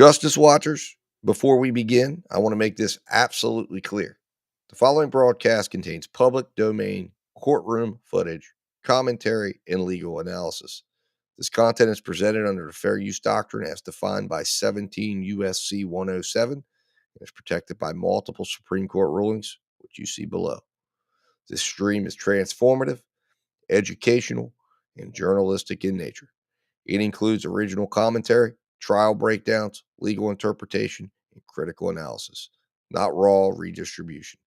Justice Watchers, before we begin, I want to make this absolutely clear. The following broadcast contains public domain courtroom footage, commentary, and legal analysis. This content is presented under the Fair Use Doctrine as defined by 17 U.S.C. 107 and is protected by multiple Supreme Court rulings, which you see below. This stream is transformative, educational, and journalistic in nature. It includes original commentary, trial breakdowns, legal interpretation, and critical analysis, not raw redistribution.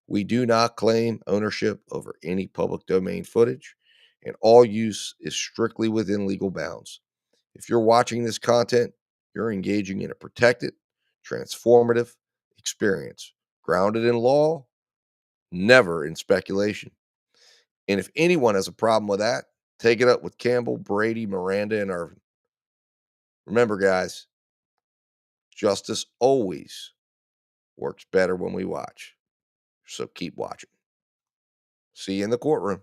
We do not claim ownership over any public domain footage, and all use is strictly within legal bounds. If you're watching this content, you're engaging in a protected, transformative experience, grounded in law, never in speculation. And if anyone has a problem with that, take it up with Campbell, Brady, Miranda, and Irvin. Remember, guys, justice always works better when we watch. So keep watching. See you in the courtroom.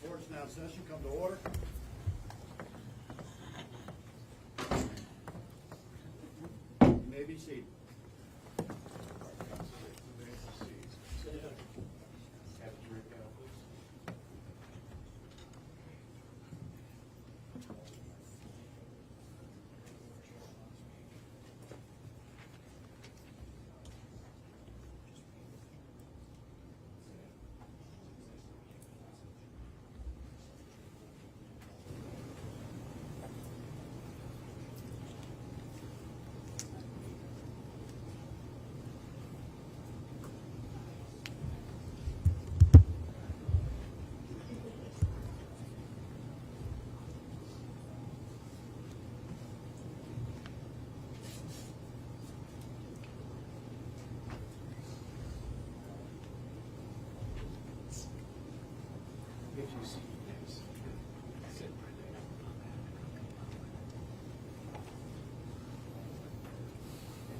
Court's now in session. Come to order. You may be seated.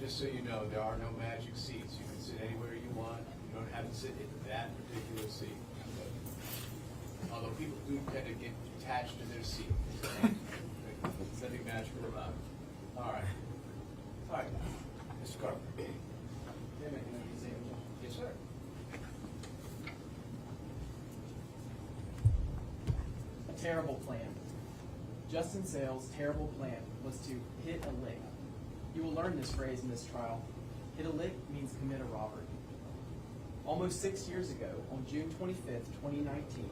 Just so you know, there are no magic seats. You can sit anywhere you want. You don't have to sit in that particular seat. Although people do tend to get attached to their seat. There's nothing magical about it. All right. All right. Mr. Carter. Yes, sir. A terrible plan. Justin Sales' terrible plan was to hit a lick. You will learn this phrase in this trial. Hit a lick means commit a robbery. Almost 6 years ago, on June 25th, 2019,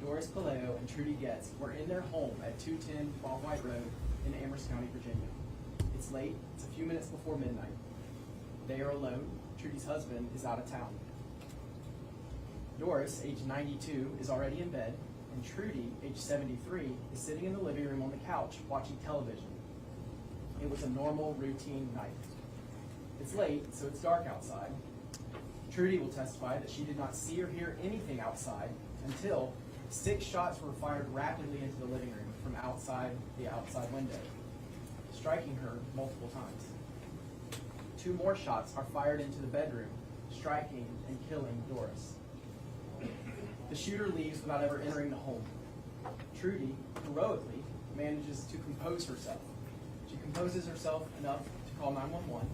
Doris Puleio and Trudy Goetz were in their home at 210 Fall White Road in Amherst County, Virginia. It's late. It's a few minutes before midnight. They are alone. Trudy's husband is out of town. Doris, age 92, is already in bed, and Trudy, age 73, is sitting in the living room on the couch watching television. It was a normal, routine night. It's late, so it's dark outside. Trudy will testify that she did not see or hear anything outside until 6 shots were fired rapidly into the living room from outside the outside window, striking her multiple times. 2 more shots are fired into the bedroom, striking and killing Doris. The shooter leaves without ever entering the home. Trudy, heroically, manages to compose herself. She composes herself enough to call 911,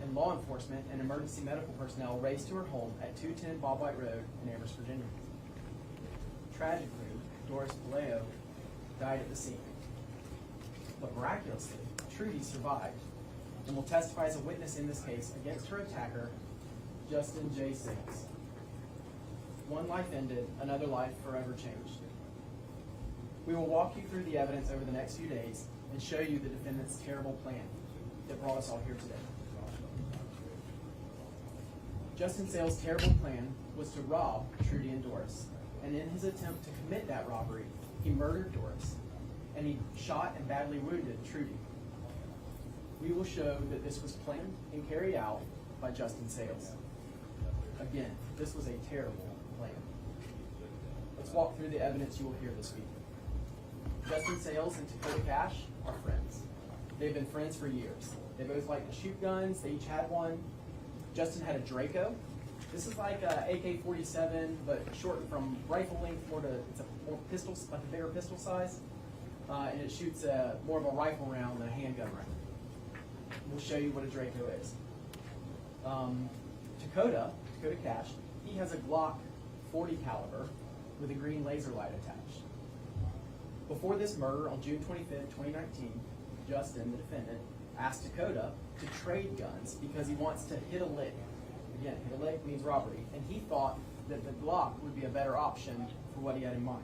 and law enforcement and emergency medical personnel race to her home at 210 Bob White Road in Amherst, Virginia. Tragically, Doris Puleio died at the scene. But miraculously, Trudy survived and will testify as a witness in this case against her attacker, Justin J. Sales. One life ended, another life forever changed. We will walk you through the evidence over the next few days and show you the defendant's terrible plan that brought us all here today. Justin Sales' terrible plan was to rob Trudy and Doris, and in his attempt to commit that robbery, he murdered Doris, and he shot and badly wounded Trudy. We will show that this was planned and carried out by Justin Sales. Again, this was a terrible plan. Let's walk through the evidence you will hear this week. Justin Sales and Dakota Cash are friends. They've been friends for years. They both like to shoot guns. They each had one. Justin had a Draco. This is like a AK-47, but shortened from rifle length it's a more pistol, like a bigger pistol size, and it shoots more of a rifle round than a handgun round. We'll show you what a Draco is. Dakota Cash, he has a Glock 40 caliber with a green laser light attached. Before this murder on June 25th, 2019, Justin, the defendant, asked Dakota to trade guns because he wants to hit a lick. Again, hit a lick means robbery, and he thought that the Glock would be a better option for what he had in mind.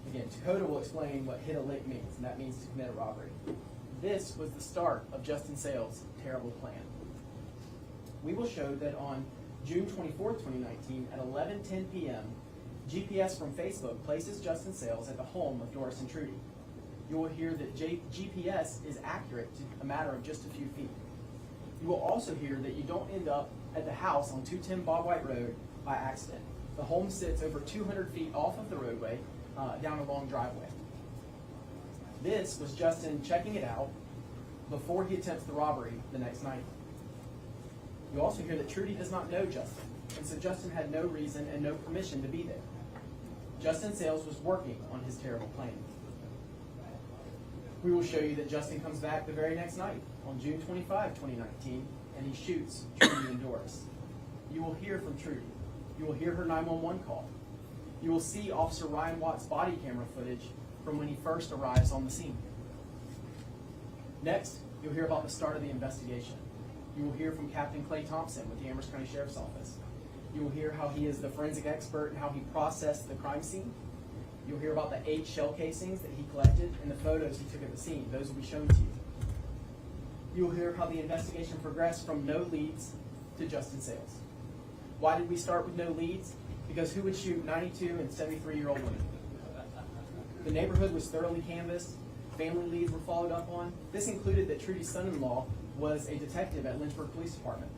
Again, Dakota will explain what hit a lick means, and that means to commit a robbery. This was the start of Justin Sales' terrible plan. We will show that on June 24th, 2019, at 11:10 p.m., GPS from Facebook places Justin Sales at the home of Doris and Trudy. You will hear that GPS is accurate to a matter of just a few feet. You will also hear that you don't end up at the house on 210 Bob White Road by accident. The home sits over 200 feet off of the roadway, down a long driveway. This was Justin checking it out before he attempts the robbery the next night. You also hear that Trudy does not know Justin, and so Justin had no reason and no permission to be there. Justin Sales was working on his terrible plan. We will show you that Justin comes back the very next night, on June 25, 2019, and he shoots Trudy and Doris. You will hear from Trudy. You will hear her 911 call. You will see Officer Ryan Watt's body camera footage from when he first arrives on the scene. Next, you'll hear about the start of the investigation. You will hear from Captain Clay Thompson with the Amherst County Sheriff's Office. You will hear how he is the forensic expert and how he processed the crime scene. You'll hear about the 8 shell casings that he collected and the photos he took at the scene. Those will be shown to you. You will hear how the investigation progressed from no leads to Justin Sales. Why did we start with no leads? Because who would shoot 92 and 73-year-old women? The neighborhood was thoroughly canvassed. Family leads were followed up on. This included that Trudy's son-in-law was a detective at Lynchburg Police Department.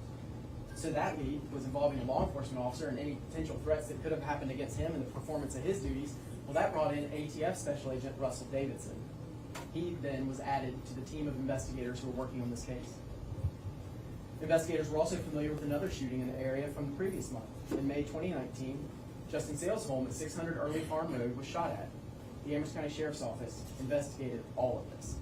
So that lead was involving a law enforcement officer and any potential threats that could have happened against him and the performance of his duties. Well, that brought in ATF Special Agent Russell Davidson. He then was added to the team of investigators who were working on this case. Investigators were also familiar with another shooting in the area from the previous month. In May 2019, Justin Sales' home at 600 Early Farm Road was shot at. The Amherst County Sheriff's Office investigated all of this.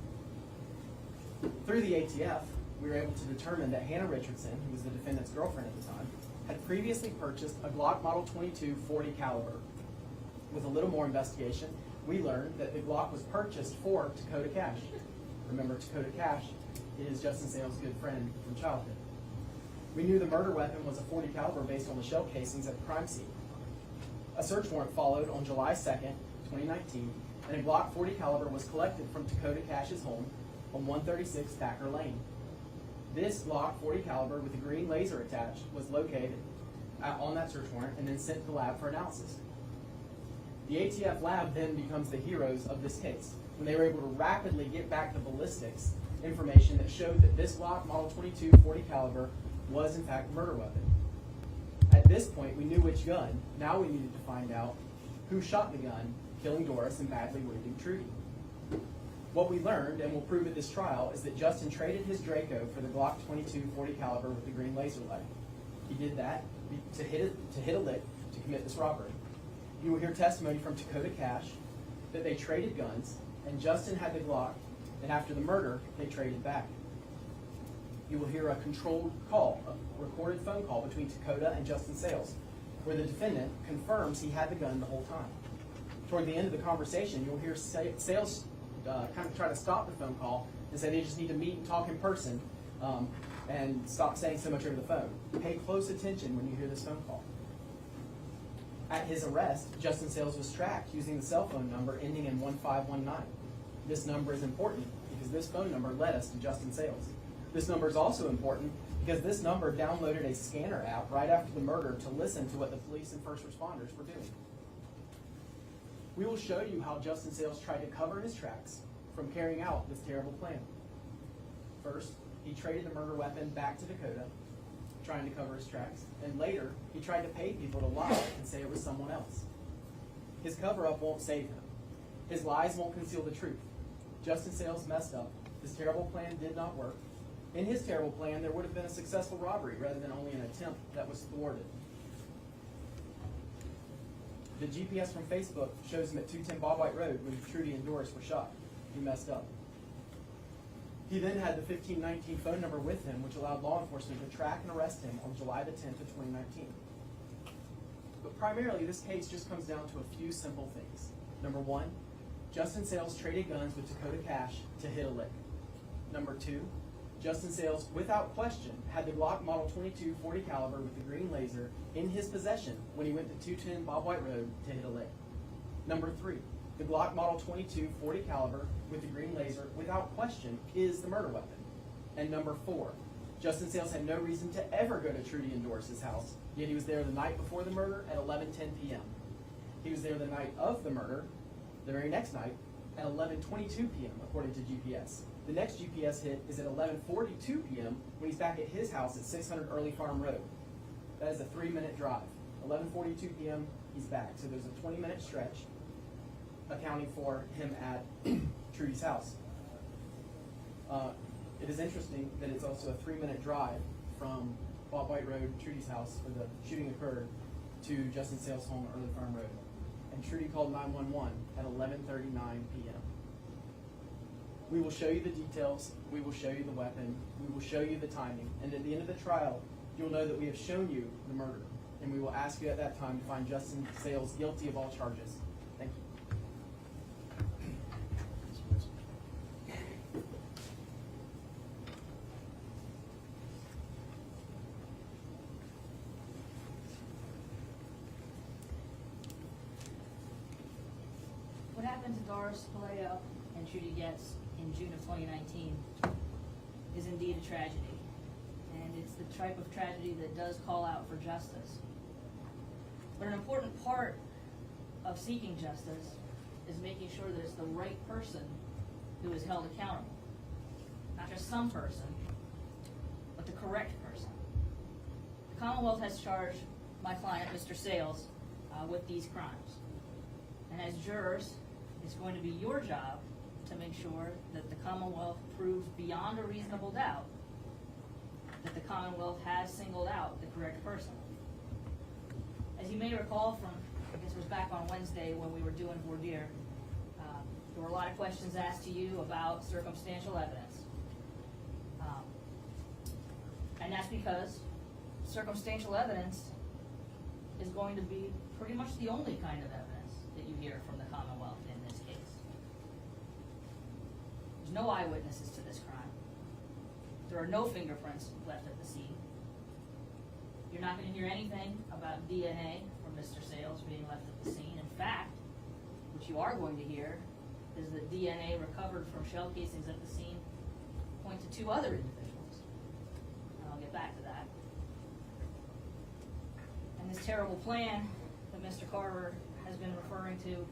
Through the ATF, we were able to determine that Hannah Richardson, who was the defendant's girlfriend at the time, had previously purchased a Glock Model 22 40 caliber. With a little more investigation, we learned that the Glock was purchased for Dakota Cash. Remember, Dakota Cash is Justin Sales' good friend from childhood. We knew the murder weapon was a 40 caliber based on the shell casings at the crime scene. A search warrant followed on July 2nd, 2019, and a Glock 40 caliber was collected from Dakota Cash's home on 136 Thacker Lane. This Glock 40 caliber with a green laser attached was located on that search warrant and then sent to the lab for analysis. The ATF lab then becomes the heroes of this case when they were able to rapidly get back the ballistics information that showed that this Glock Model 22 40 caliber was in fact a murder weapon. At this point, we knew which gun. Now we needed to find out who shot the gun, killing Doris and badly wounding Trudy. What we learned, and we'll prove at this trial, is that Justin traded his Draco for the Glock 22 40 caliber with the green laser light. He did that to hit a lick to commit this robbery. You will hear testimony from Dakota Cash, that they traded guns, and Justin had the Glock, and after the murder, they traded back. You will hear a controlled call, a recorded phone call between Dakota and Justin Sales, where the defendant confirms he had the gun the whole time. Toward the end of the conversation, you'll hear Sales kind of try to stop the phone call and say they just need to meet and talk in person and stop saying so much over the phone. Pay close attention when you hear this phone call. At his arrest, Justin Sales was tracked using the cell phone number ending in 1519. This number is important because this phone number led us to Justin Sales. This number is also important because this number downloaded a scanner app right after the murder to listen to what the police and first responders were doing. We will show you how Justin Sales tried to cover his tracks from carrying out this terrible plan. First, he traded the murder weapon back to Dakota, trying to cover his tracks, and later, he tried to pay people to lie and say it was someone else. His cover-up won't save him. His lies won't conceal the truth. Justin Sales messed up. His terrible plan did not work. In his terrible plan, there would have been a successful robbery rather than only an attempt that was thwarted. The GPS from Facebook shows him at 210 Bob White Road when Trudy and Doris were shot. He messed up. He then had the 1519 phone number with him, which allowed law enforcement to track and arrest him on July the 10th of 2019. But primarily, this case just comes down to a few simple things. Number one, Justin Sales traded guns with Dakota Cash to hit a lick. Number two, Justin Sales, without question, had the Glock Model 22 .40 caliber with the green laser in his possession when he went to 210 Bob White Road to hit a lick. Number three, the Glock Model 22 .40 caliber with the green laser, without question, is the murder weapon. And number four, Justin Sales had no reason to ever go to Trudy and Doris' house, yet he was there the night before the murder at 11:10 p.m. He was there the night of the murder, the very next night, at 11:22 p.m., according to GPS. The next GPS hit is at 11:42 p.m. when he's back at his house at 600 Early Farm Road. That is a 3-minute drive. 11:42 p.m., he's back. So there's a 20-minute stretch accounting for him at Trudy's house. It is interesting that it's also a 3-minute drive from Bob White Road, Trudy's house, where the shooting occurred, to Justin Sales' home at Early Farm Road. And Trudy called 911 at 11:39 p.m. We will show you the details, we will show you the weapon, we will show you the timing, and at the end of the trial, you'll know that we have shown you the murder, and we will ask you at that time to find Justin Sales guilty of all charges. Thank you. What happened to Doris Puleio and Trudy Goetz in June of 2019 is indeed a tragedy. And it's the type of tragedy that does call out for justice. But an important part of seeking justice is making sure that it's the right person who is held accountable. Not just some person, but the correct person. The Commonwealth has charged my client, Mr. Sales, with these crimes. And as jurors, it's going to be your job to make sure that the Commonwealth proves beyond a reasonable doubt that the Commonwealth has singled out the correct person. As you may recall from, I guess it was back on Wednesday when we were doing voir dire, there were a lot of questions asked to you about circumstantial evidence. And that's because circumstantial evidence is going to be pretty much the only kind of evidence that you hear from the Commonwealth in this case. There's no eyewitnesses to this crime. There are no fingerprints left at the scene. You're not going to hear anything about DNA from Mr. Sales being left at the scene. In fact, what you are going to hear is that DNA recovered from shell casings at the scene point to 2 other individuals. And I'll get back to that. And this terrible plan that Mr. Carver has been referring to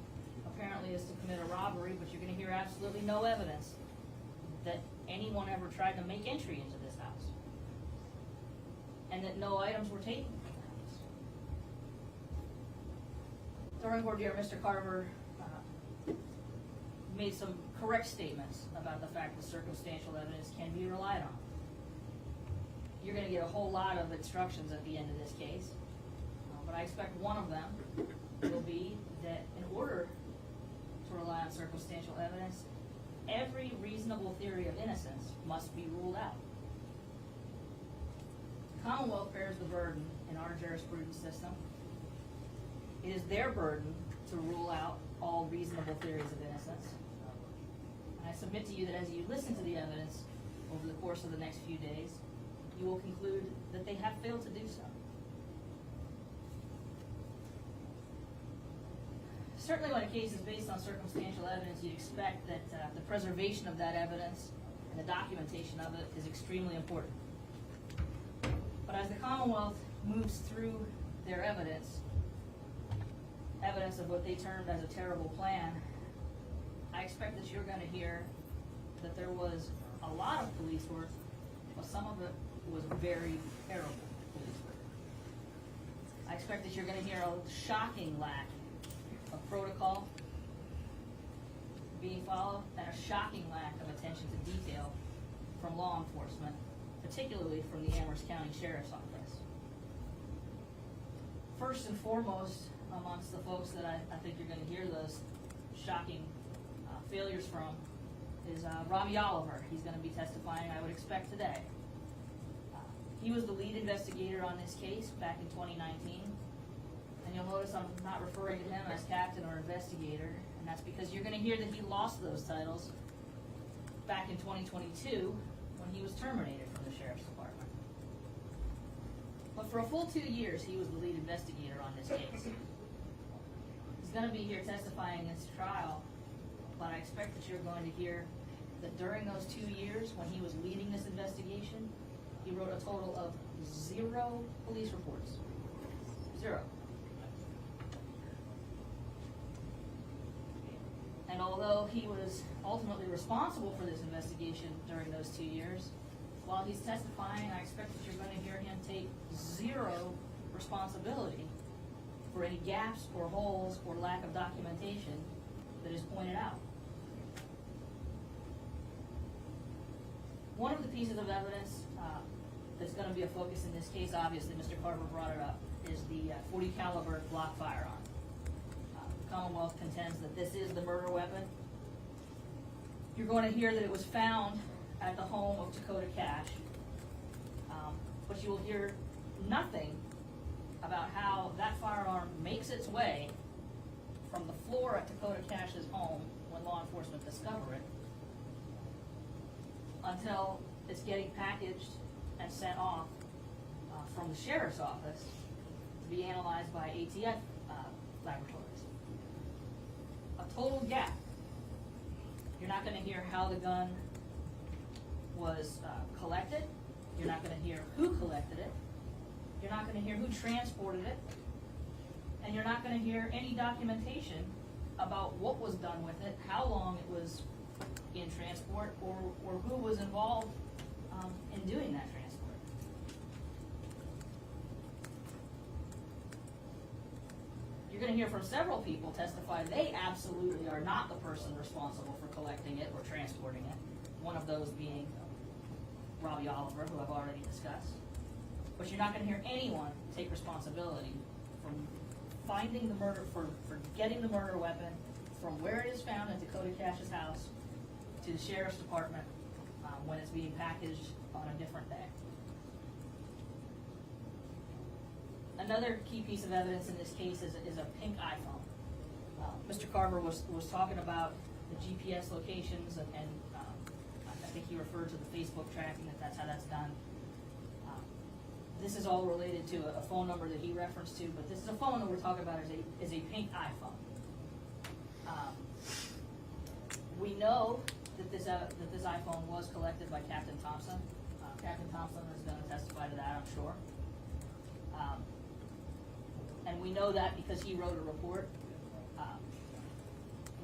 apparently is to commit a robbery, but you're going to hear absolutely no evidence that anyone ever tried to make entry into this house, and that no items were taken from the house. During voir dire, Mr. Carver made some correct statements about the fact that circumstantial evidence can be relied on. You're going to get a whole lot of instructions at the end of this case, but I expect one of them will be that in order to rely circumstantial evidence, every reasonable theory of innocence must be ruled out. The Commonwealth bears the burden in our jurisprudence system. It is their burden to rule out all reasonable theories of innocence. And I submit to you that as you listen to the evidence over the course of the next few days, you will conclude that they have failed to do so. Certainly when a case is based on circumstantial evidence, you'd expect that the preservation of that evidence and the documentation of it is extremely important. But as the Commonwealth moves through their evidence of what they termed as a terrible plan, I expect that you're going to hear that there was a lot of police work, but some of it was very terrible police work. I expect that you're going to hear a shocking lack of protocol being followed and a shocking lack of attention to detail from law enforcement, particularly from the Amherst County Sheriff's Office. First and foremost, amongst the folks that I think you're going to hear those shocking failures from is Robbie Oliver. He's going to be testifying, I would expect, today. He was the lead investigator on this case back in 2019. And you'll notice I'm not referring to him as captain or investigator, and that's because you're going to hear that he lost those titles back in 2022 when he was terminated from the Sheriff's Department. But for a full 2 years, he was the lead investigator on this case. He's going to be here testifying in this trial, but I expect that you're going to hear that during those 2 years when he was leading this investigation, he wrote a total of 0 police reports. 0. And although he was ultimately responsible for this investigation during those 2 years, while he's testifying, I expect that you're going to hear him take 0 responsibility for any gaps or holes or lack of documentation that is pointed out. One of the pieces of evidence that's going to be a focus in this case, obviously Mr. Carver brought it up, is the .40 caliber Glock firearm. The Commonwealth contends that this is the murder weapon. You're going to hear that it was found at the home of Dakota Cash, but you will hear nothing about how that firearm makes its way from the floor at Dakota Cash's home when law enforcement discover it until it's getting packaged and sent off from the Sheriff's Office to be analyzed by ATF laboratories. A total gap. You're not going to hear how the gun was collected. You're not going to hear who collected it. You're not going to hear who transported it. And you're not going to hear any documentation about what was done with it, how long it was in transport, or who was involved in doing that transport. You're going to hear from several people testify they absolutely are not the person responsible for collecting it or transporting it, one of those being Robbie Oliver, who I've already discussed. But you're not going to hear anyone take responsibility from finding the murder, for getting the murder weapon from where it is found in Dakota Cash's house to the Sheriff's Department when it's being packaged on a different day. Another key piece of evidence in this case is a pink iPhone. Mr. Carver was talking about the GPS locations, and I think he referred to the Facebook tracking, that's how that's done. This is all related to a phone number that he referenced to, but this is a phone that we're talking about is a pink iPhone. We know that this iPhone was collected by Captain Thompson. Captain Thompson is going to testify to that, I'm sure. And we know that because he wrote a report.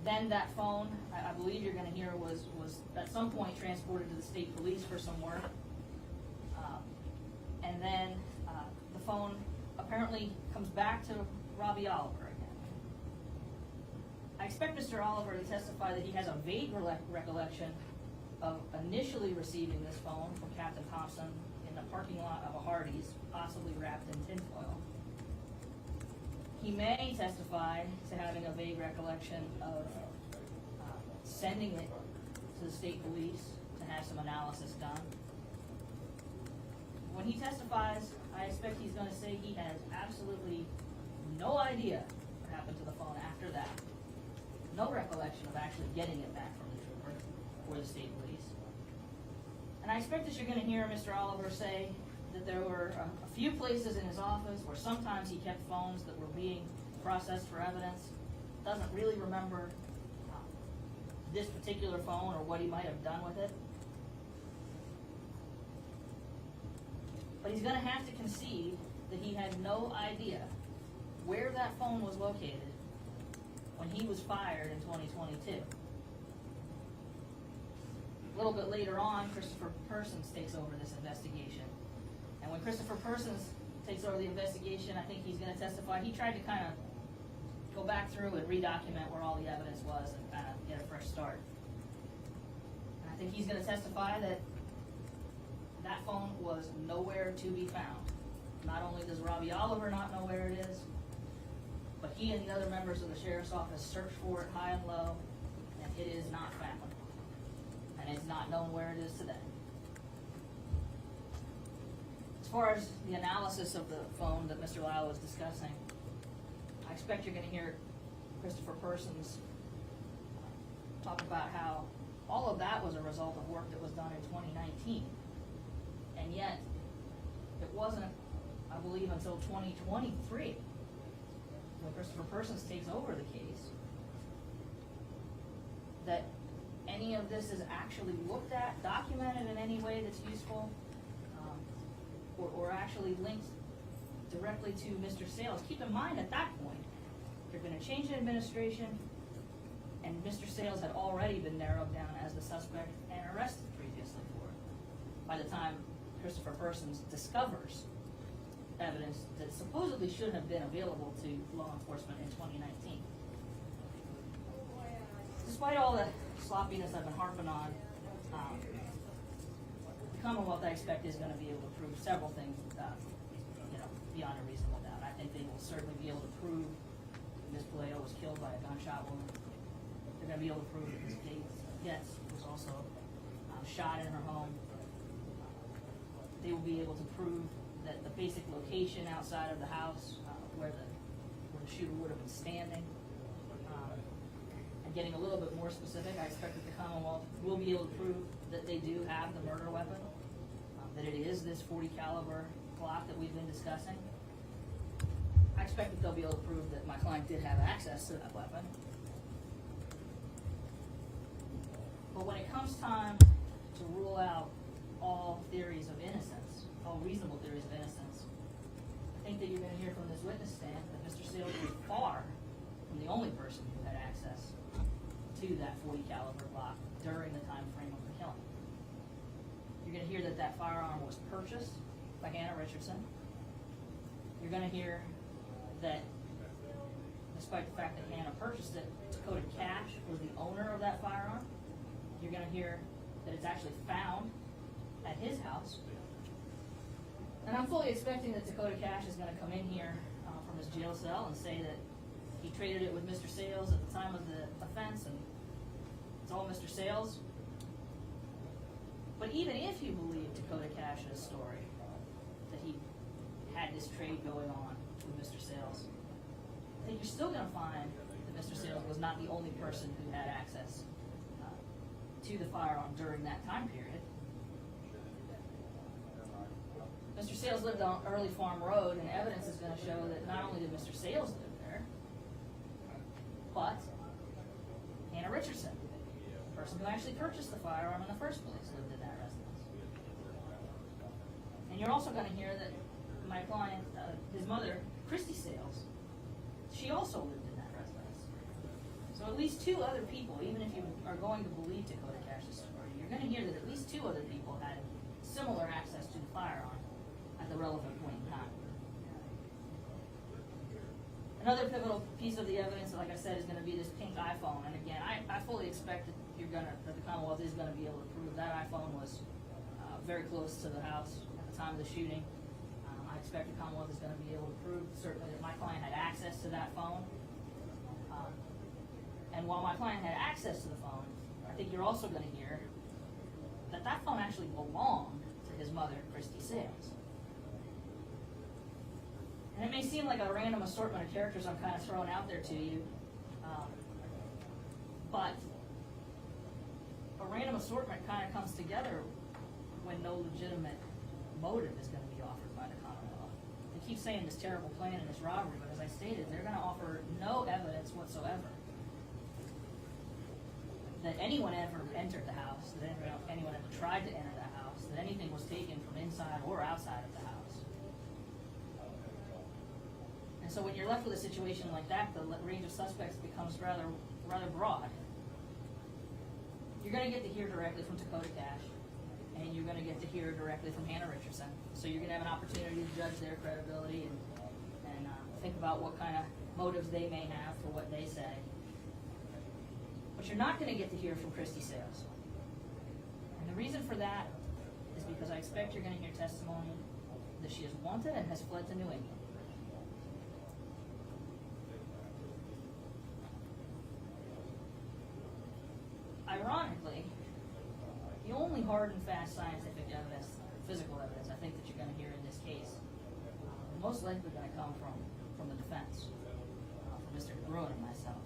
Then that phone, I believe you're going to hear, was at some point transported to the state police for some work. And then the phone apparently comes back to Robbie Oliver again. I expect Mr. Oliver to testify that he has a vague recollection of initially receiving this phone from Captain Thompson in the parking lot of a Hardee's, possibly wrapped in tinfoil. He may testify to having a vague recollection of sending it to the state police to have some analysis done. When he testifies, I expect he's gonna say he has absolutely no idea what happened to the phone after that. No recollection of actually getting it back from the trooper or the state police. And I expect that you're gonna hear Mr. Oliver say that there were a few places in his office where sometimes he kept phones that were being processed for evidence. Doesn't really remember this particular phone or what he might have done with it. But he's gonna have to concede that he had no idea where that phone was located when he was fired in 2022. A little bit later on, Christopher Persons takes over this investigation. And when Christopher Persons takes over the investigation, I think he's gonna testify, he tried to kind of go back through and redocument where all the evidence was and kind of get a fresh start. And I think he's gonna testify that that phone was nowhere to be found. Not only does Robbie Oliver not know where it is, but he and the other members of the sheriff's office searched for it high and low, and it is not found. And it's not known where it is today. As far as the analysis of the phone that Mr. Lyle was discussing, I expect you're gonna hear Christopher Persons talk about how all of that was a result of work that was done in 2019. And yet, it wasn't, I believe, until 2023, when Christopher Persons takes over the case, that any of this is actually looked at, documented in any way that's useful, or actually linked directly to Mr. Sales. Keep in mind, at that point, they're gonna change the administration, and Mr. Sales had already been narrowed down as the suspect and arrested previously for it. By the time Christopher Persons discovers evidence that supposedly should have been available to law enforcement in 2019. Despite all the sloppiness I've been harping on, the Commonwealth, I expect, is going to be able to prove several things, beyond a reasonable doubt. I think they will certainly be able to prove that Ms. Puleio was killed by a gunshot wound. They're going to be able to prove that Ms. Goetz was also shot in her home. They will be able to prove that the basic location outside of the house where the shooter would have been standing. And getting a little bit more specific, I expect that the Commonwealth will be able to prove that they do have the murder weapon, that it is this .40 caliber Glock that we've been discussing. I expect that they'll be able to prove that my client did have access to that weapon. But when it comes time to rule out all theories of innocence, all reasonable theories of innocence, I think that you're going to hear from this witness stand that Mr. Sales was far from the only person who had access to that .40 caliber Glock during the time frame of the killing. You're going to hear that that firearm was purchased by Hannah Richardson. You're going to hear that, despite the fact that Hannah purchased it, Dakota Cash was the owner of that firearm. You're going to hear that it's actually found at his house. And I'm fully expecting that Dakota Cash is going to come in here from his jail cell and say that he traded it with Mr. Sales at the time of the offense, and it's all Mr. Sales. But even if you believe Dakota Cash's story, that he had this trade going on with Mr. Sales, I think you're still going to find that Mr. Sales was not the only person who had access to the firearm during that time period. Mr. Sales lived on Early Farm Road, and evidence is going to show that not only did Mr. Sales live there, but Hannah Richardson, the person who actually purchased the firearm in the first place, lived in that residence. And you're also going to hear that my client, his mother, Christy Sales, she also lived in that residence. So at least two other people, even if you are going to believe Dakota Cash's story, you're going to hear that at least two other people had similar access to the firearm at the relevant point in time. Another pivotal piece of the evidence, like I said, is going to be this pink iPhone. And again, I fully expect that that the Commonwealth is going to be able to prove that iPhone was very close to the house at the time of the shooting. I expect the Commonwealth is going to be able to prove certainly that my client had access to that phone. And while my client had access to the phone, think you're also gonna hear that that phone actually belonged to his mother, Christy Sales. And it may seem like a random assortment of characters I'm kind of throwing out there to you, but a random assortment kind of comes together when no legitimate motive is going to be offered by the Commonwealth. They keep saying this terrible plan and this robbery, but as I stated, they're going to offer no evidence whatsoever that anyone ever entered the house, that anyone ever tried to enter the house, that anything was taken from inside or outside of the house. And so when you're left with a situation like that, the range of suspects becomes rather broad. You're going to get to hear directly from Dakota Cash, and you're going to get to hear directly from Hannah Richardson. So you're going to have an opportunity to judge their credibility and think about what kind of motives they may have for what they say. But you're not going to get to hear from Christy Sales. And the reason for that is because I expect you're going to hear testimony that she is wanted and has fled to New England. Ironically, the only hard and fast scientific evidence, physical evidence, I think that you're going to hear in this case, most likely going to come from the defense, from Mr. Bruin and myself.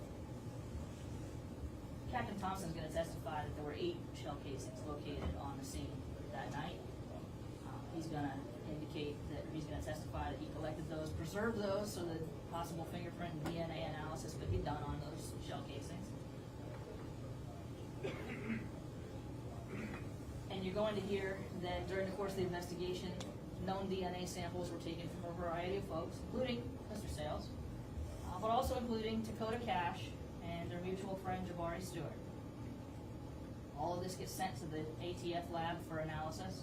Captain Thompson is going to testify that there were 8 shell casings located on the scene that night. He's going to indicate that he's going to testify that he collected those, preserved those, so that possible fingerprint and DNA analysis could be done on those shell casings. And you're going to hear that during the course of the investigation, known DNA samples were taken from a variety of folks, including Mr. Sales, but also including Dakota Cash and their mutual friend Jabari Stewart. All of this gets sent to the ATF lab for analysis.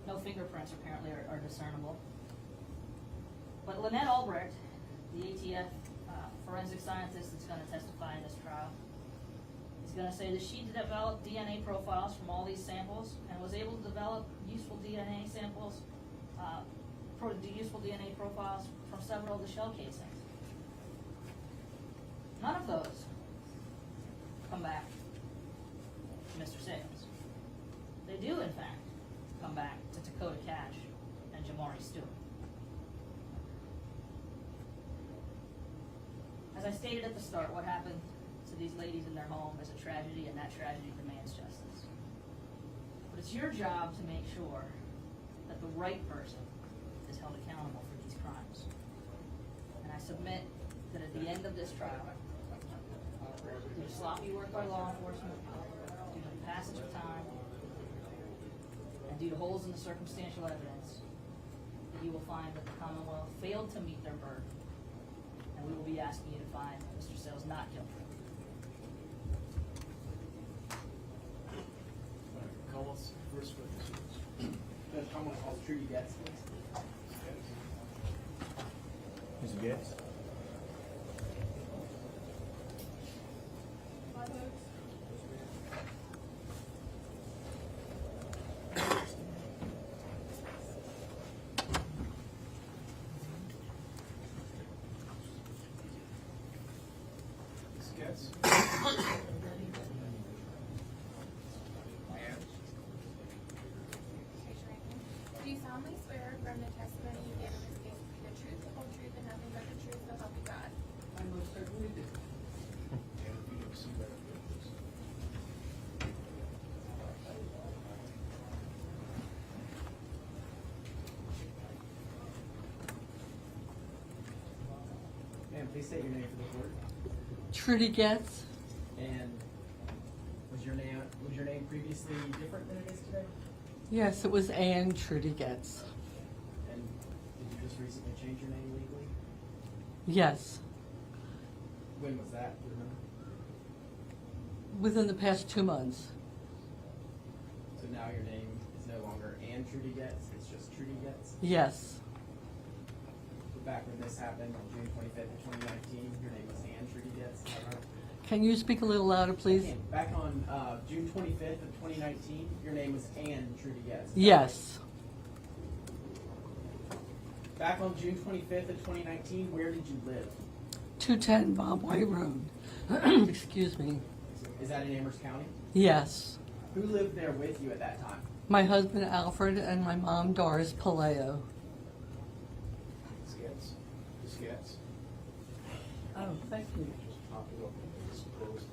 No fingerprints apparently are discernible. But Lynette Albrecht, the ATF forensic scientist that's going to testify in this trial, is going to say that she developed DNA profiles from all these samples and was able to develop useful DNA samples, useful DNA profiles from several of the shell casings. None of those come back to Mr. Sales. They do, in fact, come back to Dakota Cash and Jamari Stewart. As I stated at the start, what happened to these ladies in their home is a tragedy, and that tragedy demands justice. But it's your job to make sure that the right person is held accountable for these crimes. And I submit that at the end of this trial, due to sloppy work by law enforcement, due to the passage of time, and due to holes in the circumstantial evidence, that you will find that the Commonwealth failed to meet their burden, and we will be asking you to find Mr. Sales not guilty. Call us first witness. Judge, I'm going to call Trudy Goetz, please. Mr. Goetz? Ms. Goetz? Do you solemnly swear affirm the testimony you give in this case to be the truth, the whole truth, and nothing but the truth, so help you God? I most certainly do. And if you don't see better pictures. Ma'am, please state your name for the court. Trudy Goetz. And was your name previously different than it is today? Yes, it was Ann Trudy Goetz. And did you just recently change your name legally? Yes, When was that? Do you remember? within the past 2 months. So now your name is no longer Ann Trudy Goetz, it's just Trudy Goetz? Yes, But back when this happened on June 25th of 2019, your name was Ann Trudy Goetz, is that right? can you speak a little louder, please? Okay, back on June 25th of 2019, your name was Ann Trudy Goetz. Yes, Back on June 25th of 2019, where did you live? 210 Bob White Road. Excuse me. Is that in Amherst County? Yes. Who lived there with you at that time? My husband Alfred and my mom Doris Puleio. Skets. Skets. Oh, thank you. Just pop it open. It's closed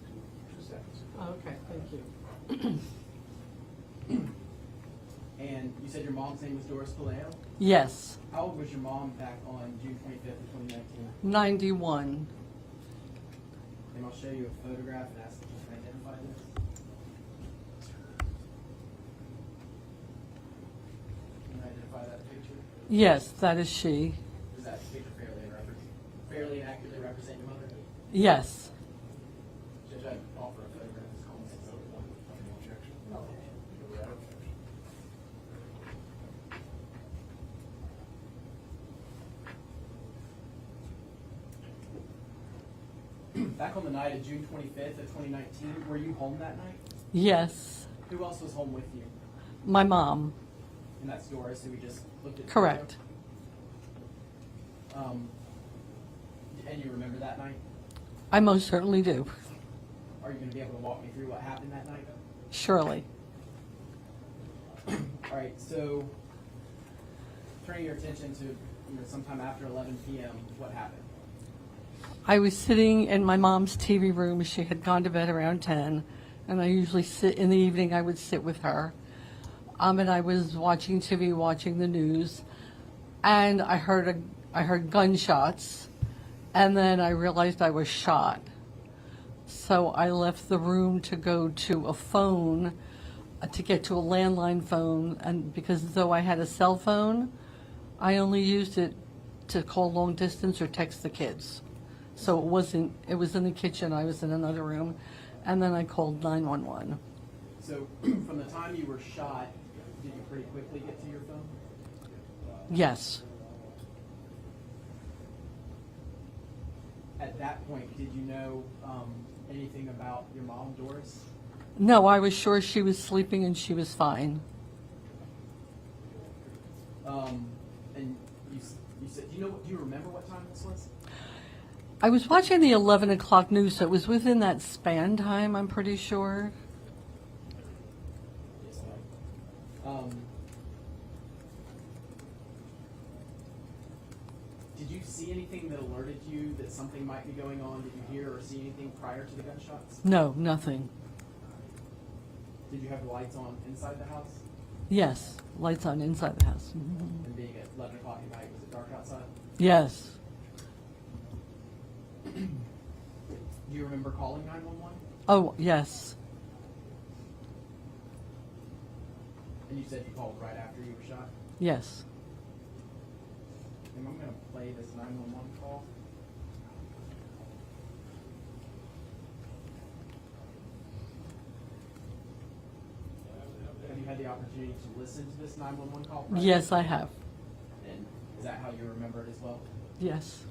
2 seconds. Okay, thank you. And you said your mom's name was Doris Puleio? Yes, How old was your mom back on June 25th of 2019? 91. And I'll show you a photograph and ask if you can identify this. Can you identify that picture? Yes, that is she. Does that picture fairly and accurately represent your mother? Yes. Judge, I offer a photograph. It's called No objection. No objection. Back on the night of June 25th of 2019, were you home that night? Yes. Who else was home with you? My mom. And that's Doris, who we just looked at. the Correct. photo. And you remember that night? I most certainly do. Are you going to be able to walk me through what happened that night? Surely. All right, so turning your attention to sometime after 11 p.m., what happened? I was sitting in my mom's TV room. She had gone to bed around 10, and I usually sit in the evening. I would sit with her, and I was watching TV, watching the news, and I heard gunshots, and then I realized I was shot. So I left the room to go to a phone, to get to a landline phone, and because though I had a cell phone, I only used it to call long distance or text the kids. So it was in the kitchen, I was in another room, and then I called 911. So from the time you were shot, did you pretty quickly get to your phone? Yes. At that point, did you know anything about your mom, Doris? No, I was sure she was sleeping and she was fine. And you said, do you remember what time this was? I was watching the 11 o'clock news, so it was within that span time, I'm pretty sure. Yes, ma'am. Did you see anything that alerted you that something might be going on? Did you hear or see anything prior to the gunshots? No, nothing. Did you have the lights on inside the house? Yes, lights on inside the house. Mhm. And being at 11 o'clock at night, was it dark outside? Yes. Do you remember calling 911? Oh, yes. And you said you called right after you were shot? Yes. And I'm going to play this 911 call. Have you had the opportunity to listen to this 911 call? prior? Yes, I have. And is that how you remember it as well? Yes.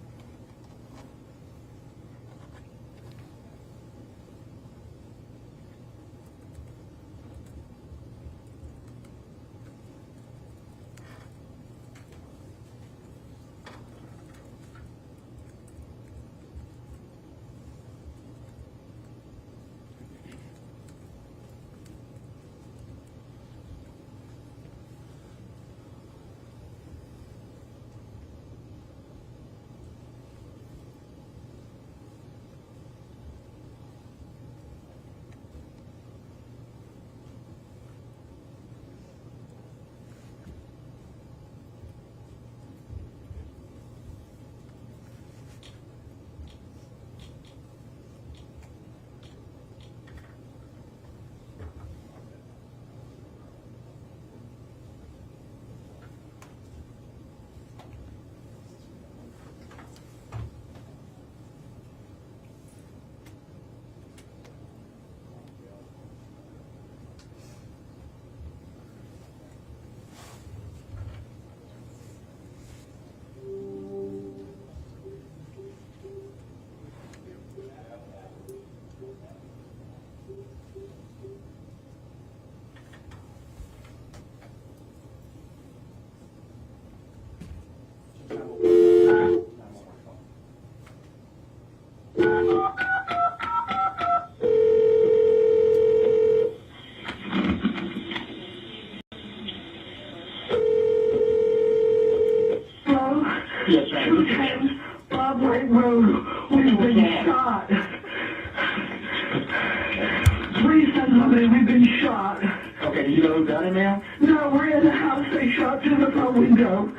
Please send somebody, we've been shot. Okay, do you know who done it, ma'am? No, we're in the house, they shot through the front window.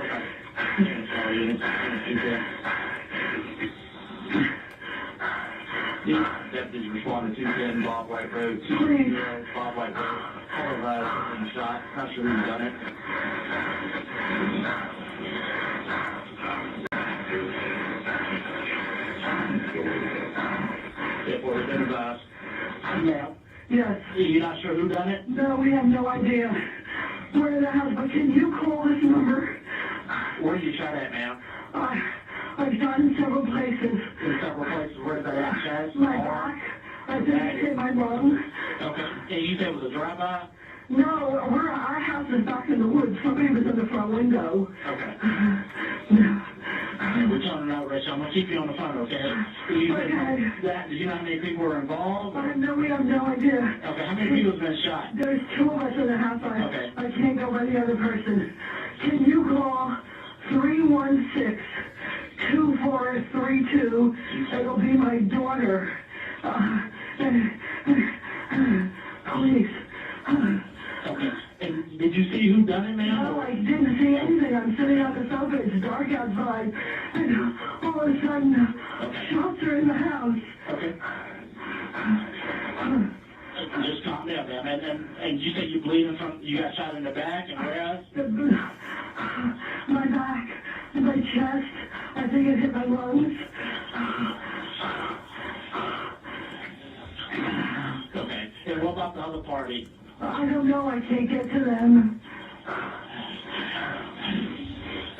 Deputies responded to 210 Bob White Road. Please. Bob White Road. All of us have been shot. Not sure who's done it. If we're been advised. Ma'am. Yes. You're not sure who done it? No, we have no idea. We're in the house, but can you call this number? Where you shot at, ma'am? I've shot in several places. In several places. Where's that at, chest? My back. I think it hit my lung. Okay. And you said it was a drive-by? No, our house is back in the woods. Somebody was in the front window. Okay. We're talking about Rich. I'm going to keep you on the phone, okay? Do you Okay. do you know how many people were involved? No, we have no idea. Okay, how many people have been shot? There's two of us in the house. Okay. I can't go by the other person. Can you call 316-2432? It'll be my daughter. Please. Okay. And did you see who done it, ma'am? No, I didn't see anything. I'm sitting on the sofa. It's dark outside. And all of a sudden, shots are in the house. Okay. Just calm down, ma'am. And you said you bleeding from, you got shot in the back and where else? My back, my chest. I think it hit my lungs. Okay. And what about the other party? I don't know. I can't get to them.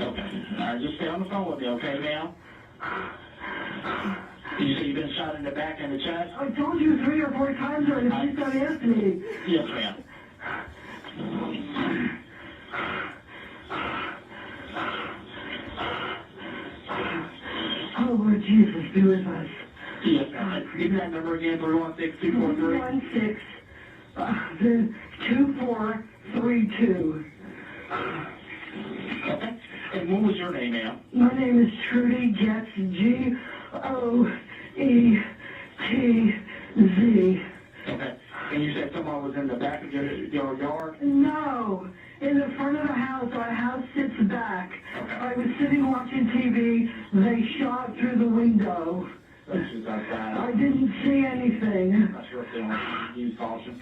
Okay. All right, just stay on the phone with me, okay, ma'am? You say you've been shot in the back and the chest? I told you 3 or 4 times already. Please don't ask me. Yes, ma'am. Oh, Lord Jesus, be with us. Yes, ma'am. Give me that number again, 316-243. 2432. Okay. And what was your name, ma'am? My name is Trudy Goetz, Goetz. Okay. And you said someone was in the back of your yard? No, in the front of the house. Our house sits back. Okay. I was sitting watching TV. They shot through the window. That's just outside. I didn't see anything. Not sure if they want to use caution.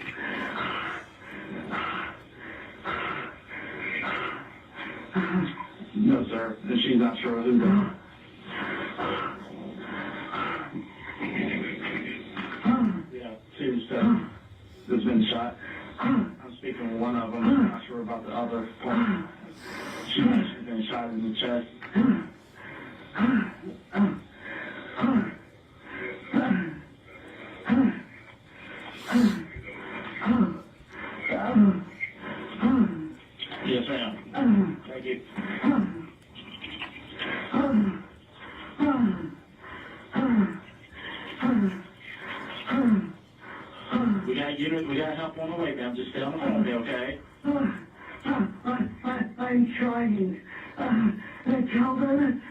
No, sir. She's not sure who done it. Yeah, two that's been shot. I'm speaking with one of them. I'm not sure about the other one. She's been shot in the chest. Yes, ma'am. Thank you. We got unit. We got help on the way, ma'am. Just stay on the phone, okay? I'm trying. Tell them.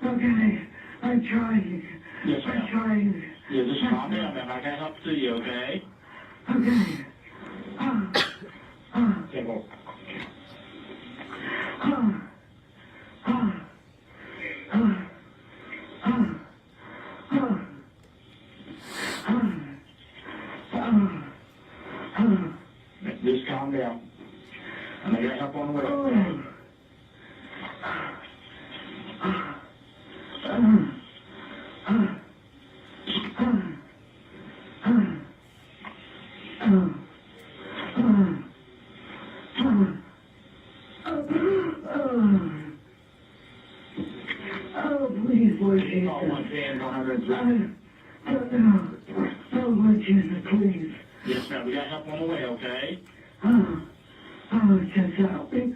Okay, I'm trying. Yes, ma'am. I'm trying. Yeah, just calm down, ma'am. I got help to you, okay? Okay. Okay, well. Just calm down. And I got help on the way. Oh, please, Lord Jesus. Call 110-103. Oh, Lord Jesus, please. Yes, ma'am. We got help on the way, okay? Just help me.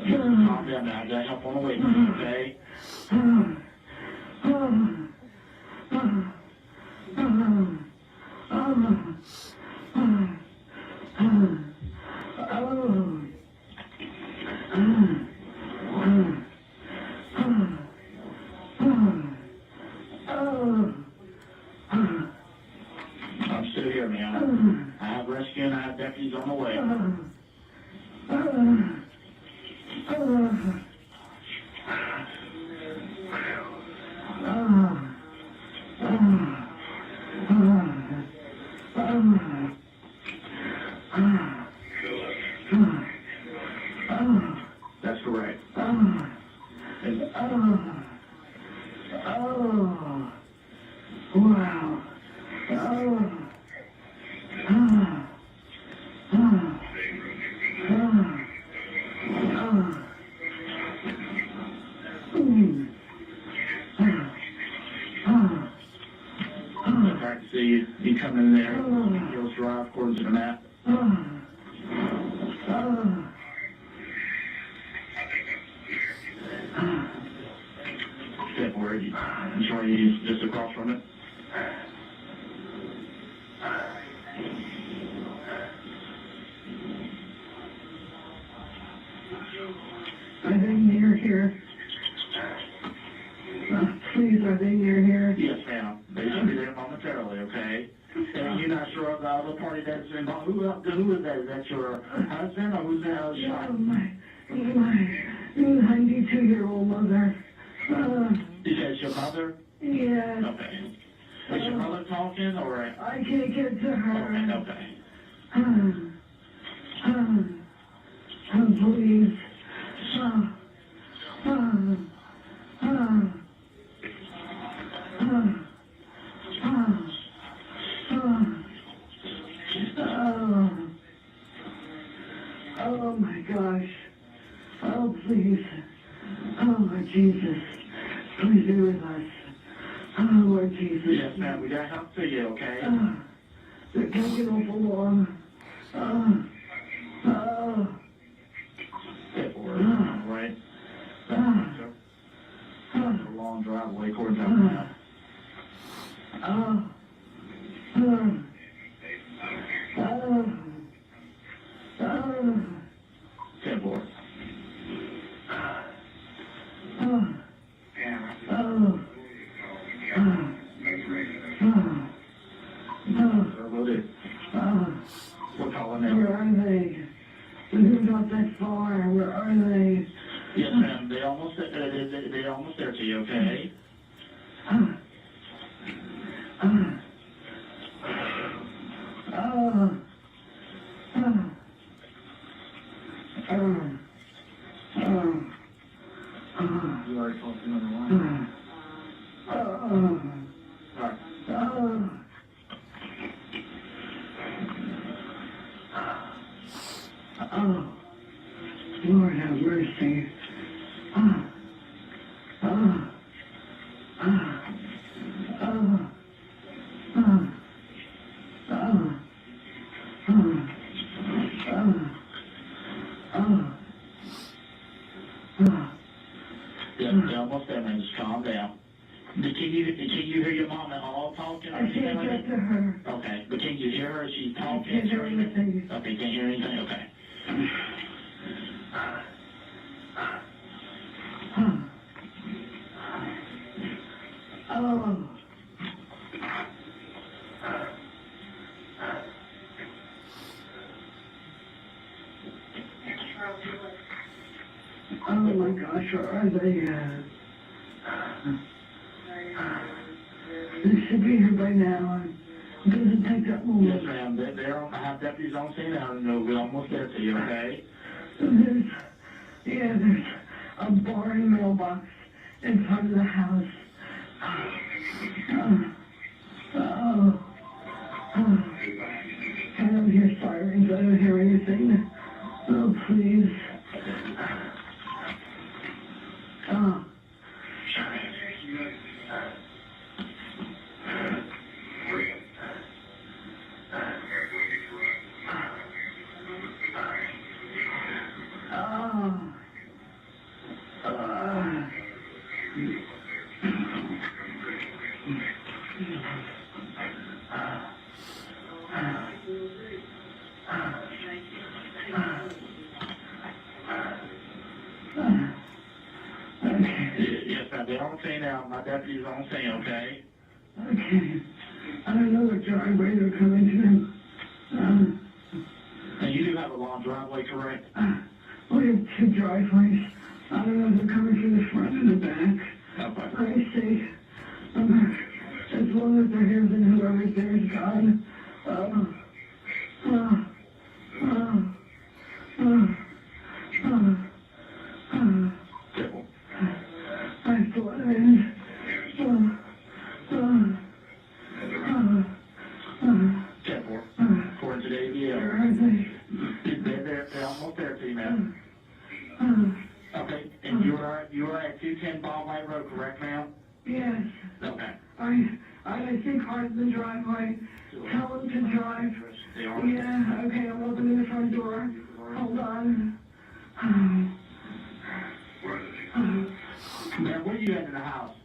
Yeah, just calm down now. I got help on the way, okay? correct. Oh. And Oh. Oh. Wow. Oh. Oh. Oh. Oh. I can see you come in there, Hills Drive, according to the map. Step where I'm sure he's just across from it. Are they near here? Please, are they near here? Yes, ma'am. They should be there momentarily, okay? And you're not sure of the other party that's involved? Who is that? Is that your husband, or who's the hell is Oh, my 92-year-old mother. Is that your mother? Yes. Okay. Is your mother talking, or? I can't get to her. Okay. Please. Oh my gosh. Oh please. Oh Lord Jesus. Please be with us. Oh Lord Jesus. Yes, ma'am. We got help for you, okay? They're taking awful long. Step forward, right? That's a long driveway, according to the map. Step forward. We're calling them. Where are they? They're not that far. Where are they? Yes, ma'am. They're almost there to you, okay? You already talked to them on the line. Lord have mercy. Yep, they're almost there, man. Just calm down. Can you hear your mom at all talking? I can't get to her. Okay, but can you hear her? She's talking. I can't hear anything. Okay, can't hear anything? Okay. Oh my gosh, where are they? They should be here by now. It doesn't take that long. Yes, ma'am. I have deputies on scene now. We're almost there to you, okay? There's a bar and mailbox in front of the house. I don't hear sirens. I don't hear anything. Oh, please. Yes, ma'am. They're on scene now. My deputy's on scene, okay? Okay. I don't know what driveway they're coming to. And you do have a long driveway, correct? We have two driveways. I don't know if they're coming from the front or the back. Okay. I see. As long as they're here, then whoever's there is gone. 210 Ballwhite Road, correct, ma'am? Yes. Okay. I see cars in the driveway. Tell them to drive. They are? Yeah, okay, I'm opening the front door. Hold on. Ma'am, where you at in the house?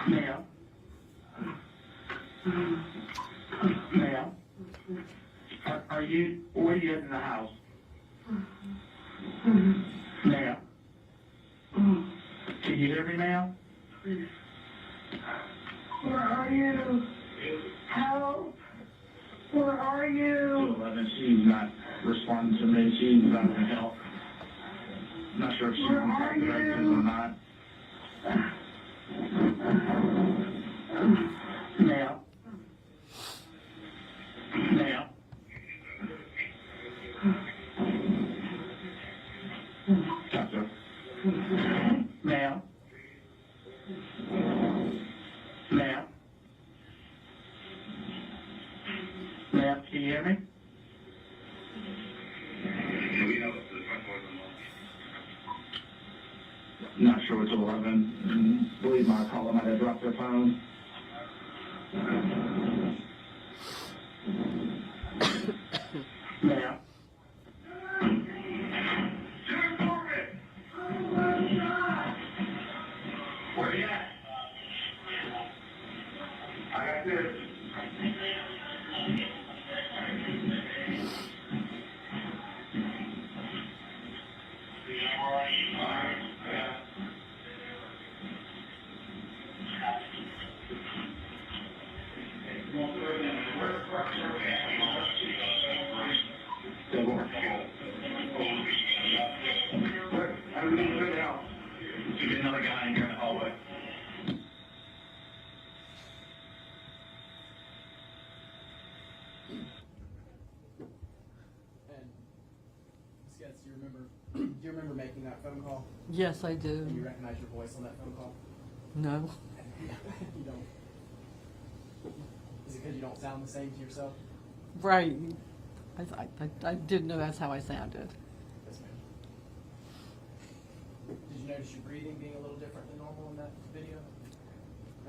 Ma'am? Ma'am? Are you, where are you at in the house? Ma'am? Can you hear me, ma'am? Where are you? Help! Where are you? 211, she's not responding to me. She's not going to help. Not sure if she's Where going to are talk to us you? or not. Ma'am? Ma'am? Doctor? Ma'am? Ma'am? Ma'am, can you hear me? Not sure it's 11. Believe my caller might have dropped their phone. Ma'am? Where you at? I got this. Everything's good now. Should be another guy in here in the hallway. And Ms. Goetz, do you remember making that phone call? Yes, I And you do. recognize your voice on that phone call? No. You don't. Is it because you don't sound the same to yourself? Right. I did know that's how I sounded. Yes, ma'am. Did you notice your breathing being a little different than normal in that video?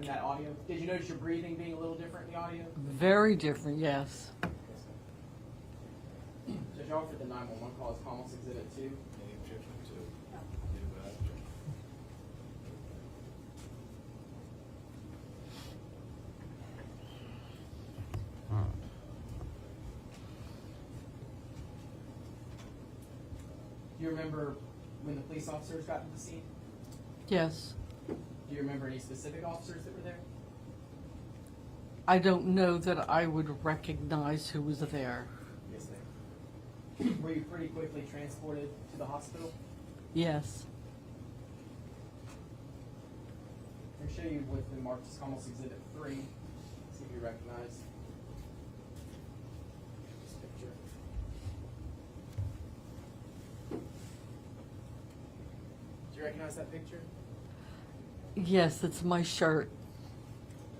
In that audio? Did you notice your breathing being a little different in the audio? Very different, yes. Yes, ma'am. Judge Alford, the 911 call is Commonwealth Exhibit 2. Any objection to? Without objection. Do you remember when the police officers got to the scene? Yes. Do you remember any specific officers that were there? I don't know that I would recognize who was there. Yes, ma'am. Were you pretty quickly transported to the hospital? Yes. I'm going to show you what's been marked as Commonwealth Exhibit 3. See if you recognize this picture. Do you recognize that picture? Yes, it's my shirt.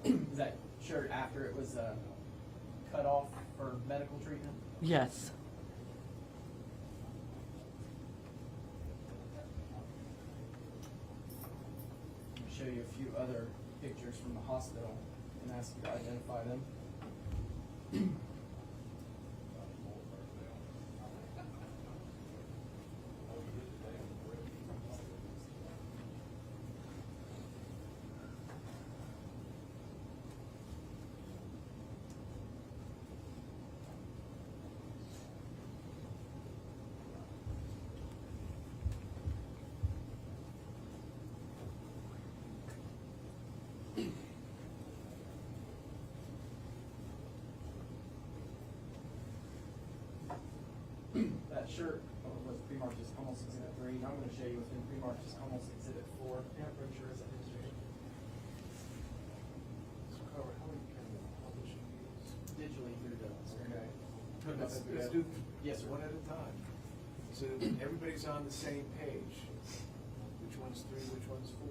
Is that shirt after it was cut off for medical treatment? Yes. I'm going to show you a few other pictures from the hospital and ask you to identify them. That shirt was pre-marked as Commonwealth Exhibit 3. Now I'm going to show you what's been pre-marked as Commonwealth Exhibit 4. Yeah, brochure is administrative. So, Carver, how are you kind of publishing these? Digitally through the Okay. Let's Let's do Yes, sir. one at a time. So everybody's on the same page. Which one's 3, which one's 4?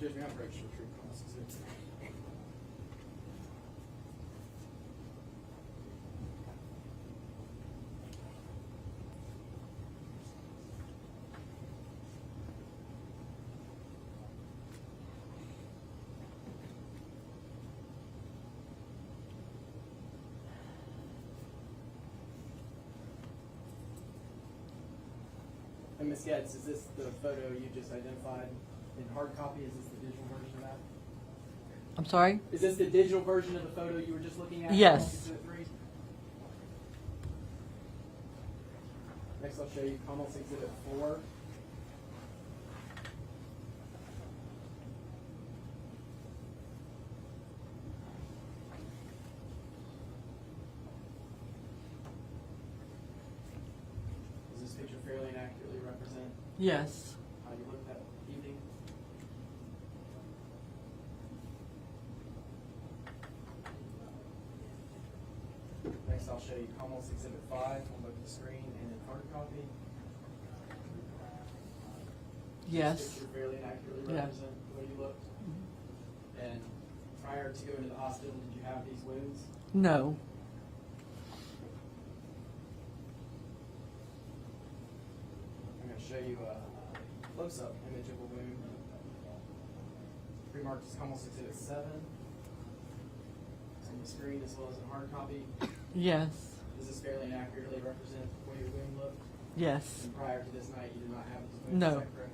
Judge, we have registered truth Cross-Exhibits. And Ms. Goetz, is this the photo you just identified in hard copy? Is this the digital version of that? I'm sorry? Is this the digital version of the photo you were just looking at? Yes. Exhibit 3? Next, I'll show you Commonwealth's Exhibit 4. Does this picture fairly and accurately represent Yes. how you looked that evening? Next, I'll show you Commonwealth's Exhibit 5 on both the screen and in hard copy. Yes. This picture fairly and accurately Yeah. represent the way you looked. And prior to going to the hospital, did you have these wounds? No. I'm going to show you a close-up image of a wound. Remarked as Commonwealth's Exhibit 7. It's on the screen as well as in hard copy. Yes. Does this fairly and accurately represent the way your wound looked? Yes. And prior to this night, you did not have these wounds? No. Is that correct?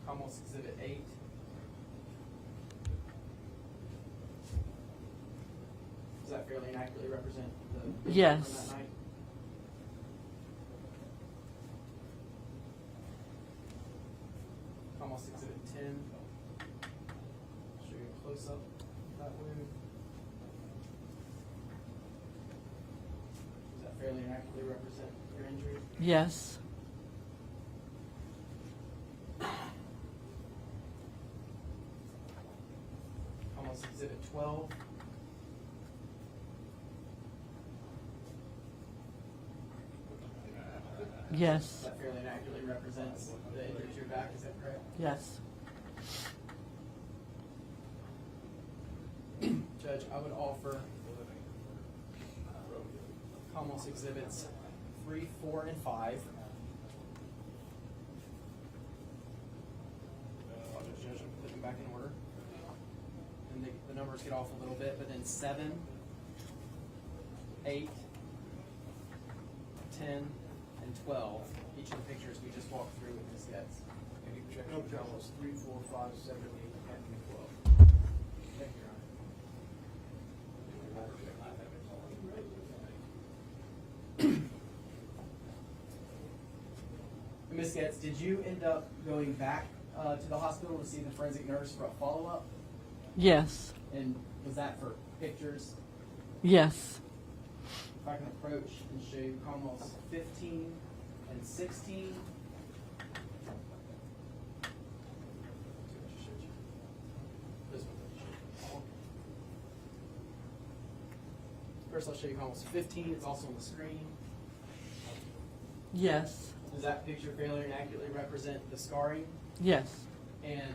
Commonwealth's Exhibit 8. Does that fairly and accurately represent the Yes. from that night? Commonwealth's Exhibit 10. Show you a close-up of that wound. Does that fairly and accurately represent your injury? Yes. Commonwealth's Exhibit 12. Yes. That fairly and accurately represents the injury to your back, is that correct? Yes. Judge, I would offer Commonwealth's Exhibits 3, 4, and 5. Judge, I'm putting them back in order. And the numbers get off a little bit, but then 7, 8, 10, and 12. Each of the pictures we just walked through with Ms. Goetz. Any objection? No objection. Comments 3, 4, 5, 7, 8, and 12. Thank you, Your Honor. Ms. Goetz, did you end up going back to the hospital to see the forensic nurse for a follow-up? Yes. And was that for pictures? Yes. If I can approach and show you Commonwealth's 15 and 16. This one. First, I'll show you Commonwealth's 15. It's also on the screen. Yes. Does that picture fairly and accurately represent the scarring? Yes. And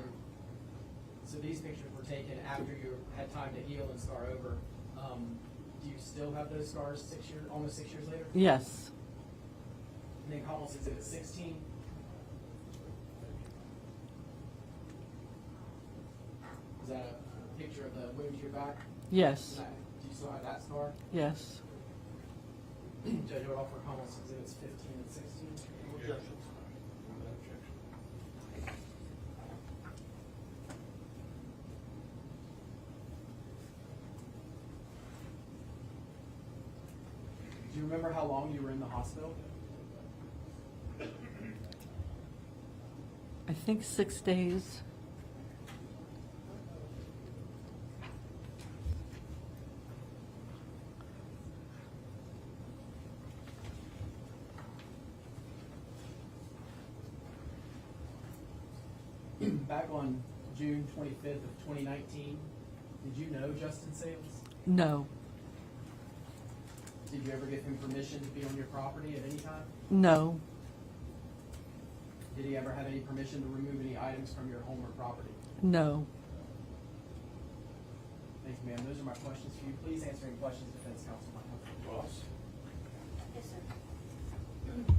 so these pictures were taken after you had time to heal and scar over. Do you still have those scars almost 6 years later? Yes. And then Commonwealth's Exhibit 16. Is that a picture of the wound to your back? Yes. Do you still have that scar? Yes. Judge, I would offer Commonwealth's Exhibits 15 and 16. No objections. Do you remember how long you were in the hospital? I think 6 days. Back on June 25th of 2019, did you know Justin Sales? No. Did you ever give him permission to be on your property at any time? No, Did he ever have any permission to remove any items from your home or property? no. Thank you, ma'am. Those are my questions for you. Please answer any questions defense counsel might have. Ross? Yes, sir.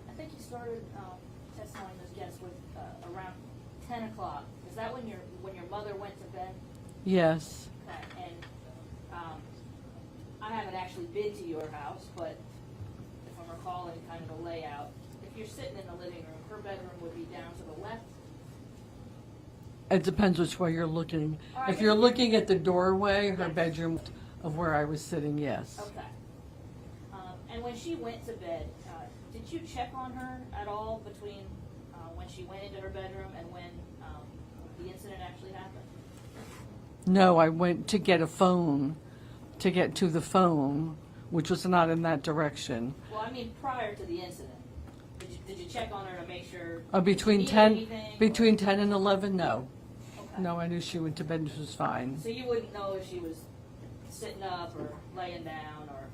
I think you started testifying, Ms. Goetz, with around 10 o'clock. Is that when your mother went to bed? Yes, Okay, and I haven't actually been to your house, but if I'm recalling kind of the layout, if you're sitting in the living room, her bedroom would be down to the left. it depends which way you're looking. All right. If you're looking at the doorway, her bedroom of where I was sitting, yes. Okay. And when she went to bed, did you check on her at all between when she went into her bedroom and when the incident actually happened? No, I went to get a phone, to get to the phone, which was not in that direction. Well, I mean, prior to the incident, did you check on her to make sure? Between she needed 10, anything, between or- 10 and 11, no. Okay. No, I knew she went to bed and she was fine. So you wouldn't know if she was sitting up or laying down or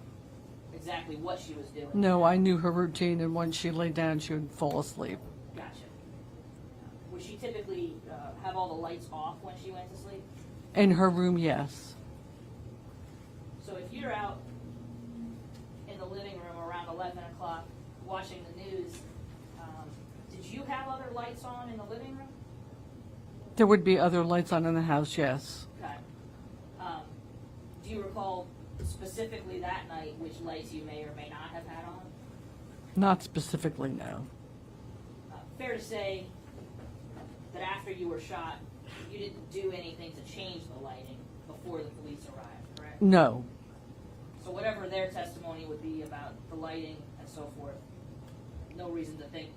exactly what she was doing? No, I knew her routine, and once she lay down, she would fall asleep. Gotcha. Would she typically have all the lights off when she went to sleep? In her room, yes. So if you're out in the living room around 11 o'clock watching the news, did you have other lights on in the living room? There would be other lights on in the house, yes. Okay. Do you recall specifically that night which lights you may or may not have had on? Not specifically, no. Fair to say that after you were shot, you didn't do anything to change the lighting before the police arrived, correct? No. So whatever their testimony would be about the lighting and so forth, no reason to think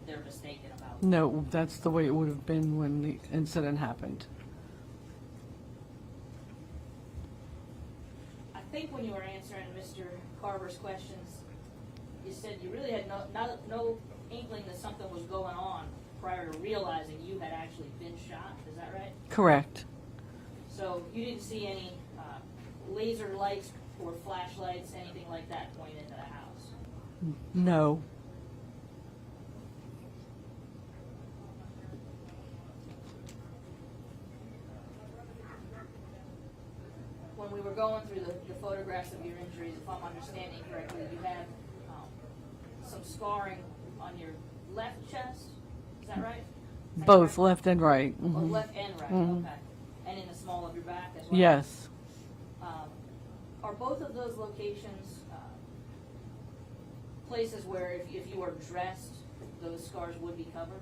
they're mistaken about. No, that's the way it would have been when the incident happened. I think when you were answering Mr. Carver's questions, you said you really had no inkling that something was going on prior to realizing you had actually been shot. Is that right? Correct. So you didn't see any laser lights or flashlights, anything like that pointing into the house? No. When we were going through the photographs of your injuries, if I'm understanding correctly, you had some scarring on your left chest. Is that right? Is that Both, correct? left and right. Oh, Mhm. left and right. Mhm. Okay. And in the small of your back as well. Yes. Are both of those locations places where if you were dressed, those scars would be covered?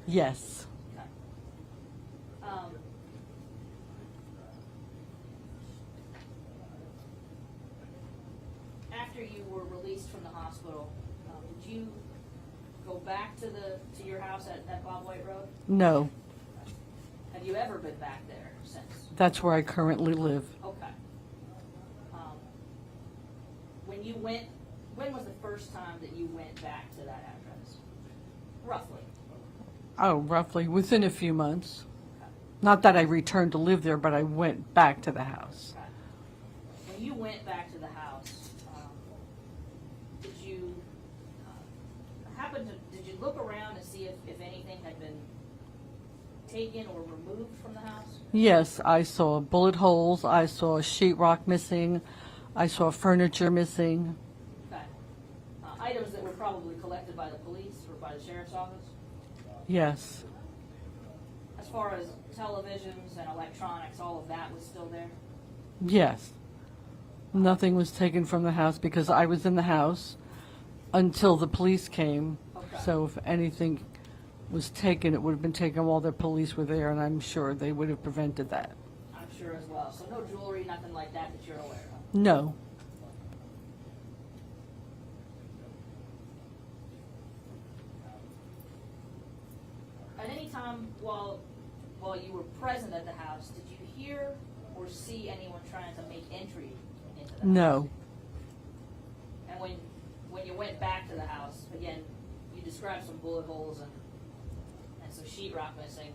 Yes. Okay. After you were released from the hospital, did you go back to your house at Bob White Road? No. Have you ever been back there since? That's where I currently live. Okay. When was the first time that you went back to that address? Roughly. Oh, roughly within a few months. Okay. Not that I returned to live there, but I went back to the house. Okay. When you went back to the house, did you did you look around and see if anything had been taken or removed from the house? Yes, I saw bullet holes, I saw sheetrock missing, I saw furniture missing. Okay. Items that were probably collected by the police or by the sheriff's office? Yes. As far as televisions and electronics, all of that was still there? Yes. Nothing was taken from the house because I was in the house until the police came. Okay. So if anything was taken, it would have been taken while the police were there, and I'm sure they would have prevented that. I'm sure as well. So no jewelry, nothing like that that you're aware of? No. At any time while you were present at the house, did you hear or see anyone trying to make entry into the house? No. And when you went back to the house, again, you described some bullet holes and so sheetrock missing.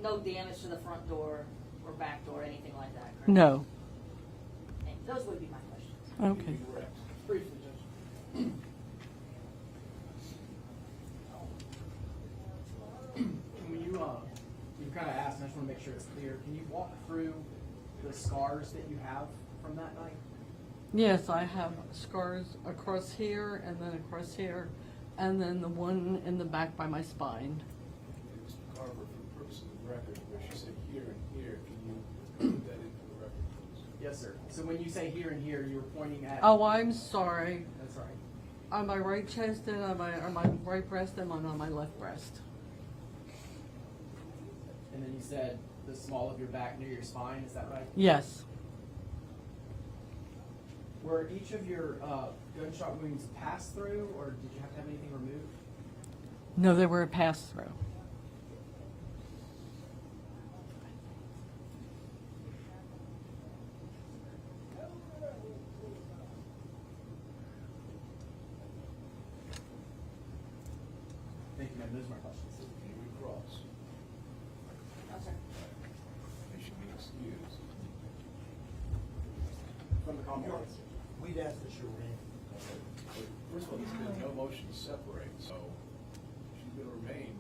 No damage to the front door or back door, anything like that, correct? No. And those would be my questions. Okay. Correct. Briefly, Judge. When you kind of asked, and I just want to make sure it's clear, can you walk through the scars that you have from that night? Yes, I have scars across here and then across here, and then the one in the back by my spine. Mr. Carver, for the purpose of the record, where she said here and here, can you put that into the record, please? Yes, sir. So when you say here and here, you were pointing at... Oh, I'm sorry. That's right. On my right chest and on my right breast and on my left breast. And then you said the small of your back near your spine, is that right? Yes. Were each of your gunshot wounds passed through, or did you have to have anything removed? No, they were a pass-through. Thank you, ma'am. Those are my questions. David Cross. No, sir. They should be excused. From the Commonwealth. We'd ask that you remain. First of all, there's been no motion to separate, so she's gonna remain.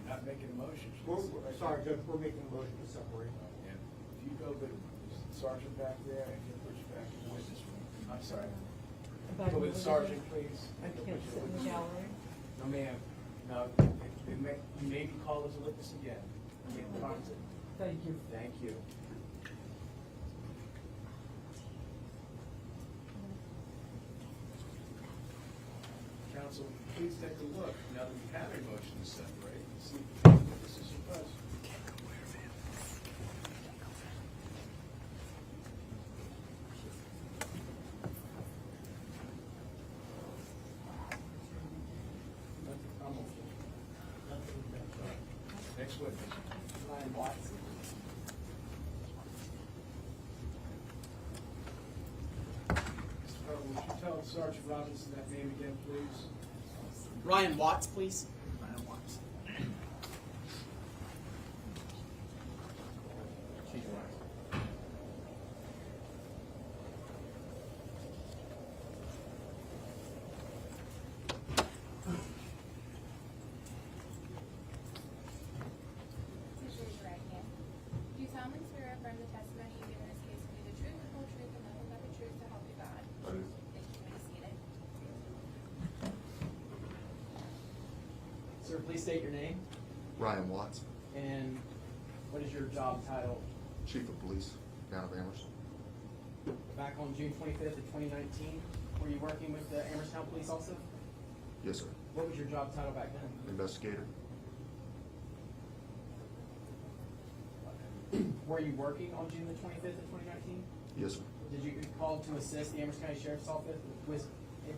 You're not making a motion. Sorry, Judge, we're making a motion to separate. And if you go with the sergeant back there and he'll put you back in the witness room. I'm sorry. Go with the sergeant, please. I can't sit in the gallery. No, ma'am. No, you may be called as a witness again. Thank you. Thank you. Counsel, please take a look, now that we have a motion to separate, and see if this is your question. Next witness. Ryan Watts. Mr. Carter, would you tell Sergeant Robinson that name again, please? Ryan Watts, please. Ryan Watts. Please raise your right hand. Do you solemnly swear or affirm the testimony you give in this case will be the truth, the whole truth, and nothing but the truth to help you God? I do. Thank you. You may be seated. Sir, please state your name Ryan Watts, and what is your job title? Chief of Police, Town of Amherst. Back on June 25th of 2019, were you working with the Amherst County Police also? Yes, sir. What was your job title back then? Investigator. Were you working on June the 25th of 2019? Yes, sir. Did you get called to assist the Amherst County Sheriff's Office with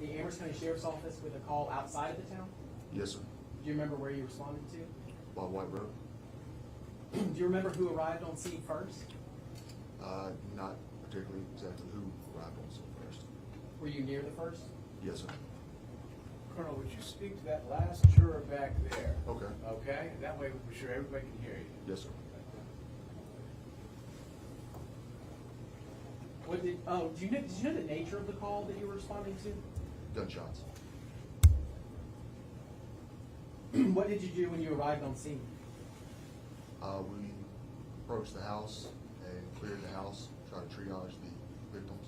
the Amherst County Sheriff's Office with a call outside of the town? Yes, sir. Do you remember where you responded to? By White Road. Do you remember who arrived on scene first? Not particularly exactly who arrived on scene first. Were you near the first? Yes, sir. Colonel, would you speak to that last juror back there? Okay. Okay? And that way we're sure everybody can hear you. Yes, sir. What did you know the nature of the call that you were responding to? Gunshots. What did you do when you arrived on scene? We approached the house and cleared the house, tried to triage the victims.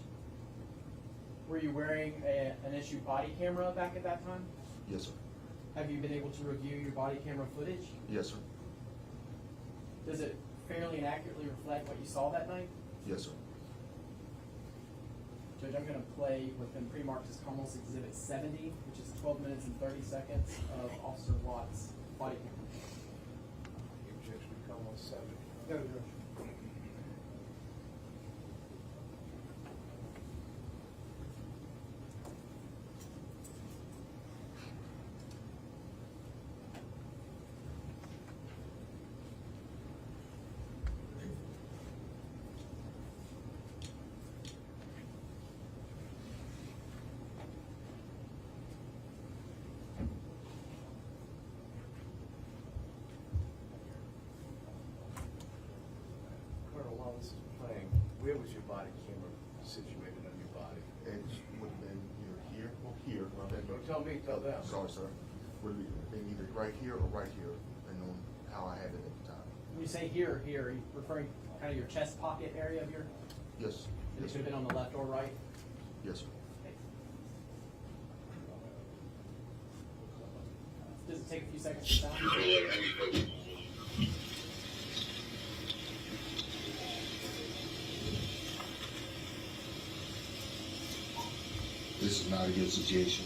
Were you wearing an issued body camera back at that time? Yes, sir. Have you been able to review your body camera footage? Yes, sir. Does it fairly and accurately reflect what you saw that night? Yes, sir. Judge, I'm going to play what's been pre-marked as Commonwealth's Exhibit 70, which is 12 minutes and 30 seconds of Officer Watts' body camera. Objection to come on 7. No, Judge. was your body camera situated on your body? It would have been either here or here. Don't tell me, tell them. Sorry, sir. Would have been either right here or right here, depending on how I had it at the time. When you say here or here, are you referring kind of your chest pocket area of your, Yes. it Yes, could have been on the left or right? yes, sir. Does it take a few seconds to sound? This is not a good situation.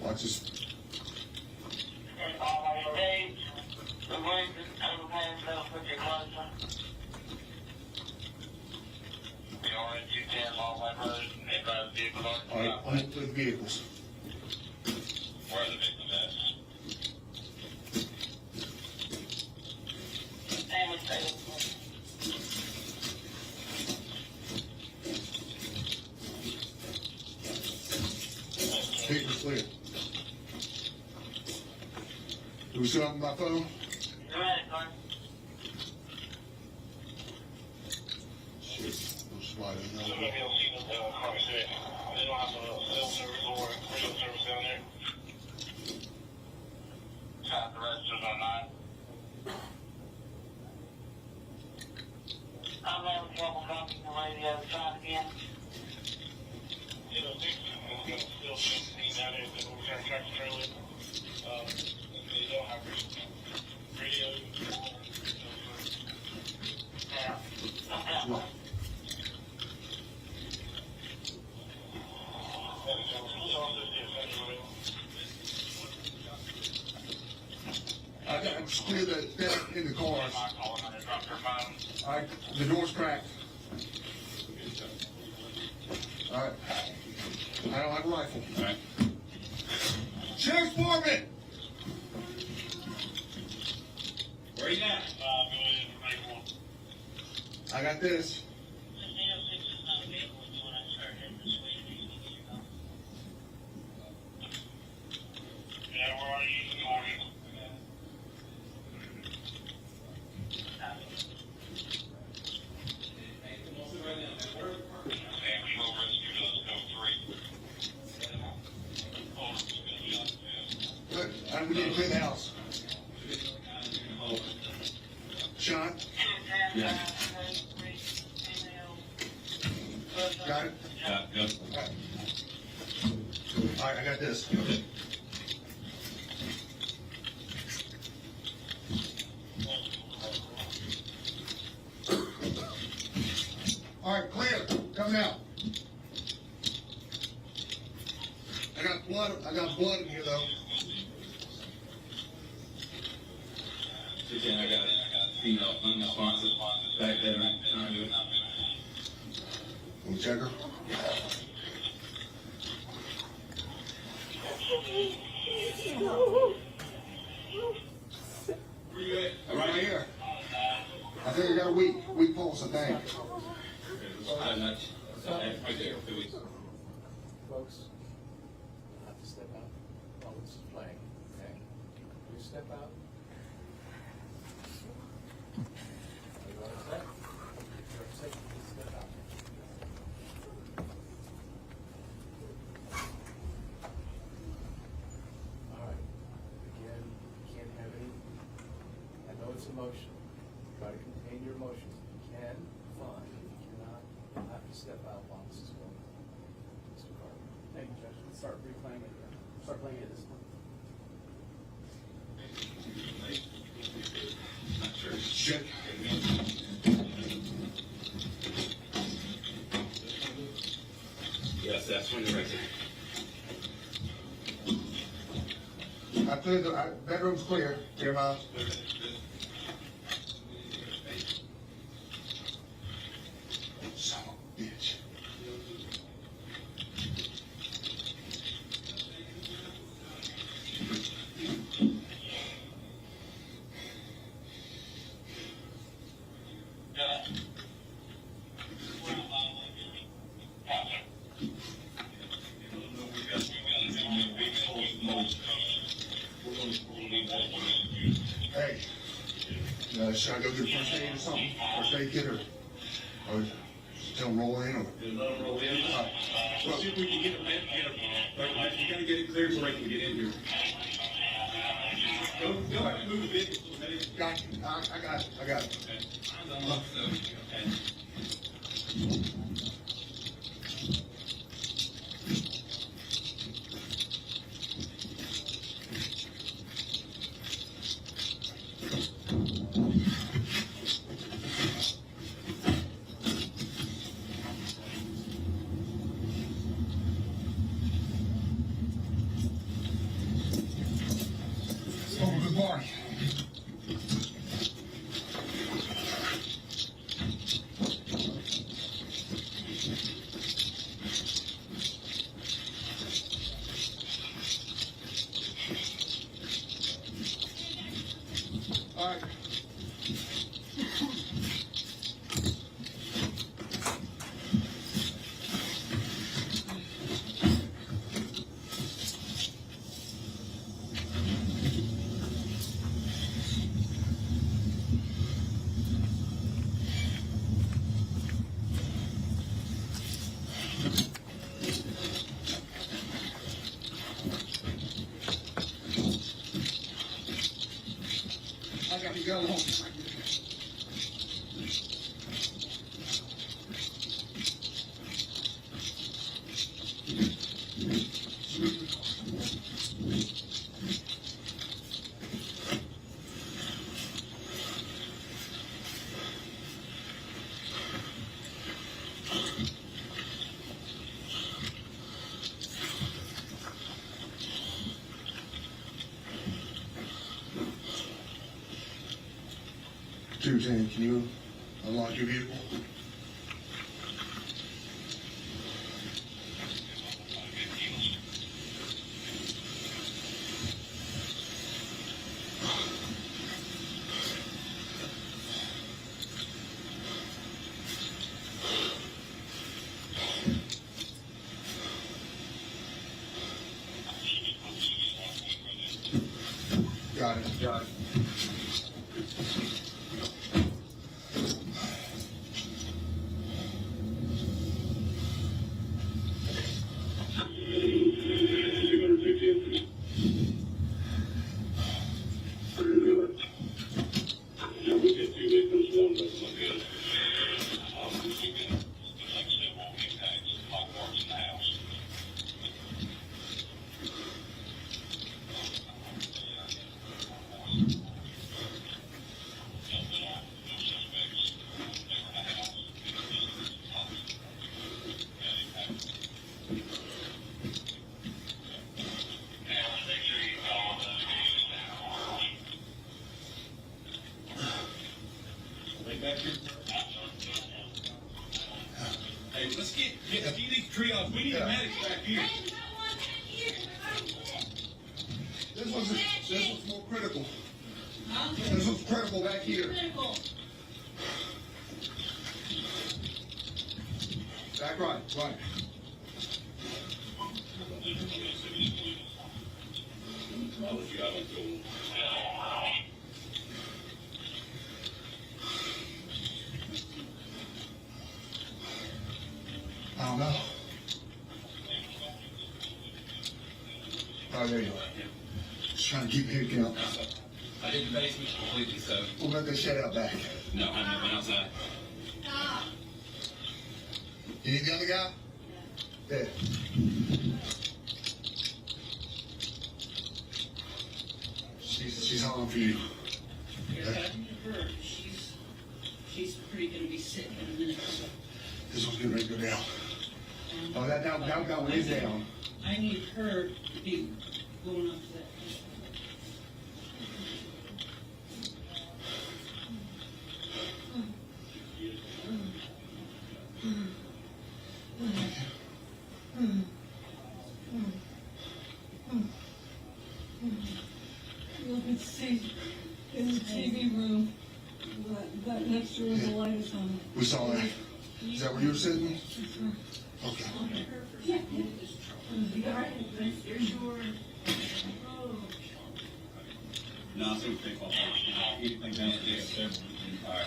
Watch this. All right, on to the vehicles. Where are the vehicles at? Vehicles clear. Do we still have my phone? Shit, we'll slide it So now. maybe I'll see the they don't have a cell service or radio service down there. Got the registers on 9. I'm having trouble copying the radio. Try it again. You know, I'm going to still 17 down there that we're trying to tractor trailer. They don't have radio. Yeah. Look. I got to clear that in the cars. All right, the door's cracked. All right. I don't have a rifle. All right. Sheriff's Department! Where you at? I got this. Yeah, where are you this morning? Good. We need to clear the house. Sean? Yeah. Got it? Yeah, good. All right, I got this. All right, clear. Coming out. I got blood in here though. Again, I got a female unresponsive back there trying to do it. Can we check her? Right here. I think I got a weak pulse, I think. Folks, have to step out while this is playing, okay? You step out. Are you all set? You're safe, please step out. motion. Try to contain your emotions. If you can, fine. If you cannot, you'll have to step out while this is going on. Mr. Carter. Thank you, Judge. Let's start replaying it again. Start playing it this one. Check. Yes, that's when you're ready. I cleared the bedroom's clear. Clear, Miles. Son of a bitch. Hey, should I go get a first aid or something? First aid kit or tell them roll in or? Let them roll in. Well, see if we can get it, you gotta get it cleared so they can get in here. Go ahead and move the vehicle. Got you. I got it. I got it. Oh, good morning. All right. I got to go home. Susan, can you unlock your vehicle? Got it. Got it. Hey, let's get these trios. We need a medic back here. This was more critical. This was critical back here. Back right. I don't know. Oh, there you are. Just trying to keep head count. I did the basement completely, so. We're not gonna shut out back. No, I've never been outside. You need the other guy? There. She's on for you. She's pretty gonna be sick in a minute. This one's getting ready to go down. Oh, that one is down. I need her to be going up to that. You can see in the TV room that next door the light is on. We saw that. Is that where you were sitting? Okay. No, I think they call anything downstairs. All right.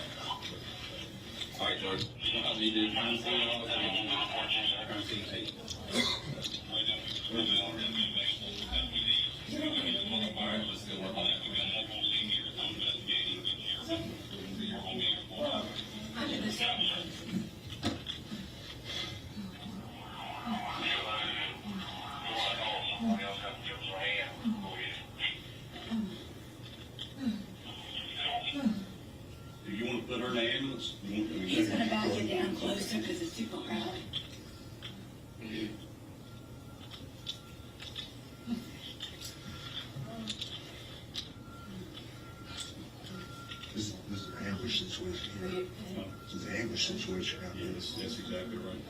All right, George. You know how they do crime scene all the time? Crime scene tape. All right, let's go work on that. Do you want to put her in the ambulance? He's gonna back it down closer because it's too crowded. This is an ambush situation here. This is an ambush situation out here. Yes, that's exactly right.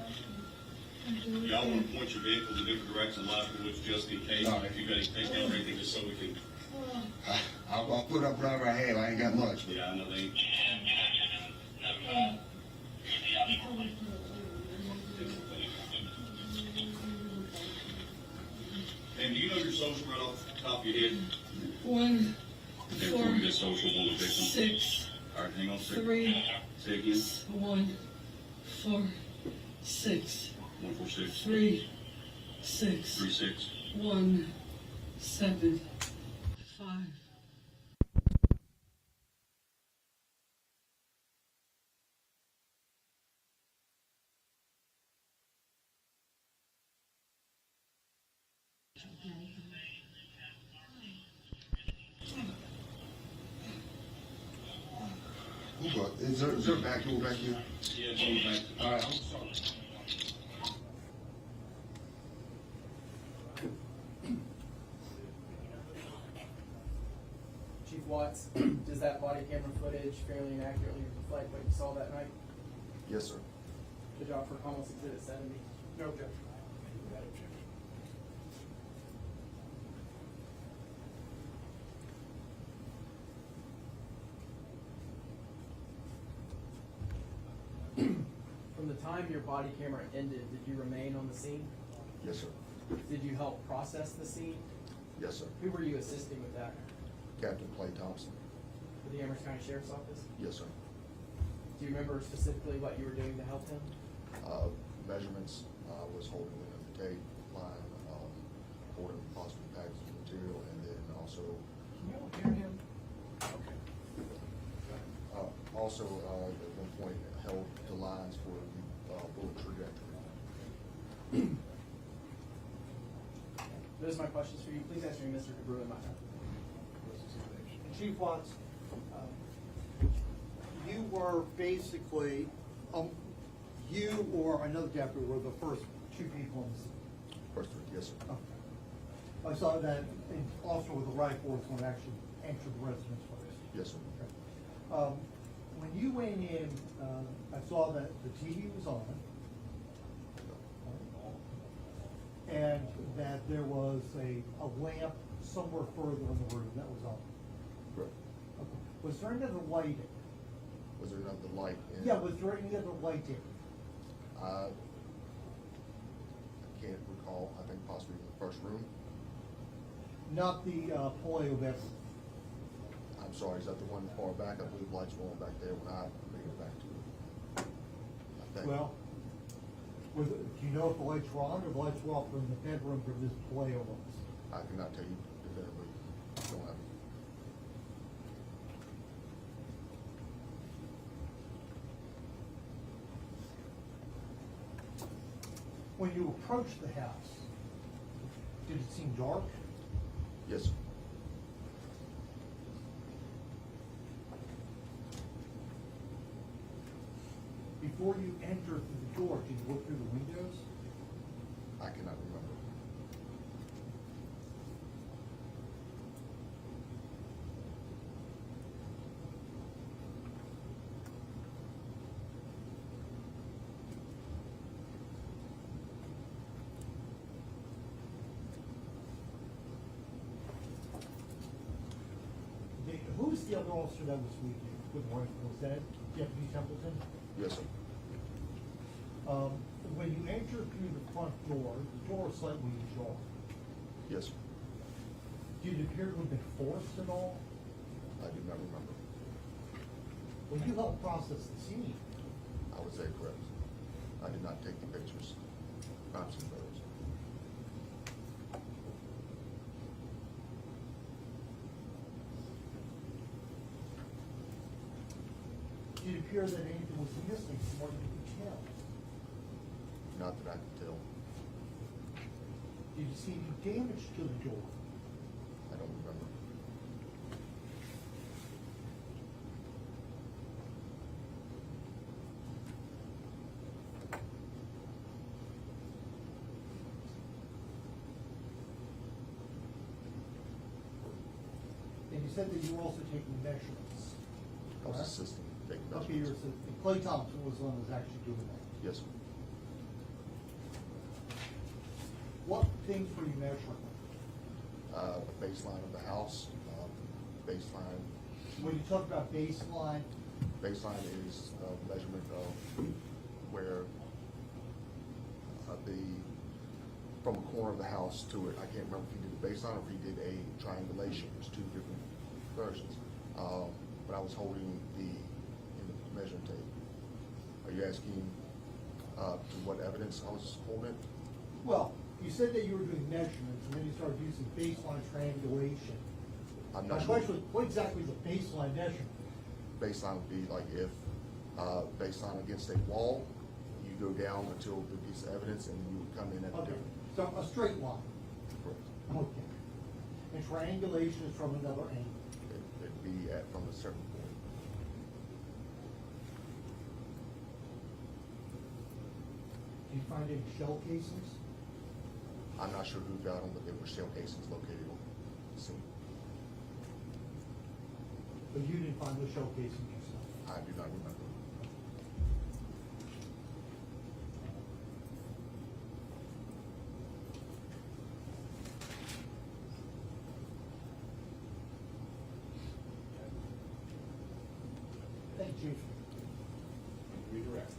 Y'all want to point your vehicles in different directions, Lifewoods, just in case. All right. If you got any takedown or anything, just so we can. I'll put up whatever I have. I ain't got much. But Yeah, I know they. And do you know your social right off the top of your head? 1, Therefore, 4, we get social one victim. 6, All right, hang on a second. 3, Say again. 1, 4, 6, 146. 3, 6, 36. 1, 7, 5. is there a back door back here? Yeah, it's on the back. All right, I'm sorry. Chief Watts, does that body camera footage fairly and accurately reflect what you saw that night? Yes, sir. Good job for almost exhibit 70. No objection. From the time your body camera ended, did you remain on the scene? Yes, sir. Did you help process the scene? Yes, sir. Who were you assisting with that? Captain Clay Thompson. For the Amherst County Sheriff's Office? Yes, sir. Do you remember specifically what you were doing to help him? Measurements, was holding the tape line, holding possibly packaging material, and then also. Can you all hear him? Okay. Also, at one point, held the lines for the bullet trajectory. Those are my questions for you. Please answer me, Mr. Cabreau, in my time. Chief Watts, you were basically, you or another deputy were the first two people on the scene. First, yes, sir. Okay. I saw that an officer with a rifle was going to actually enter the residence first. Yes, sir. Okay. When you went in, I saw that the TV was on, and that there was a lamp somewhere further in the room that was on. Correct. Okay. Was there any other lighting? Was there another light in? Yeah, was there any other lighting? I can't recall. I think possibly in the first room. Not the Puleio bedroom. I'm sorry, is that the one far back? I believe lights were on back there when I made it back to it. I think. Well, do you know if the lights were on or the lights were off in the bedroom where this Puleio was? I cannot tell you definitively. Don't have it. When you approached the house, did it seem dark? Yes, sir. Before you entered through the door, did you look through the windows? I cannot remember. Who's the other officer that was with you? Good morning. Was that Deputy Templeton? Yes, sir. When you entered through the front door, the door was slightly ajar. Yes, sir. Did it appear to have been forced at all? I do not remember. Well, you helped process the scene. I would say correct. I did not take the pictures. Crime scene photos. Did it appear that anything was missing from what you could tell? Not that I can tell. Did you see any damage to the door? I don't remember. And you said that you were also taking measurements. I was correct? assisting, taking Okay, you're measurements. assisting. Clay Thompson was the one who was actually doing that. Yes, sir. What things were you measuring? The baseline of the house, baseline. When you talk about baseline, Baseline is a measurement of where from a corner of the house to it. I can't remember if he did a baseline or if he did a triangulation. There's two different versions. But I was holding in the measuring tape. Are you asking to what evidence I was holding? well, you said that you were doing measurements, and then you started using baseline triangulation. I'm My not sure. question was, what exactly is a baseline measurement? Baseline would be like if baseline against a wall, you go down until the piece of evidence and you would come in at a Okay, different. so a straight line. Correct. Okay. And triangulation is from another angle. It'd be from a certain point. Did you find any shell casings? I'm not sure who got them, but there were shell casings located on the scene. But you didn't find those shell casings yourself? I do not remember. Thank you. Redirect.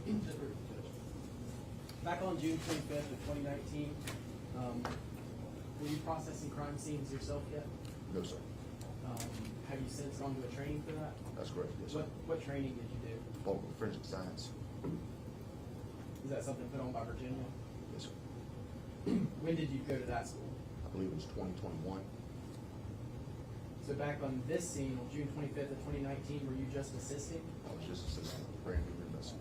Back on June 25th of 2019, were you processing crime scenes yourself yet? No, sir. Have you since gone to a training for that? That's correct. Yes, sir. What training did you do? Both forensic science. Is that something put on by Virginia? Yes, sir. When did you go to that school? I believe it was 2021. So back on this scene, on June 25th of 2019, were you just assisting? I was just assisting brand new investigator.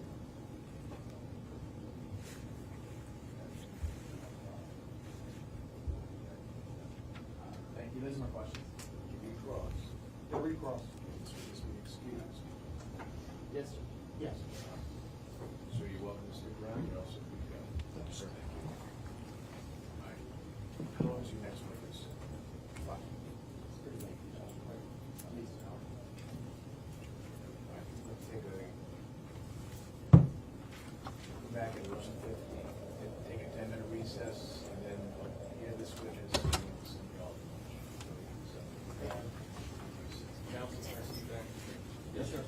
Thank you, those are my questions. Deputy Cross. Deputy Cross. This will just be excused. Yes, sir. Yes. So you're welcome to stick around, you're also free to go. Thank you, sir. All right. How long is your next witness? 5. It's pretty late. At least an hour. All right, let's take a, go back and watch the 15. Take a 10-minute recess, and then hear this witness. Counsel, can I see you back? Yes, sir.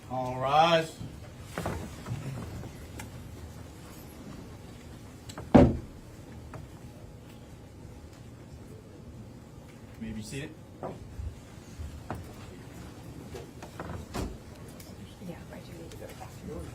All rise. May be seated. Yeah, right, you need to go to the bathroom.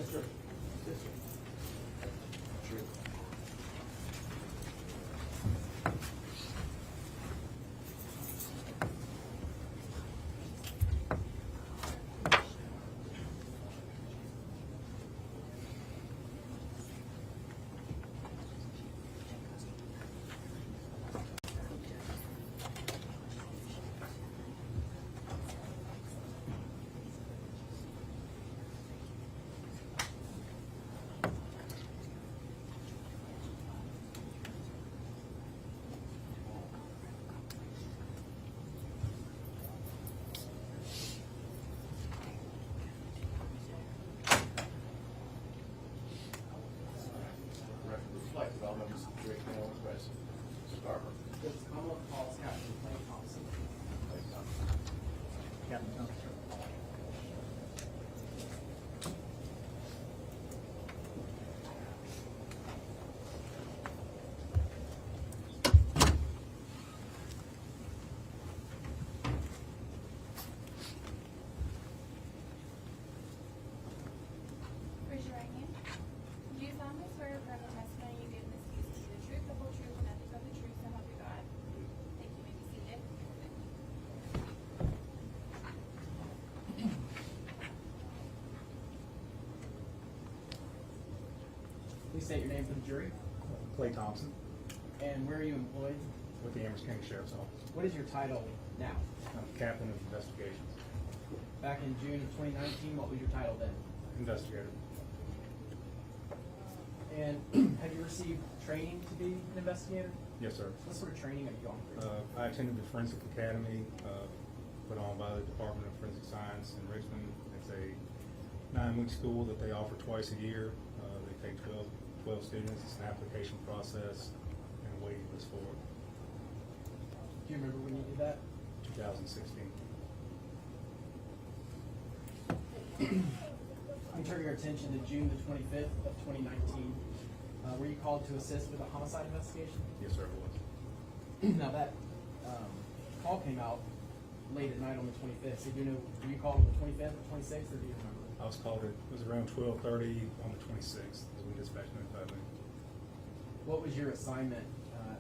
Yes, sir. Yes, sir. Reflected on them, Rick Mills, West Scarborough. This Commonwealth calls Captain Clay Thompson. Captain Thompson. Raise your right hand. Do you solemnly swear or affirm the testimony you give in this case to be the truth, the whole truth, and nothing but the truth, so help you God? Thank you. May be seated. Please state your name for the jury. Clay Thompson And where are you employed? with the Amherst County Sheriff's Office. What is your title now? I'm Captain of Investigations. Back in June of 2019, what was your title then? Investigator. And have you received training to be an investigator? Yes, sir. What sort of training have you gone through? I attended the Forensic Academy, put on by the Department of Forensic Science in Richmond. It's a 9-week school that they offer twice a year. They take 12 students. It's an application process and a waiting list for it. Do you remember when you did that? 2016. Let me turn your attention to June the 25th of 2019. Were you called to assist with a homicide investigation? Yes, sir, it was. Now that call came out late at night on the 25th. So do you know, were you called on the 25th or 26th, or do you remember? I was called it was around 12:30 on the 26th is when dispatch notified me. What was your assignment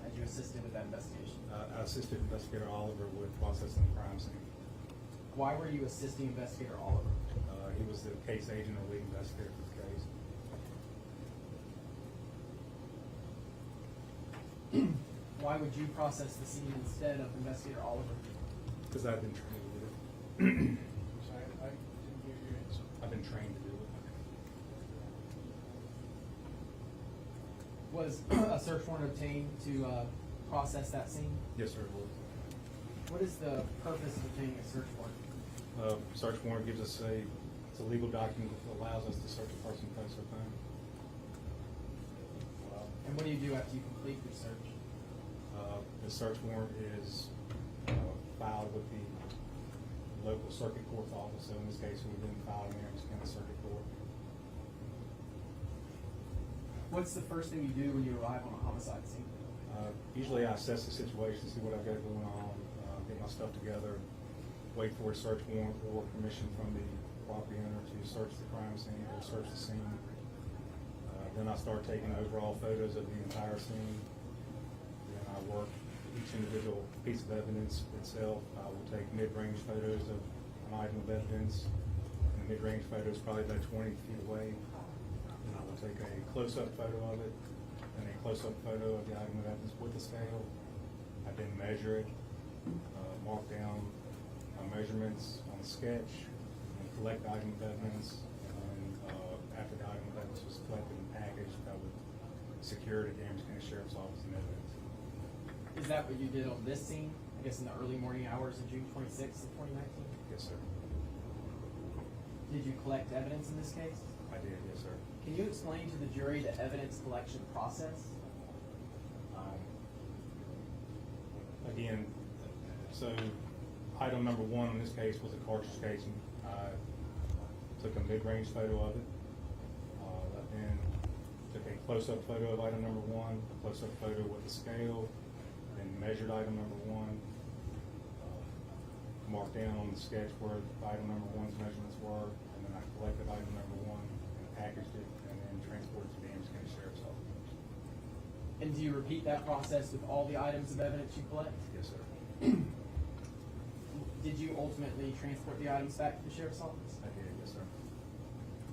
as you assisted with that investigation? I assisted Investigator Oliver with processing the crime scene. Why were you assisting Investigator Oliver? He was the case agent or lead investigator for the case. Why would you process the scene instead of Investigator Oliver? Because I've been trained to do it. Sorry, I didn't hear your answer. I've been trained to do it. Was a search warrant obtained to process that scene? Yes, sir, it was. What is the purpose of obtaining a search warrant? Search warrant gives us it's a legal document that allows us to search a person place or time. And what do you do after you complete your search? The search warrant is filed with the local circuit court's office. So in this case, we've been filed in the Amherst County Circuit Court. What's the first thing you do when you arrive on a homicide scene? Usually I assess the situation, see what I've got going on, get my stuff together, wait for a search warrant or permission from the property owner to search the crime scene or search the scene. Then I start taking overall photos of the entire scene. Then I work each individual piece of evidence itself. I will take mid-range photos of an item of evidence. And the mid-range photo is probably about 20 feet away. And I will take a close-up photo of it and a close-up photo of the item of evidence with the scale. I then measure it, mark down my measurements on a sketch, and collect the item of evidence. After the item of evidence was collected and packaged, I would secure it at the Amherst County Sheriff's Office and evidence. Is that what you did on this scene? I guess in the early morning hours of June 26th of 2019? Yes, sir. Did you collect evidence in this case? I did, yes, sir. Can you explain to the jury the evidence collection process? Again, so item number one in this case was a cartridge casing. I took a mid-range photo of it. Then took a close-up photo of item number one, a close-up photo with the scale, then measured item number one, marked down on the sketch where item number one's measurements were, and then I collected item number one and packaged And do you repeat that process with all the items of evidence you collect? Yes, sir. Did you ultimately transport the items back to the sheriff's office? I did, yes, sir.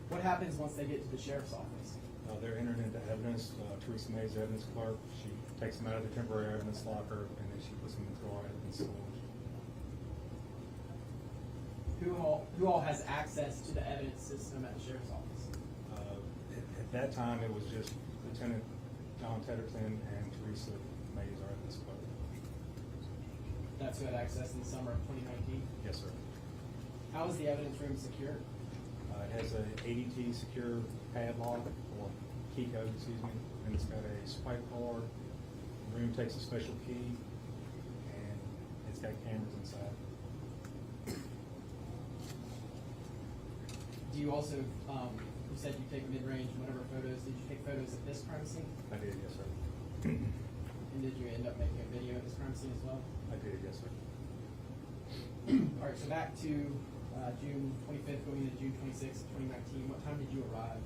What happens once they get to the sheriff's office? They're entered into evidence. Teresa May's evidence clerk. She takes them out of the temporary evidence locker, and then she puts them into our evidence storage. Who all has access to the evidence system at the sheriff's office? At that time, it was just Lieutenant John Tedderton and Teresa May's our evidence clerk. That's who had access in the summer of 2019? Yes, sir. How is the evidence room secured? It has a ADT secure padlock, or key code, excuse me, and it's got a swipe card. The room takes a special key, and it's got cameras inside. Do you also, you said you take mid-range, whatever photos, did you take photos at this crime scene? I did, yes, sir. And did you end up making a video at this crime scene as well? I did, yes, sir. All right, so back to June 25th, going into June 26th, 2019, what time did you arrive?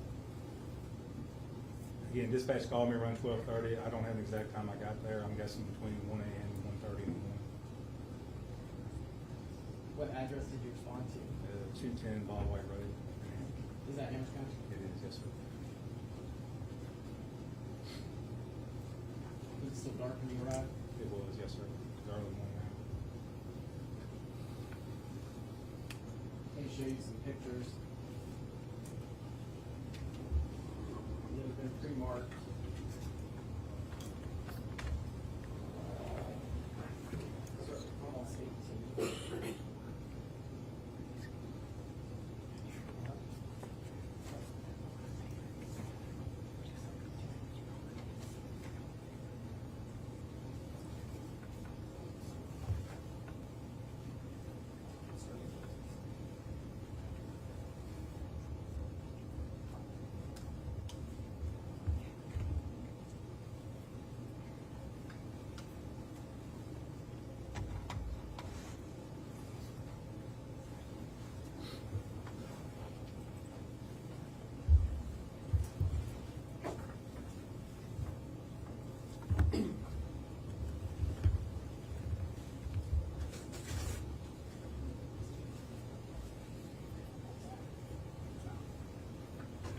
Again, dispatch called me around 12:30. I don't have an exact time I got there. I'm guessing between 1 a.m. and 1:30 in the morning. What address did you respond to? 210 Baldwin Road. Is that Amherst County? It is, yes, sir. Was it still dark when you arrived? It was, yes, sir. It was early morning now. Let me show you some pictures. That have been pre-marked. So, almost 18.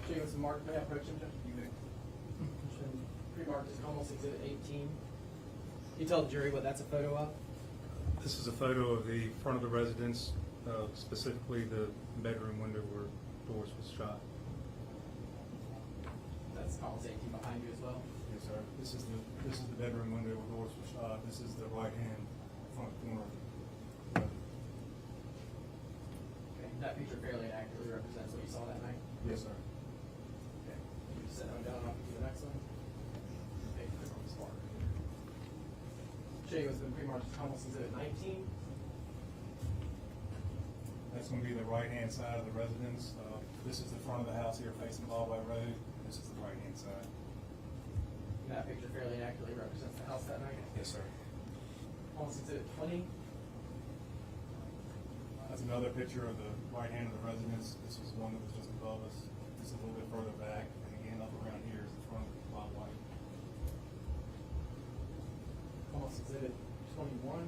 Show you what's marked. May I approach him, Jeff? You may. Pre-marked is almost exhibit 18. Can you tell the jury what that's a photo of? This is a photo of the front of the residence, specifically the bedroom window where Doris was shot. That's almost 18 behind you as well. Yes, sir. This is the bedroom window where Doris was shot. This is the right hand front corner. Okay. That picture fairly accurately represents what you saw that night. Yes, sir. Okay. You just set them down off to the next one. Okay, click on this part. Show you what's been pre-marked as almost exhibit 19. That's going to be the right-hand side of the residence. This is the front of the house here facing Baldwin Road. This is the right-hand side. That picture fairly accurately represents the house that night. Yes, sir. Almost exhibit 20. That's another picture of the right hand of the residence. This was one that was just above us. This is a little bit further back, and again up around here is the front of the Baldwin. Almost exhibit 21.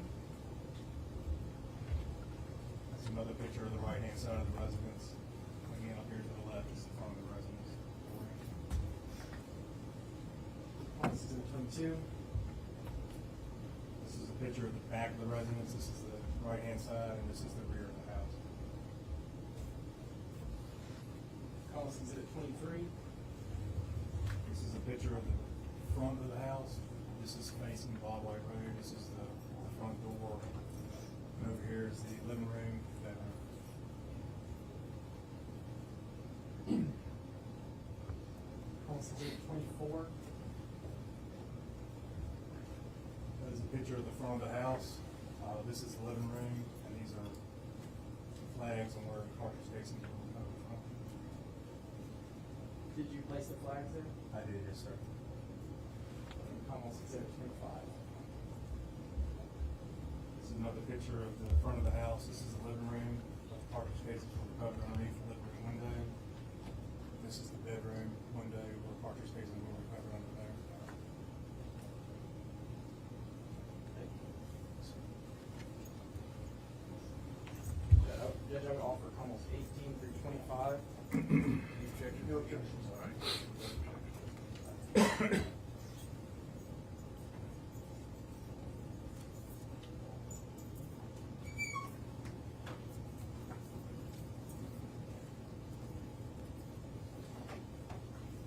That's another picture of the right-hand side of the residence. Again, up here to the left is the front of the residence. Almost exhibit 22. This is a picture of the back of the residence. This is the right-hand side, and this is the rear of the house. Almost exhibit 23. This is a picture of the front of the house. This is facing Baldwin Road. This is the front door. And over here is the living room, bedroom. Almost exhibit 24. That is a picture of the front of the house. This is the living room, and these are flags on where cartridge casings were recovered from. Did you place the flags there? I did, yes, sir. Almost exhibit 25. This is another picture of the front of the house. This is the living room. The cartridge casings were recovered underneath the living room window. This is the bedroom window where cartridge casings were recovered under there. No objections. All right.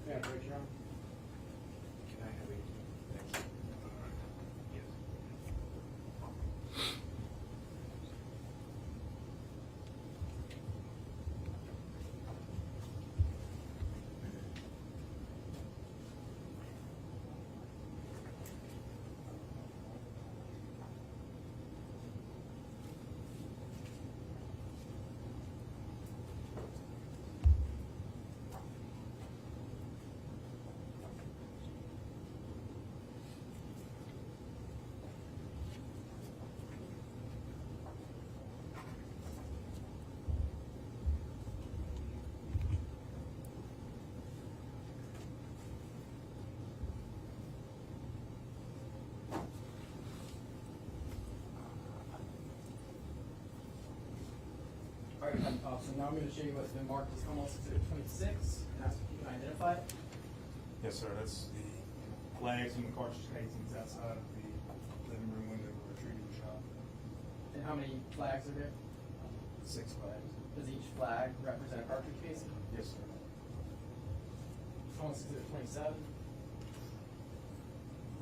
Yeah, raise your arm. Can I have a, thank you. All right. Yes. All right, so now I'm gonna show you what's been marked as almost exhibit 26, and ask if you can identify it. Yes, sir, that's the flags and the cartridge casings outside of the living room window where Trudy was shot. And how many flags are there? 6 flags. Does each flag represent a cartridge casing? Yes, sir. Almost exhibit 27.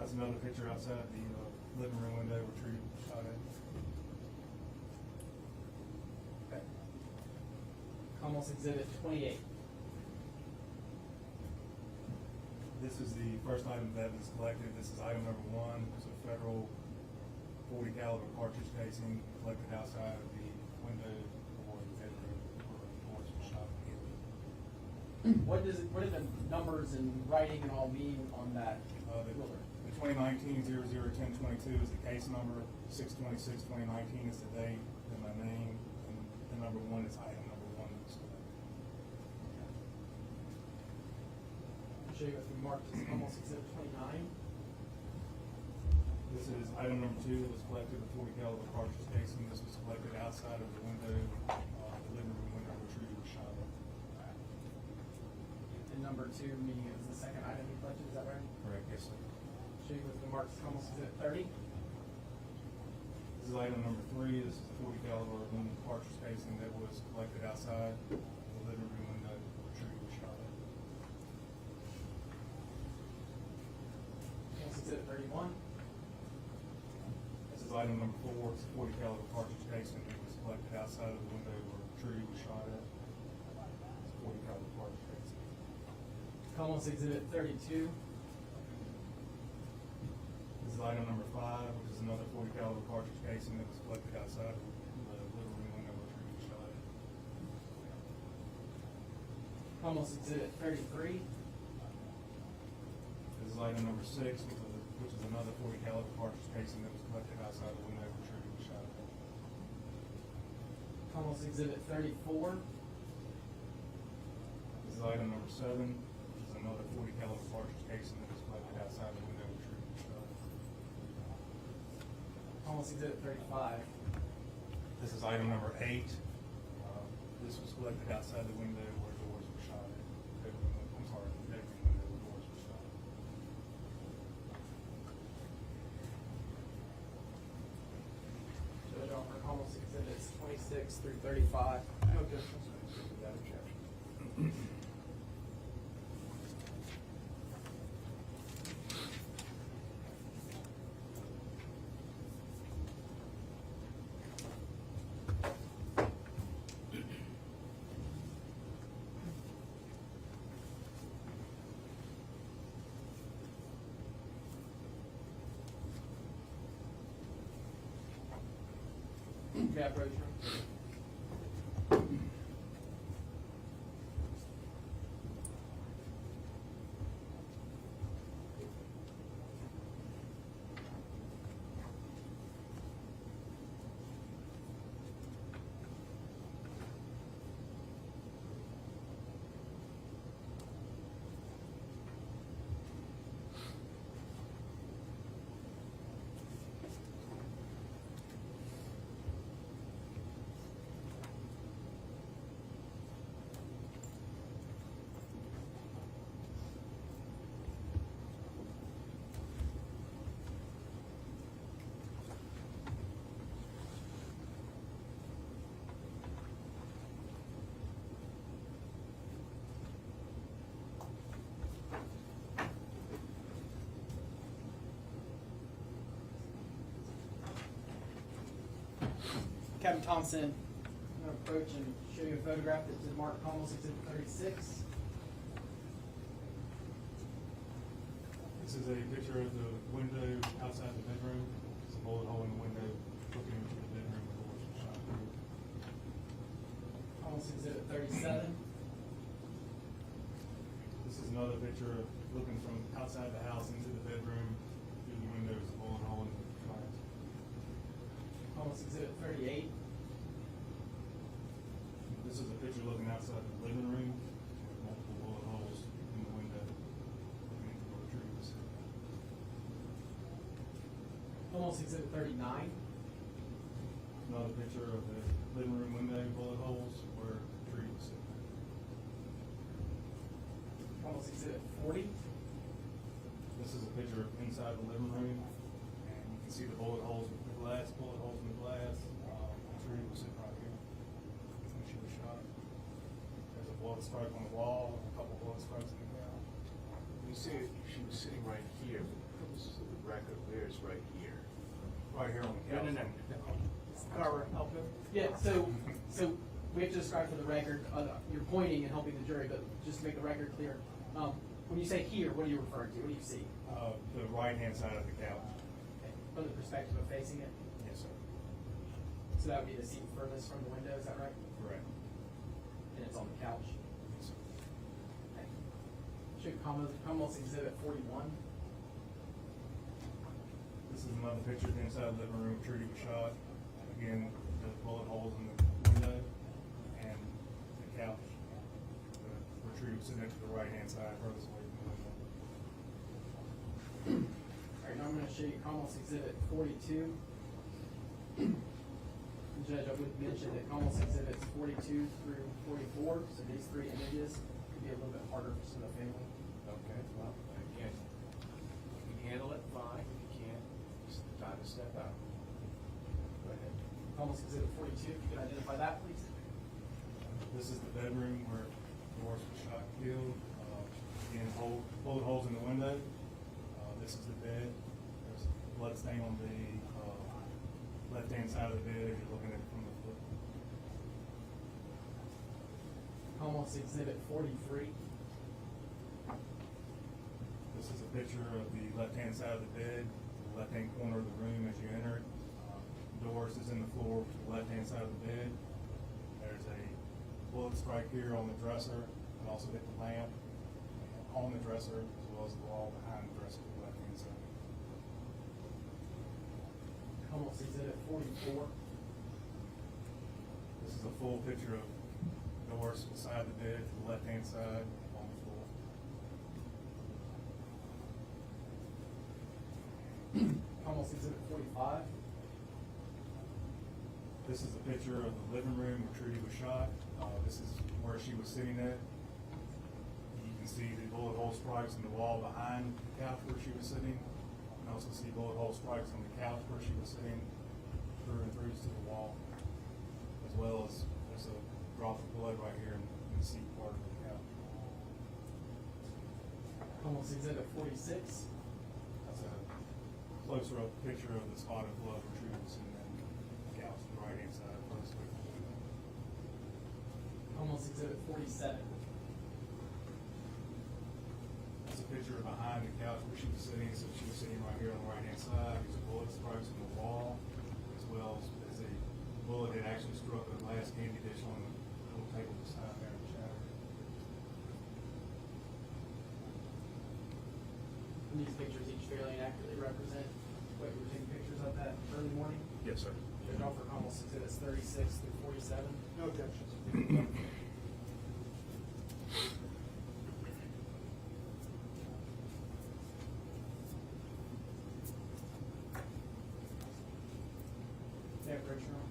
That's another picture outside the living room window where Trudy was shot at. Okay. Almost exhibit 28. This is the first item that was collected. This is item number 1. It's a federal .40 caliber cartridge casing collected outside of the window or the bedroom where Doris was shot. What do the numbers and writing and all mean on that ruler? The 2019-00-1022 is the case number. 6/26/2019 is the date, and my name, and the number 1 is item number 1. I'll show you what's been marked as almost exhibit 29. This is item number 2 that was collected, the .40 caliber cartridge casing. This was collected outside of the window, the living room window where Trudy was shot at. And number 2 meaning is the second item you collected, is that right? Correct, yes, sir. Show you what's been marked as almost exhibit 30. This is item number 3. This is the .40 caliber aluminum cartridge casing that was collected outside the living room window where Trudy was shot at. Almost exhibit 31. This is item number 4. It's a .40 caliber cartridge casing that was collected outside of the window where Trudy was shot at. It's a .40 caliber cartridge casing. Almost exhibit 32. This is item number 5, which is another .40 caliber cartridge casing that was collected outside of the living room window where Trudy was shot at. Almost exhibit 33. This is item number 6, which is another .40 caliber cartridge casing that was collected outside the window where Trudy was shot at. Almost exhibit 34. This is item number 7, which is another .40 caliber cartridge casing that was collected outside the window where Trudy was shot at. Almost exhibit 35. This is item number 8. This was collected outside the window where Doris was shot at. I'm sorry, the bedroom window where Doris was shot at. Judge Offer, almost exhibits 26 through 35. No objections. Without objection. Yeah, raise your arm. Captain Thompson, I'm gonna approach and show you a photograph that's marked almost Exhibit 36. This is a picture of the window outside the bedroom. It's a bullet hole in the window looking into the bedroom. The doors were shot through. Almost Exhibit 37. This is another picture of looking from outside the house into the bedroom through the window. There's a bullet hole in the glass. Almost Exhibit 38. This is a picture looking outside the living room with multiple bullet holes in the window looking into where Trudy was sitting. Almost Exhibit 39. Another picture of the living room window bullet holes where Trudy was sitting. Almost Exhibit 40. This is a picture of inside the living room, and you can see the bullet holes in the glass, bullet holes in the glass. Trudy was sitting right here when she was shot. There's a bullet stripe on the wall, a couple bullet stripes in the ground. You say she was sitting right here, for the purposes of the record, where's right here? Right here on the couch. No. Carver, help him. Yeah, so we have to describe for the record, you're pointing and helping the jury, but just to make the record clear, when you say here, what are you referring to? What do you see? The right-hand side of the couch. Okay. From the perspective of facing it? Yes, sir. So that would be the seat furthest from the window, is that right? Correct. And it's on the couch? Yes, sir. Okay. Should almost Exhibit 41. This is another picture of the inside the living room. Trudy was shot. Again, the bullet holes in the window and the couch. Where Trudy was sitting next to the right-hand side, furthest away from the window. All right, now I'm going to show you almost Exhibit 42. Judge, I would mention that almost Exhibits 42 through 44, so these three images could be a little bit harder for some of the family. Okay, well, again, if you can handle it, fine. If you can't, just time to step out. Go ahead. Almost Exhibit 42, if you could identify that, please. This is the bedroom where Doris was shot and killed. Again, bullet holes in the window. This is the bed. There's a blood stain on the left-hand side of the bed if you're looking at it from the foot. Almost Exhibit 43. This is a picture of the left-hand side of the bed, the left-hand corner of the room as you enter it. Doris is in the floor to the left-hand side of the bed. There's a bullet strike here on the dresser and also hit the lamp on the dresser as well as the wall behind the dresser to the left-hand side. Almost Exhibit 44. This is a full picture of Doris beside the bed to the left-hand side on the floor. Almost Exhibit 45. This is a picture of the living room where Trudy was shot. This is where she was sitting at. You can see the bullet hole stripes in the wall behind the couch where she was sitting. You can also see bullet hole stripes on the couch where she was sitting through and through to the wall. As well as there's a drop of blood right here in the seat part of the couch. Almost Exhibit 46. That's a closer up picture of the spot of blood where Trudy was sitting in the couch on the right-hand side, furthest away from the window. Almost Exhibit 47. That's a picture of behind the couch where she was sitting, so she was sitting right here on the right-hand side. There's a bullet stripes on the wall, as well as a bullet had actually struck a glass candy dish on the little table beside there and shattered. And these pictures each fairly accurately represent what you were taking pictures of that early morning? Yes, sir. Judge Alford, almost Exhibits 36 through 47. No objections. Yeah, Commissioner.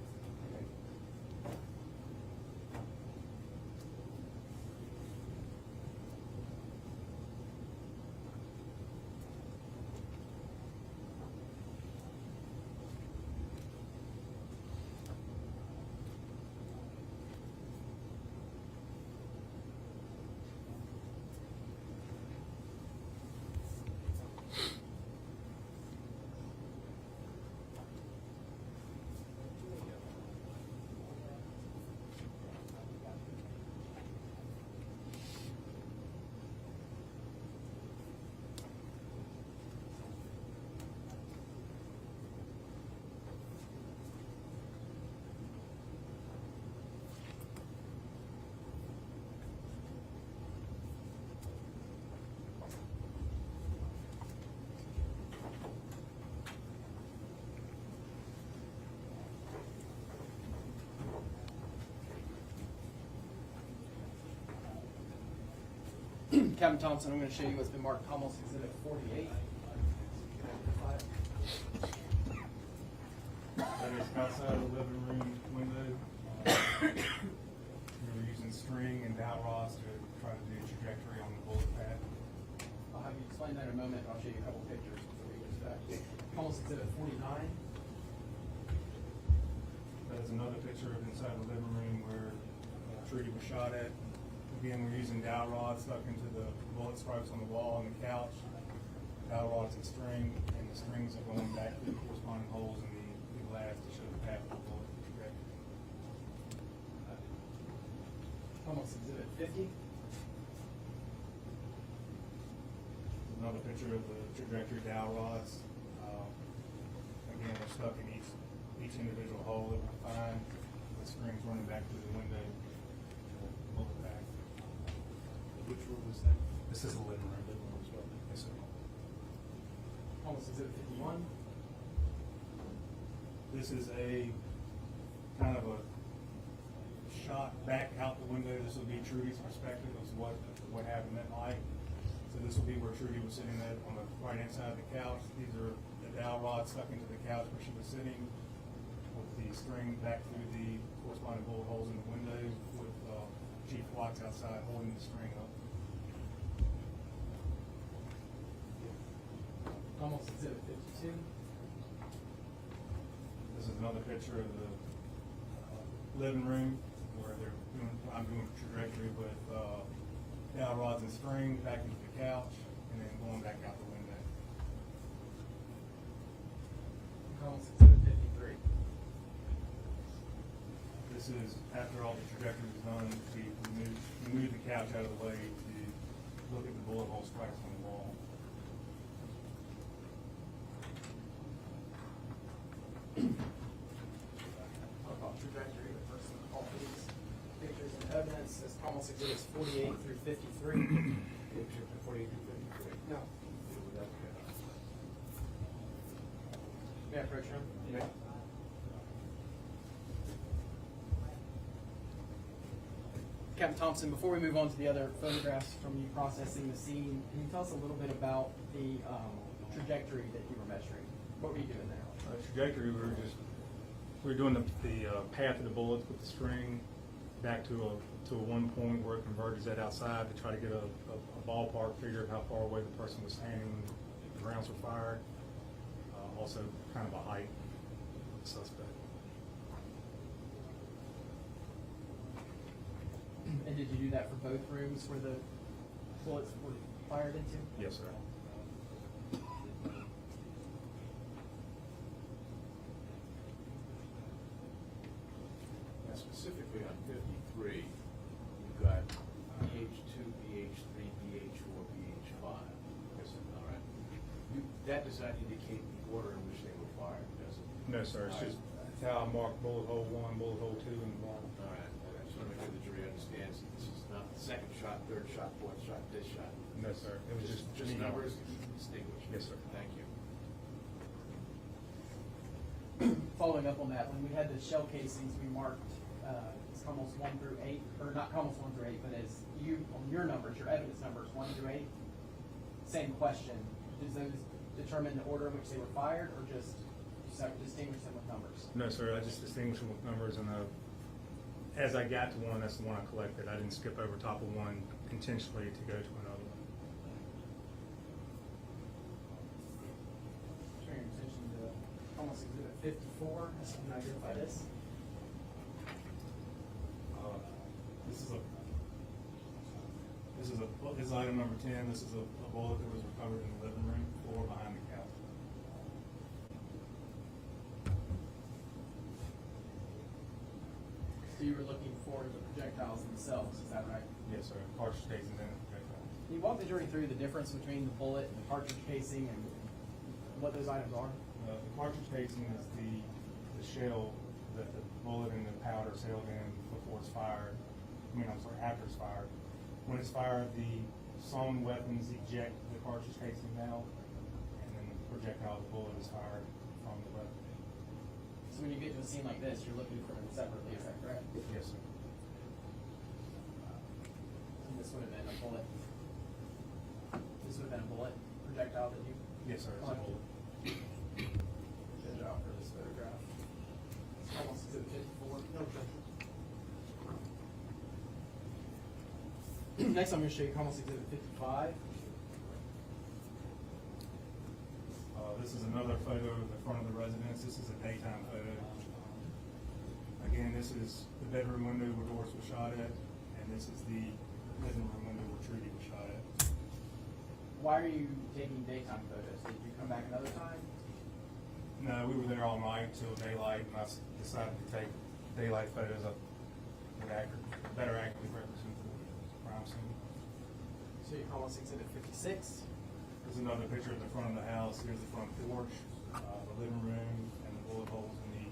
Captain Thompson, I'm going to show you what's been marked almost Exhibit 48. That is outside the living room window. We were using string and dowel rods to try to do a trajectory on the bullet pad. I'll have you explain that in a moment, and I'll show you a couple pictures before we get to that. Almost Exhibit 49. That is another picture of inside the living room where Trudy was shot at. Again, we're using dowel rods stuck into the bullet stripes on the wall and the couch. Dowel rods and string, and the strings are going back to the corresponding holes in the glass to show the path of the bullet trajectory. Almost Exhibit 50. Another picture of the trajectory dowel rods. Again, they're stuck in each individual hole that we find, with strings running back to the window, bullet back. Which room was that? This is the living room. As well. Yes, sir. Almost Exhibit 51. This is a kind of a shot back out the window. This will be Trudy's perspective of what happened that night. So this will be where Trudy was sitting on the right-hand side of the couch. These are the dowel rods stuck into the couch where she was sitting, with the string back through the corresponding bullet holes in the window, with Chief Watts outside holding the string up. Almost Exhibit 52. This is another picture of the living room where I'm doing trajectory with dowel rods and string back into the couch and then going back out the window. Almost Exhibit 53. This is after all the trajectory was done, we moved the couch out of the way to look at the bullet hole strikes on the wall. I'll call trajectory the first of all these pictures and evidence. That's almost Exhibits 48 through 53. 48 to 53. No. Yeah, approach room. Yeah. Captain Thompson, before we move on to the other photographs from you processing the scene, can you tell us a little bit about the trajectory that you were measuring? What were you doing there? Trajectory, we were doing the path of the bullets with the string back to a one point where it converges that outside to try to get a ballpark figure of how far away the person was standing when the rounds were fired. Also kind of a height of the suspect. And did you do that for both rooms where the bullets were fired into? Yes, sir. Now specifically on 53, you've got BH2, BH3, BH4, BH5. Yes, sir. All right. That does not indicate the order in which they were fired, does it? No, sir. It's just how I marked bullet hole 1, bullet hole 2, and 1. All right. I just want to make sure the jury understands that this is not the second shot, third shot, fourth shot, fifth shot. No, sir. It was just numbers to keep them distinguished. Yes, sir. Thank you. Following up on that, when we had the shell casings, we marked columns 1 through 8, or not columns 1 through 8, but as you, on your numbers, your evidence numbers, 1 through 8, same question. Does those determine the order in which they were fired, or just distinguish them with numbers? No, sir. I just distinguished them with numbers, and as I got to one, that's the one I collected. I didn't skip over top of one intentionally to go to another one. Turn your attention to almost Exhibit 54. As you can identify this. This is item number 10. This is a bullet that was recovered in the living room floor behind the couch. So you were looking for the projectiles themselves, is that right? Yes, sir. Cartridge casing and projectile. Can you walk the jury through the difference between the bullet and the cartridge casing and what those items are? The cartridge casing is the shell that the bullet and the powder is held in before it's fired. After it's fired. When it's fired, some weapons eject the cartridge casing out, and then the projectile, the bullet, is fired from the weapon. So when you get to a scene like this, you're looking for them separately, is that correct? Yes, sir. And this would have been a bullet projectile that you? Yes, sir. It's a bullet. Good job for this photograph. It's almost exhibit 54. No objection. Next, I'm going to show you almost exhibit 55. This is another photo of the front of the residence. This is a daytime photo. Again, this is the bedroom window where Doris was shot at, and this is the living room window where Trudy was shot at. Why are you taking daytime photos? Did you come back another time? No, we were there all night till daylight, and I decided to take daylight photos of what better accurately represent the crime scene. So you almost exhibit 56. There's another picture of the front of the house. Here's the front porch, the living room, and the bullet holes in the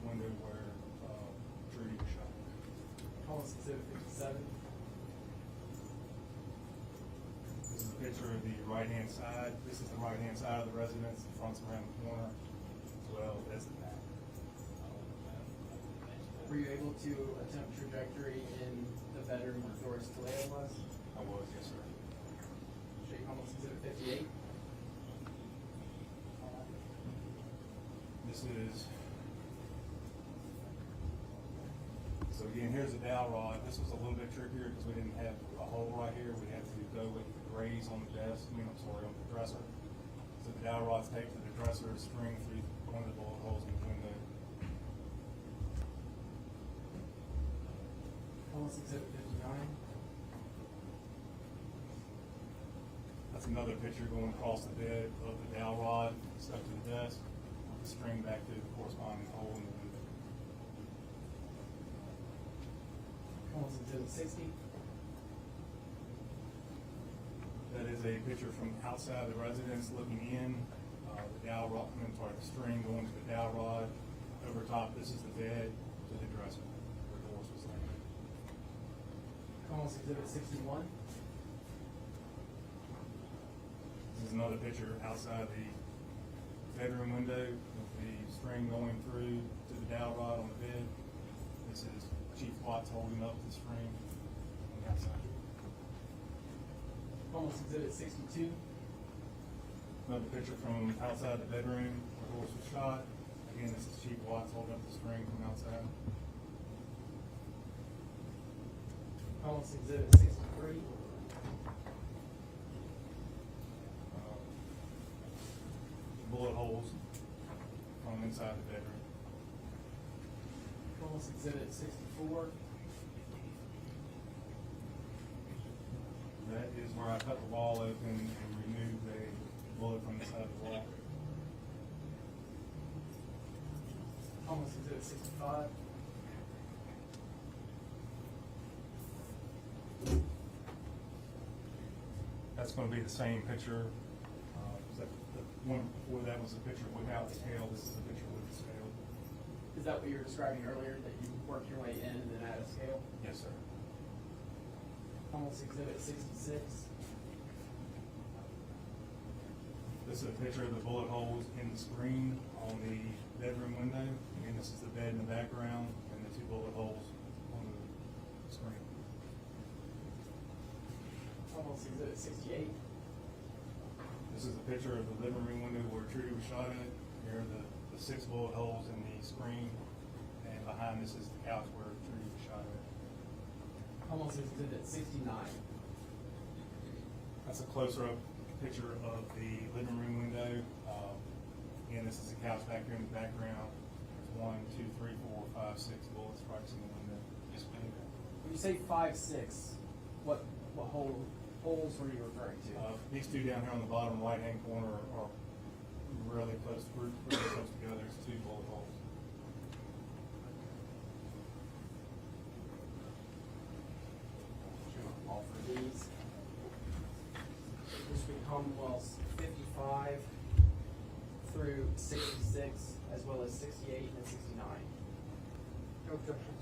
window where Trudy was shot. Almost exhibit 57. This is a picture of the right-hand side. This is the right-hand side of the residence. The front's around the corner, as well as the back. Were you able to attempt trajectory in the bedroom where Doris Puleio was? I was, yes, sir. Show you almost exhibit 58. This is, so again, here's the dowel rod. This was a little bit trickier because we didn't have a hole right here. We had to go with the graze on the desk, on the dresser. So the dowel rod's taped to the dresser, string through one of the bullet holes in the window. Almost exhibit 59. That's another picture going across the bed of the dowel rod stuck to the desk, with the string back to the corresponding hole in the window. Almost exhibit 60. That is a picture from outside the residence looking in. The dowel rod, the string going to the dowel rod. Over top, this is the bed to the dresser where Doris was laying. Almost exhibit 61. This is another picture outside the bedroom window with the string going through to the dowel rod on the bed. This is Chief Watts holding up the string on the outside. Almost exhibit 62. Another picture from outside the bedroom where Doris was shot. Again, this is Chief Watts holding up the string from outside. Almost exhibit 63. Bullet holes from inside the bedroom. Almost exhibit 64. That is where I cut the wall open and removed a bullet from inside the wall. Almost exhibit 65. That's going to be the same picture. The one before that was a picture without the scale. This is a picture with the scale. Is that what you were describing earlier, that you worked your way in and then add a scale? Yes, sir. Almost exhibit 66. This is a picture of the bullet holes in the screen on the bedroom window. Again, this is the bed in the background and the two bullet holes on the screen. Almost exhibit 68. This is a picture of the living room window where Trudy was shot at. Here are the 6 bullet holes in the screen, and behind this is the couch where Trudy was shot at. Almost exhibit 69. That's a closer up picture of the living room window. Again, this is the couch back here in the background. There's 1, 2, 3, 4, 5, 6 bullet strikes in the window. When you say 5, 6, what holes were you referring to? These two down here on the bottom right-hand corner are really close together. It's 2 bullet holes. All for these. This would come 55 through 66, as well as 68 and 69. No objections.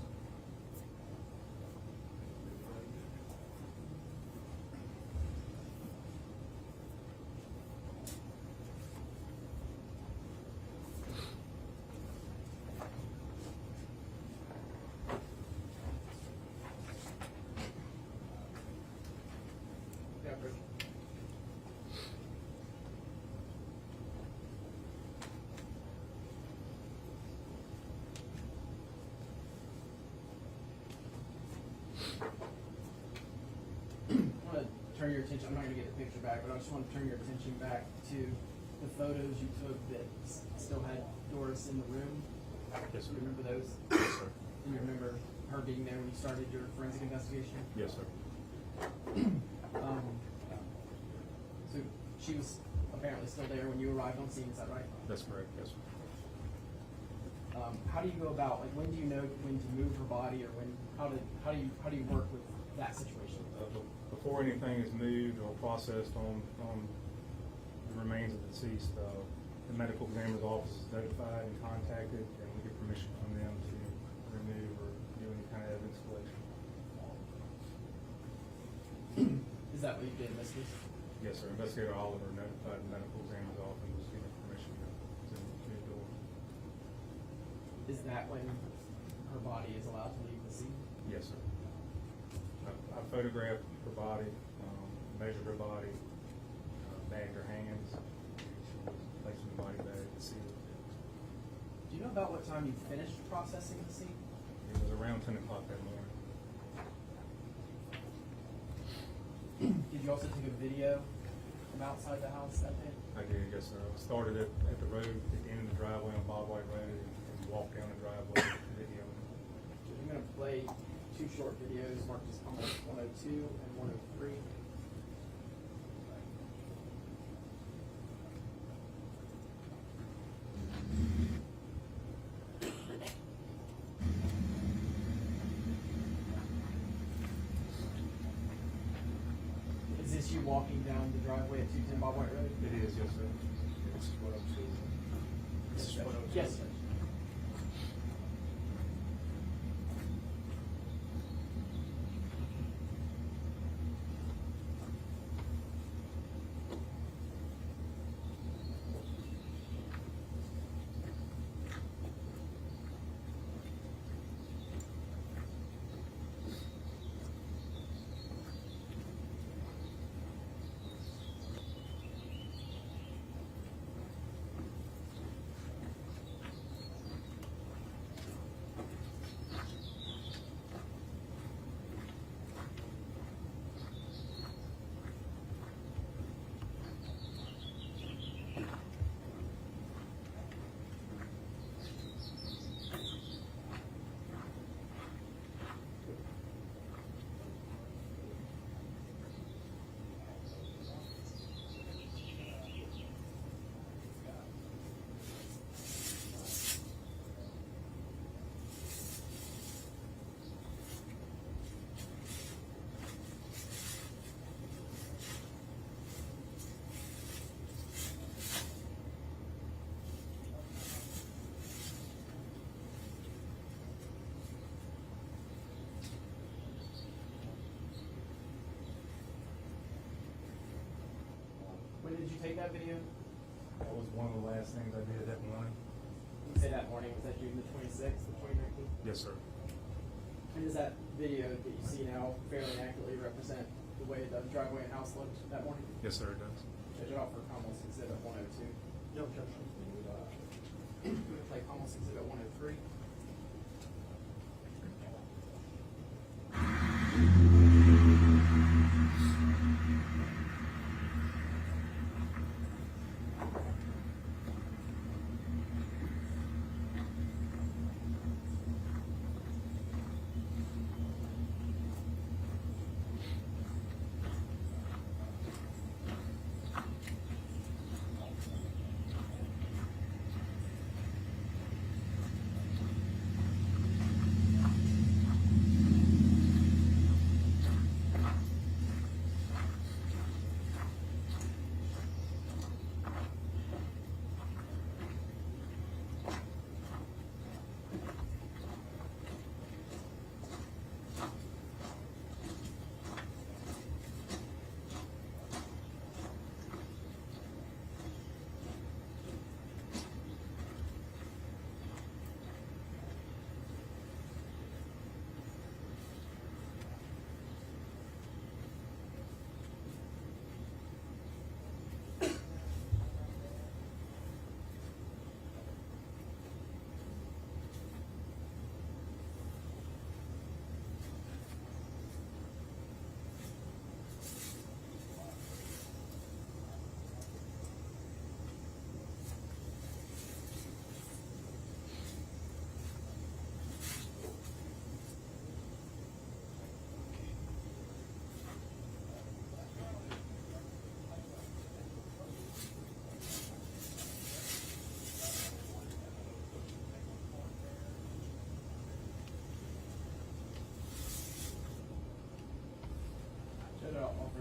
turn your attention, I'm not gonna get the picture back, but I just want to turn your attention back to the photos you took that still had Doris in the room. Yes, sir. Do you remember those? Yes, sir. Do you remember her being there when you started your forensic investigation? Yes, sir. So she was apparently still there when you arrived on scene, is that right? That's correct, yes, sir. How do you go about, like, when do you know when to move her body, or when, how do you work with that situation? Before anything is moved or processed on the remains of the deceased, the medical examiner's office is notified and contacted, and we get permission from them to remove or do any kind of evidence collection. Is that what you did in this case? Yes, sir. Investigator Oliver notified the medical examiner's office and was given permission to move the order. Is that when her body is allowed to leave the scene? Yes, sir. I photographed her body, measured her body, bagged her hands. She was placed in the body bag and sealed. Do you know about what time you finished processing the scene? It was around 10 o'clock that morning. Did you also take a video from outside the house that day? I did, yes, sir. I started at the road, at the end of the driveway on Bob White Road, and walked down the driveway video. So I'm going to play two short videos marked as comments 102 and 103. Is this you walking down the driveway at 210 Bob White Road? It is, yes, sir. This is what I'm seeing. This is what I'm seeing. Yes, sir. When did you take that video? That was one of the last things I did that morning. You say that morning, was that June the 26th of 2019? Yes, sir. And does that video that you see now fairly accurately represent the way the driveway and house looked that morning? Yes, sir, it does. Judge, it offer Commonwealth Exhibit 102. No objection. Play Commonwealth Exhibit 103.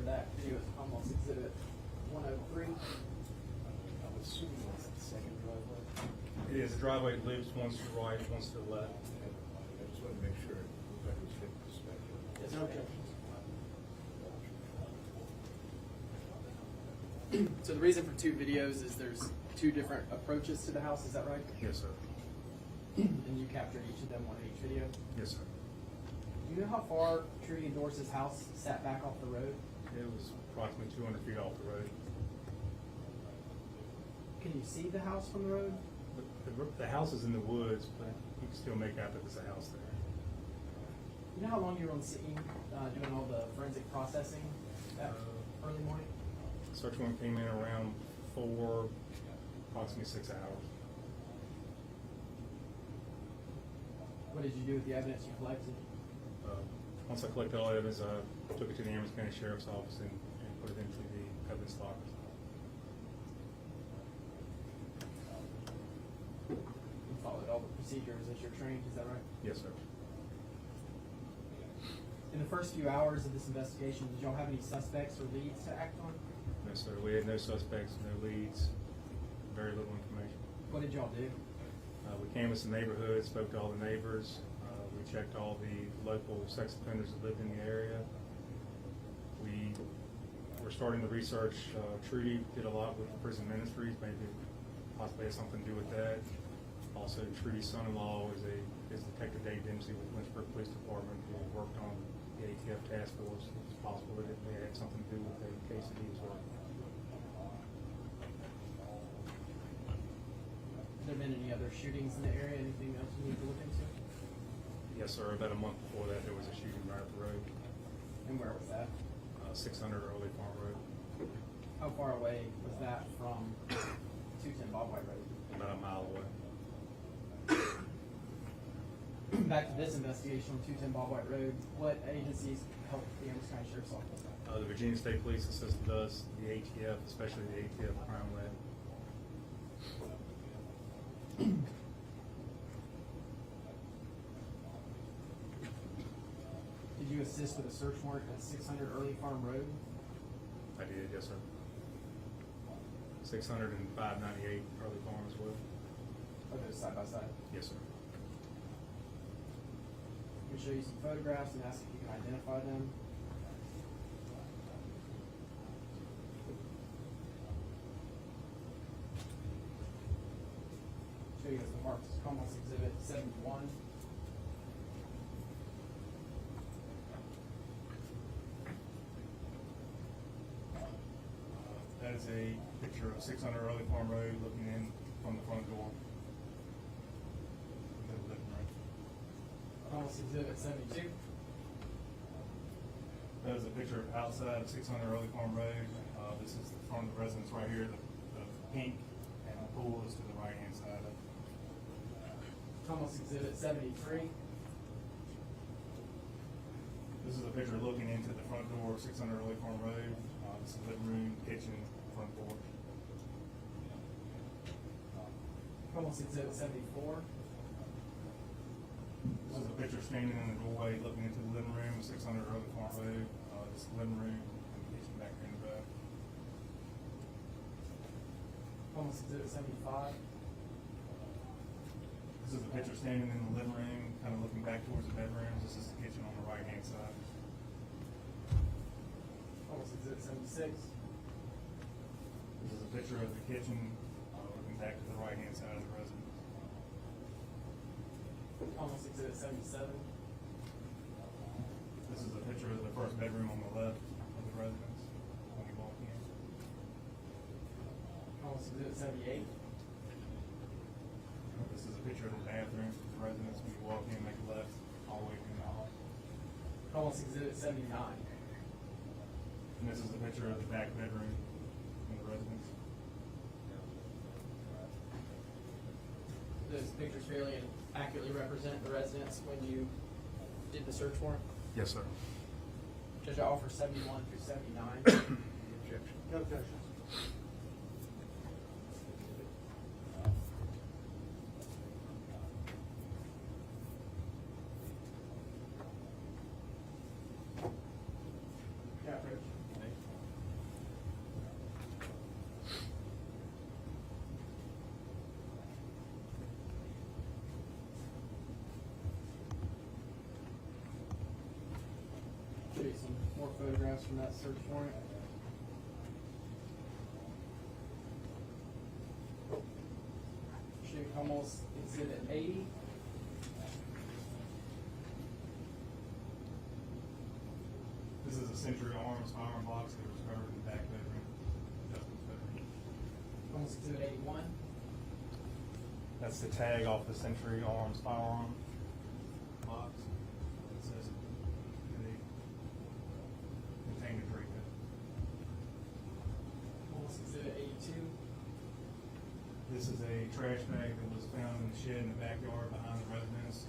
that video is almost exhibit 103. I'm assuming that's the second driveway. It is, the driveway loops, one's to the right, one's to the left. I just wanted to make sure it was like it was fit perspective. Yes, no objections. So the reason for two videos is there's two different approaches to the house, is that right? Yes, sir. And you captured each of them on each video? Yes, sir. Do you know how far Trudy and Doris's house sat back off the road? It was approximately 200 feet off the road. Can you see the house from the road? The house is in the woods, but you can still make out that there's a house there. You know how long you were on scene doing all the forensic processing that early morning? Search warrant came in around 4, approximately 6 hours. What did you do with the evidence you collected? Once I collected all evidence, I took it to the Amherst County Sheriff's Office and put it into the evidence locker. You followed all the procedures as you're trained, is that right? Yes, sir. In the first few hours of this investigation, did y'all have any suspects or leads to act on? No, sir. We had no suspects, no leads, very little information. What did y'all do? We canvassed the neighborhood, spoke to all the neighbors. We checked all the local sex offenders that lived in the area. We were starting to research. Trudy did a lot with prison ministries, maybe possibly has something to do with that. Also, Trudy's son-in-law is Detective Dave Dempsey with Lynchburg Police Department, who worked on the ATF task force. It's possible that it may have something to do with the case that he was working on. Has there been any other shootings in the area? Anything else you need to look into? Yes, sir. About a month before that, there was a shooting right up the road. And where was that? 600 Early Farm Road. How far away was that from 210 Bob White Road? About a mile away. Back to this investigation on 210 Bob White Road, what agencies helped the Amherst County Sheriff's Office? The Virginia State Police assisted us, the ATF, especially the ATF Crime Lab. Did you assist with a search warrant at 600 Early Farm Road? I did, yes, sir. 600 and 598 Early Farm as well. Are those side by side? Yes, sir. Let me show you some photographs and ask if you can identify them. Show you guys the marks, Commonwealth Exhibit 71. That is a picture of 600 Early Farm Road looking in from the front door. The living room. Commonwealth Exhibit 72. That is a picture of outside of 600 Early Farm Road. This is the front of the residence right here, the pink, and the pool is to the right-hand side of it. Commonwealth Exhibit 73. This is a picture looking into the front door of 600 Early Farm Road. This is living room, kitchen, front porch. Commonwealth Exhibit 74. This is a picture standing in the doorway looking into the living room of 600 Early Farm Road. This is the living room and the kitchen back here in the back. Commonwealth Exhibit 75. This is a picture standing in the living room, kind of looking back towards the bedrooms. This is the kitchen on the right-hand side. Commonwealth Exhibit 76. This is a picture of the kitchen looking back to the right-hand side of the residence. Commonwealth Exhibit 77. This is a picture of the first bedroom on the left of the residence when you walk in. Commonwealth Exhibit 78. This is a picture of the bathroom of the residence when you walk in, make a left, all the way in the hall. Commonwealth Exhibit 79. And this is a picture of the back bedroom in the residence. Those pictures fairly and accurately represent the residence when you did the search warrant? Yes, sir. Judge, I offer 71 through 79. Objection. No objections. Yeah, Rich. photographs from that search warrant. Should almost exhibit 80. This is a Century Arms firearm box that was covered in the back bedroom. Justin's bedroom. Almost exhibit 81. That's the tag off the Century Arms firearm box. It says it contained a Draco. Almost exhibit 82. This is a trash bag that was found in the shed in the backyard behind the residence.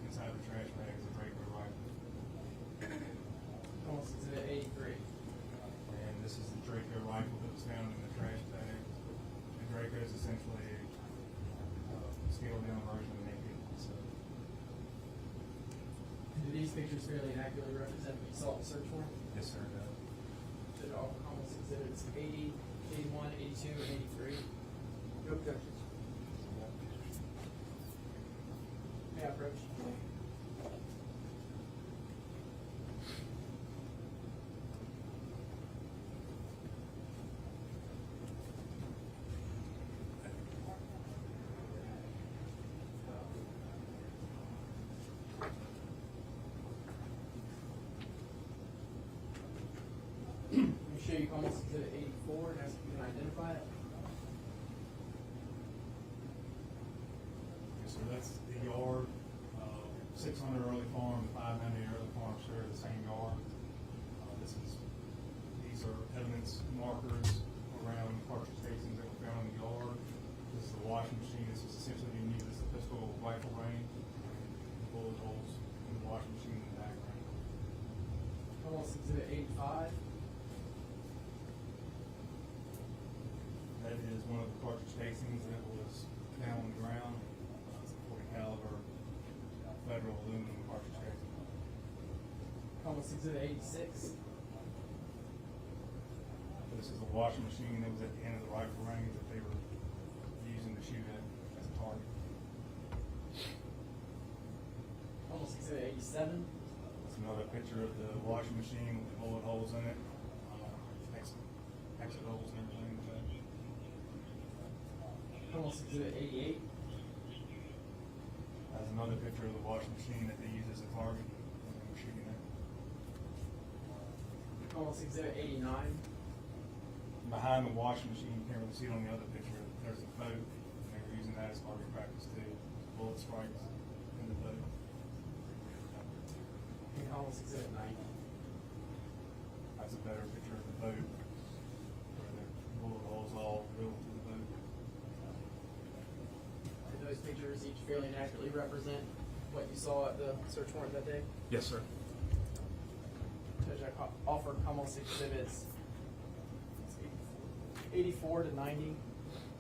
Inside the trash bag is a Draco rifle. Almost exhibit 83. And this is the Draco rifle that was found in the trash bag. The Draco is essentially a scaled down version of an AK. So, Do these pictures fairly and accurately represent what you saw at the search warrant? yes, sir. Should all almost exhibits 80, 81, 82, and 83. No objections. May I approach? Let me show you almost exhibit 84 and ask if you can identify it. So that's the yard, 600 Early Farm, 590 Early Farm share the same yard. These are evidence markers around cartridge casings that were found in the yard. This is the washing machine. This is essentially being used as a pistol rifle range. Bullet holes in the washing machine in the background. Almost exhibit 85. That is one of the cartridge casings that was found on the ground. It's a 40 caliber federal aluminum cartridge casing. Almost exhibit 86. This is a washing machine that was at the end of the rifle range that they were using to shoot at as a target. Almost exhibit 87. That's another picture of the washing machine with the bullet holes in it, exit holes and everything. Almost exhibit 88. That's another picture of the washing machine that they used as a target when they were shooting at. Almost exhibit 89. Behind the washing machine, you can't really see it on the other picture, there's a boat, and they were using that as target practice too. Bullet strikes in the boat. And almost exhibit 90. That's a better picture of the boat, where the bullet holes all drilled into the boat. Did those pictures each fairly and accurately represent what you saw at the search warrant that day? Yes, sir. Judge, I offered almost exhibits 84 to 90.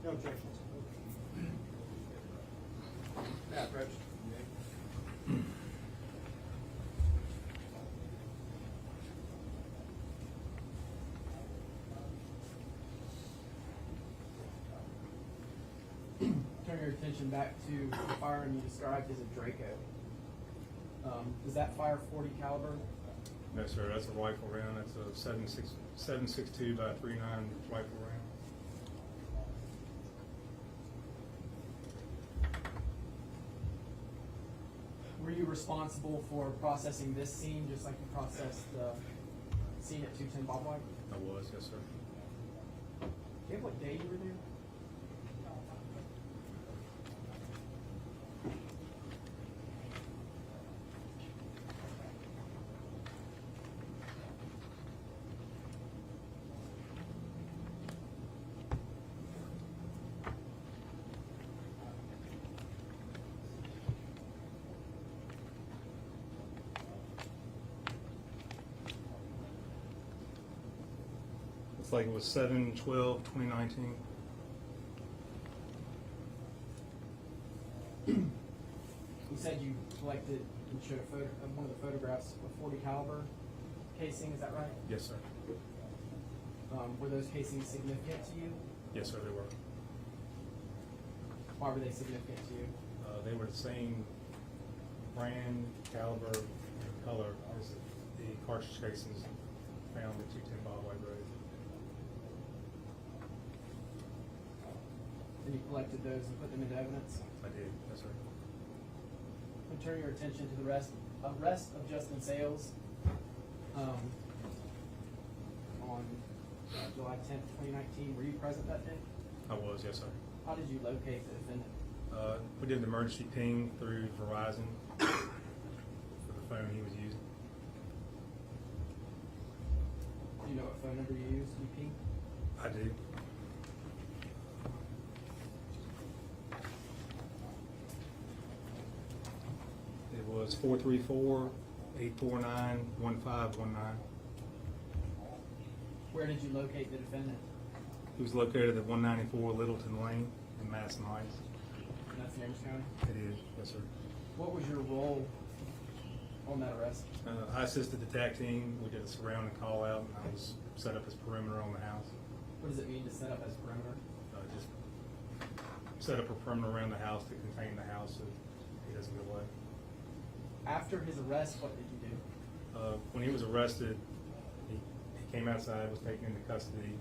No objections. May I approach? Turn your attention back to the firearm you described as a Draco. Does that fire 40 caliber? No, sir, that's a rifle round. That's a 7.62 by 3.9 rifle round. Were you responsible for processing this scene just like you processed the scene at 210 Bob White? I was, yes, sir. Do you have what day you were there? It's like it was 7/12/2019. You said you collected and showed a photo of one of the photographs of 40 caliber casing, is that right? Yes, sir. Were those casings significant to you? Yes, sir, they were. Why were they significant to you? They were the same brand, caliber, and color as the cartridge casings found at 210 Bob White Road. And you collected those and put them into evidence? I did, yes, sir. And turn your attention to the arrest of Justin Sales on July 10th, 2019. Were you present that day? I was, yes, sir. How did you locate the defendant? We did an emergency ping through Verizon for the phone he was using. Do you know what phone number you used to be pinged? I do. It was 434-849-1519. Where did you locate the defendant? He was located at 194 Littleton Lane in Madison Heights. And that's in Amherst County? It is, yes, sir. What was your role on that arrest? I assisted the TAC team. We did a surround and call out, and I was set up as perimeter on the house. What does it mean to set up as perimeter? Just set up a perimeter around the house to contain the house so he doesn't get away. After his arrest, what did you do? When he was arrested, he came outside, was taken into custody.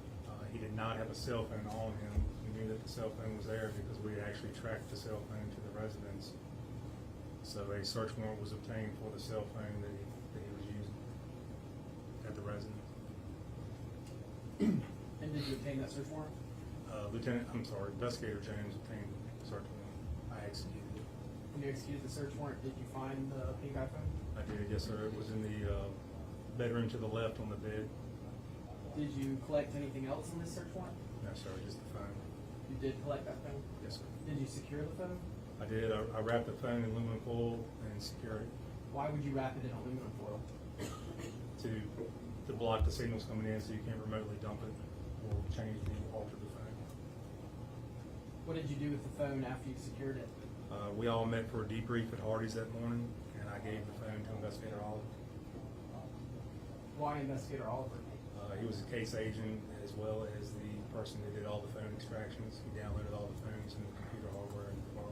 He did not have a cell phone on him. We knew that the cell phone was there because we actually tracked the cell phone to the residence. So a search warrant was obtained for the cell phone that he was using at the residence. And did you obtain that search warrant? Investigator Jones obtained the search warrant. I executed it. When you executed the search warrant, did you find the pink iPhone? I did, yes, sir. It was in the bedroom to the left on the bed. Did you collect anything else in this search warrant? No, sir, just the phone. You did collect that phone? Yes, sir. Did you secure the phone? I did. I wrapped the phone in aluminum foil and secured it Why would you wrap it in aluminum foil? to block the signals coming in so you can't remotely dump it or alter the phone. What did you do with the phone after you secured it? We all met for a debrief at Hardee's that morning, and I gave the phone to Investigator Oliver. Why Investigator Oliver? He was a case agent as well as the person that did all the phone extractions. He downloaded all the phones and the computer hardware in the car.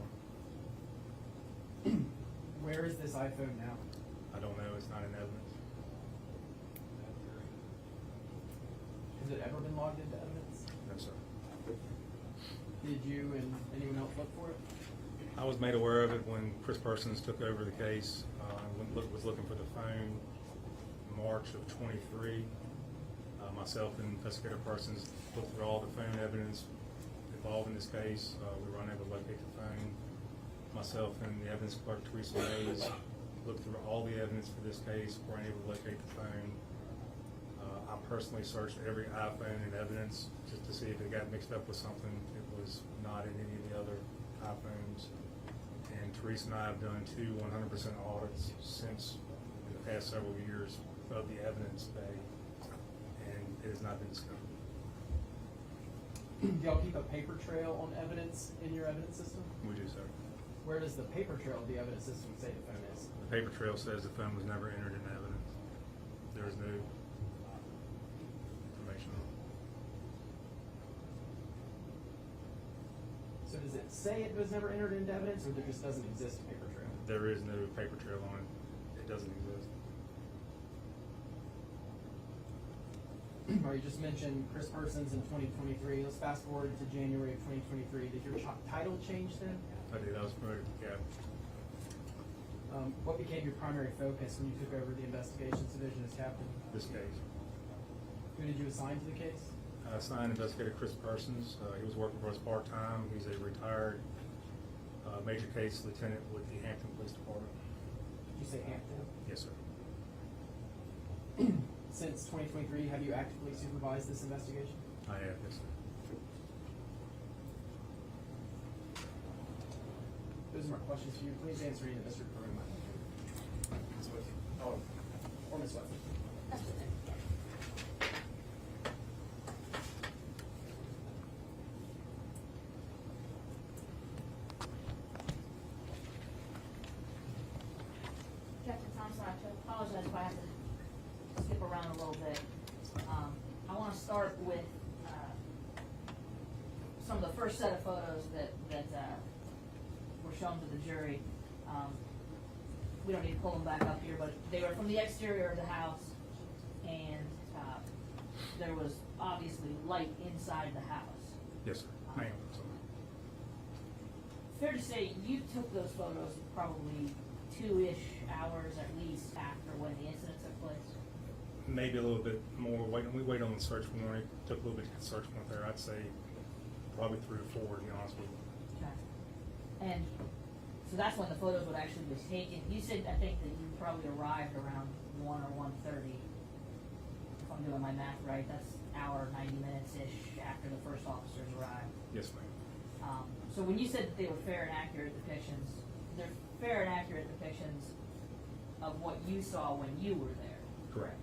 Where is this iPhone now? I don't know. It's not in evidence. Has it ever been logged into evidence? No, sir. Did you and anyone else look for it? I was made aware of it when Chris Persons took over the case. Was looking for the phone in March of 23. Myself and Investigator Persons looked through all the phone evidence involved in this case. We were unable to locate the phone. Myself and the evidence clerk, Teresa Hayes, looked through all the evidence for this case. We were unable to locate the phone. I personally searched every iPhone in evidence just to see if it got mixed up with something. It was not in any of the other iPhones. And Teresa and I have done 2 100% audits since in the past several years of the evidence bay, and it has not been discovered. Do y'all keep a paper trail on evidence in your evidence system? We do, sir. Where does the paper trail of the evidence system say the phone is? The paper trail says the phone was never entered into evidence. There is no information on it. So does it say it was never entered into evidence, or there just doesn't exist a paper trail? There is no paper trail on it. It doesn't exist. Or you just mentioned Chris Persons in 2023. Let's fast forward to January of 2023. Did your title change then? I did. I was promoted to captain. What became your primary focus when you took over the investigations division as captain? This case. Who did you assign to the case? I assigned Investigator Chris Persons. He was working for us part-time. He's a retired major case lieutenant with the Hampton Police Department. Did you say Hampton? Yes, sir. Since 2023, have you actively supervised this investigation? I have, yes, sir. Those are my questions for you. Please answer any of Mr. Karuma. Ms. Whitfield. Oh, or Ms. Whitfield. Captain Thompson, I apologize if I have to skip around a little bit. I want to start with some of the first set of photos that were shown to the jury. We don't need to pull them back up here, but they were from the exterior of the house, and there was obviously light inside the house. Yes, sir. I am. So, Fair to say, you took those photos probably 2-ish hours at least after when the incident took place? maybe a little bit more. We waited on the search warrant. It took a little bit to get the search warrant there. I'd say probably 3 or 4, to be honest with you. Okay. And so that's when the photos would actually be taken. You said, I think, that you probably arrived around 1 or 1:30. If I'm doing my math right, that's an hour, 90 minutes-ish after the first officers arrived. Yes, ma'am. So when you said that they were fair and accurate depictions, they're fair and accurate depictions of what you saw when you were there. Correct.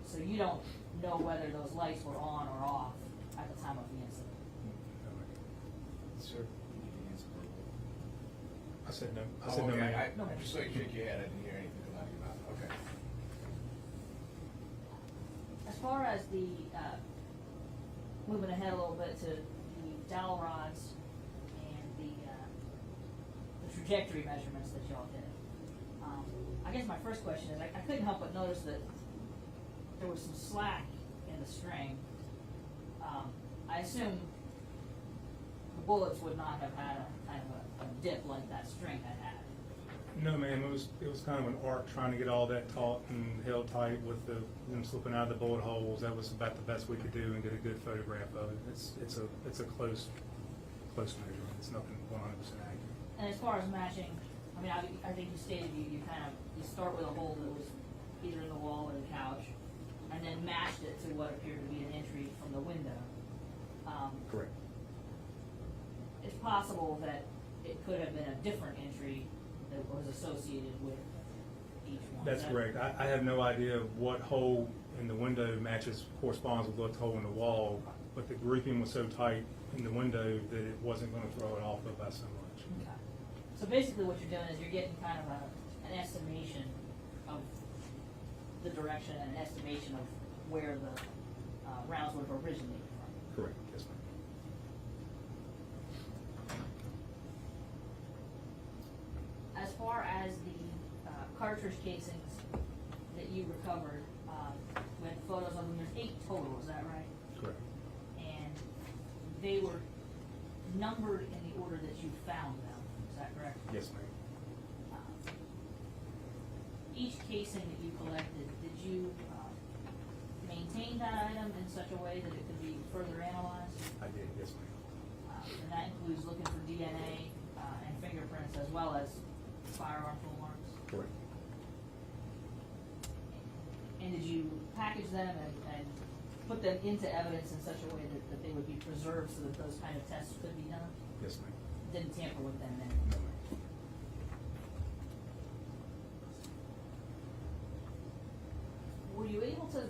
So you don't know whether those lights were on or off at the time of the incident. Sir, you need to answer verbally. I said no. I Oh, said no, okay. ma'am. I just saw you shake your head. I didn't hear anything come out of your mouth. Okay. As far as the, moving ahead a little bit to the dowel rods and the trajectory measurements that y'all did. I guess my first question is, I couldn't help but notice that there was some slack in the string. I assume the bullets would not have had a kind of a dip like that string had had. No, ma'am. It was kind of an arc trying to get all that taut and held tight with them slipping out of the bullet holes. That was about the best we could do and get a good photograph of it. It's a close measurement. It's nothing 100% accurate. And as far as matching, I mean, I think you stated you start with a hole that was either in the wall or the couch, and then matched it to what appeared to be an entry from the window. Correct. It's possible that it could have been a different entry that was associated with each one. That's correct. I have no idea what hole in the window corresponds with what hole in the wall, but the grouping was so tight in the window that it wasn't going to throw it off by so much. Okay. So basically what you're doing is you're getting kind of an estimation of the direction and an estimation of where the rounds would have originated from. Correct. Yes, ma'am. As far as the cartridge casings that you recovered, with photos of them, there's 8 total, is that right? Correct. And they were numbered in the order that you found them, is that correct? Yes, ma'am. Each casing that you collected, did you maintain that item in such a way that it could be further analyzed? I did. Yes, ma'am. And that includes looking for DNA and fingerprints as well as firearm full marks? Correct. And did you package them and put them into evidence in such a way that they would be preserved so that those kind of tests could be done? Yes, ma'am. Didn't tamper with them then? No, ma'am. Were you able to,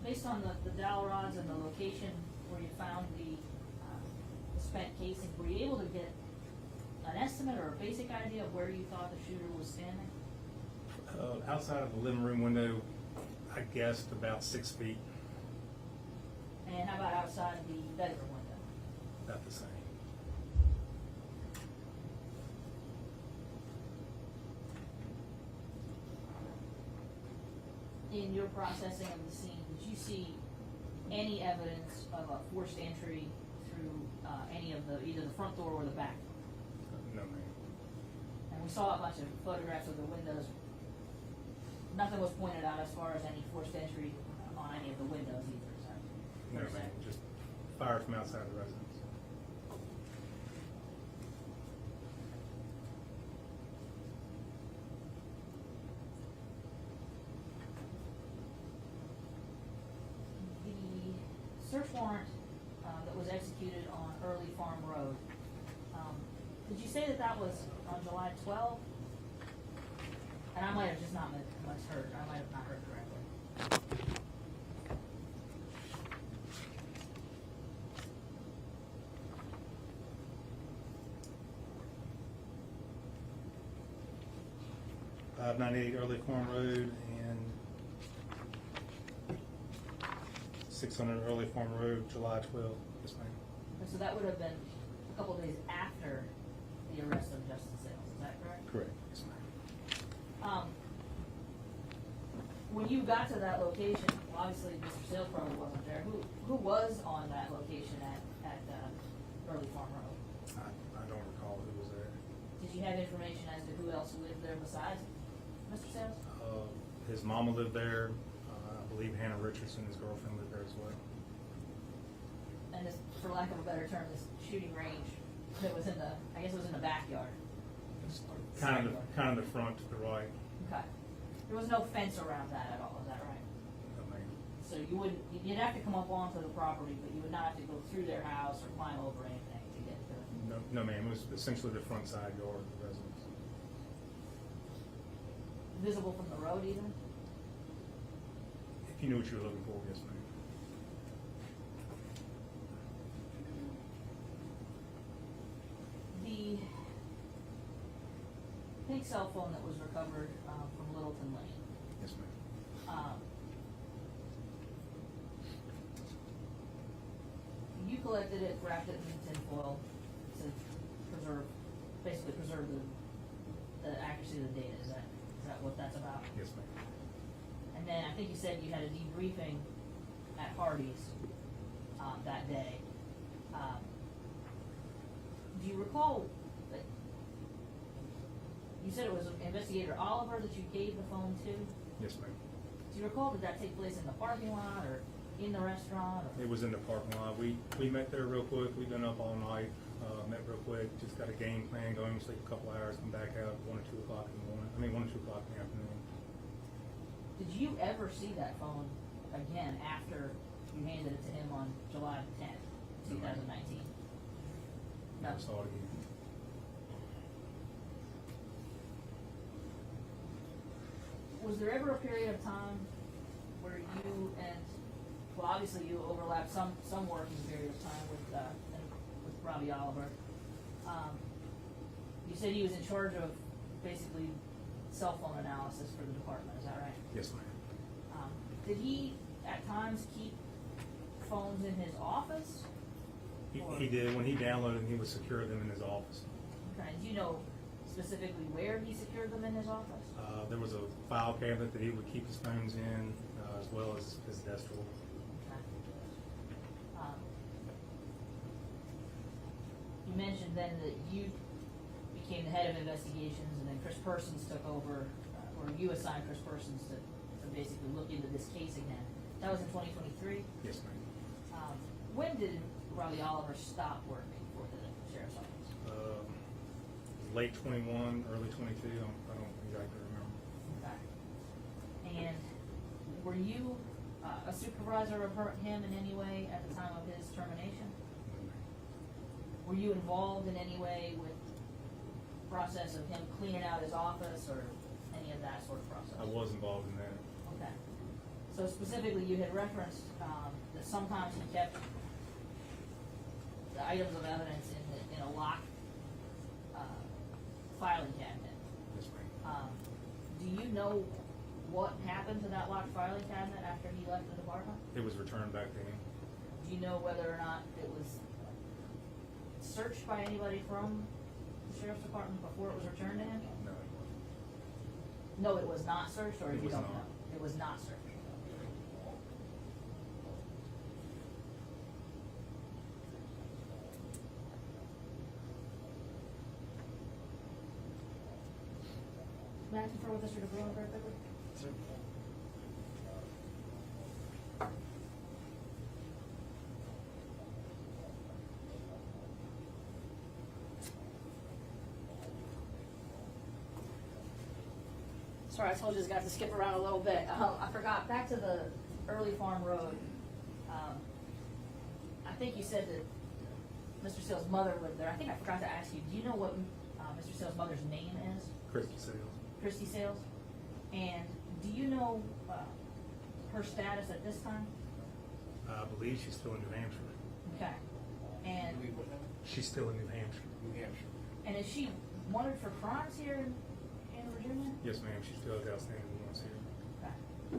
based on the dowel rods and the location where you found the spent casing, were you able to get an estimate or a basic idea of where you thought the shooter was standing? Outside of the living room window, I guessed about 6 feet. And how about outside of the bedroom window? About the same. In your processing of the scene, did you see any evidence of a forced entry through any of either the front door or the back door? No, ma'am. And we saw a bunch of photographs of the windows. Nothing was pointed out as far as any forced entry on any of the windows either, is that No, fair to say? ma'am. Just fired from outside the residence. The search warrant that was executed on Early Farm Road, did you say that was on July 12th? And I might have just not misheard. I might have not heard correctly. .598 Early Farm Road and 600 Early Farm Road, July 12th. Yes, ma'am. And so that would have been a couple days after the arrest of Justin Sales, is that correct? Correct. Yes, ma'am. when you got to that location, well, obviously Mr. Sales probably wasn't there. Who was on that location at Early Farm Road? I don't recall who was there. Did you have information as to who else lived there besides Mr. Sales? His mama lived there. I believe Hannah Richardson, his girlfriend, lived there as well. And this, for lack of a better term, this shooting range that was in the, I guess it was in the backyard. Kind of the front to the right. Okay. There was no fence around that at all, is that right? So you wouldn't, you'd have to come up onto the property, but you would not have to go through their house or climb over anything to get to it. No, ma'am. It was essentially the front side yard of the residence. Visible from the road even? If you knew what you were looking for, yes, ma'am. The pink cell phone that was recovered from Littleton Lane. Yes, ma'am. You collected it, wrapped it in tinfoil to preserve, basically preserve the accuracy of the data. Is that what that's about? Yes, ma'am. And then I think you said you had a debriefing at Hardee's that day. Do you recall that you said it was Investigator Oliver that you gave the phone to? Yes, ma'am. Do you recall, did that take place in the parking lot or in the restaurant? Or? It was in the parking lot. We met there real quick. We've been up all night. Met real quick. Just got a game plan going. Sleep a couple hours. Come back out 1 or 2 o'clock in the morning. 1 or 2 o'clock in the afternoon. Did you ever see that phone again after you handed it to him on July 10th, 2019? Never saw it again. Was there ever a period of time where you and, well, obviously you overlapped some working period of time with Robbie Oliver. You said he was in charge of basically cell phone analysis for the department, is that right? Yes, ma'am. Did he at times keep phones in his office? He did. When he downloaded them, he would secure them in his office. Okay, do you know specifically where he secured them in his office? There was a file cabinet that he would keep his phones in, as well as his desk drawer. Okay. You mentioned then that you became the head of investigations, and then Chris Persons took over, or you assigned Chris Persons to basically look into this case again. That was in 2023? Yes, ma'am. When did Robbie Oliver stop working for the sheriff's office? Late 21, early 22. I don't exactly remember. Okay. And were you a supervisor of him in any way at the time of his termination? Were you involved in any way with the process of him cleaning out his office or any of that sort of process? I was involved in that. Okay. So specifically, you had referenced that sometimes he kept the items of evidence in a locked filing cabinet. Yes, ma'am. Do you know what happened to that locked filing cabinet after he left the department? It was returned back to him. Do you know whether or not it was searched by anybody from the sheriff's department before it was returned to him? No, it wasn't. No, it was not searched, or It you was don't not. know? It was not searched. May I confer with Mr. DeBruin very quickly? Sorry, I told you I got to skip around a little bit. I forgot, back to the Early Farm Road. I think you said that Mr. Sales' mother lived there. I think I forgot to ask you, do you know what Mr. Sales' mother's name is? Christy Sales. Christy Sales? And do you know her status at this time? I believe she's still in New Hampshire. Okay. And She's still in New Hampshire. New Hampshire. and is she wanted for crimes here in Virginia? Yes, ma'am. She still has outstanding warrants here. Okay.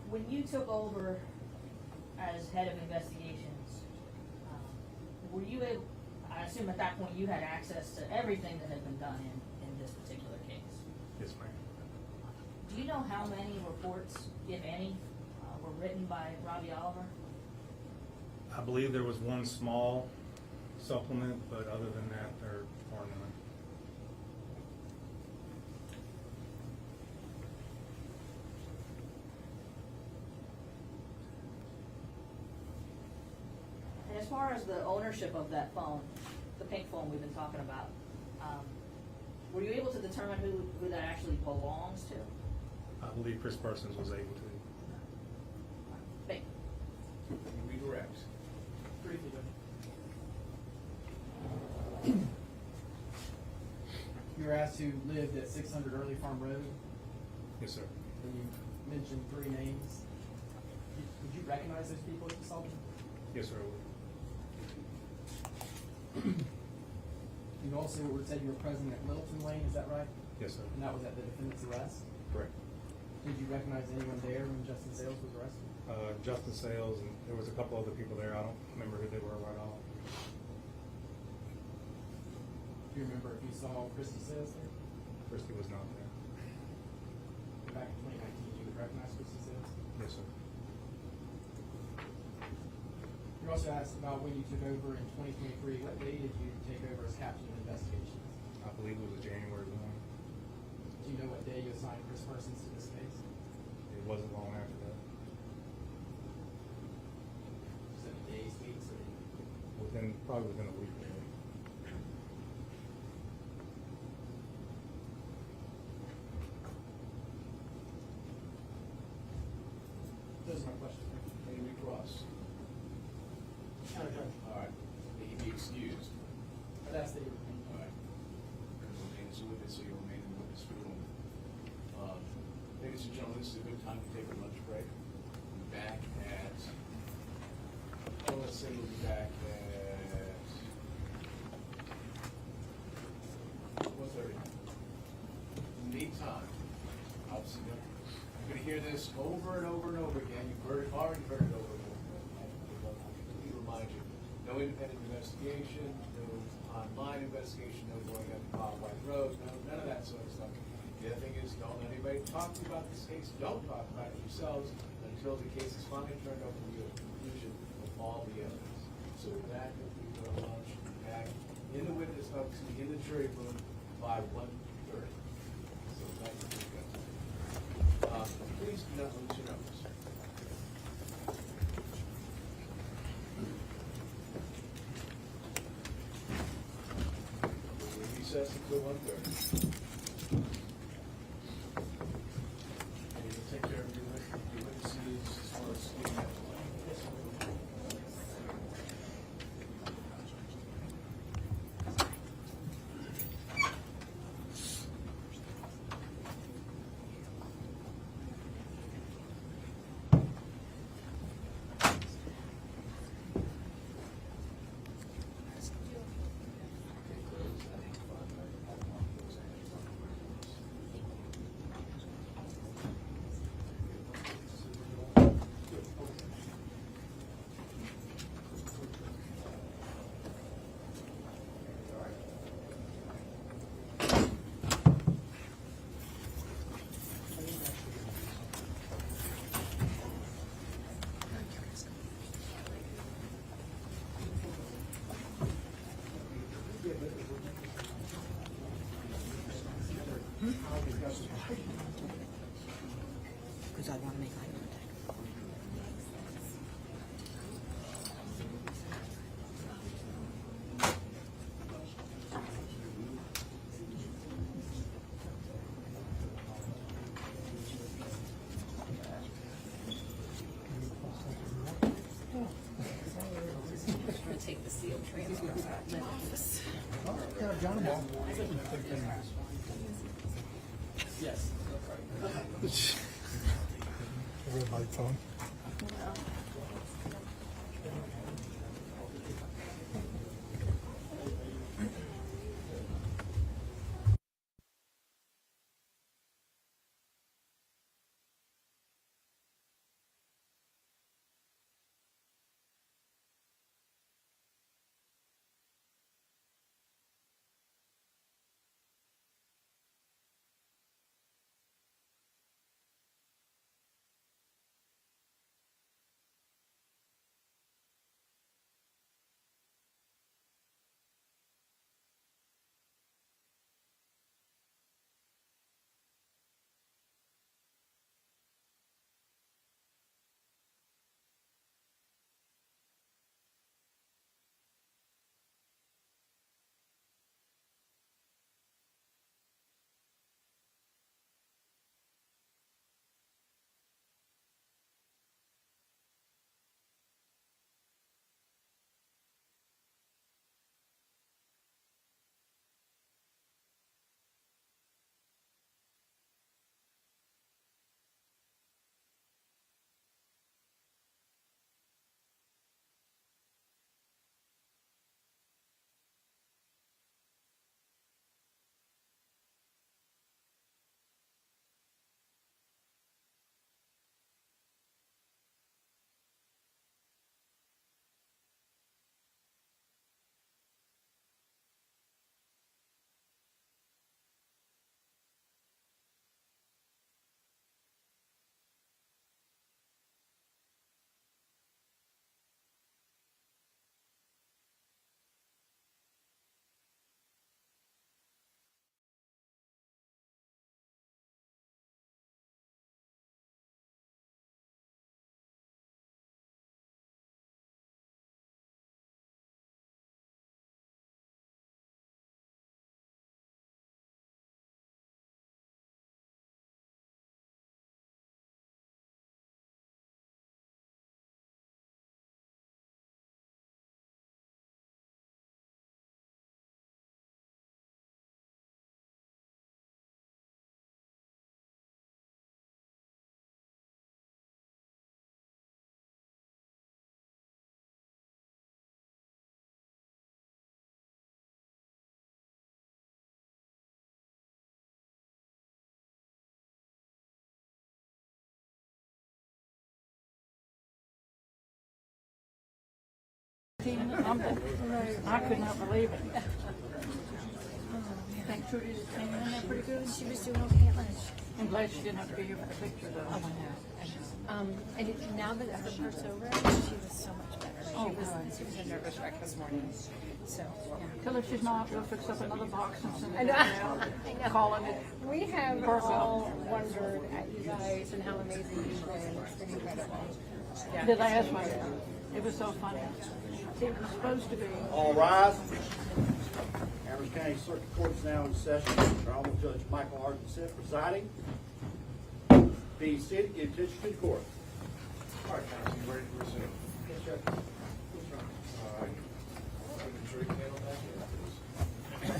When you took over as head of investigations, were you able, I assume at that point you had access to everything that had been done in this particular case. Yes, ma'am. Do you know how many reports, if any, were written by Robbie Oliver? I believe there was one small supplement, but other than that, there are none. And as far as the ownership of that phone, the pink phone we've been talking about, were you able to determine who that actually belongs to? I believe Chris Parsons was able to. Thank you. You redirect. Briefly, you were asked who lived at 600 Early Farm Road, Yes, sir. and you mentioned 3 names. Would you recognize those people if you saw them? Yes, sir. You also said you were present at Littleton Lane, is that right? Yes, sir. And that was at the defendant's arrest? Correct. Did you recognize anyone there when Justin Sales was arrested? Justin Sales, and there was a couple other people there. I don't remember who they were right off. Do you remember if you saw Christy Sales there? Christy was not there. Back in 2019, you would recognize Christy Sales? Yes, sir. You also asked about when you took over in 2023. What day did you take over as captain of investigations? I believe it was January 1. Do you know what day you assigned Chris Parsons to this case? It wasn't long after that. Is that days, weeks, or? Probably within a week. Those are my questions. Amy Cross. All right. May he be excused. I'd ask that you remain. All right. Remain as a witness, so you'll remain in the witness room. Ladies and gentlemen, this is a good time to take a lunch break. We'll be back at, let's say we'll be back at 1:30. In the meantime, obviously, you're going to hear this over and over and over again. You've already heard it over and over again. Let me remind you, no independent investigation, no online investigation, no going up Bob White Road, none of that sort of stuff. The other thing is, don't let anybody talk to you about this case. Don't talk about it yourselves until the case is finally turned over to you at the conclusion of all the evidence. So with that, if we go to lunch, we'll be back in the witness box, in the jury room by 1:30. So thank you for your please do not lose your numbers. We'll recess until 1:30. And you can take care of your witnesses as far as getting that line. Because I want to make eye contact. I'm going to take the sealed transfer out of my office. Yes. Everybody phone. routine and humble. I could not believe it. You think Trudy came in there pretty good? She was doing okay at lunch. I'm glad she didn't have to be here for the picture though. Oh, I know. And now that her part's over, she was so much better. She was a nervous wreck this morning. So, yeah. Tell her she's not, we'll fix up another box and send I it know. out. I know. Calling it. We have personal. all wondered at you guys and how amazing you've been. It's been incredible. Yeah. The last one, it was so funny. It was supposed to be. All rise. Amherst County Circuit Court is now in session. Honorable Judge Michael Arkansas presiding. Be seated, give attention to the court. All right, counsel, you ready to resume? Yes, sir. All right. Put the jury panel back in, please.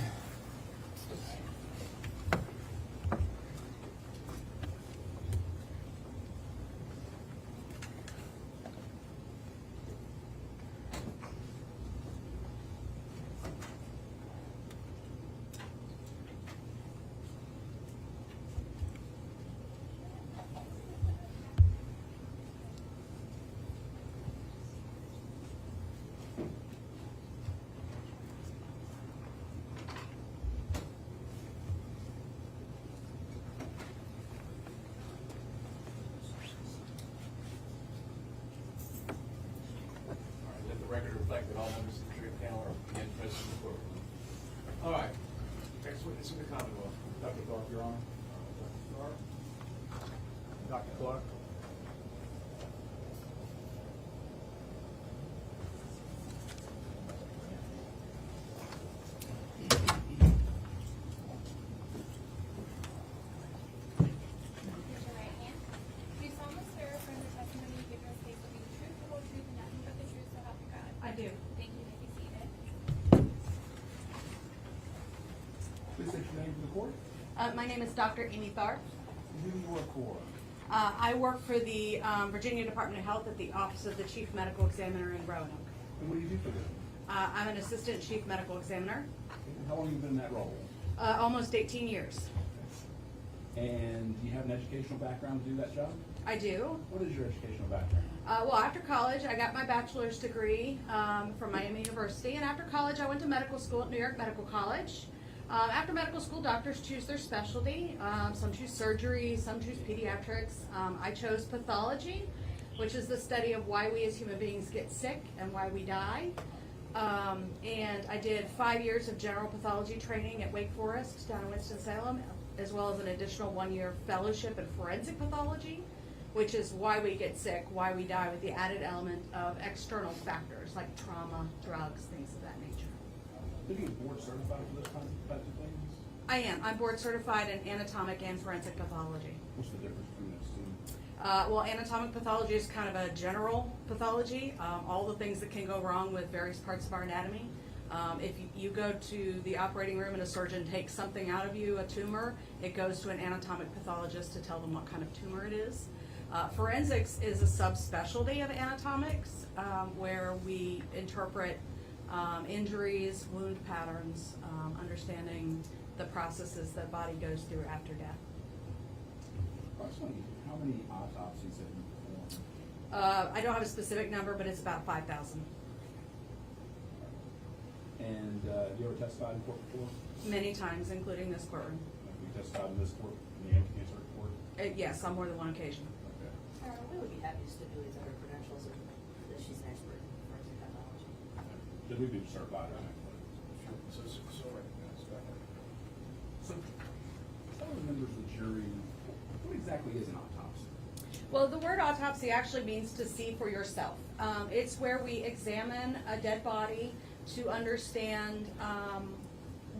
Let the record reflect that all members of the jury panel are again present in the courtroom. All right. Next witness in the Commonwealth. Dr. Clark, Your Honor. Dr. Clark. Raise your right hand. Do you solemnly swear or affirm the testimony you give in this case will be the truth, the whole truth, and nothing but the truth, so help you God? I do. Thank you. May be seated. Please state your name to the court. My name is Dr. Amy Tharp. Who do you work for? I work for the Virginia Department of Health at the Office of the Chief Medical Examiner in Roanoke. And what do you do for them? I'm an Assistant Chief Medical Examiner. And how long have you been in that role? Almost 18 years. And do you have an educational background to do that job? I do. What is your educational background? Well, after college, I got my bachelor's degree from Miami University, and after college, I went to medical school at New York Medical College. After medical school, doctors choose their specialty. Some choose surgery, some choose pediatrics. I chose pathology, which is the study of why we as human beings get sick and why we die. And I did 5 years of general pathology training at Wake Forest down in Winston-Salem, as well as an additional 1-year fellowship in forensic pathology, which is why we get sick, why we die, with the added element of external factors like trauma, drugs, things of that nature. Are you board certified for this kind of things? I am. I'm board certified in anatomic and forensic pathology. What's the difference between those two? Well, anatomic pathology is kind of a general pathology, all the things that can go wrong with various parts of our anatomy. If you go to the operating room and a surgeon takes something out of you, a tumor, it goes to an anatomic pathologist to tell them what kind of tumor it is. Forensics is a subspecialty of anatomics where we interpret injuries, wound patterns, understanding the processes the body goes through after death. Approximately how many autopsies have you performed? I don't have a specific number, but it's about 5,000. And have you ever testified in court before? Many times, including this courtroom. Have you testified in this court, in the Amherst County Circuit Court? Yes, on more than one occasion. Okay. We would be happy to stipulate that her credentials and that she's an expert in forensic pathology. Did we be certified on that? So recognized. Go ahead. So, tell the members of the jury, what exactly is an autopsy? Well, the word autopsy actually means to see for yourself. It's where we examine a dead body to understand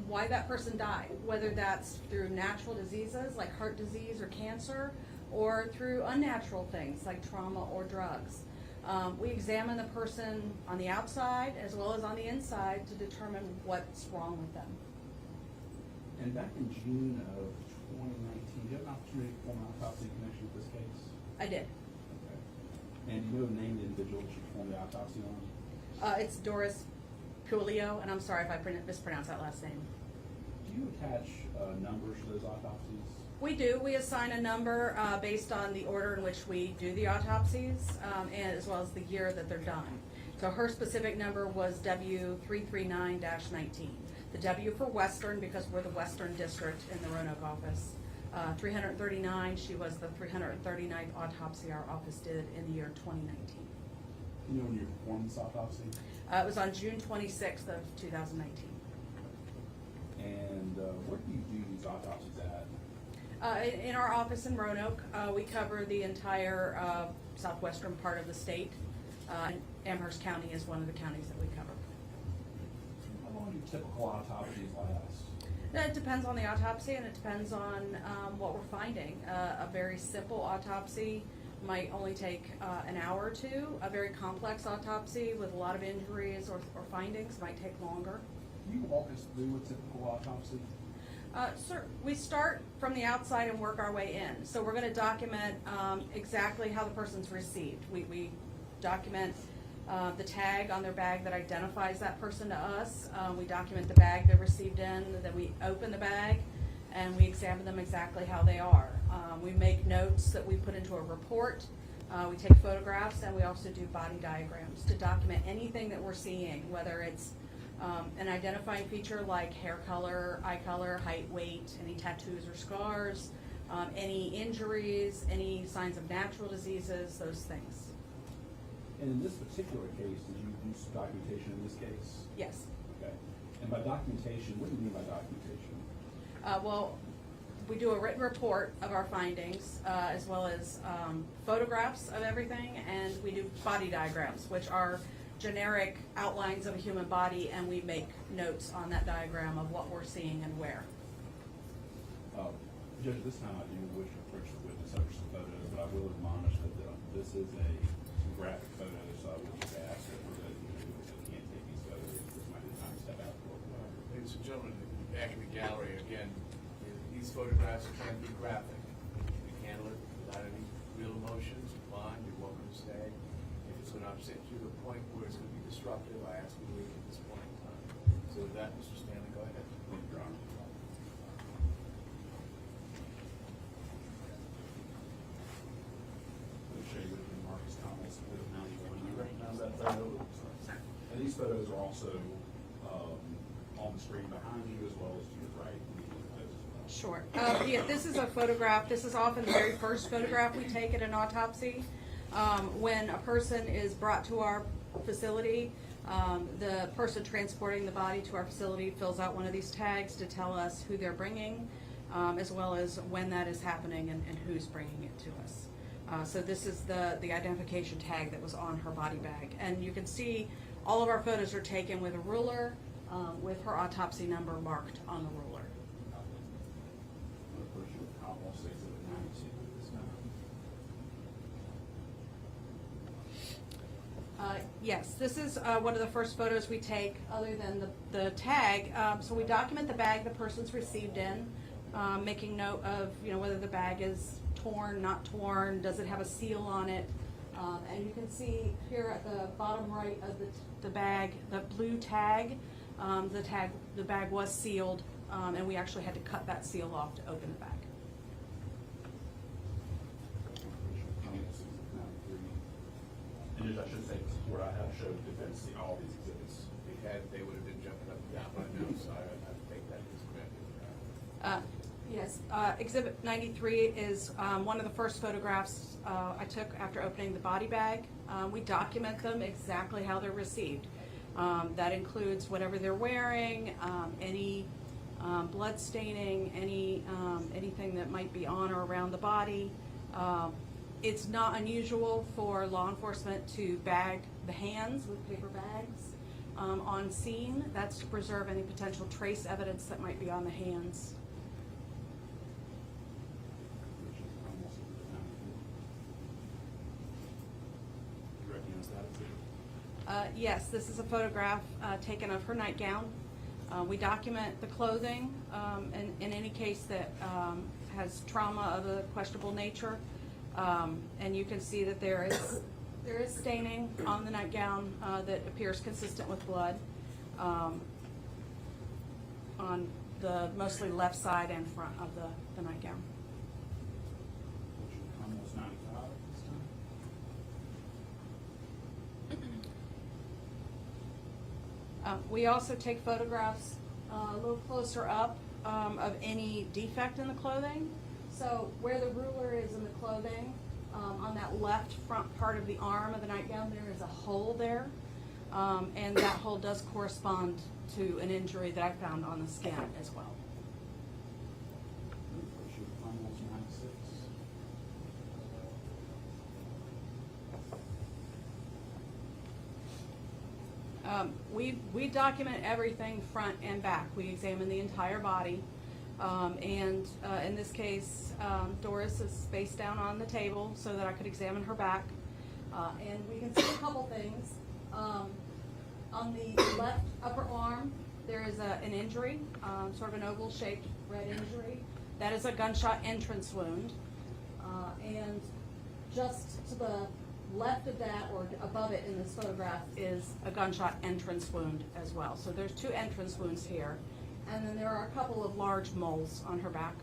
why that person died, whether that's through natural diseases like heart disease or cancer, or through unnatural things like trauma or drugs. We examine the person on the outside as well as on the inside to determine what's wrong with them. And back in June of 2019, did you have an opportunity to perform an autopsy in connection with this case? I did. Okay. And do you know the name of the individual that you performed the autopsy on? It's Doris Puleio, and I'm sorry if I mispronounced that last name. Do you attach numbers to those autopsies? We do. We assign a number based on the order in which we do the autopsies, and as well as the year that they're done. So her specific number was W339-19. The W for Western, because we're the Western District in the Roanoke office. 339, she was the 339th autopsy our office did in the year 2019. You know when you performed this autopsy? It was on June 26th of 2019. And where do you do these autopsies at? In our office in Roanoke, we cover the entire southwestern part of the state. Amherst County is one of the counties that we cover. How long do typical autopsies last? It depends on the autopsy, and it depends on what we're finding. A very simple autopsy might only take an hour or two. A very complex autopsy with a lot of injuries or findings might take longer. Can you walk us through a typical autopsy? Sir, we start from the outside and work our way in. So we're going to document exactly how the person's received. We document the tag on their bag that identifies that person to us. We document the bag they're received in, then we open the bag, and we examine them exactly how they are. We make notes that we put into a report. We take photographs, and we also do body diagrams to document anything that we're seeing, whether it's an identifying feature like hair color, eye color, height, weight, any tattoos or scars, any injuries, any signs of natural diseases, those things. And in this particular case, did you do some documentation in this case? Yes. Okay. And by documentation, what do you mean by documentation? Well, we do a written report of our findings, as well as photographs of everything, and we do body diagrams, which are generic outlines of a human body, and we make notes on that diagram of what we're seeing and where. Judge, this time I do wish to approach the witness over some photos, but I will admonish that this is a graphic photo, so I would just ask that for those of you who can't take these photos, this might be time to step out for a while. Ladies and gentlemen, back in the gallery again, these photographs can be graphic. We handle it without any real emotions. Fine, you're welcome to stay. If it's going to upset you to the point where it's going to be disruptive, I ask you to leave at this point in time. So with that, Mr. Stanley, go ahead. Thank you, Your Honor. And these photos are also on the screen behind you as well as to your right. Sure. Yeah, this is a photograph. This is often the very first photograph we take at an autopsy. When a person is brought to our facility, the person transporting the body to our facility fills out one of these tags to tell us who they're bringing, as well as when that is happening and who's bringing it to us. So this is the identification tag that was on her body bag. And you can see all of our photos are taken with a ruler, with her autopsy number marked on the ruler. Yes, this is one of the first photos we take other than the tag. So we document the bag the person's received in, making note of whether the bag is torn, not torn, does it have a seal on it. And you can see here at the bottom right of the bag, the blue tag, the bag was sealed, and we actually had to cut that seal off to open the bag. And I should say, where I have showed defense all these exhibits. They would have been jumping up and down by now, so I think that is correct. Yes, Exhibit 93 is one of the first photographs I took after opening the body bag. We document them exactly how they're received. That includes whatever they're wearing, any blood staining, anything that might be on or around the body. It's not unusual for law enforcement to bag the hands with paper bags on scene. That's to preserve any potential trace evidence that might be on the hands. Yes, this is a photograph taken of her nightgown. We document the clothing in any case that has trauma of a questionable nature. And you can see that there is staining on the nightgown that appears consistent with blood on the mostly left side and front of the nightgown. Almost 95 this We also take photographs a little closer up of any defect in the clothing. So where the ruler is in the clothing, on that left front part of the arm of the nightgown, there is a hole there. And that hole does correspond to an injury that I found on the skin as well. We document everything front and back. We examine the entire body. And in this case, Doris is face down on the table so that I could examine her back. And we can see a couple things. On the left upper arm, there is an injury, sort of an oval-shaped red injury. That is a gunshot entrance wound. And just to the left of that, or above it in this photograph, is a gunshot entrance wound as well. So there's 2 entrance wounds here. And then there are a couple of large moles on her back.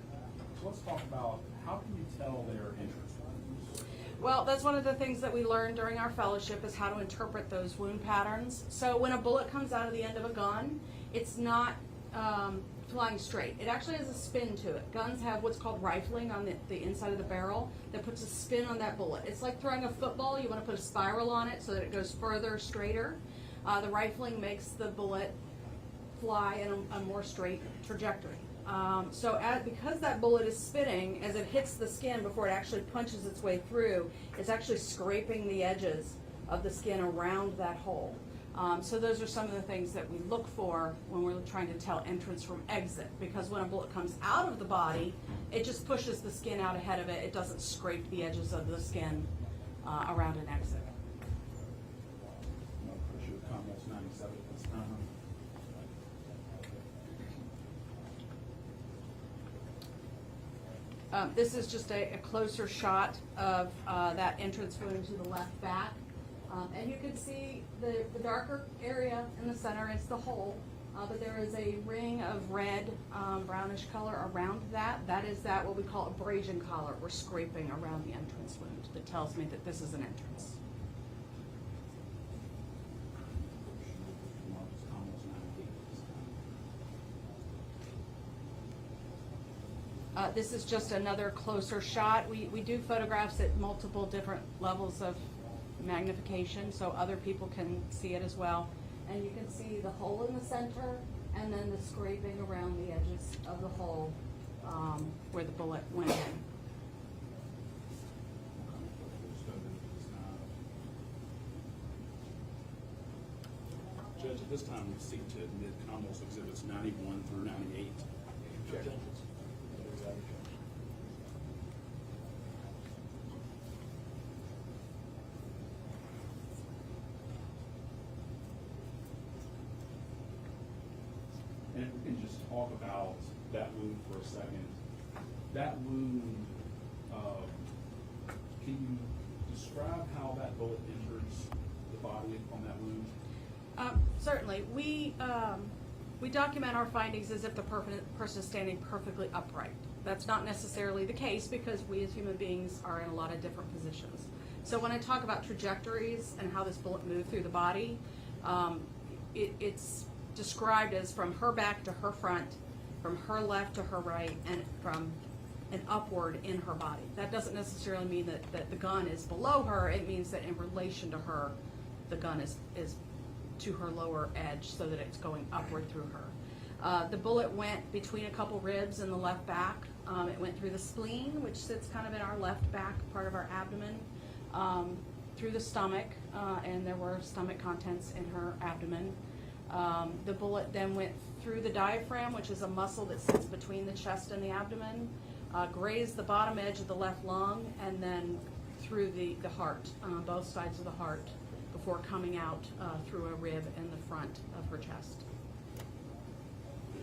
So let's talk about, how can you tell their entrance wounds? Well, that's one of the things that we learned during our fellowship, is how to interpret those wound patterns. So when a bullet comes out of the end of a gun, it's not flying straight. It actually has a spin to it. Guns have what's called rifling on the inside of the barrel that puts a spin on that bullet. It's like throwing a football. You want to put a spiral on it so that it goes further, straighter. The rifling makes the bullet fly in a more straight trajectory. Because that bullet is spinning, as it hits the skin before it actually punches its way through, it's actually scraping the edges of the skin around that hole. So those are some of the things that we look for when we're trying to tell entrance from exit, because when a bullet comes out of the body, it just pushes the skin out ahead of it. It doesn't scrape the edges of the skin around an exit. This is just a closer shot of that entrance wound to the left back. And you can see the darker area in the center, it's the hole, but there is a ring of red, brownish color around that. That is what we call abrasion color, or scraping around the entrance wound, that tells me that this is an entrance. This is just another closer shot. We do photographs at multiple different levels of magnification so other people can see it as well. And you can see the hole in the center and then the scraping around the edges of the hole where the bullet went in. Judge, at this time we seek to admit Commonwealth Exhibits 91 through 98. Objection. And we can just talk about that wound for a second. That wound, can you describe how that bullet enters the body on that wound? Certainly. We document our findings as if the person is standing perfectly upright. That's not necessarily the case, because we as human beings are in a lot of different positions. So when I talk about trajectories and how this bullet moved through the body, it's described as from her back to her front, from her left to her right, and from an upward in her body. That doesn't necessarily mean that the gun is below her. It means that in relation to her, the gun is to her lower edge, so that it's going upward through her. The bullet went between a couple ribs in the left back. It went through the spleen, which sits kind of in our left back part of our abdomen, through the stomach, and there were stomach contents in her abdomen. The bullet then went through the diaphragm, which is a muscle that sits between the chest and the abdomen, grazed the bottom edge of the left lung, and then through the heart, both sides of the heart, before coming out through a rib in the front of her chest.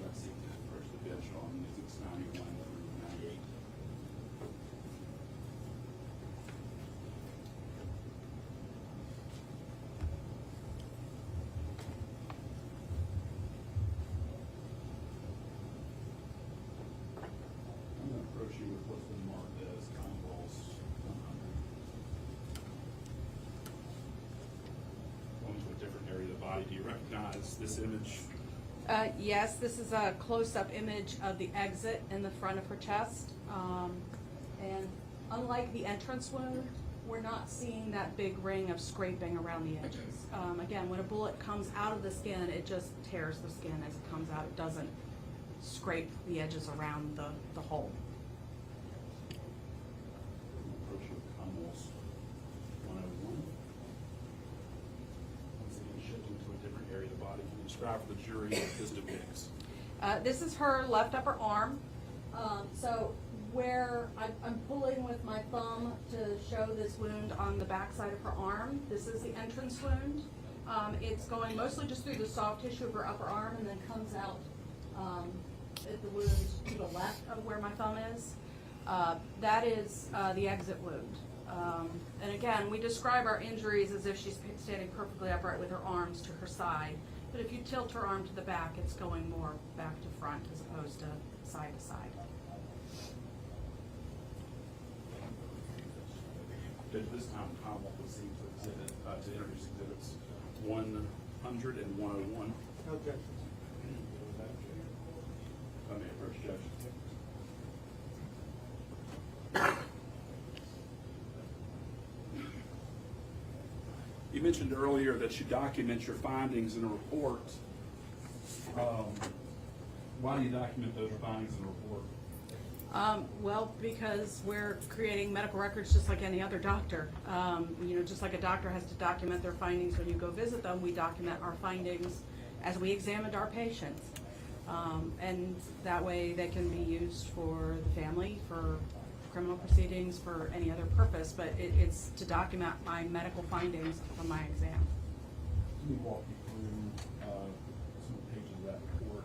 Let's see first the judge on Exhibits 91 through 98. I'm going to approach you with what's been marked as Commonwealth's 100. Going to a different area of the body. body. Do you recognize this image? Yes, this is a close-up image of the exit in the front of her chest. And unlike the entrance wound, we're not seeing that big ring of scraping around the edges. Again, when a bullet comes out of the skin, it just tears the skin as it comes out. It doesn't scrape the edges around the hole. Approach your Commonwealth 101. Once again, shifting to a different area of the body. Can you describe for the jury what this depicts? This is her left upper arm. So where I'm pulling with my thumb to show this wound on the back side of her arm, this is the entrance wound. It's going mostly just through the soft tissue of her upper arm and then comes out at the wound to the left of where my thumb is. That is the exit wound. And again, we describe our injuries as if she's standing perfectly upright with her arms to her side. But if you tilt her arm to the back, it's going more back to front as opposed to side to side. At this time, Commonwealth was seen to introduce exhibits 100 and 101. Okay. If I may approach Judge. You mentioned earlier that you document your findings in a report. Why do you document those findings in a report? Well, because we're creating medical records just like any other doctor. Just like a doctor has to document their findings when you go visit them, we document our findings as we examined our patients. And that way they can be used for the family, for criminal proceedings, for any other purpose, but it's to document my medical findings from my exam. Let me walk you through some pages of that report.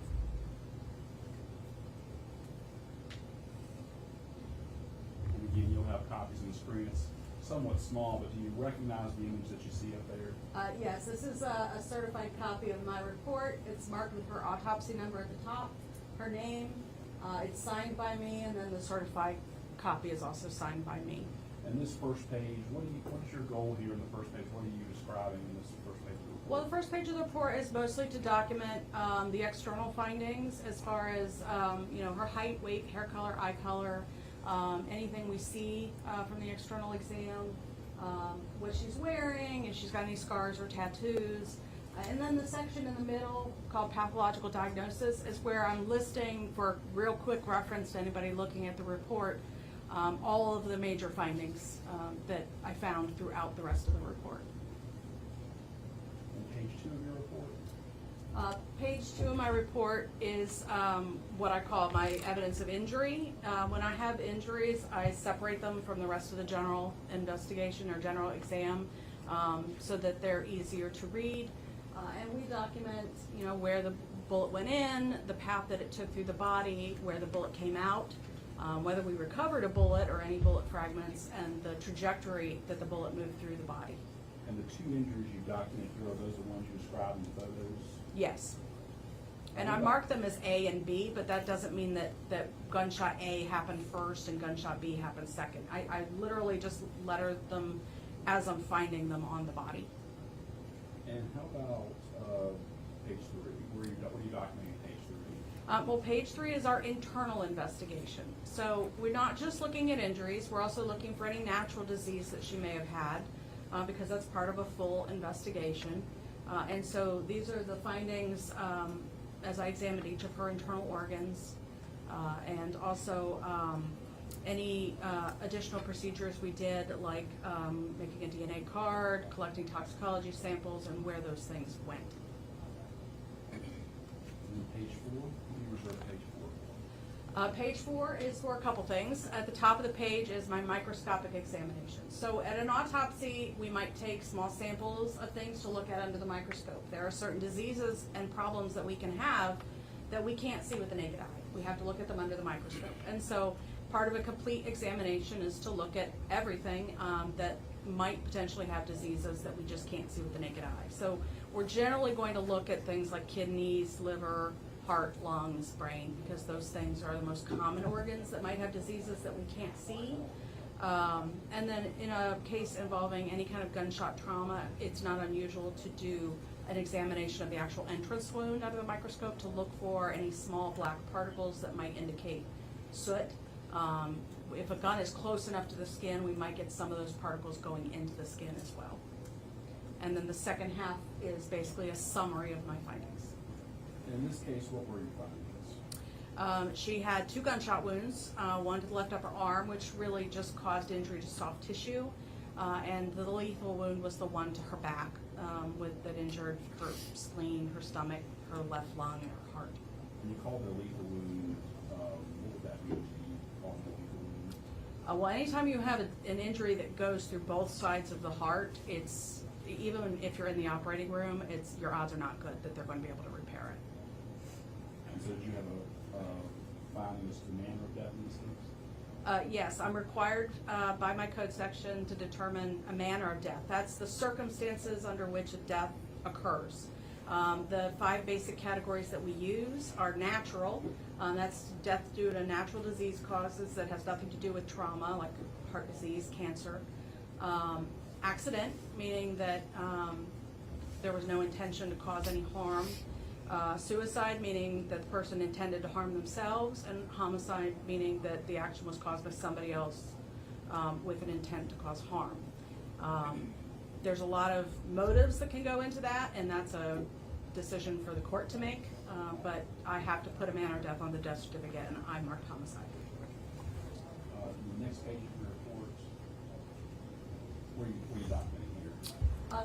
And again, you'll have copies on the screen. It's somewhat small, but do you recognize the image that you see up there? Yes, this is a certified copy of my report. It's marked with her autopsy number at the top, her name. It's signed by me, and then the certified copy is also signed by me. And this first page, what is your goal here in the first page? What are you describing in this first page of the report? Well, the first page of the report is mostly to document the external findings as far as her height, weight, hair color, eye color, anything we see from the external exam, what she's wearing, if she's got any scars or tattoos. And then the section in the middle called pathological diagnosis is where I'm listing, for real quick reference to anybody looking at the report, all of the major findings that I found throughout the rest of the report. And page 2 of your report? Page 2 of my report is what I call my evidence of injury. When I have injuries, I separate them from the rest of the general investigation or general exam so that they're easier to read. And we document, where the bullet went in, the path that it took through the body, where the bullet came out, whether we recovered a bullet or any bullet fragments, and the trajectory that the bullet moved through the body. And the 2 injuries you document here, are those the ones you described in the photos? Yes. And I mark them as A and B, but that doesn't mean that gunshot A happened first and gunshot B happened second. I literally just letter them as I'm finding them on the body. And how about page 3? What are you documenting page 3? Well, page 3 is our internal investigation. So we're not just looking at injuries, we're also looking for any natural disease that she may have had, because that's part of a full investigation. And so these are the findings as I examined each of her internal organs, and also any additional procedures we did, like making a DNA card, collecting toxicology samples, and where those things went. And page 4? What do you reserve page 4? Page 4 is for a couple things. At the top of the page is my microscopic examination. So at an autopsy, we might take small samples of things to look at under the microscope. There are certain diseases and problems that we can have that we can't see with the naked eye. We have to look at them under the microscope. And so part of a complete examination is to look at everything that might potentially have diseases that we just can't see with the naked eye. So we're generally going to look at things like kidneys, liver, heart, lungs, brain, because those things are the most common organs that might have diseases that we can't see. And then in a case involving any kind of gunshot trauma, it's not unusual to do an examination of the actual entrance wound under the microscope to look for any small black particles that might indicate soot. If a gun is close enough to the skin, we might get some of those particles going into the skin as well. And then the second half is basically a summary of my findings. In this case, what were your findings? She had 2 gunshot wounds, one to the left upper arm, which really just caused injury to soft tissue, and the lethal wound was the one to her back, that injured her spleen, her stomach, her left lung, and her heart. When you call it a lethal wound, what would that mean to you, calling it a lethal wound? Well, anytime you have an injury that goes through both sides of the heart, it's, even if you're in the operating room, your odds are not good that they're going to be able to repair it. And so did you have a finding as to the manner of death in this case? Yes, I'm required by my code section to determine a manner of death. That's the circumstances under which a death occurs. The 5 basic categories that we use are natural. That's death due to natural disease causes that has nothing to do with trauma, like heart disease, cancer. Accident, meaning that there was no intention to cause any harm. Suicide, meaning that the person intended to harm themselves, and homicide, meaning that the action was caused by somebody else with an intent to cause harm. There's a lot of motives that can go into that, and that's a decision for the court to make, but I have to put a manner of death on the death certificate, and I marked homicide. The next page of your report, where you documenting here?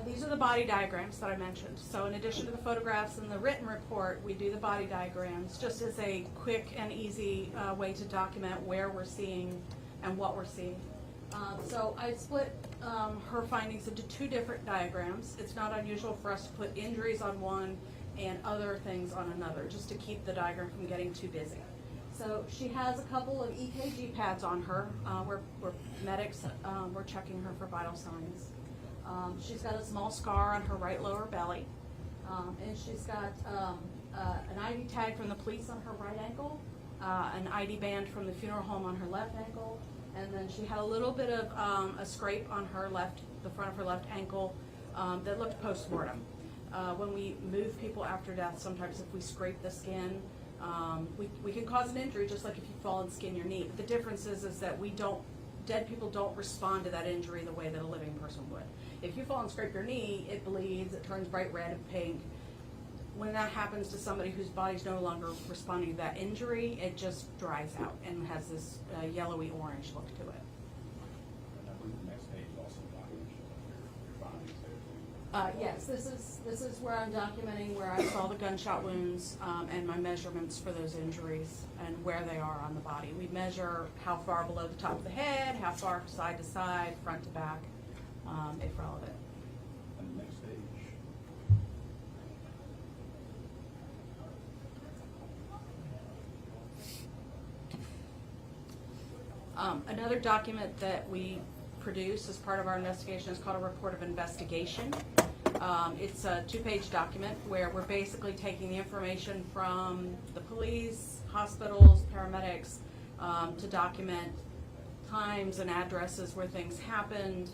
These are the body diagrams that I mentioned. So in addition to the photographs and the written report, we do the body diagrams just as a quick and easy way to document where we're seeing and what we're seeing. So I split her findings into 2 different diagrams. It's not unusual for us to put injuries on one and other things on another, just to keep the diagram from getting too busy. So she has a couple of EKG pads on her. We're medics, we're checking her for vital signs. She's got a small scar on her right lower belly, and she's got an ID tag from the police on her right ankle, an ID band from the funeral home on her left ankle, and then she had a little bit of a scrape on her the front of her left ankle that looked post-mortem. When we move people after death, sometimes if we scrape the skin, we can cause an injury just like if you fall and skin your knee. But the difference is that dead people don't respond to that injury the way that a living person would. If you fall and scrape your knee, it bleeds, it turns bright red and pink. When that happens to somebody whose body's no longer responding to that injury, it just dries out and has this yellowy orange look to it. And I believe the next page also documents your findings there too. Yes, this is where I'm documenting where I saw the gunshot wounds and my measurements for those injuries and where they are on the body. We measure how far below the top of the head, how far side to side, front to back, if relevant. And the next page. Another document that we produce as part of our investigation is called a report of investigation. It's a 2-page document where we're basically taking the information from the police, hospitals, paramedics, to document times and addresses where things happened,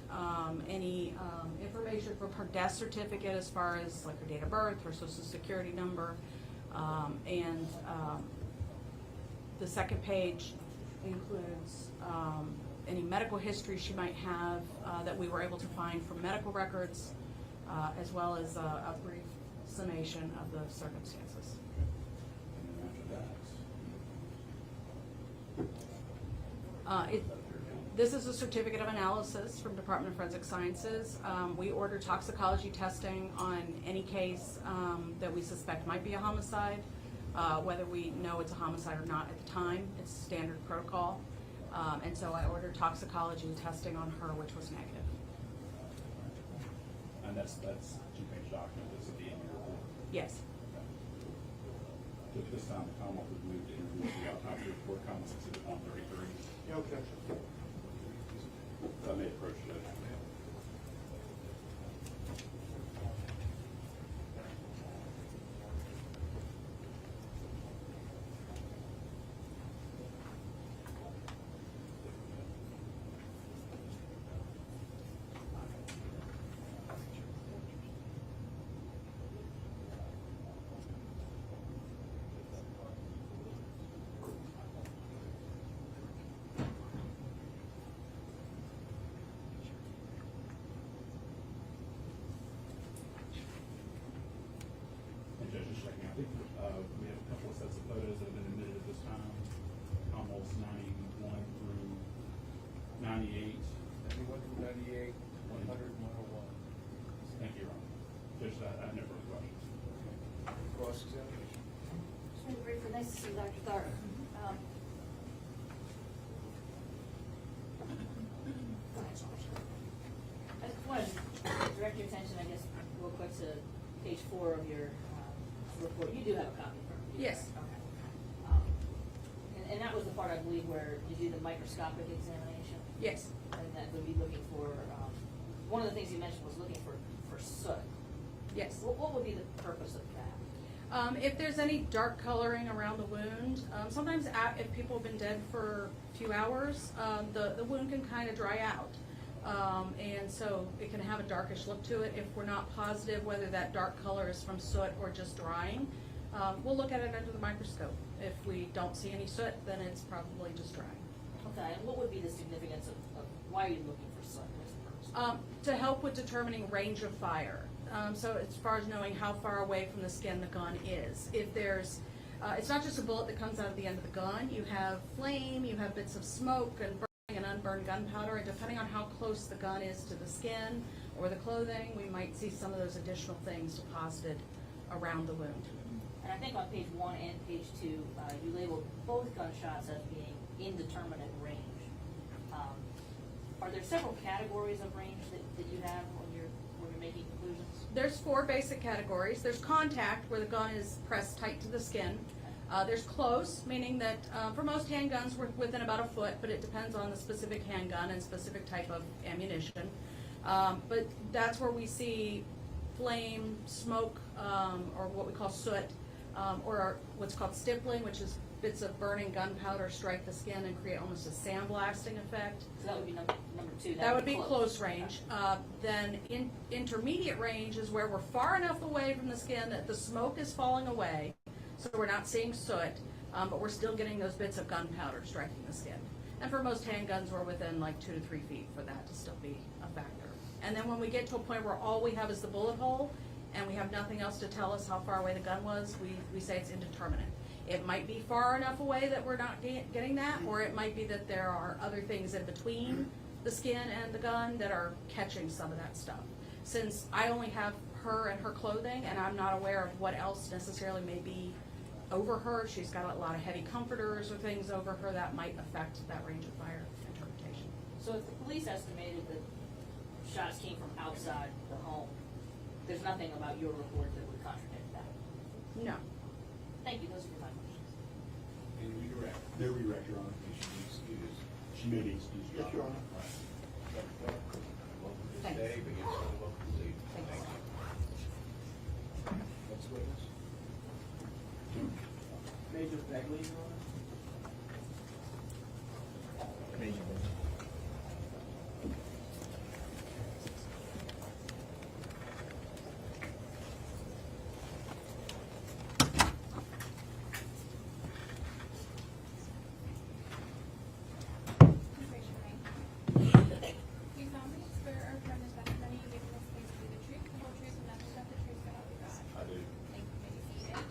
any information from her death certificate as far as like her date of birth, her social security number, and the second page includes any medical history she might have that we were able to find from medical records, as well as a brief summation of the circumstances. This is a certificate of analysis from Department of Forensic Sciences. We order toxicology testing on any case that we suspect might be a homicide, whether we know it's a homicide or not at the time. It's standard protocol. And so I ordered toxicology testing on her, which was negative. And that's a 2-page document that's at the end of your report? Yes. So at this time, the Commonwealth would move to introduce the autopsy report, Commonwealth Exhibit 133. No objection. I may approach that. think, we have a couple of sets of photos that have been admitted at this time, almost 91 through 98. 91 through 98, 100 and 101. Thank you, Your Honor. Judge, I have no further questions. Cross-examination. Just really briefly, nice to see you, Dr. Tharp. I just wanted to direct your attention, I guess, real quick to page 4 of your report. You do have a copy from you? Yes. Okay. And that was the part, I believe, where you do the microscopic examination? Yes. And that would be looking for, one of the things you mentioned was looking for soot. Yes. What would be the purpose of that? If there's any dark coloring around the wound, sometimes if people have been dead for a few hours, the wound can kind of dry out. And so it can have a darkish look to it. If we're not positive whether that dark color is from soot or just drying, we'll look at it under the microscope. If we don't see any soot, then it's probably just drying. Okay, and what would be the significance of why are you looking for soot? What's the purpose? To help with determining range of fire. So as far as knowing how far away from the skin the gun is. If there's, it's not just a bullet that comes out of the end of the gun. You have flame, you have bits of smoke and burning and unburned gunpowder, and depending on how close the gun is to the skin or the clothing, we might see some of those additional things deposited around the wound. And I think on page 1 and page 2, you labeled both gunshots as being indeterminate range. Are there several categories of range that you have when you're making conclusions? There's 4 basic categories. There's contact, where the gun is pressed tight to the skin. There's close, meaning that for most handguns we're within about a foot, but it depends on the specific handgun and specific type of ammunition. But that's where we see flame, smoke, or what we call soot, or what's called stippling, which is bits of burning gunpowder strike the skin and create almost a sandblasting effect. So that would be number 2. That would be close range. Then intermediate range is where we're far enough away from the skin that the smoke is falling away, so we're not seeing soot, but we're still getting those bits of gunpowder striking the skin. And for most handguns, we're within like 2 to 3 feet for that to still be a factor. And then when we get to a point where all we have is the bullet hole, and we have nothing else to tell us how far away the gun was, we say it's indeterminate. It might be far enough away that we're not getting that, or it might be that there are other things in between the skin and the gun that are catching some of that stuff. Since I only have her and her clothing, and I'm not aware of what else necessarily may be over her, she's got a lot of heavy comforters or things over her that might affect that range of fire interpretation. So if the police estimated that shots came from outside the home, there's nothing about your report that would contradict that? No. Thank you, those are my questions. And redirect. No redirect, Your Honor. You should be excused. She may be excused, Your Yes, Your Honor. Honor. Dr. Clark, welcome to Thanks. stay, but you're still welcome to leave. Thanks. Thank you. Next witness. Major Begley, Your Honor. Please raise your right hand. Do you solemnly swear or affirm the testimony you give in this case to be the truth, the whole truth, and nothing but the truth, so help you God? I do. Thank you. May be seated.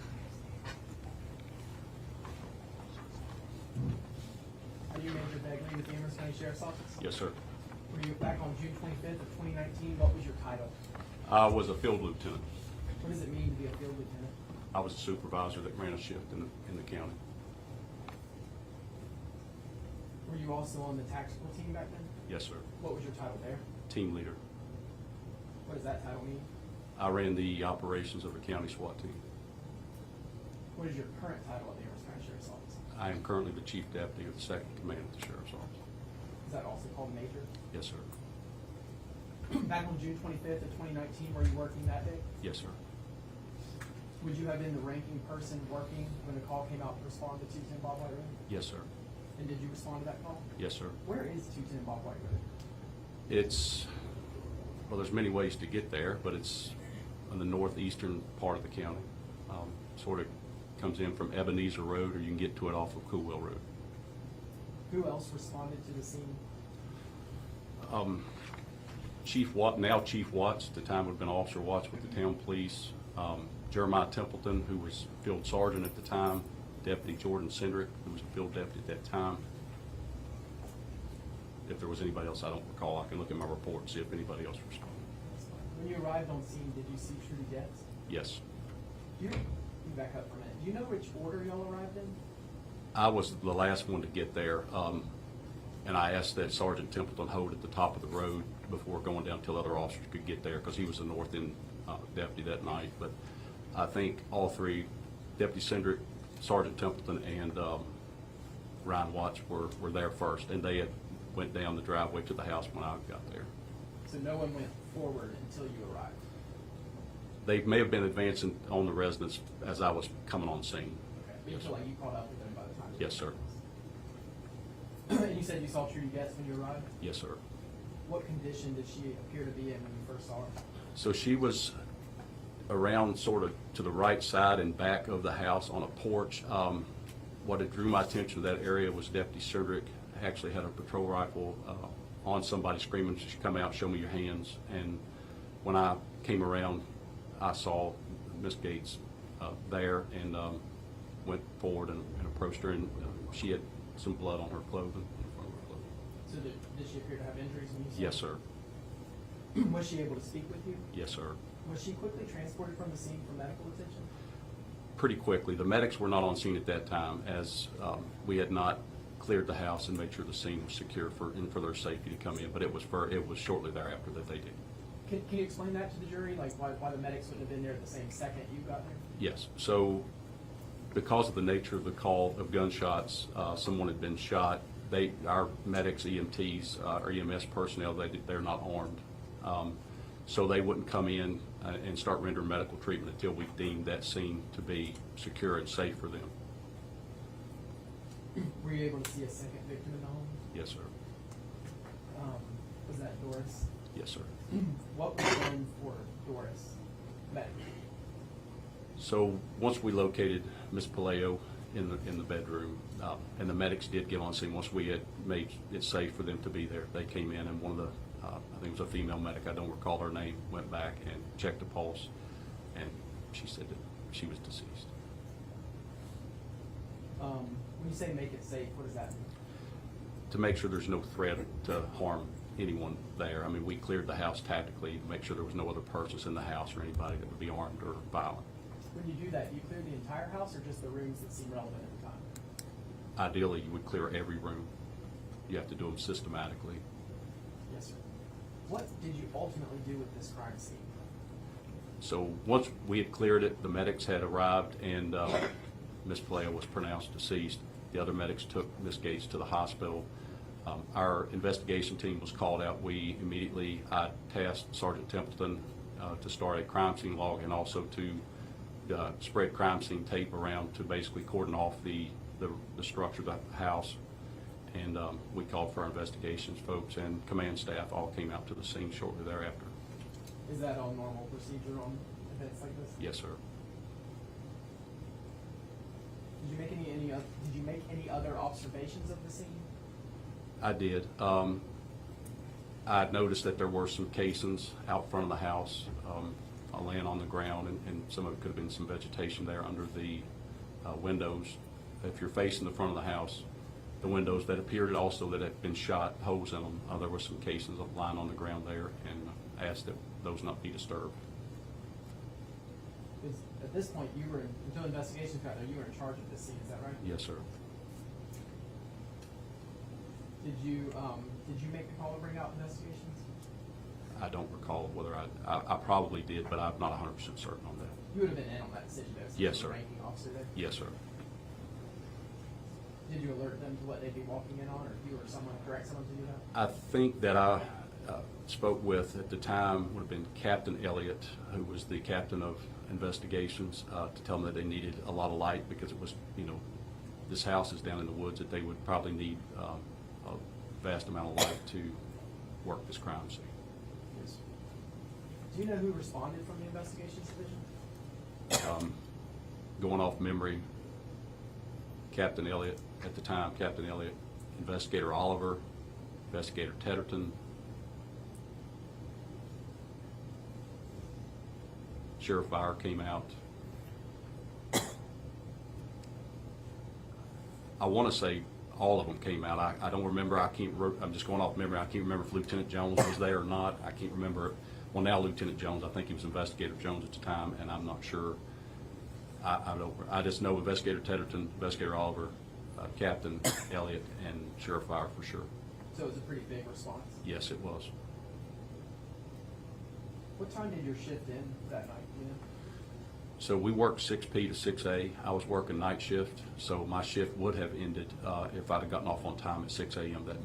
Are you Major Begley with the Amherst County Sheriff's Office? Yes, sir. Were you back on June 25th of 2019? What was your title? I was a field lieutenant. What does it mean to be a field lieutenant? I was a supervisor that ran a shift in the county. Were you also on the tactical team back then? Yes, sir. What was your title there? Team leader. What does that title mean? I ran the operations of the county SWAT team. What is your current title at the Amherst County Sheriff's Office? I am currently the chief deputy of the 2nd Command of the Sheriff's Office. Is that also called major? Yes, sir. Back on June 25th of 2019, were you working that day? Yes, sir. Would you have been the ranking person working when the call came out to respond to 210 Bob White Road? Yes, sir. And did you respond to that call? Yes, sir. Where is 210 Bob White Road? It's, well, there's many ways to get there, but it's on the northeastern part of the county. Sort of comes in from Ebenezer Road, or you can get to it off of Coolwell Road. Who else responded to the scene? Chief Watts, at the time would have been Officer Watts with the town police, Jeremiah Templeton, who was field sergeant at the time, Deputy Jordan Cindric, who was a field deputy at that time. If there was anybody else I don't recall, I can look at my report and see if anybody else responded. When you arrived on scene, did you see Trudy Goetz? Yes. You back up for a minute. Do you know which order y'all arrived in? I was the last one to get there, and I asked that Sergeant Templeton hold at the top of the road before going down till other officers could get there, because he was the north end deputy that night. But I think all three, Deputy Cindric, Sergeant Templeton, and Ryan Watts were there first, and they had went down the driveway to the house when I got there. So no one went forward until you arrived? They may have been advancing on the residence as I was coming on scene. Okay. But you feel like you caught up with them by the time? Yes, sir. And you said you saw Trudy Goetz when you arrived? Yes, sir. What condition did she appear to be in when you first saw her? So she was around sort of to the right side and back of the house on a porch. What had drew my attention to that area was Deputy Cindric actually had a patrol rifle on somebody screaming, "Just come out, show me your hands." And when I came around, I saw Miss Gates there, and went forward and approached her, and she had some blood on her clothing. So did she appear to have injuries when you saw her? Yes, sir. Was she able to speak with you? Yes, sir. Was she quickly transported from the scene for medical attention? Pretty quickly. The medics were not on scene at that time, as we had not cleared the house and made sure the scene was secure for their safety to come in. But it was shortly thereafter that they did. Can you explain that to the jury, like why the medics wouldn't have been there at the same second you got there? Yes. So because of the nature of the call of gunshots, someone had been shot. Our medics, EMTs, or EMS personnel, they're not armed. So they wouldn't come in and start rendering medical treatment until we deemed that scene to be secure and safe for them. Were you able to see a second victim in the home? Yes, sir. Was that Doris? Yes, sir. What was done for Doris medically? So once we located Miss Puleio in the bedroom, and the medics did get on scene once we had made it safe for them to be there. They came in, and one of the, I think it was a female medic, I don't recall her name, went back and checked the pulse, and she said that she was deceased. When you say make it safe, what does that mean? To make sure there's no threat to harm anyone there. I mean, we cleared the house tactically to make sure there was no other persons in the house or anybody that would be armed or violent. When you do that, do you clear the entire house or just the rooms that seem relevant at the time? Ideally, you would clear every room. You have to do them systematically. Yes, sir. What did you ultimately do with this crime scene? So once we had cleared it, the medics had arrived, and Ms. Puleio was pronounced deceased. The other medics took Ms. Gates to the hospital. Our investigation team was called out. I tasked Sergeant Templeton to start a crime scene log and also to spread crime scene tape around to basically cordon off the structure of the house. And we called for our investigations folks, and command staff all came out to the scene shortly thereafter. Is that all normal procedure on events like this? Yes, sir. Did you make any other observations of the scene? I did. I noticed that there were some casings out front of the house, laying on the ground, and some of it could have been some vegetation there under the windows. If you're facing the front of the house, the windows that appeared also that had been shot, holes in them, there were some casings lying on the ground there, and I asked that those not be disturbed. At this point, until investigations got there, you were in charge of this scene, is that right? Yes, sir. Did you make the call to bring out investigations? I don't recall whether I probably did, but I'm not 100% certain on that. You would have been in on that decision, though, since Yes, you were sir. ranking officer there? Yes, sir. Did you alert them to what they'd be walking in on, or if you or someone direct someone to do that? I think that I spoke with, at the time, would have been Captain Elliott, who was the captain of investigations, to tell them that they needed a lot of light because it was, this house is down in the woods, that they would probably need a vast amount of light to work this crime scene. Yes. Do you know who responded from the investigations division? Going off memory, Captain Elliott, at the time, Captain Elliott, Investigator Oliver, Investigator Tedderton, Sheriff Byer came out. I want to say all of them came out. I don't remember. I'm just going off memory. I can't remember if Lieutenant Jones was there or not. I can't remember. Well, now Lieutenant Jones. I think he was Investigator Jones at the time, and I'm not sure. I just know Investigator Tedderton, Investigator Oliver, Captain Elliott, and Sheriff Byer for sure. So it was a pretty big response. Yes, it was. What time did your shift end that night, you know? So we worked 6P to 6A. I was working night shift, so my shift would have ended if I'd have gotten off on time at 6 a.m. that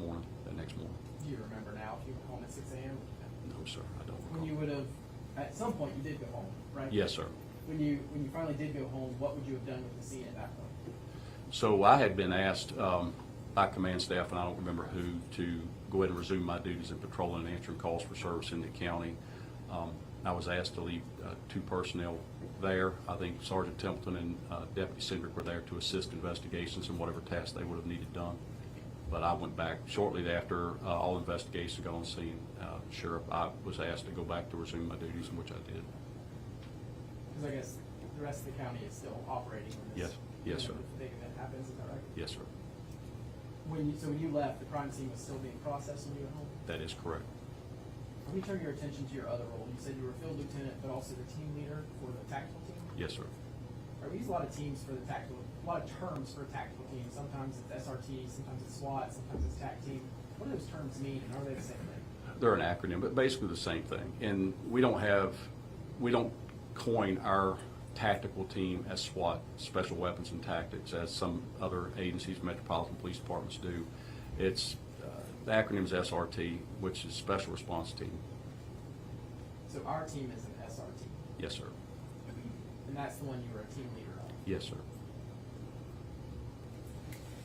next morning. Do you remember now if you were home at 6 a.m.? No, sir, I don't recall. When you would have, at some point, you did go home, right? Yes, sir. When you finally did go home, what would you have done with the scene at that point? So I had been asked by command staff, and I don't remember who, to go ahead and resume my duties in patrolling and answering calls for service in the county. I was asked to leave 2 personnel there. I think Sergeant Templeton and Deputy Cindric were there to assist investigations and whatever tasks they would have needed done. But I went back shortly after all investigations got on scene. Sheriff, I was asked to go back to resume my duties, in which I did. Because I guess the rest of the county is still operating when this Yes, sir. big event happens, is that right? Yes, sir. So when you left, the crime scene was still being processed when you went home? That is correct. Let me turn your attention to your other role. You said you were a field lieutenant, but also the team leader for the tactical team? Yes, sir. We use a lot of teams for the tactical, a lot of terms for a tactical team. Sometimes it's SRT, sometimes it's SWAT, sometimes it's TAC team. What do those terms mean, and are they the same thing? They're an acronym, but basically the same thing. And we don't coin our tactical team as SWAT, Special Weapons and Tactics, as some other agencies, metropolitan police departments do. It's the acronym is SRT, which is Special Response Team. So our team is an SRT, Yes, sir. and that's the one you were a team leader of. Yes, sir.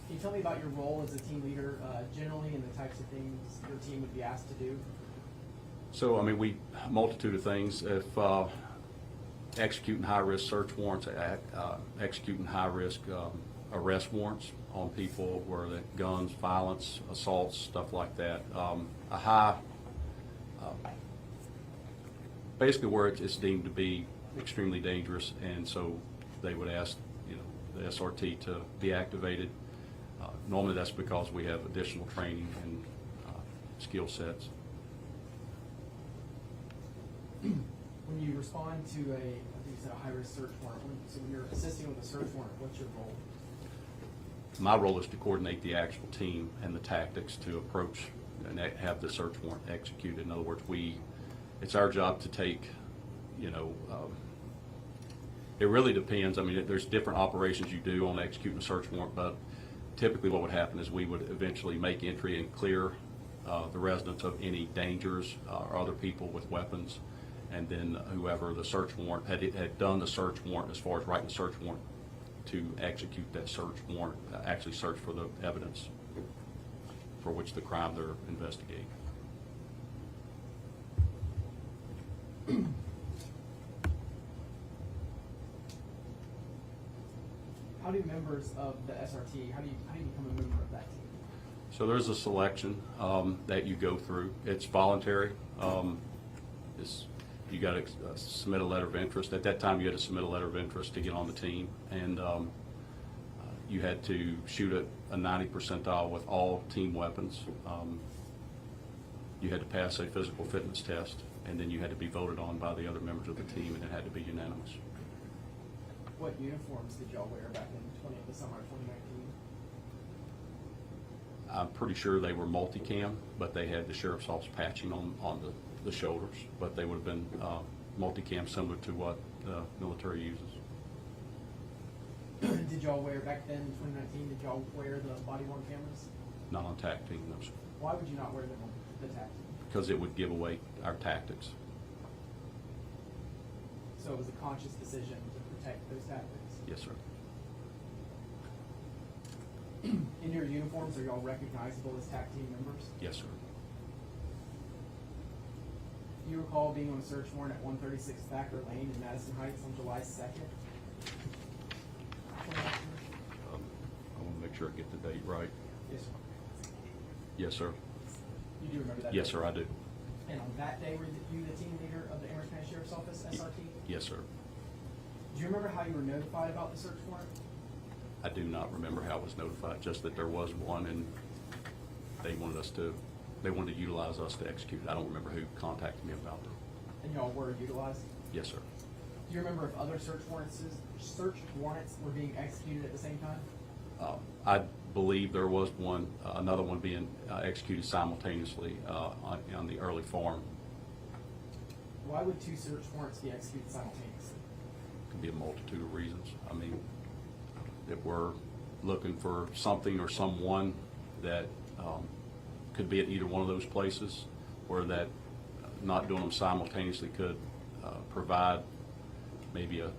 Can you tell me about your role as a team leader generally and the types of things your team would be asked to do? So, I mean, a multitude of things. If executing high-risk search warrants, executing high-risk arrest warrants on people where the guns, violence, assaults, stuff like that. Basically where it's deemed to be extremely dangerous, and so they would ask, the SRT to be activated. Normally that's because we have additional training and skill sets. When you respond to I think you said a high-risk search warrant, so when you're assisting with a search warrant, what's your role? My role is to coordinate the actual team and the tactics to approach and have the search warrant executed. In other words, it's our job to take, it really depends. I mean, there's different operations you do on executing a search warrant, but typically what would happen is we would eventually make entry and clear the residents of any dangers or other people with weapons, and then whoever the search warrant had done the search warrant, as far as writing the search warrant, to execute that search warrant, actually search for the evidence for which the crime they're investigating. How do members of the SRT, how do you become a member of that team? So there's a selection that you go through. It's voluntary. You got to submit a letter of interest. At that time, you had to submit a letter of interest to get on the team, and you had to shoot a 90 percentile with all team weapons. You had to pass a physical fitness test, and then you had to be voted on by the other members of the team, and it had to be unanimous. What uniforms did y'all wear back in the summer of 2019? I'm pretty sure they were multicam, but they had the sheriff's office patching on the shoulders, but they would have been multicam, similar to what the military uses. Did y'all wear, back then in 2019, did y'all wear the body-worn cameras? Not on TAC team, no, sir. Why would you not wear them on the TAC team? Because it would give away our tactics. So it was a conscious decision to protect those tactics? Yes, sir. In your uniforms, are y'all recognizable as TAC team members? Yes, sir. Do you recall being on a search warrant at 136 Thacker Lane in Madison Heights on July 2nd? I want to make sure I get the date right. Yes, sir. Yes, sir. You do remember that? Yes, sir, I do. And on that day, were you the team leader of the Amherst County Sheriff's Office, SRT? Yes, sir. Do you remember how you were notified about the search warrant? I do not remember how it was notified, just that there was one, and they wanted to utilize us to execute it. I don't remember who contacted me about it. And y'all were utilized? Yes, sir. Do you remember if other search warrants were being executed at the same time? I believe there was one, another one being executed simultaneously on the early farm. Why would two search warrants be executed simultaneously? Could be a multitude of reasons. I mean, if we're looking for something or someone that could be at either one of those places, or that not doing them simultaneously could provide maybe a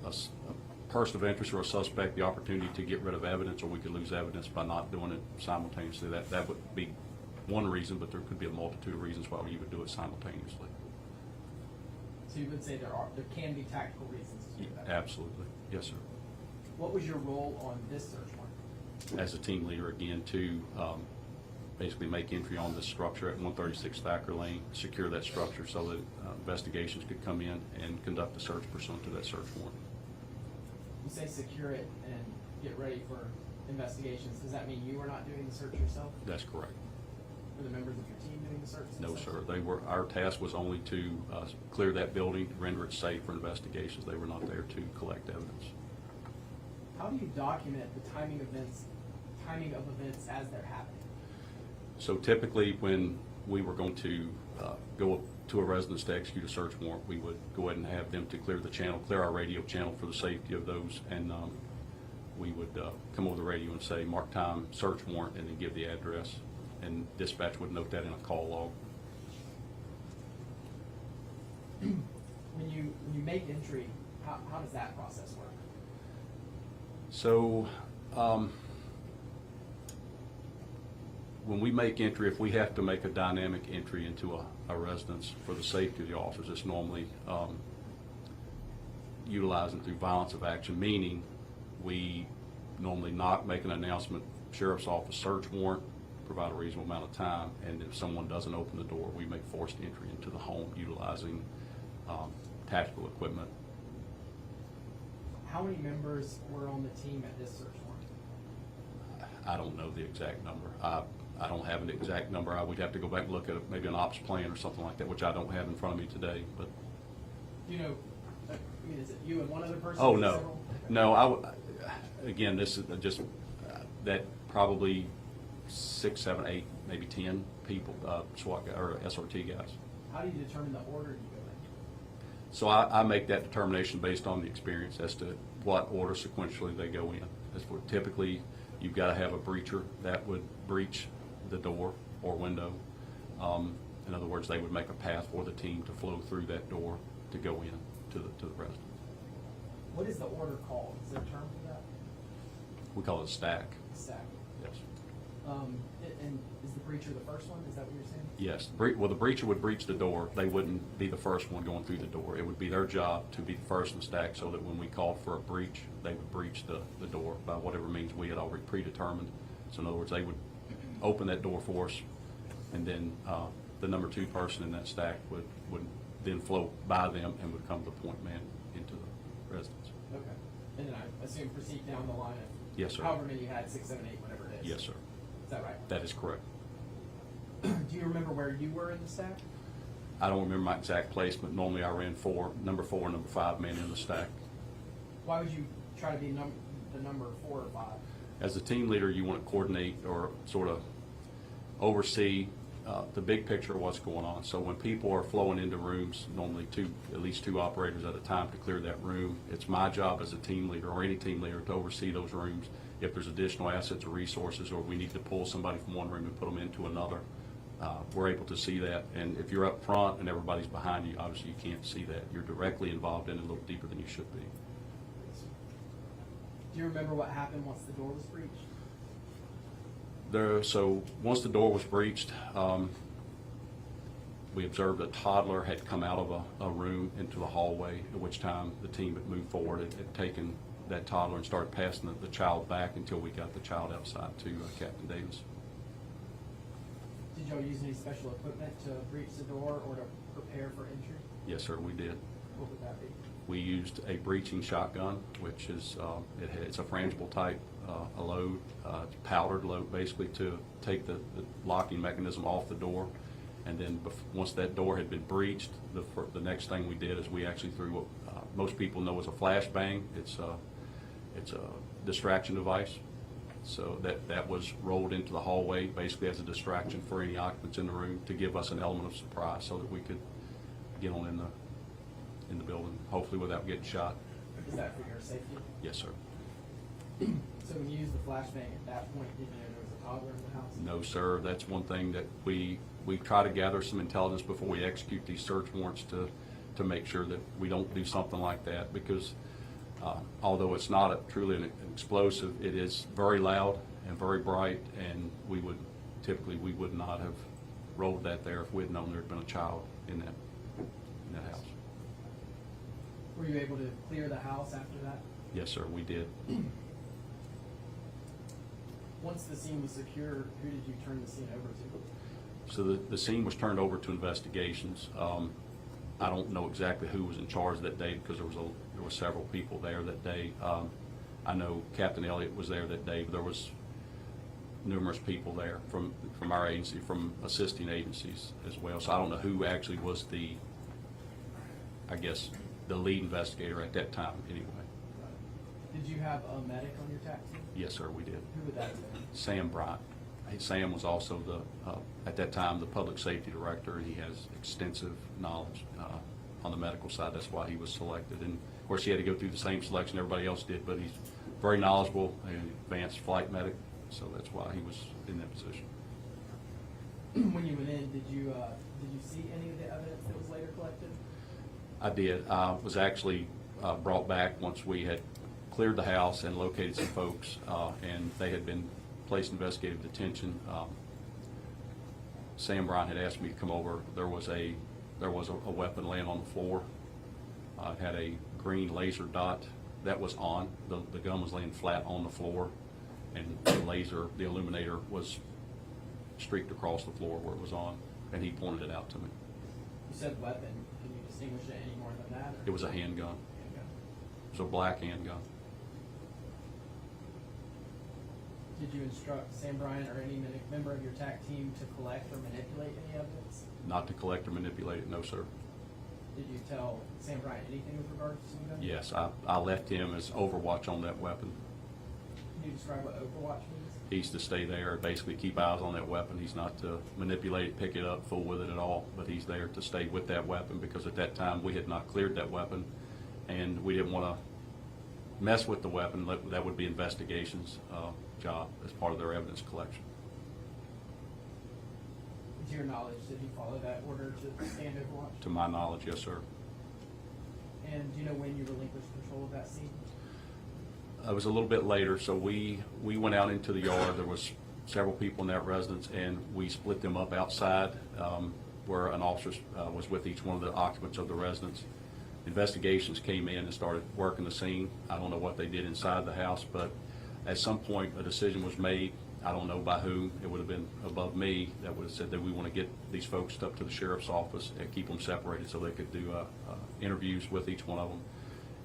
person of interest or a suspect the opportunity to get rid of evidence, or we could lose evidence by not doing it simultaneously. That would be one reason, but there could be a multitude of reasons why you would do it simultaneously. So you would say there can be tactical reasons to do that? Absolutely. Yes, sir. What was your role on this search warrant? As a team leader, again, to basically make entry on this structure at 136 Thacker Lane, secure that structure so that investigations could come in and conduct the search pursuant to that search warrant. You say secure it and get ready for investigations. Does that mean you were not doing the search yourself? That's correct. Were the members of your team doing the search? No, sir. Our task was only to clear that building, render it safe for investigations. They were not there to collect evidence. How do you document the timing of events as they're happening? So typically, when we were going to go to a residence to execute a search warrant, we would go ahead and have them to clear the channel, clear our radio channel for the safety of those, and we would come over the radio and say, mark time, search warrant, and then give the address, and dispatch would note that in a call log. When you make entry, how does that process work? So when we make entry, if we have to make a dynamic entry into a residence for the safety of the officers, it's normally utilizing through violence of action, meaning we normally knock, make an announcement, sheriff's office, search warrant, provide a reasonable amount of time, and if someone doesn't open the door, we make forced entry into the home utilizing tactical equipment. How many members were on the team at this search warrant? I don't know the exact number. I don't have an exact number. I would have to go back and look at maybe an ops plan or something like that, which I don't have in front of me today. But you know, I mean, is it you and one other person? oh no, no. Again, this is just that probably 6, 7, 8, maybe 10 people, SWAT or SRT guys. How do you determine the order you go in? So I make that determination based on the experience as to what order sequentially they go in. As for typically, you've got to have a breacher that would breach the door or window. In other words, they would make a path for the team to flow through that door to go in to the residence. What is the order called? Is there a term for that? We call it a stack. Stack. Yes. And is the breacher the first one? Is that what you're saying? Yes. Well, the breacher would breach the door. They wouldn't be the first one going through the door. It would be their job to be the first in the stack so that when we called for a breach, they would breach the door by whatever means we had already predetermined. So in other words, they would open that door for us, and then the number 2 person in that stack would then flow by them and would come the point man into the residence. Okay. And then I assume proceed down the line of Yes, sir. however many you had, 6, 7, 8, whatever it is. Yes, sir. Is that right? That is correct. Do you remember where you were in the stack? I don't remember my exact placement. Normally I ran number 4 and number 5 man in the stack. Why would you try to be the number 4 or 5? As a team leader, you want to coordinate or sort of oversee the big picture of what's going on. So when people are flowing into rooms, normally at least two operators at a time to clear that room, it's my job as a team leader or any team leader to oversee those rooms. If there's additional assets or resources, or we need to pull somebody from one room and put them into another, we're able to see that. And if you're up front and everybody's behind you, obviously you can't see that. You're directly involved in it a little deeper than you should be. Do you remember what happened once the door was breached? So once the door was breached, we observed a toddler had come out of a room into the hallway, at which time the team had moved forward. It had taken that toddler and started passing the child back until we got the child outside to Captain Davis. Did y'all use any special equipment to breach the door or to prepare for entry? Yes, sir, we did. What would that be? We used a breaching shotgun, which is, it's a frangible type, a load, it's powdered load, basically to take the locking mechanism off the door. And then once that door had been breached, the next thing we did is we actually threw what most people know as a flashbang. It's a distraction device. So that was rolled into the hallway basically as a distraction for any occupants in the room to give us an element of surprise so that we could get on in the building, hopefully without getting shot. Is that for your safety? Yes, sir. So when you used the flashbang at that point, did you know there was a toddler in the house? No, sir. That's one thing that we try to gather some intelligence before we execute these search warrants to make sure that we don't do something like that, because although it's not truly an explosive, it is very loud and very bright, and we would not have rolled that there if we had known there had been a child in that house. Were you able to clear the house after that? Yes, sir, we did. Once the scene was secure, who did you turn the scene over to? So the scene was turned over to investigations. I don't know exactly who was in charge that day because there were several people there that day. I know Captain Elliott was there that day, but there was numerous people there from our agency, from assisting agencies as well. So I don't know who actually was the lead investigator at that time anyway. Did you have a medic on your tax team? Yes, sir, we did. Who would that be? Sam Bryant. Sam was also at that time, the public safety director. He has extensive knowledge on the medical side. That's why he was selected. And of course, he had to go through the same selection everybody else did, but he's very knowledgeable and advanced flight medic, so that's why he was in that position. When you went in, did you see any of the evidence that was later collected? I did. I was actually brought back once we had cleared the house and located some folks, and they had been placed in investigative detention. Sam Bryant had asked me to come over. There was a weapon laying on the floor. It had a green laser dot that was on. The gun was laying flat on the floor, and the illuminator was streaked across the floor where it was on, and he pointed it out to me. You said weapon. Can you distinguish it any more than that? It was a handgun. It was a black handgun. Did you instruct Sam Bryant or any member of your TAC team to collect or manipulate any evidence? Not to collect or manipulate it, no, sir. Did you tell Sam Bryant anything with regards to some gun? Yes, I left him as overwatch on that weapon. Can you describe what overwatch means? He's to stay there, basically keep eyes on that weapon. He's not to manipulate it, pick it up, fool with it at all, but he's there to stay with that weapon because at that time we had not cleared that weapon and we didn't want to mess with the weapon. That would be investigations job as part of their evidence collection. To your knowledge, did he follow that order to stand overwatch? To my knowledge, yes, sir. And do you know when you relinquished control of that scene? It was a little bit later, so we went out into the yard. There was several people in that residence, and we split them up outside where an officer was with each one of the occupants of the residence. Investigations came in and started working the scene. I don't know what they did inside the house, but at some point a decision was made. I don't know by whom. It would have been above me that would have said that we want to get these folks up to the sheriff's office and keep them separated so they could do interviews with each one of them.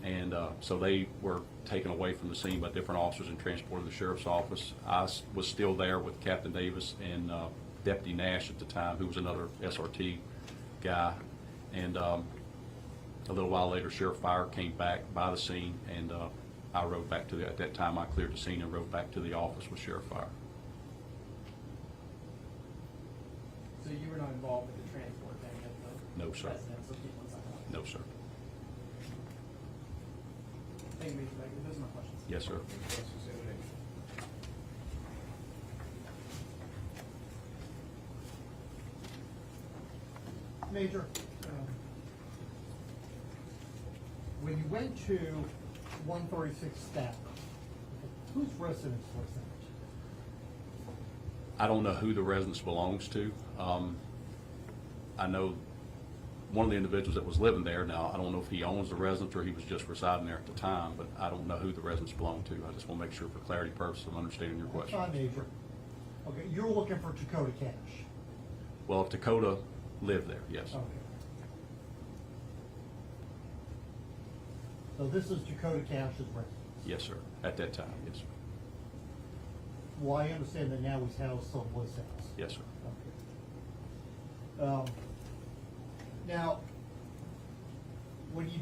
And so they were taken away from the scene by different officers and transported to the sheriff's office. I was still there with Captain Davis and Deputy Nash at the time, who was another SRT guy. And a little while later, Sheriff Fire came back by the scene, and I rode back to at that time I cleared the scene and rode back to the office with Sheriff Fire. So you were not involved with the transport of any of the No, sir. residents or people inside the house? No, sir. Thank you, Mr. Baker. Those are my questions. Yes, sir. Major, when you went to 136 Stack, whose residence was that? I don't know who the residence belongs to. I know one of the individuals that was living there. Now, I don't know if he owns the residence or he was just residing there at the time, but I don't know who the residence belonged to. I just want to make sure for clarity purposes I'm understanding your question. That's fine, Major. Okay, you're looking for Dakota Cash. Well, if Dakota lived there, yes. Okay. So this is Dakota Cash's residence? Yes, sir. At that time, yes, sir. Well, I understand that now he's housed someplace else. Yes, sir. Okay. Now, when you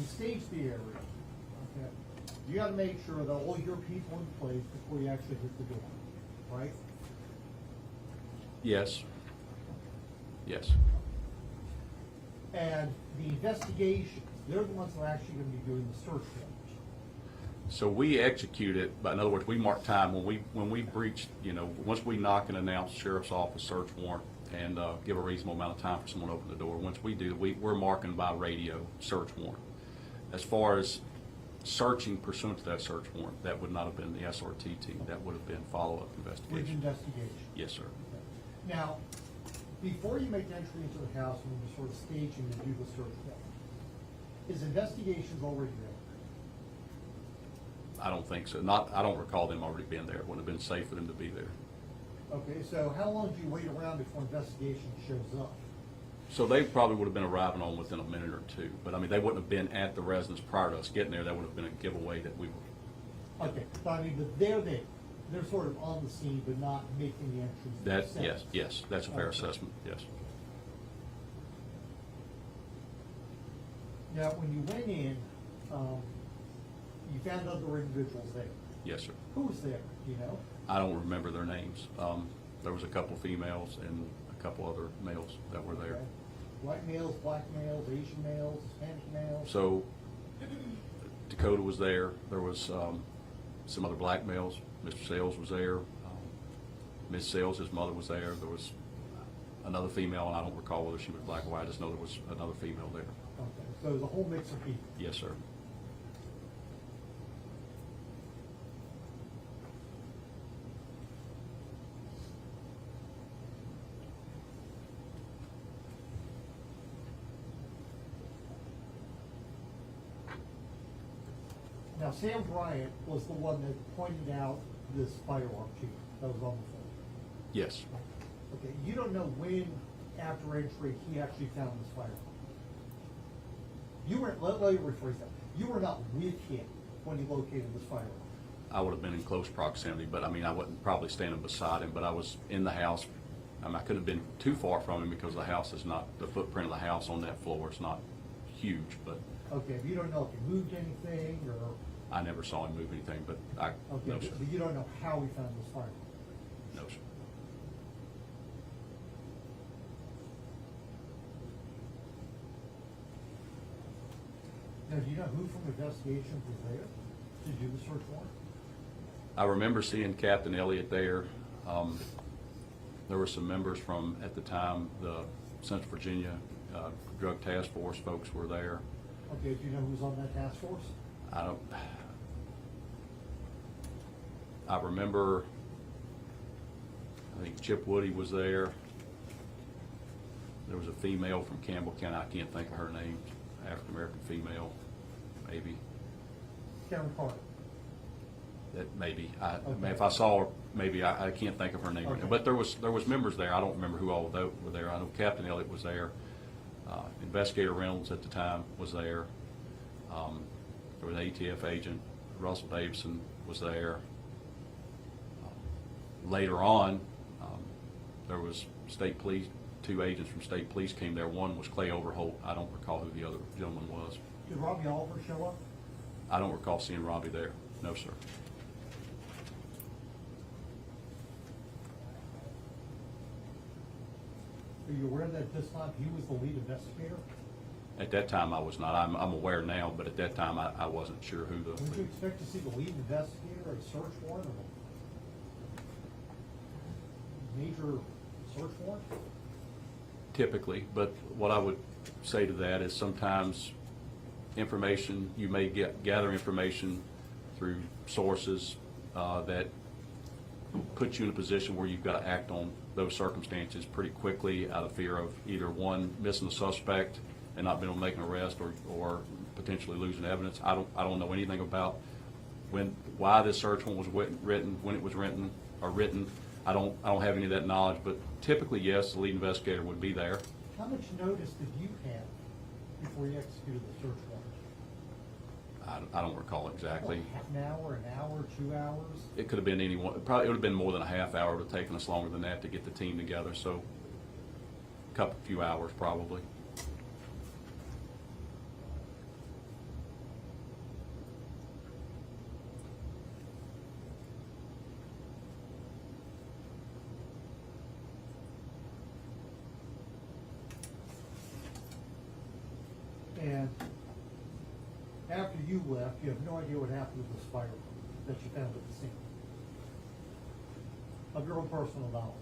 stage the area, okay, you gotta make sure that all your people in place before you actually hit the door, right? Yes. Yes. And the investigations, they're the ones that are actually gonna be doing the search warrants. So we execute it, but in other words, we mark time when we breach, once we knock and announce sheriff's office search warrant and give a reasonable amount of time for someone to open the door. Once we do, we're marking by radio search warrant. As far as searching pursuant to that search warrant, that would not have been the SRT team. That would have been follow-up With investigation. investigation. Yes, sir. Now, before you make the entry into the house and you sort of stage and you do the search warrant, is investigations already there? I don't think so. I don't recall them already being there. It wouldn't have been safe for them to be there. Okay, so how long do you wait around before investigation shows up? So they probably would have been arriving on within a minute or two. But I mean, they wouldn't have been at the residence prior to us getting there. That would have been a giveaway that we were. Okay, so I mean, but they're there. They're sort of on the scene, but not making the entries themselves. Yes, that's a fair Okay. assessment, yes. Now, when you went in, you found other individuals there. Yes, sir. Who was there, do you know? I don't remember their names. There was a couple females and a couple other males that were there. Okay. White males, black males, Asian males, Hispanic males? So Dakota was there. There was some other black males. Mr. Sales was there. Ms. Sales, his mother, was there. There was another female, and I don't recall whether she was black or white. I just know there was another female there. Okay, so there's a whole mix of people. Yes, sir. Now, Sam Bryant was the one that pointed out this firearm to you that was on the phone. Yes. Okay, you don't know when, after entry, he actually found this firearm. You weren't, let me rephrase that. You were not with him when he located this firearm. I would have been in close proximity, but I mean, I wasn't probably standing beside him, but I was in the house. I mean, I couldn't have been too far from him because the house is not, the footprint of the house on that floor is not huge, but Okay, but you don't know if he moved anything, or, I never saw him move anything, but okay, no, sir. but you don't know how he found this firearm. No, sir. Now, do you know who from investigations was there to do the search warrant? I remember seeing Captain Elliott there. There were some members from, at the time, the Central Virginia Drug Task Force folks were there. Okay, do you know who's on that task force? I remember, I think Chip Woody was there. There was a female from Campbell County, I can't think of her name, African-American female, maybe. Karen Carter. That maybe, I mean, Okay. if I saw her, maybe, I can't think of her name right now. Okay. But there was members there, I don't remember who all were there. I know Captain Elliott was there. Investigator Reynolds at the time was there. There was an ATF agent, Russell Davidson was there. Later on, there was state police, 2 agents from state police came there. One was Clay Overholt. I don't recall who the other gentleman was. Did Robbie Oliver show up? I don't recall seeing Robbie there. No, sir. Are you aware that at this time he was the lead investigator? At that time, I was not. I'm aware now, but at that time, I wasn't sure who the. Would you expect to see the lead investigator at a search warrant or a major search warrant? Typically, but what I would say to that is sometimes information, you may gather information through sources that put you in a position where you've got to act on those circumstances pretty quickly out of fear of either one, missing the suspect and not being able to make an arrest, or potentially losing evidence. I don't know anything about why this search warrant was written, when it was written. I don't have any of that knowledge, but typically, yes, the lead investigator would be there. How much notice did you have before you executed the search warrant? I don't recall exactly. Half an hour, 2 hours? It could have been anyone, probably, it would have been more than a half hour. It would have taken us longer than that to get the team together, so few hours probably. And after you left, you have no idea what happened with this firearm that you found at the scene, of your own personal knowledge.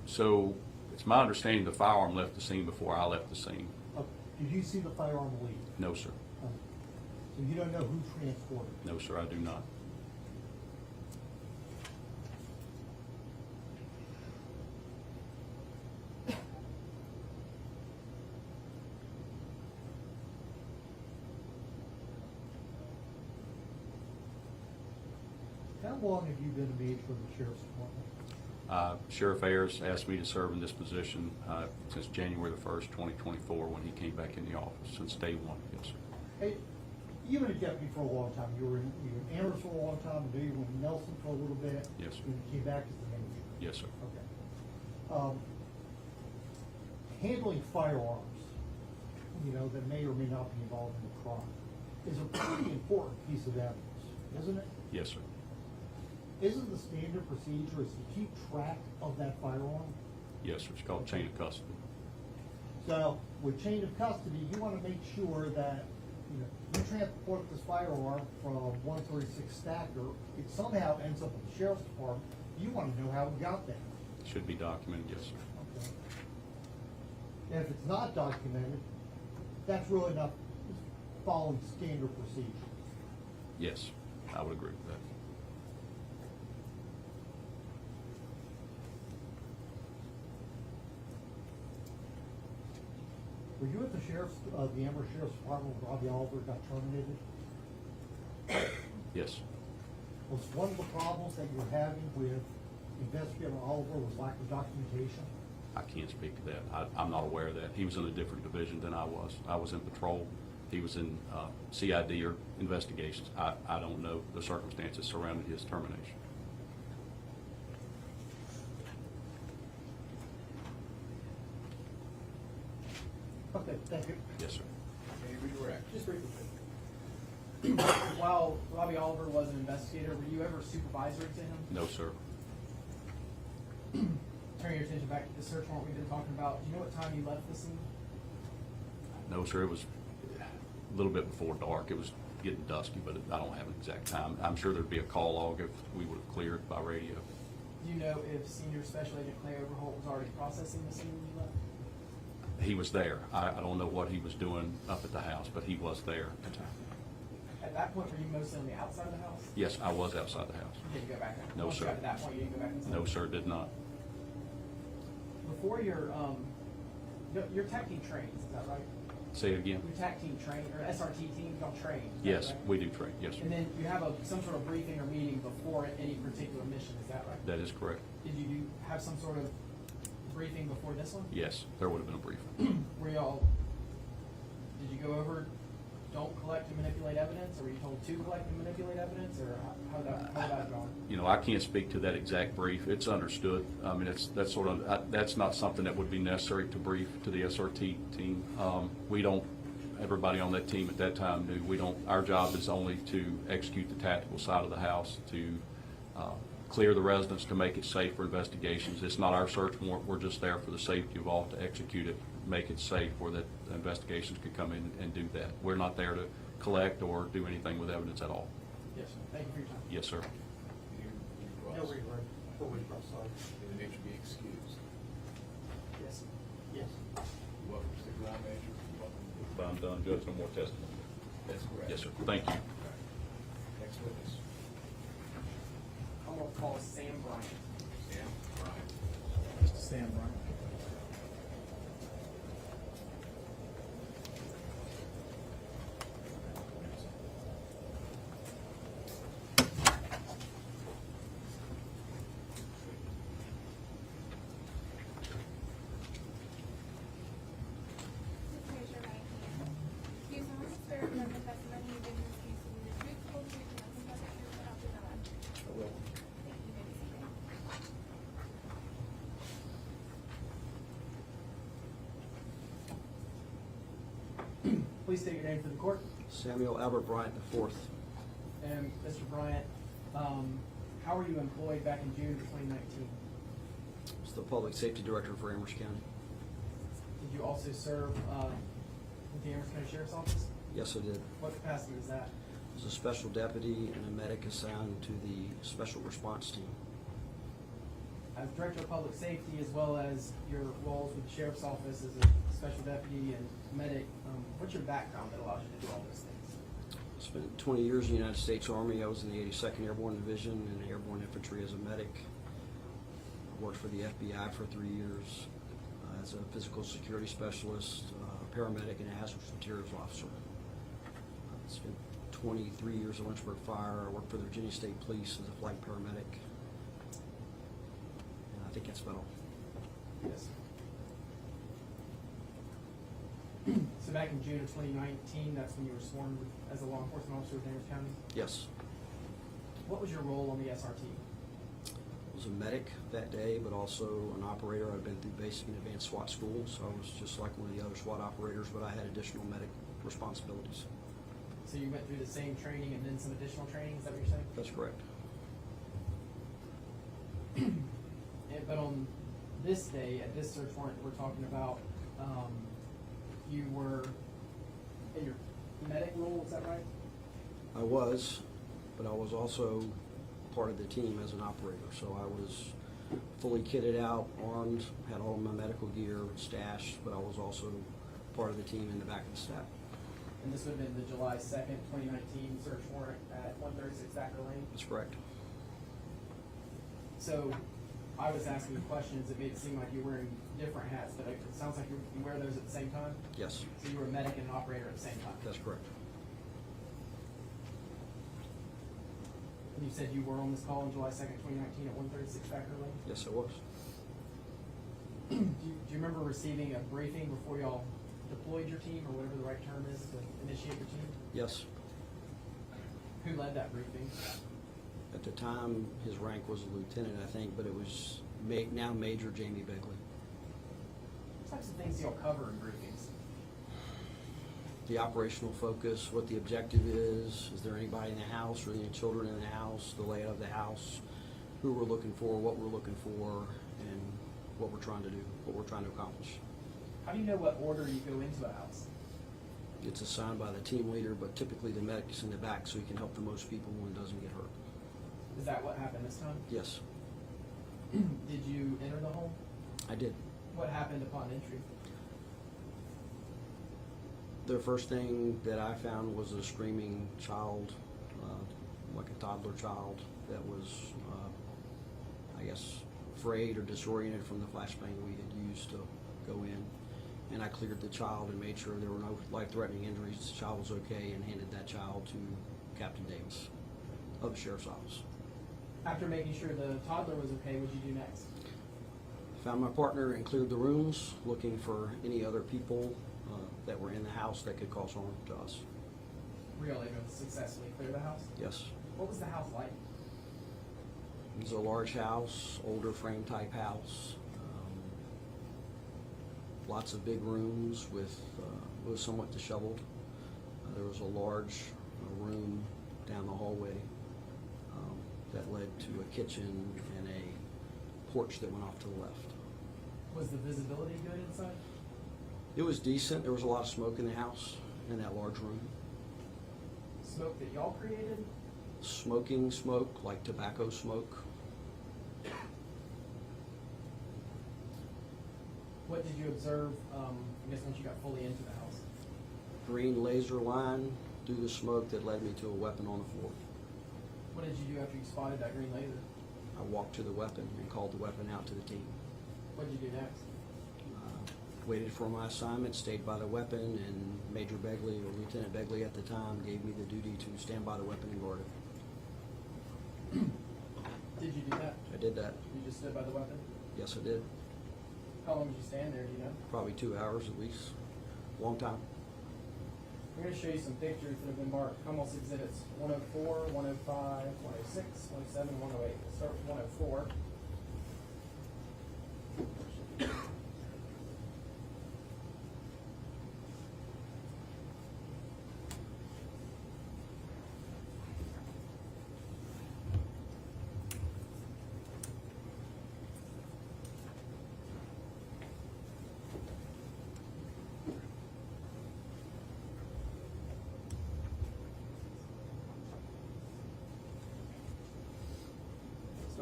So it's my understanding the firearm left the scene before I left the scene. Did you see the firearm leave? No, sir. So you don't know who transported it? No, sir, I do not. How long have you been engaged with the Sheriff's Department? Sheriff Ayers asked me to serve in this position since January the 1st, 2024, when he came back in the office, since day one, yes, sir. Hey, you've been a deputy for a long time. You were in Amherst for a long time, and then you went to Nelson for a little bit. Yes, sir. And you came back as the manager. Yes, sir. Okay. Handling firearms, that may or may not be involved in a crime, is a pretty important piece of evidence, isn't it? Yes, sir. Isn't the standard procedure is to keep track of that firearm? Yes, sir. It's called chain of custody. So with chain of custody, you want to make sure that, you transport this firearm from 136 Stacker, it somehow ends up at the Sheriff's Department. You want to know how it got there. Should be documented, yes, sir. Okay. And if it's not documented, that's really not following standard procedure. Yes, I would agree with that. Were you at the Amherst Sheriff's Department when Robbie Oliver got terminated? Yes. Was one of the problems that you were having with Investigator Oliver was lack of documentation? I can't speak to that. I'm not aware of that. He was in a different division than I was. I was in patrol. He was in CID or investigations. I don't know the circumstances surrounding his termination. Okay, thank you. Yes, sir. May you redirect? Just briefly. While Robbie Oliver was an investigator, were you ever supervisory to him? No, sir. Turn your attention back to the search warrant we've been talking about. Do you know what time you left the scene? No, sir. It was a little bit before dark. It was getting dusky, but I don't have an exact time. I'm sure there'd be a call log if we would have cleared by radio. Do you know if Senior Special Agent Clay Overholt was already processing the scene when you left? He was there. I don't know what he was doing up at the house, but he was there at the time. At that point, were you mostly on the outside of the house? Yes, I was outside the house. You didn't go back there? No, Once you sir. got to that point, you didn't go back inside? No, sir, did not. Before your tech team trains, is that right? Say it again. Your tech team train, or SRT team, y'all train? is that Yes, right? we do train. Yes, sir. And then you have some sort of briefing or meeting before any particular mission, is that right? That is correct. Did you have some sort of briefing before this one? Yes, there would have been a briefing. Did you go over, don't collect and manipulate evidence, or were you told to collect and manipulate evidence, or how did that go? I can't speak to that exact brief. It's understood. I mean, that's not something that would be necessary to brief to the SRT team. Everybody on that team at that time knew our job is only to execute the tactical side of the house, to clear the residence, to make it safe for investigations. It's not our search warrant. We're just there for the safety of all to execute it, make it safe where that investigations could come in and do that. We're not there to collect or do anything with evidence at all. Yes, sir. Thank you for your time. Yes, sir. No regret. Sorry. In the nature be excused. Yes. Yes. Welcome to the ground manager. If I'm done, Judge, no more testimony. That's correct. Yes, sir. Thank you. Next witness. I'm going to call Sam Bryant. Sam Bryant. Mr. Sam Bryant. Please raise your right hand. Do you solemnly swear that the testimony you give in this Please state your name for the court. Samuel Albert Bryant IV. And Mr. Bryant, how were you employed back in June of 2019? I was the Public Safety Director for Amherst County. Did you also serve with the Amherst County Sheriff's Office? Yes, I did. What capacity was that? I was a special deputy and a medic assigned to the Special Response Team. As Director of Public Safety, as well as your roles with the Sheriff's Office as a special deputy and medic, what's your background that allows you to do all those things? I spent 20 years in the United States Army. I was in the 82nd Airborne Division and Airborne Infantry as a medic. I worked for the FBI for 3 years as a physical security specialist, paramedic, and a hazardous materials officer. I spent 23 years at Lynchburg Fire. I worked for the Virginia State Police as a flight paramedic. And I think that's about all. Yes. So back in June of 2019, that's when you were sworn as a law enforcement officer with Amherst County? Yes. What was your role on the SRT? I was a medic that day, but also an operator. I'd been through basic and advanced SWAT school, so I was just like one of the other SWAT operators, but I had additional medic responsibilities. So you went through the same training and then some additional training, is that what you're saying? That's correct. But on this day, at this search warrant we're talking about, you were in your medic role, is that right? I was, but I was also part of the team as an operator. So I was fully kitted out, armed, had all of my medical gear stashed, but I was also part of the team in the back of the staff. And this would have been the July 2nd, 2019 search warrant at 136 Thacker Lane? That's correct. So I was asking you questions that made it seem like you were wearing different hats, but it sounds like you wear those at the same time? Yes. So you were a medic and an operator at the same time? That's correct. And you said you were on this call on July 2nd, 2019 at 136 Thacker Lane? Yes, I was. Do you remember receiving a briefing before y'all deployed your team, or whatever the right term is to initiate your team? Yes. Who led that briefing? At the time, his rank was a lieutenant, I think, but it was now Major Jamie Begley. What types of things do y'all cover in briefings? The operational focus, what the objective is there anybody in the house or any children in the house, the layout of the house, who we're looking for, what we're looking for, and what we're trying to do, what we're trying to accomplish. How do you know what order you go into a house? It's assigned by the team leader, but typically the medic is in the back so he can help the most people when it doesn't get hurt. Is that what happened this time? Yes. Did you enter the home? I did. What happened upon entry? The first thing that I found was a screaming child, like a toddler child that was, I guess, afraid or disoriented from the flashbang we had used to go in. And I cleared the child and made sure there were no life-threatening injuries. The child was okay, and handed that child to Captain Davis of the Sheriff's Office. After making sure the toddler was okay, what did you do next? Found my partner and cleared the rooms, looking for any other people that were in the house that could cause harm to us. Were you able to successfully clear the house? Yes. What was the house like? It was a large house, older frame type house. Lots of big rooms with, it was somewhat disheveled. There was a large room down the hallway that led to a kitchen and a porch that went off to the left. Was the visibility good inside? It was decent. There was a lot of smoke in the house in that large room. Smoke that y'all created? Smoking smoke, like tobacco smoke. What did you observe, I guess, once you got fully into the house? Green laser line through the smoke that led me to a weapon on the floor. What did you do after you spotted that green laser? I walked to the weapon and called the weapon out to the team. What did you do next? Waited for my assignment, stayed by the weapon, and Major Begley, or Lieutenant Begley at the time, gave me the duty to stand by the weapon and guard it. Did you do that? I did that. You just stood by the weapon? Yes, I did. How long did you stand there, do you know? Probably 2 hours at least. Long time. I'm going to show you some pictures that have been marked. Almost exhibits 104, 105, 106, 107, 108. We'll start with 104.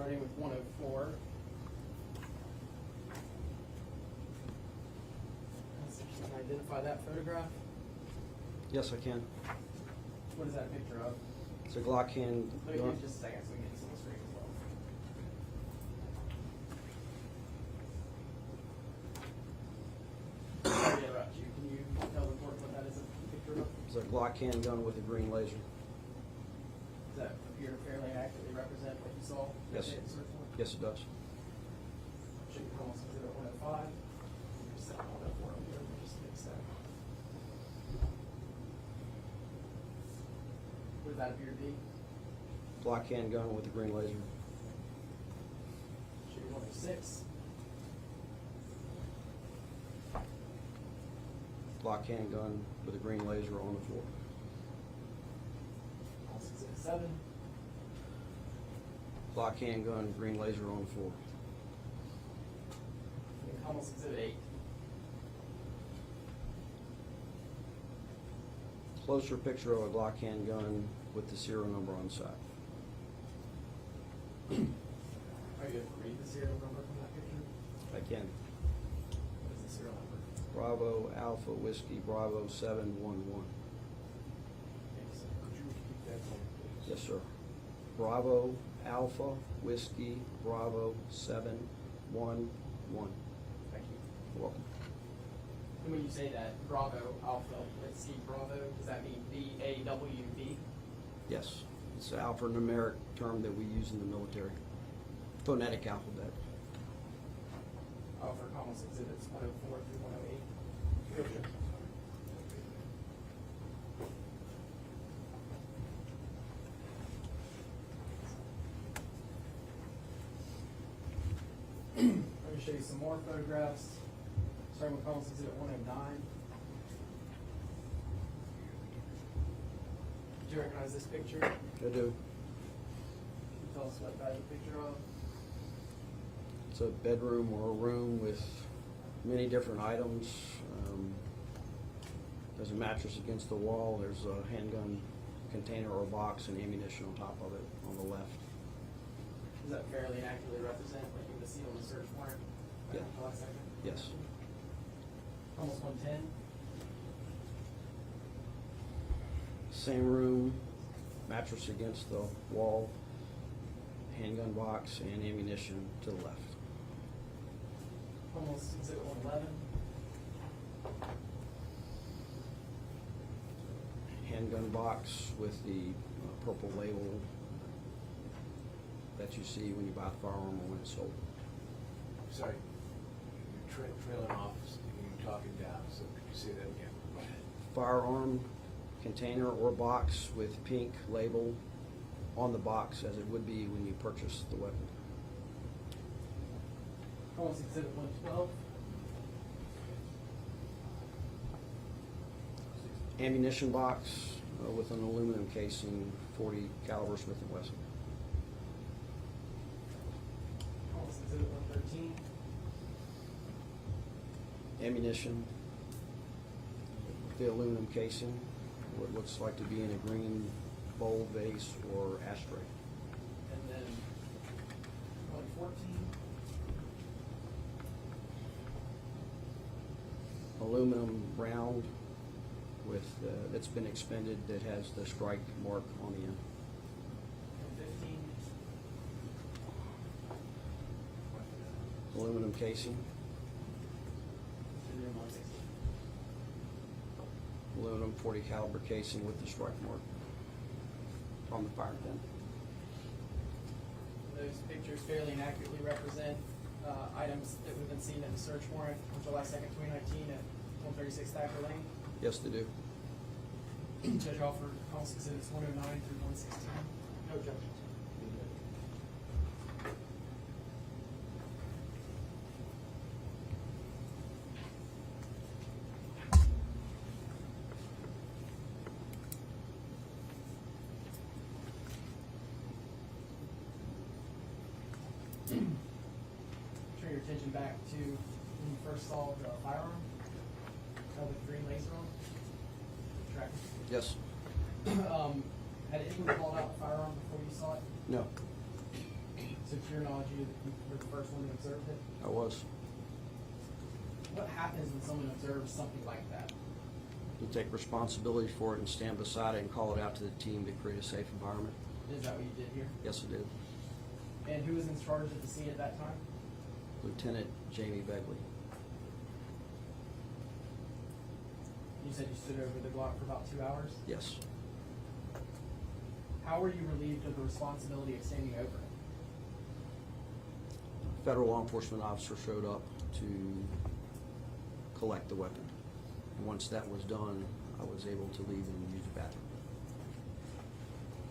starting with 104. Let's see if you can identify that photograph. Yes, I can. What is that a picture of? It's a Glock hand Let me give gun. you just a second so we can get this on the screen as well. Sorry to interrupt you. Can you tell the court what that is a picture of? It's a Glock handgun with a green laser. Does that appear to fairly accurately represent what you saw? Yes. that day at the search warrant? Yes, it does. Should be almost exhibit 105. Just set 104 on here. We'll just fix that. What does that appear to be? Glock handgun with a green laser. Should be 106. Glock handgun with a green laser on the floor. Also exhibit 7. Glock handgun, green laser on the floor. And almost exhibit 8. Closer picture of a Glock handgun with the serial number on the side. Are you able to read the serial number from that picture? I can. What is the serial number? Bravo Alpha Whiskey Bravo 711. Could you repeat that for me, please? Yes, sir. Bravo Alpha Whiskey Bravo 711. Thank you. You're welcome. And when you say that, Bravo, Alpha, Whiskey, Bravo, does that mean BAWV? Yes, it's an alphanumeric term that we use in the military. Phonetic alphabet. Oh, for almost exhibits 104 through 108. Let me show you some more photographs, starting with Collins Exhibit 109. Do you recognize this picture? Can I do. you tell us what that is a picture of? It's a bedroom or a room with many different items. There's a mattress against the wall. There's a handgun container or box and ammunition on top of it on the left. Does that fairly accurately represent what you would see on the search warrant? Yeah. Last second? Yes. Almost 110. Same room, mattress against the wall, handgun box and ammunition to the left. Almost exhibit 111. Handgun box with the purple label that you see when you buy the firearm or when it's sold. Sorry, you're trailing off, you're talking down, so could you say that again? Go ahead. Firearm container or box with pink label on the box as it would be when you purchase the weapon. Almost exhibit 112. Ammunition box with an aluminum casing, 40 caliber Smith & Wesson. Almost exhibit 113. Ammunition, the aluminum casing, what looks like to be in a green bowl, vase, or ashtray. And then 114. Aluminum round with that's been expended that has the strike mark on the end. 115. Aluminum casing, And then 116. aluminum 40 caliber casing with the strike mark on the fire pin. Those pictures fairly and accurately represent items that we've been seeing in the search warrant on July 2nd, 2019 at 136 Thacker Lane. Yes, they do. Judge Alford calls exhibits 109 through 116. No objections. Turn your attention back to when you first saw the firearm with the green laser on. Track. Yes. Had anyone called out the firearm before you saw it? No. So to your knowledge, you were the first one that observed it? I was. What happens when someone observes something like that? You take responsibility for it and stand beside it and call it out to the team to create a safe environment. Is that what you did here? Yes, I did. And who was in charge of the scene at that time? Lieutenant Jamie Begley. You said you stood over the block for about 2 hours? Yes. How were you relieved of the responsibility of standing over it? A federal law enforcement officer showed up to collect the weapon. And once that was done, I was able to leave and use the bathroom.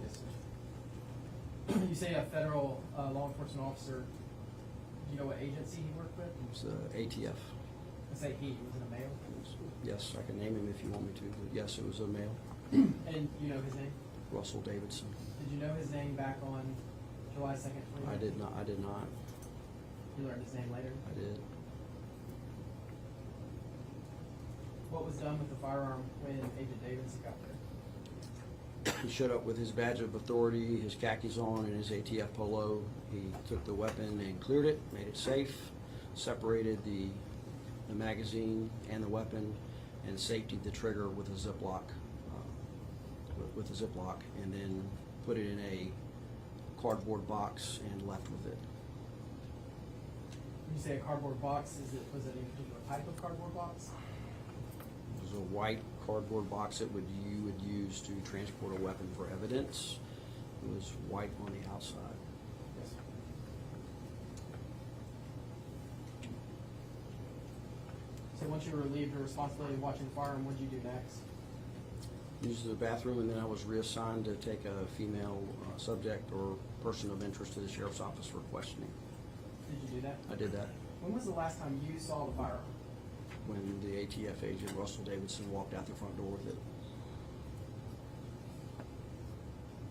Yes, sir. You say a federal law enforcement officer. Do you know what agency he worked with? It was ATF. I say he. Was it a male? Yes, I can name him if you want me to, but yes, it was a male. And you know his name? Russell Davidson. Did you know his name back on July 2nd? I did not. I did not. You learned his name later? I did. What was done with the firearm when Agent Davidson got there? He showed up with his badge of authority, his khakis on, and his ATF polo. He took the weapon and cleared it, made it safe, separated the magazine and the weapon, and safetied the trigger with a Ziploc, and then put it in a cardboard box and left with it. When you say a cardboard box, was it a particular type of cardboard box? It was a white cardboard box that you would use to transport a weapon for evidence. It was white on the outside. Yes. So once you were relieved of responsibility of watching the firearm, what did you do next? Used the bathroom, and then I was reassigned to take a female subject or person of interest to the sheriff's office for questioning. Did you do that? I did that. When was the last time you saw the firearm? When the ATF agent, Russell Davidson, walked out the front door with it.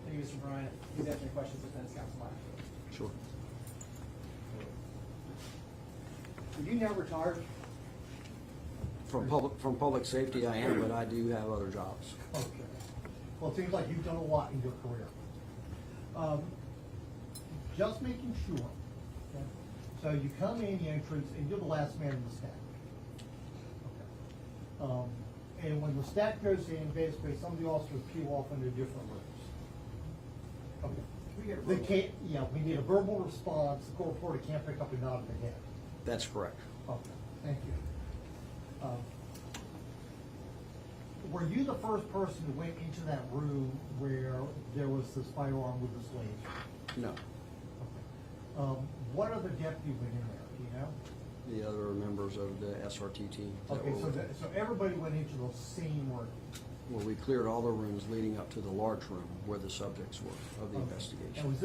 Thank you, Mr. Bryant. Please answer any questions of defense counsel. Sure. Were you never retired? From public safety, I am, but I do have other jobs. Okay. Well, it seems like you've done a lot in your career. Just making sure. Okay? So you come in the entrance and you're the last man in the stack. Okay. And when the stack goes in, basically some of the officers peel off into different rooms. Okay. They can't. Yeah, we need a verbal response. The court reporter can't pick up a nod of the head. That's correct. Okay. Thank you. Were you the first person who went into that room where there was this firearm with this lady? No. Okay. What other deputy went in there? Do you know? The other members of the SRT team. Okay, so everybody went into the same room. Well, we cleared all the rooms leading up to the large room where the subjects were of the investigation. And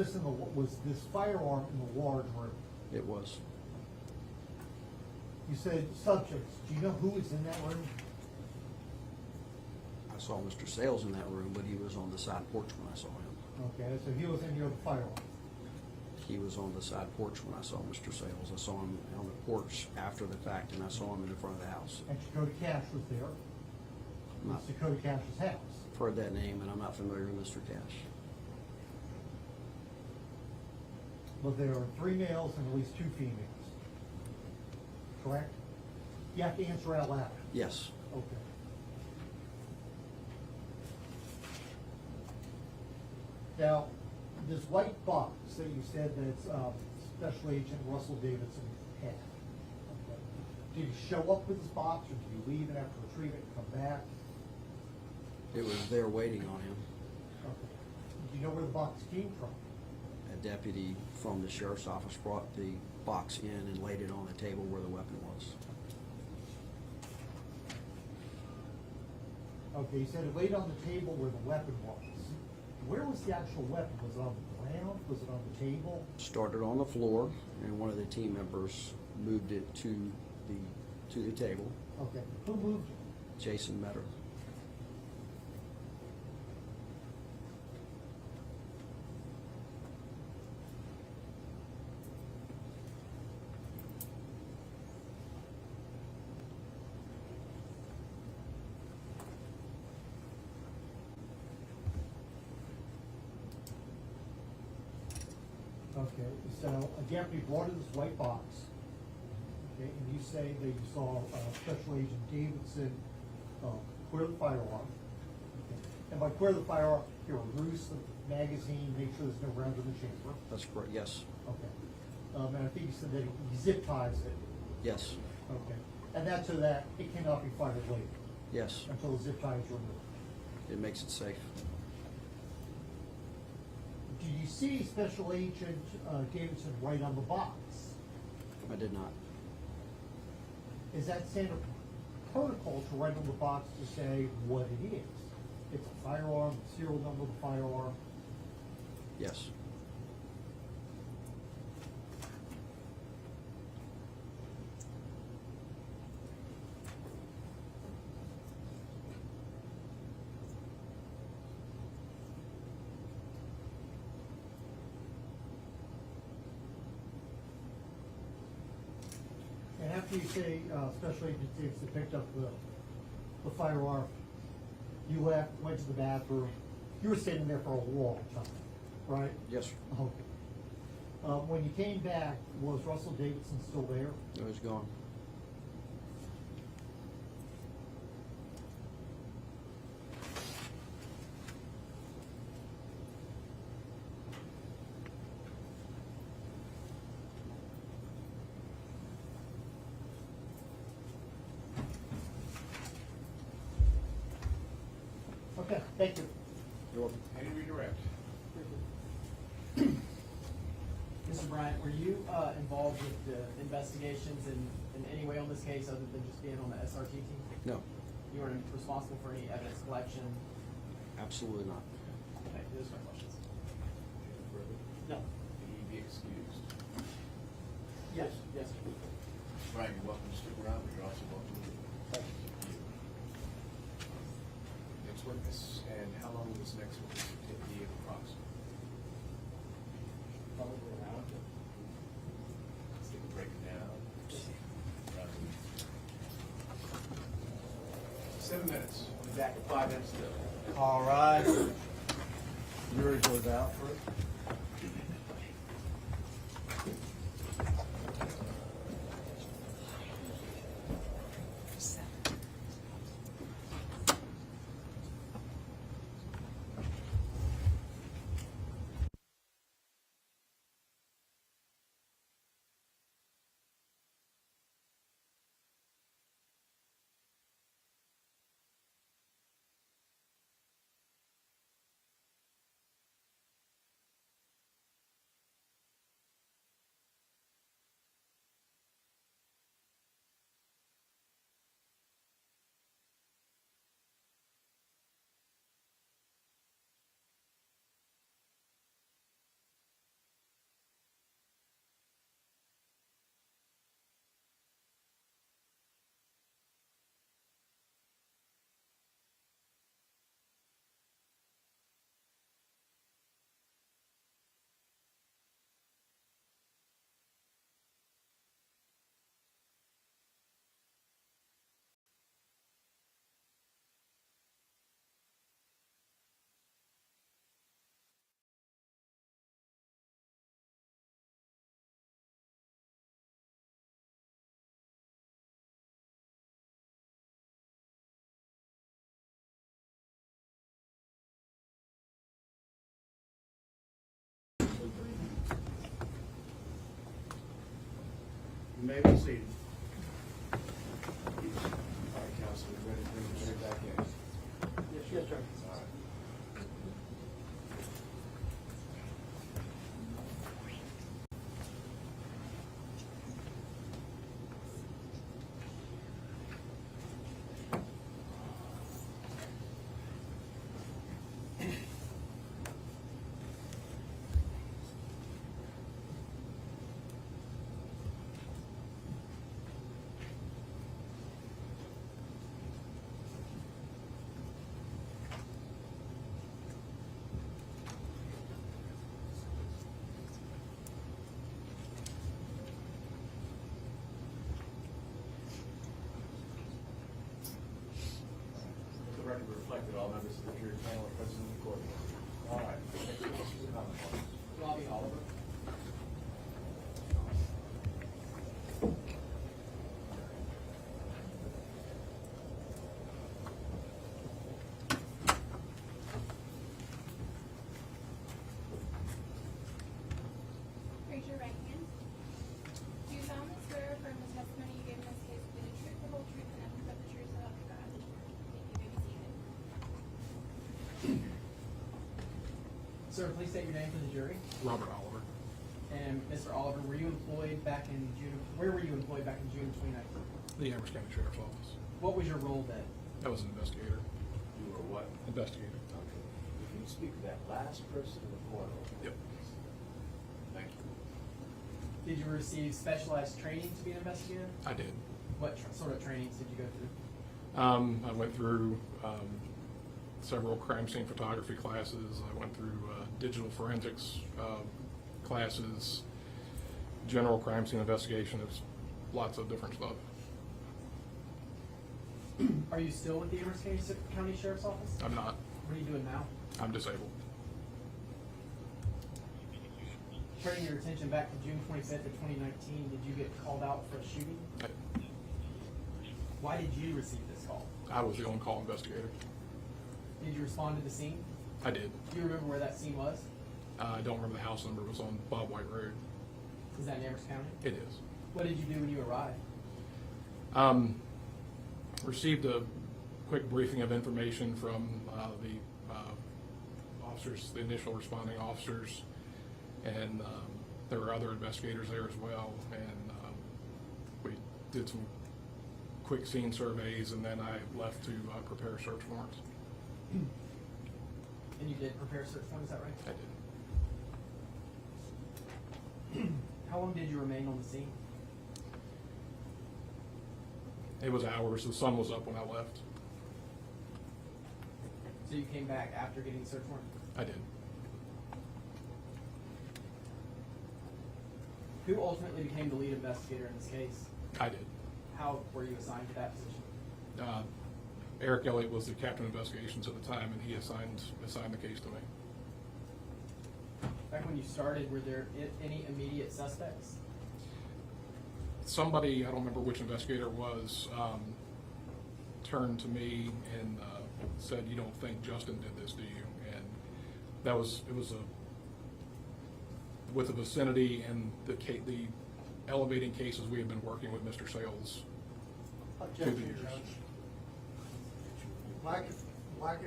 was this firearm in the large room? It was. You said subjects. Do you know who was in that room? I saw Mr. Sales in that room, but he was on the side porch when I saw him. Okay, so he was in your firearm. He was on the side porch when I saw Mr. Sales. I saw him on the porch after the fact, and I saw him in the front of the house. And Dakota Cash was there. It's Dakota Cash's house. I've heard that name, and I'm not familiar with Mr. Cash. Well, there are 3 males and at least 2 females. Correct? You have to answer out loud. Yes. Okay. Now, this white box that you said that Special Agent Russell Davidson had, okay. Did he show up with his box, or did you leave it after retrieve it and come back? It was there waiting on him. Okay. Do you know where the box came from? A deputy from the sheriff's office brought the box in and laid it on the table where the weapon was. Okay, you said it laid on the table where the weapon was. Where was the actual weapon? Was it on the ground? Was it on the table? Started on the floor, and one of the team members moved it to the table. Okay, who moved it? Jason Metter. Okay, so a deputy brought in this white box. Okay, and you say that you saw Special Agent Davidson clear the firearm. Okay. And by clear the firearm, here, loose the magazine, make sure there's no rounds in the chamber. That's correct, yes. Okay. And I think you said that he zip ties it. Yes. Okay. And that's so that it cannot be fired later. Yes. Until the zip tie is removed. It makes it safe. Do you see Special Agent Davidson write on the box? I did not. Is that standard protocol to write on the box to say what it is? It's a firearm, the serial number of the firearm? Yes. And after you say Special Agent Davidson picked up the firearm, you left, went to the bathroom, you were sitting there for a long time, right? Yes, sir. Okay. When you came back, was Russell Davidson still there? It was gone. Okay, thank you. You're welcome. Any redirect? Mr. Bryant, were you involved with the investigations in any way on this case other than just being on the SRT team? No, You weren't responsible for any evidence collection? absolutely not. Okay, those are my questions. No. Will you be excused? Yes, yes. Brian, you're welcome to stick around, but you're also welcome to leave. Thank you. Next witness, and how long will this next witness take to be approximately? Probably around. Let's take a break now. 7 minutes. We'll be back in 5 minutes still. All right. Jury goes out first. You may be seated. All right, counsel, we ready to bring the jury back in? Yes, sir. All right. The record will reflect that all members of the jury panel are present in the court. All right. Next witness is the Commonwealth. Robbie Oliver. Sir, please state your name for the jury. Robert Oliver, And Mr. Oliver, were you employed back in June? Where were you employed back in June of 2019? the Amherst County Sheriff's Office. What was your role then? I was an investigator. You were what? Investigator. Okay. If you speak to that last person in the corner. Yep. Thank you. Did you receive specialized training to be an investigator? I did. What sort of trainings did you go through? I went through several crime scene photography classes. I went through digital forensics classes, general crime scene investigation. There's lots of different stuff. Are you still with the Amherst County Sheriff's Office? I'm not. What are you doing now? I'm disabled. Turning your attention back to June 25th of 2019, did you get called out for a shooting? Why did you receive this call? I was the on-call investigator. Did you respond to the scene? I did. Do you remember where that scene was? I don't remember the house number. It was on Bob White Road. Is that in Amherst County? It is. What did you do when you arrived? Received a quick briefing of information from the officers, the initial responding officers, and there were other investigators there as well. And we did some quick scene surveys, and then I left to prepare search warrants. And you did prepare a search warrant, is that right? I did. How long did you remain on the scene? It was hours. The sun was up when I left. So you came back after getting the search warrant? I did. Who ultimately became the lead investigator in this case? I did. How were you assigned to that position? Eric Elliott was the captain of investigations at the time, and he assigned the case to me. Back when you started, were there any immediate suspects? Somebody, I don't remember which investigator it was, turned to me and said, "You don't think Justin did this, do you?" And it was with the vicinity and the elevating cases we had been working with Mr. Sales through the years. Lack of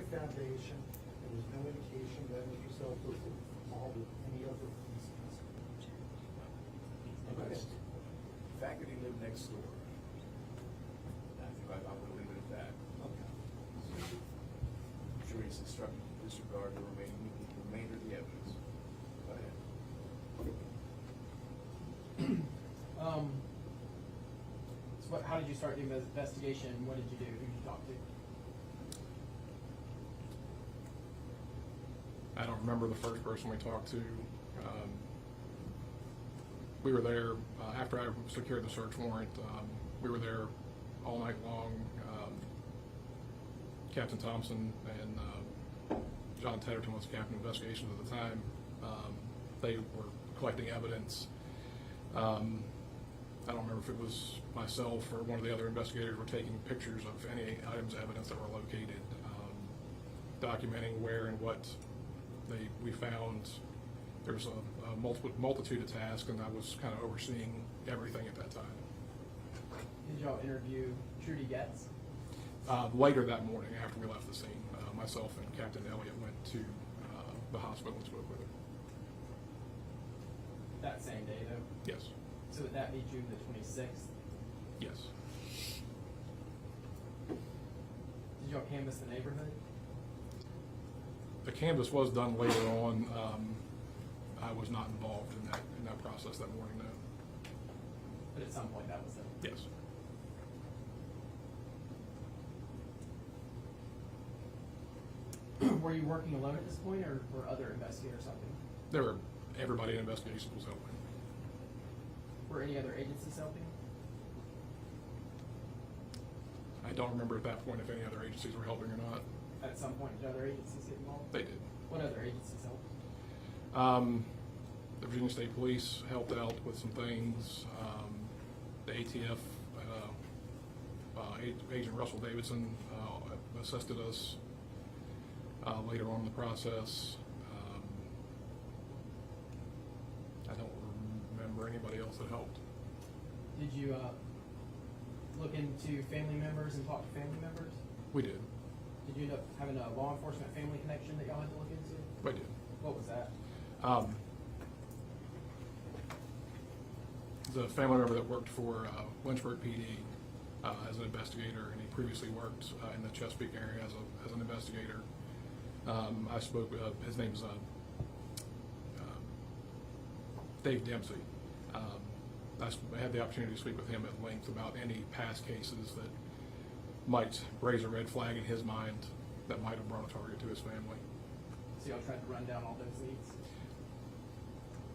foundation, there was no indication that Mr. Self was involved with any other incidents. The fact that he lived next door, I think I would leave it at that. Okay. Jury's instructed to disregard the remainder of the evidence. Go ahead. So how did you start the investigation? What did you do? Who did you talk to? I don't remember the first person we talked to. We were there after I secured the search warrant. We were there all night long. Captain Thompson and John Tedderton was captain of investigations at the time. They were collecting evidence. I don't remember if it was myself or one of the other investigators were taking pictures of any items of evidence that were located, documenting where and what we found. There was a multitude of tasks, and I was kind of overseeing everything at that time. Did y'all interview Trudy Goetz? Later that morning, after we left the scene, myself and Captain Elliott went to the hospital and spoke with her. That same day, though? Yes. So would that be June the 26th? Yes. Did y'all canvass the neighborhood? The canvass was done later on. I was not involved in that process that morning, no. But at some point that was done? Yes. Were you working alone at this point, or were other investigators helping? Everybody in investigations was helping. Were any other agencies helping? I don't remember at that point if any other agencies were helping or not. At some point, did other agencies get involved? They did. What other agencies helped? The Virginia State Police helped out with some things. The ATF Agent Russell Davidson assisted us later on in the process. I don't remember anybody else that helped. Did you look into family members and talk to family members? We did. Did you end up having a law enforcement family connection We did. What was that? The family member that worked for Lynchburg PD as an investigator, and he previously worked in the Chesapeake area as an investigator. I spoke with, his name's Dave Dempsey. I had the opportunity to speak with him at length about any past cases that might raise a red flag in his mind that might have brought a target to his family. So y'all tried to run down all those leads?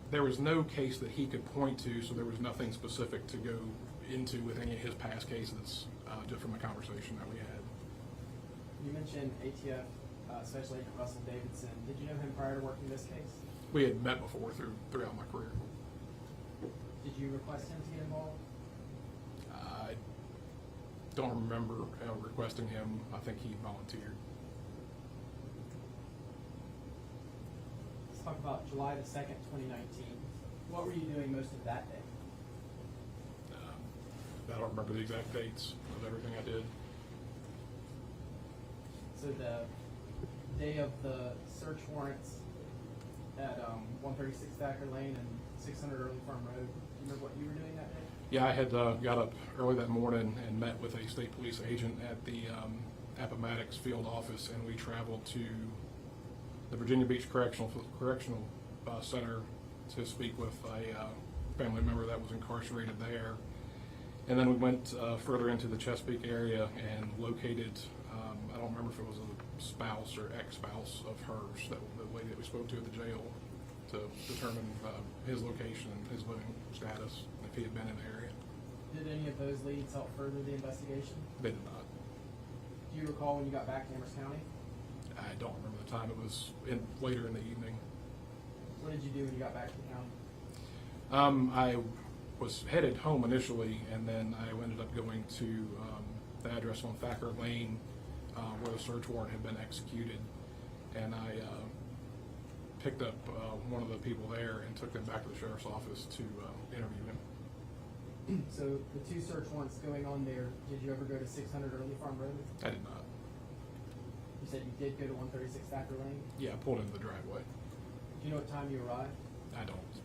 There was no case that he could point to, so there was nothing specific to go into with any of his past cases, just from a conversation that we had. You mentioned ATF Special Agent Russell Davidson. Did you know him prior to working this case? We had met before throughout my career. Did you request him to get involved? I don't remember requesting him. I think he volunteered. Let's talk about July the 2nd, 2019. What were you doing most of that day? I don't remember the exact dates of everything I did. So the day of the search warrants at 136 Thacker Lane and 600 Early Farm Road, do you remember what you were doing that day? Yeah, I had got up early that morning and met with a state police agent at the Appomattox field office, and we traveled to the Virginia Beach Correctional Center to speak with a family member that was incarcerated there. And then we went further into the Chesapeake area and located, I don't remember if it was a spouse or ex-spouse of hers, the lady that we spoke to at the jail, to determine his location and his living status, if he had been in the area. Did any of those leads help further the investigation? They did not. Do you recall when you got back to Amherst County? I don't remember the time. It was later in the evening. What did you do when you got back to the county? I was headed home initially, and then I ended up going to the address on Thacker Lane where the search warrant had been executed, and I picked up one of the people there and took them back to the sheriff's office to interview him. So the two search warrants going on there, did you ever go to 600 Early Farm Road? I did not. You said you did go to 136 Thacker Lane? Yeah, I pulled into the driveway. Do you know what time you arrived? I don't. Do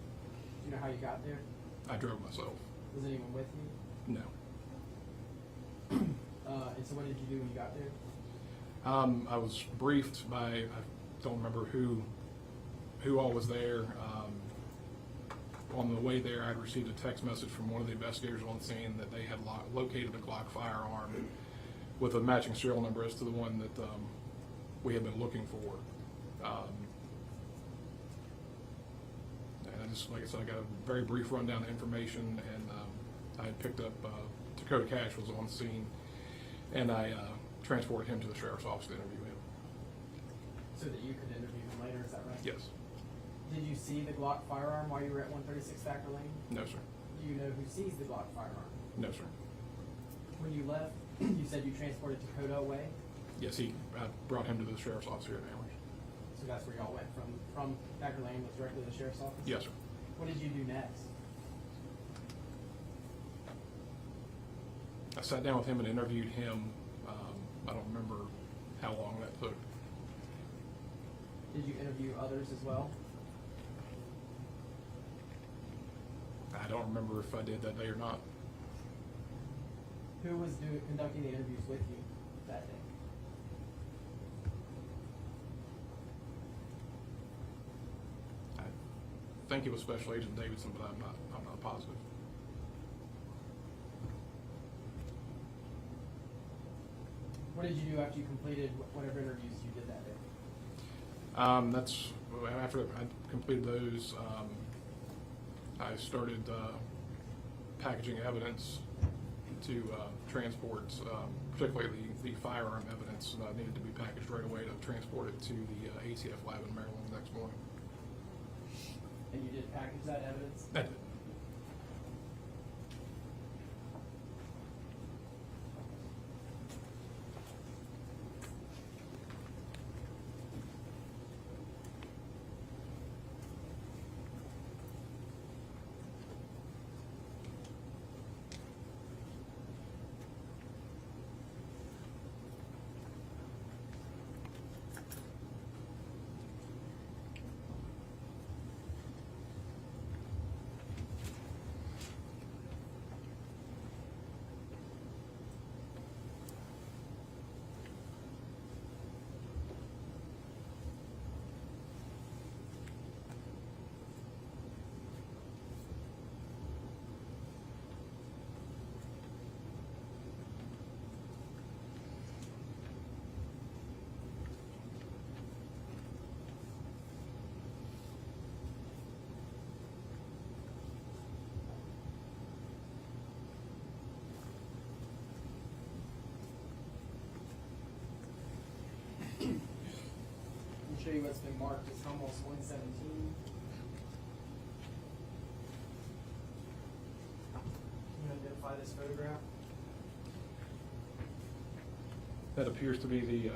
you know how you got there? I drove myself. Was anyone with you? No. And so what did you do when you got there? I was briefed by, I don't remember who all was there. On the way there, I'd received a text message from one of the investigators on scene that they had located a Glock firearm with a matching serial number as to the one that we had been looking for. And I just, like I said, I got a very brief rundown of information, and I had picked up Dakota Cash was on scene, and I transported him to the sheriff's office to interview him. So that you could interview him later, is that right? Yes. Did you see the Glock firearm while you were at 136 Thacker Lane? No, sir. Do you know who seized the Glock firearm? No, sir. When you left, you said you transported Dakota away? Yes, I brought him to the sheriff's office here in Amherst. So that's where y'all went from Thacker Lane was directly to the sheriff's office? Yes, sir. What did you do next? I sat down with him and interviewed him. I don't remember how long that took. Did you interview others as well? I don't remember if I did that day or not. Who was conducting the interviews with you that day? I think it was Special Agent Davidson, but I'm not positive. What did you do after you completed whatever interviews you did that day? That's after I completed those. I started packaging evidence to transport, particularly the firearm evidence that needed to be packaged right away to transport it to the ATF lab in Maryland the next morning. And you did package that evidence? I did. show you what's been marked as almost 117. Can you identify this photograph? That appears to be the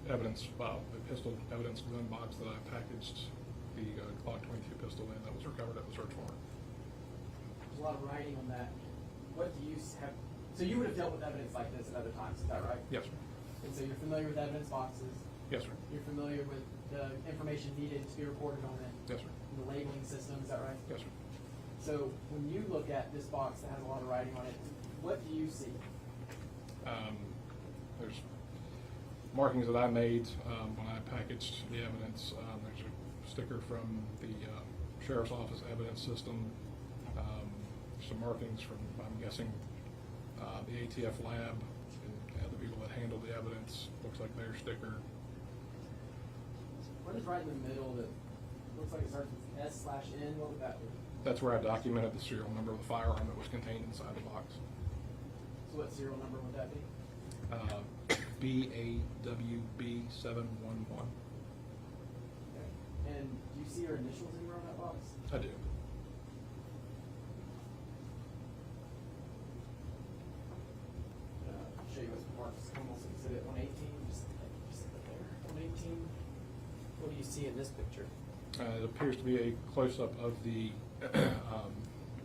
evidence, the pistol evidence gun box that I packaged the Glock 22 pistol in that was recovered at the search warrant. There's a lot of writing on that. What do you have? So you would have dealt with evidence like this at other times, is that right? Yes, sir. And so you're familiar with evidence boxes? Yes, sir. You're familiar with the information needed to be recorded on it? Yes, sir. And the labeling system, is that right? Yes, sir. So when you look at this box that has a lot of writing on it, what do you see? There's markings that I made when I packaged the evidence. There's a sticker from the Sheriff's Office evidence system. Some markings from, I'm guessing, the ATF lab, and the people that handle the evidence. Looks like their sticker. What is right in the middle that looks like it starts with S/N? What would that be? That's where I documented the serial number of the firearm that was contained inside the box. So what serial number would that be? BAWB 711. Okay. And do you see your initials anywhere on that box? I do. Show you what's marked almost exhibit 118. Just put there. 118. What do you see in this picture? It appears to be a close-up of the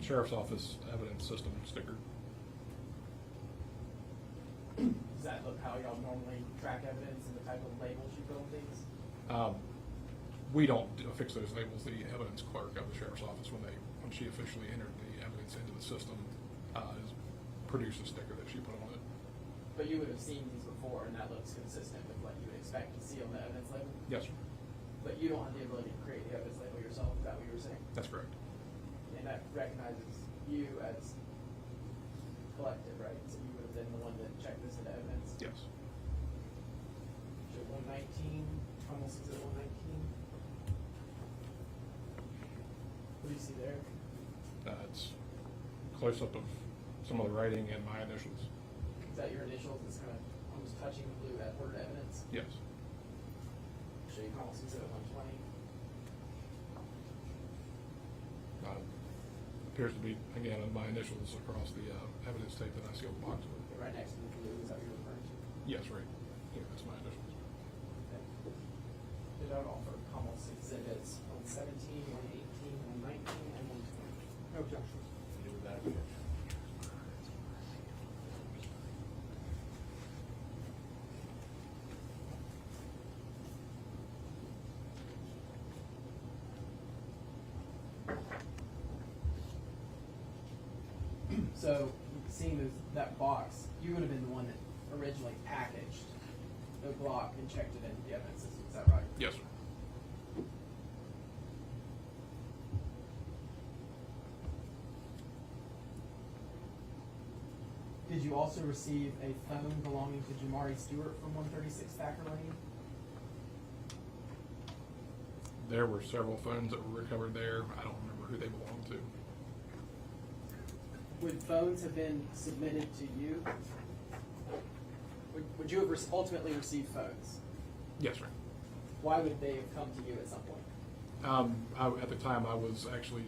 Sheriff's Office evidence system sticker. Does that look how y'all normally track evidence and the type of labels you put on things? We don't affix those labels. The evidence clerk of the Sheriff's Office, when she officially entered the evidence into the system, produced a sticker that she put on it. But you would have seen these before, and that looks consistent with what you would expect to see on the evidence label? Yes, sir. But you don't have the ability to create the evidence label yourself, is that what you were saying? That's correct. And that recognizes you as collective, right? So you would have been the one that checked this into evidence? Yes. Show 119, almost exhibit 119. What do you see there? It's close-up of some of the writing and my initials. Is that your initials? It's kind of almost touching the blue word evidence? Yes. So you can almost exhibit 120. Appears to be, again, my initials across the evidence tape that I sealed the box with. Right next to the blue, is that what you're referring to? Yes, right. Yeah, that's my initials. Okay. Did I offer almost exhibits 117, 118, 119, and 120? No objections. So, seeing that box, you would have been the one that originally packaged the Glock and checked it into the evidence system, is that right? Yes, sir. Did you also receive a phone belonging to Jamari Stewart from 136 Thacker Lane? There were several phones that were recovered there. I don't remember who they belonged to. Would phones have been submitted to you? Would you have ultimately received phones? Yes, sir. Why would they have come to you at some point? At the time, I was actually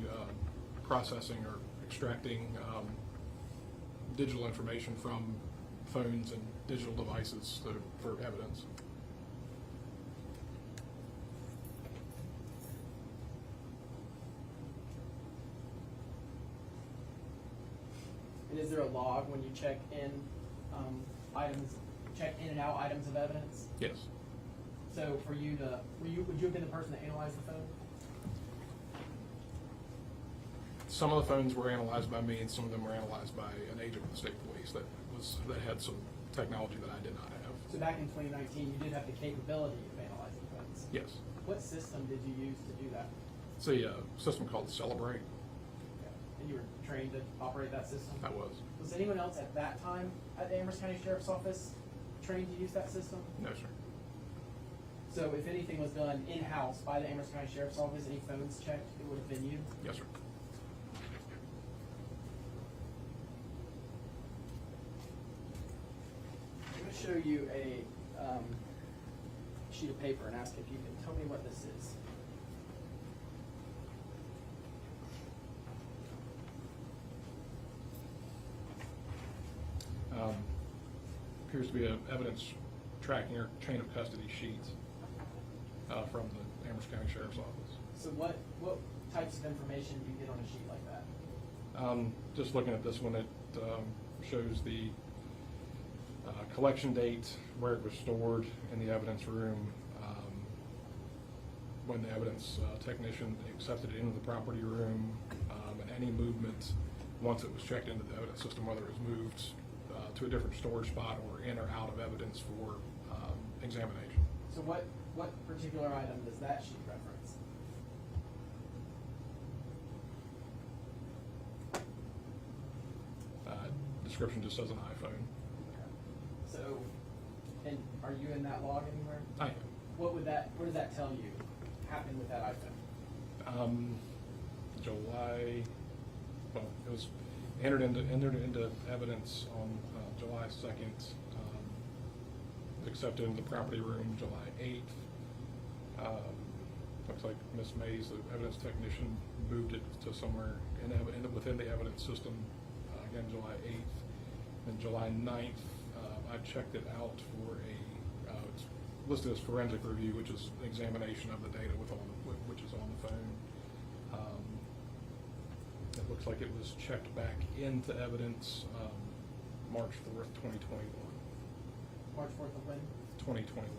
processing or extracting digital information from phones and digital devices for evidence. And is there a log when you check in check in and out items of evidence? Yes. So for you to, would you have been the person that analyzed the phone? Some of the phones were analyzed by me, and some of them were analyzed by an agent of the state police that had some technology that I did not have. So back in 2019, you did have the capability of analyzing phones. Yes. What system did you use to do that? It's a system called Celebrate. And you were trained to operate that system? I was. Was anyone else at that time at the Amherst County Sheriff's Office trained to use that system? No, sir. So if anything was done in-house by the Amherst County Sheriff's Office, any phones checked, it would have been you? Yes, sir. I'm going to show you a sheet of paper and ask if you can tell me what this is. Appears to be an evidence tracking or chain of custody sheet from the Amherst County Sheriff's Office. So what types of information do you get on a sheet like that? Just looking at this one, it shows the collection date, where it was stored in the evidence room, when the evidence technician accepted it into the property room, and any movement once it was checked into the evidence system, whether it was moved to a different storage spot or in or out of evidence for examination. So what particular item does that sheet reference? Description just says an iPhone. So, and are you in that log anywhere? I am. What does that tell you happened with that iPhone? July, well, it was entered into evidence on July 2nd, accepted into the property room July 8th. Looks like Ms. Mays, the evidence technician, moved it to somewhere within the evidence system, again July 8th. And July 9th, I checked it out for it's listed as forensic review, which is an examination of the data which is on the phone. It looks like it was checked back into evidence March 4th, 2021. March 4th of when? 2021.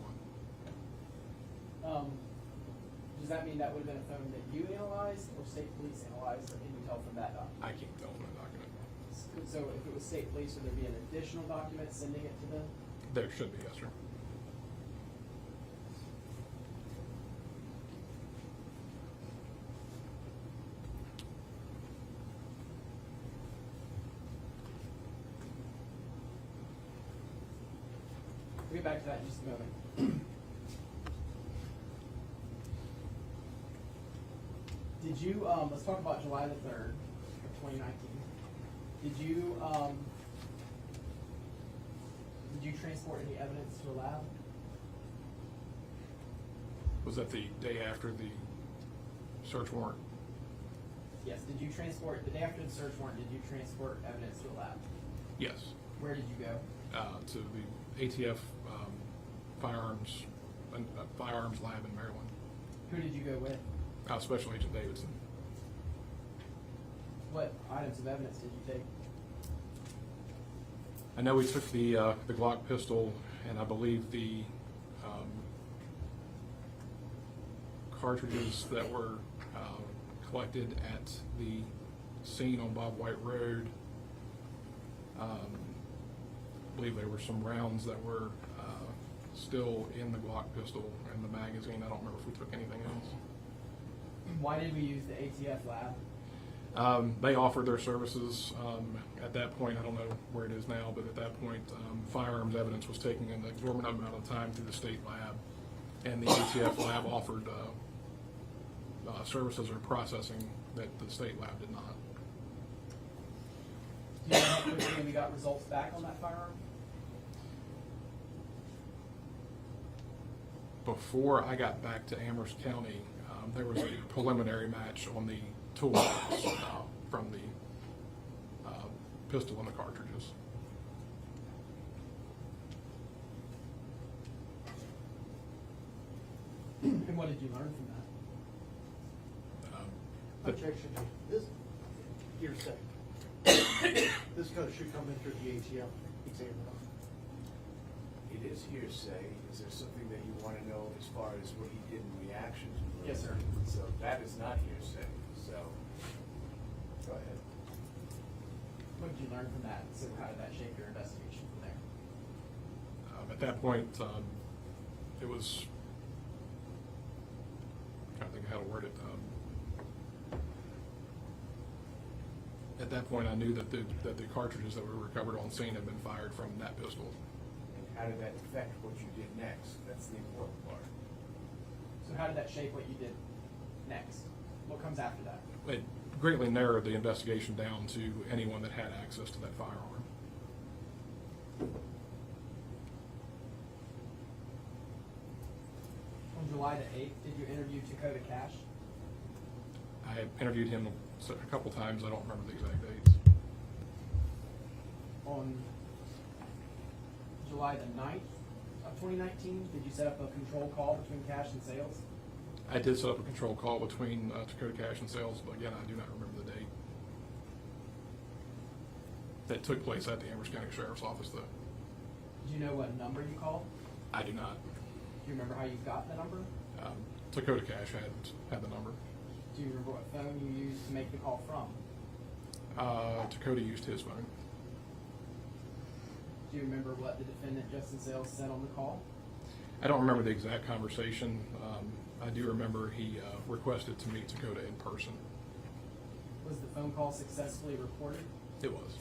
Does that mean that would have been a phone that you analyzed or state police analyzed, or can you tell from that document? I can't tell from the document. So if it was state police, would there be an additional document sending it to them? There should be, yes, sir. We'll get back to that in just a moment. Did you, let's talk about July the 3rd of 2019. Did you transport any evidence to a lab? Was that the day after the search warrant? Yes. Did you transport, the day after the search warrant, did you transport evidence to a lab? Yes. Where did you go? To the ATF Firearms lab in Maryland. Who did you go with? Special Agent Davidson. What items of evidence did you take? I know we took the Glock pistol, and I believe the cartridges that were collected at the scene on Bob White Road. I believe there were some rounds that were still in the Glock pistol and the magazine. I don't remember if we took anything else. Why did we use the ATF lab? They offered their services at that point. I don't know where it is now, but at that point, firearms evidence was taking an exorbitant amount of time through the state lab, and the ATF lab offered services or processing that the state lab did not. Do you know how quickly we got results back on that firearm? Before I got back to Amherst County, there was a preliminary match on the tool from the pistol and the cartridges. And what did you learn from that? Objection. This hearsay. This code should come in through the ATF examiner. It is hearsay. Is there something that you want to know as far as what he did in reaction to the Yes, sir. So that is not hearsay. So go ahead. What did you learn from that? So how did that shape your investigation from there? At that point, it was, I think how to word it. At that point, I knew that the cartridges that were recovered on scene had been fired from that pistol. And how did that affect what you did next? That's the important part. So how did that shape what you did next? What comes after that? It greatly narrowed the investigation down to anyone that had access to that firearm. July the 8th, did you interview Dakota Cash? I interviewed him a couple times. I don't remember the exact dates. On July the 9th of 2019, did you set up a control call between Cash and Sales? I did set up a control call between Dakota Cash and Sales, but again, I do not remember the date. That took place at the Amherst County Sheriff's Office, though. Do you know what number you called? I do not. Do you remember how you got the number? Dakota Cash had the number. Do you remember what phone you used to make the call from? Dakota used his phone. Do you remember what the defendant, Justin Sales, said on the call? I don't remember the exact conversation. I do remember he requested to meet Dakota in person. Was the phone call successfully recorded? It was.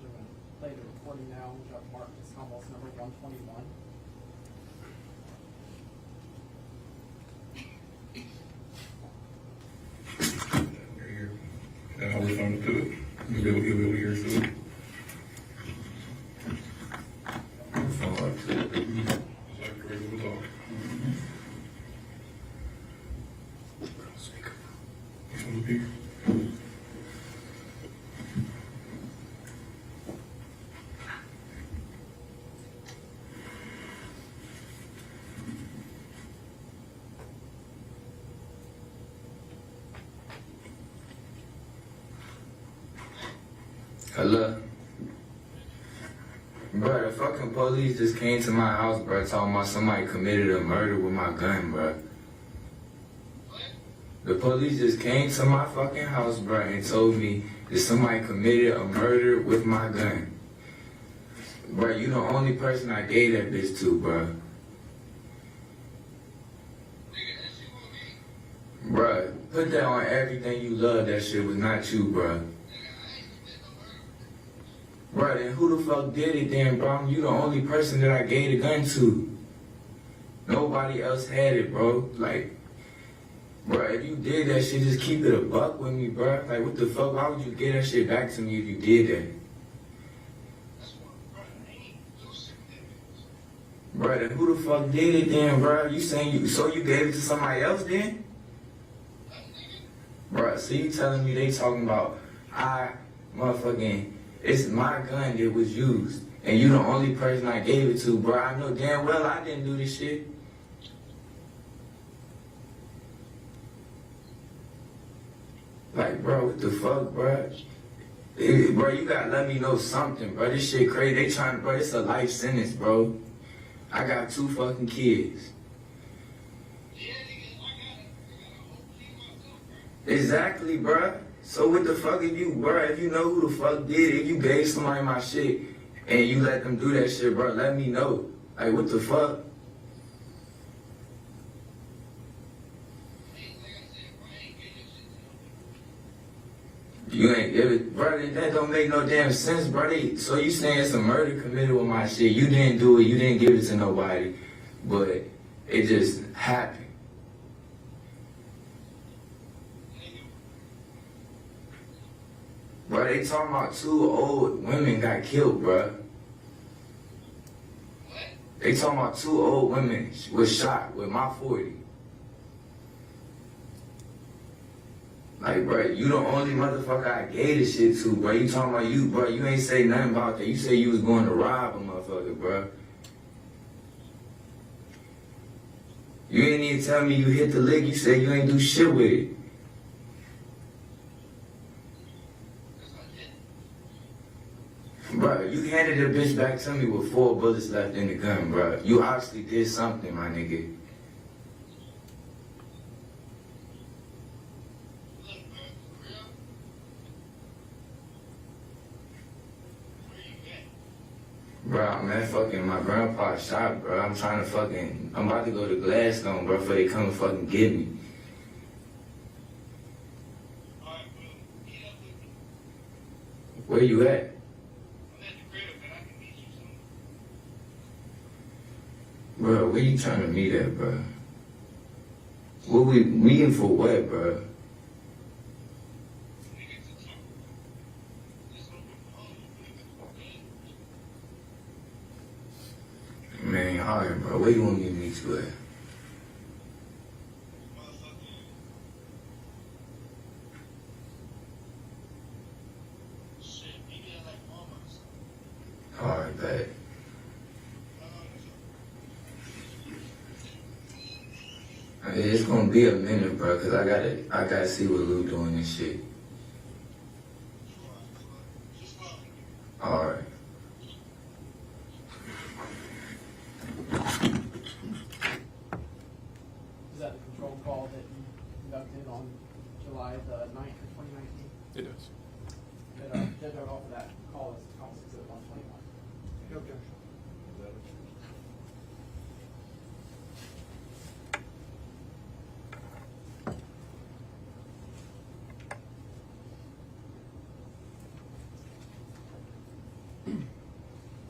We're going to play the recording now, which I've marked as almost number 121. I'll respond to it. You'll be able to hear it. Hello? Bro, the fucking police just came to my house, bro, talking about somebody committed a murder with my gun, bro. The police just came to my fucking house, bro, and told me that somebody committed a murder with my gun. Bro, you the only person I gave that bitch to, bro. Bro, put that on everything you love. That shit was not you, bro. Bro, then who the fuck did it then, bro? You the only person that I gave the gun to. Nobody else had it, bro. Like, bro, if you did that shit, just keep it a buck with me, bro. Like, what the fuck? Why would you give that shit back to me if you did that? Bro, then who the fuck did it then, bro? You saying you gave it to somebody else then? Bro, so you telling me they talking about it's my gun that was used, and you the only person I gave it to, bro. I know damn well I didn't do this shit. Like, bro, what the fuck, bro? Bro, you gotta let me know something, bro. This shit crazy. Bro, it's a life sentence, bro. I got 2 fucking kids. Exactly, bro. So what the fuck if you know who the fuck did it, if you gave somebody my shit and you let them do that shit, bro, let me know. Like, what the fuck? You ain't give it, bro, that don't make no damn sense, bro. So you saying it's a murder committed with my shit. You didn't do it, you didn't give it to nobody, but it just happened. Bro, they talking about 2 old women got killed, bro. They talking about 2 old women was shot with my 40. Like, bro, you the only motherfucker I gave this shit to, bro. You talking about you, bro. You ain't say nothing about that. You say you was going to rob a motherfucker, bro. You ain't even tell me you hit the lick. You said you ain't do shit with it. Bro, you handed the bitch back to me with 4 bullets left in the gun, bro. You obviously did something, my nigga. Bro, I'm at fucking my grandpa's shop, bro. I'm about to go to Gladstone, bro, before they come and fucking get me. Where you at? Bro, where you trying to meet at, bro? What we meeting for what, bro? Man, alright, bro. Where you want me to meet you at? Alright, bet. It's gonna be a minute, bro, cause I gotta see what Lou doing and shit. Alright. Is that the control call that you conducted on July the 9th of 2019? It is. Judge, I would offer that call as counsel exhibit 121. No objection.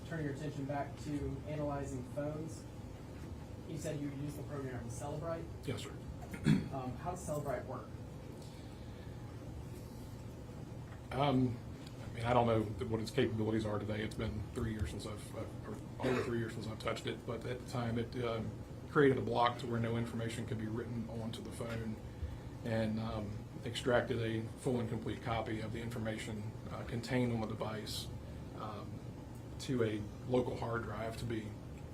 Turn your attention back to analyzing phones. You said you used the program Celebrite. Yes, sir. How does Celebrite work? I mean, I don't know what its capabilities are today. It's been 3 years since or over 3 years since I've touched it. But at the time, it created a block to where no information could be written onto the phone, and extracted a full and complete copy of the information contained on the device to a local hard drive to be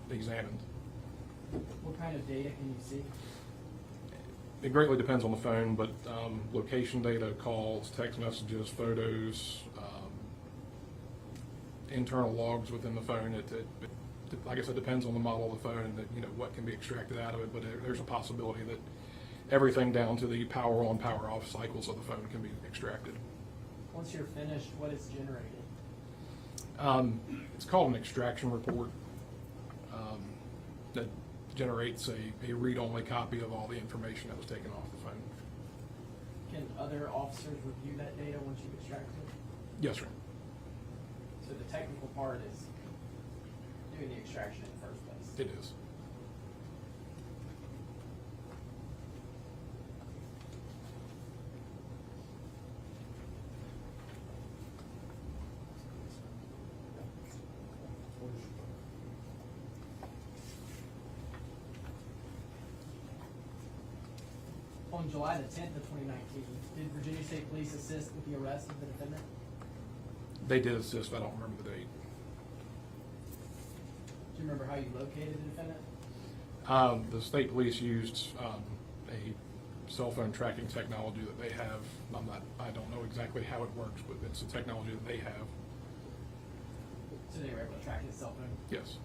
examined. What kind of data can you see? It greatly depends on the phone, but location data, calls, text messages, photos, internal logs within the phone. Like I said, depends on the model of the phone, that what can be extracted out of it. But there's a possibility that everything down to the power on, power off cycles of the phone can be extracted. Once you're finished, what is generated? It's called an extraction report that generates a read-only copy of all the information that was taken off the phone. Can other officers review that data once you've extracted it? Yes, sir. So the technical part is doing the extraction in the first place. It is. On July the 10th of 2019, did Virginia State Police assist with the arrest of the defendant? They did assist. I don't remember the date. Do you remember how you located the defendant? The state police used a cell phone tracking technology that they have. I don't know exactly how it works, but it's a technology that they have. So they were able to track his cell phone? Yes.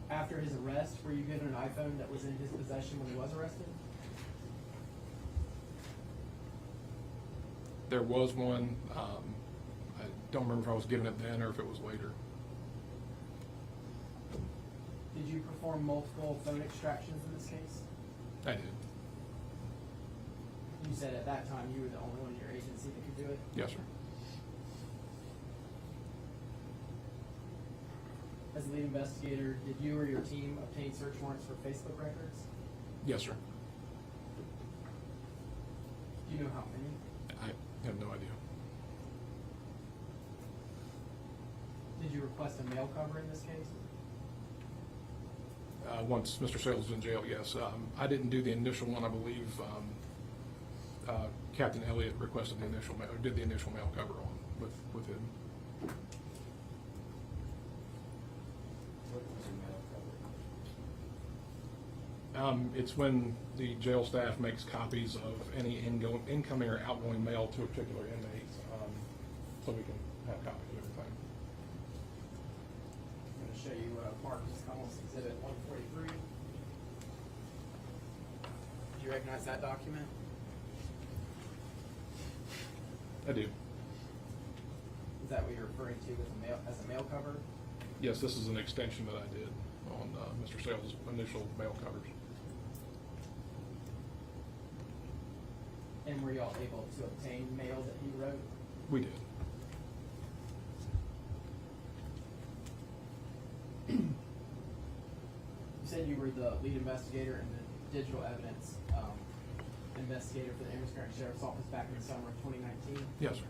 After his arrest, were you given an iPhone that was in his possession when he was arrested? There was one. I don't remember if I was given it then or if it was later. Did you perform multiple phone extractions in this case? I did. You said at that time you were the only one in your agency that could do it? Yes, sir. As the lead investigator, did you or your team obtain search warrants for Facebook records? Yes, sir. Do you know how many? I have no idea. Did you request a mail cover in this case? Once Mr. Sales was in jail, yes. I didn't do the initial one. I believe Captain Elliott requested the initial mail, or did the initial mail cover on with him. It's when the jail staff makes copies of any incoming or outgoing mail to a particular inmate, so we can have copies of everything. I'm going to show you Marcus Connell's Exhibit 143. Do you recognize that document? I do. Is that what you're referring to with the mail, as a mail cover? Yes, this is an extension that I did on Mr. Sales' initial mail covers. And were y'all able to obtain mail that he wrote? We did. You said you were the lead investigator and the digital evidence investigator for the Amherst County Sheriff's Office back in the summer of 2019? Yes, sir.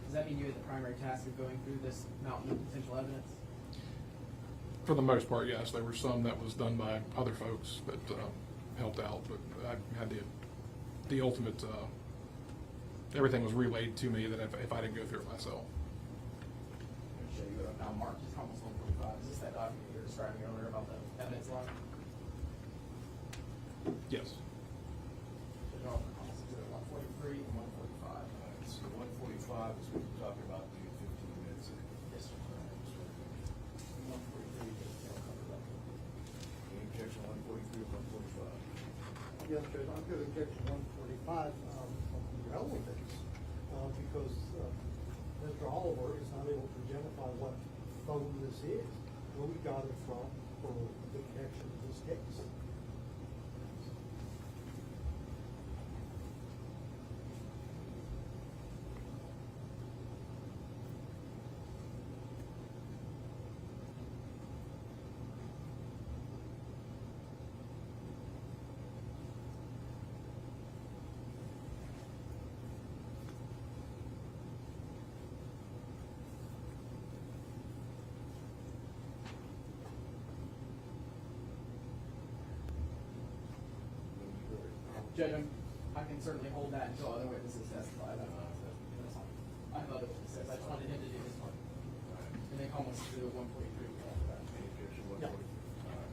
Does that mean you had the primary task of going through this mountain of potential evidence? For the most part, yes. There were some that was done by other folks that helped out, but I had the ultimate, everything was relayed to me that if I didn't go through it myself. Let me show you what I've now marked as almost 145. Is this that document you were describing earlier about the evidence line? Yes. They're all for calls to 143 and 145. So 145 is what you're talking about, the 15 minutes. Yes, sir. 143 is covered up. Any objection, 143 or 145? Yes, Judge, I'm going to objection 145 from the relevance, because Mr. Oliver is not able to identify what phone this is, where we got it from, for the connection to this case. Judge, I can certainly hold that until other witnesses testify. That's fine. I have other witnesses. I just wanted him to do his part. And then almost to the 143 after that. Any objection, 145? Yeah. All right.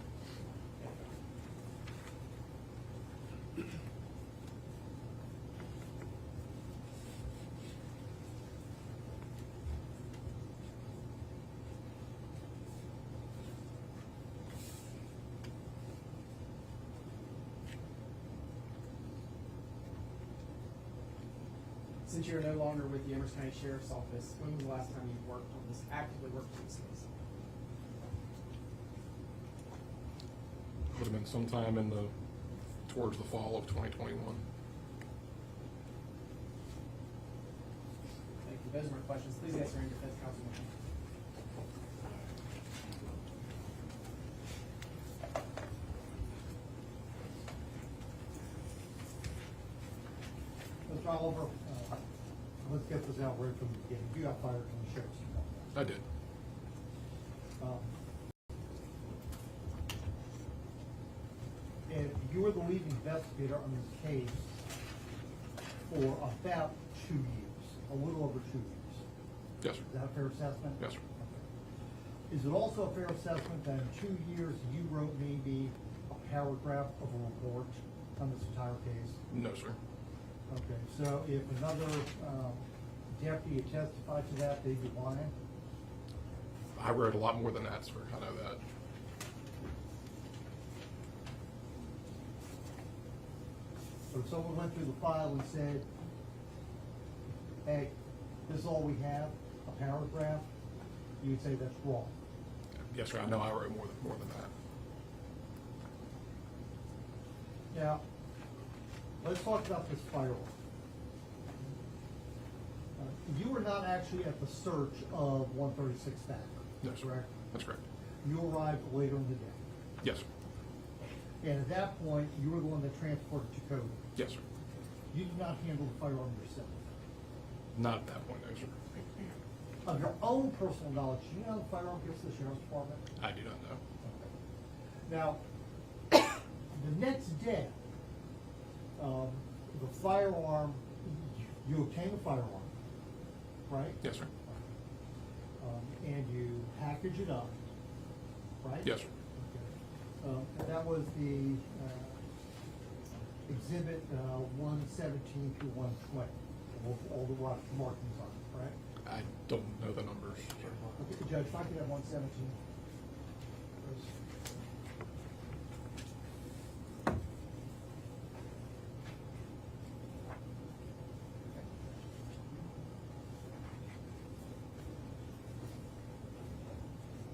Since you're no longer with the Amherst County Sheriff's Office, when was the last time you worked on this, actively worked on this case? Would have been sometime towards the fall of 2021. Thank you. Those are my questions. Please answer any defense counsel. Mr. Oliver, let's get this out right from the beginning. You got fired from the sheriff's department. I did. And you were the lead investigator on this case for about 2 years, a little over 2 years. Yes, sir. Is that a fair assessment? Yes, sir. Okay. Is it also a fair assessment that in 2 years you wrote maybe a paragraph of a report on this entire case? No, sir. Okay, so if another deputy had testified to that, they'd be lying? I wrote a lot more than that, sir. I know that. So if someone went through the file and said, hey, this is all we have, a paragraph, you'd say that's wrong. Yes, sir. I know I wrote more than that. Now, let's talk about this firearm. You were not actually at the search of 136 Thacker. No, sir. Correct? That's correct. You arrived later in the day. Yes, sir. And at that point, you were the one that transported to Cody. Yes, sir. You did not handle the firearm yourself. Not at that point, no, sir. Of your own personal knowledge, do you know the firearm gets to the sheriff's department? I do not know. Now, the next day, the firearm, you obtain the firearm, right? Yes, sir. And you package it up, right? Yes, sir. Okay. And that was the exhibit 117 through 120, all the markings on it, right? I don't know the numbers, sir. Okay, Judge, if I could have 117.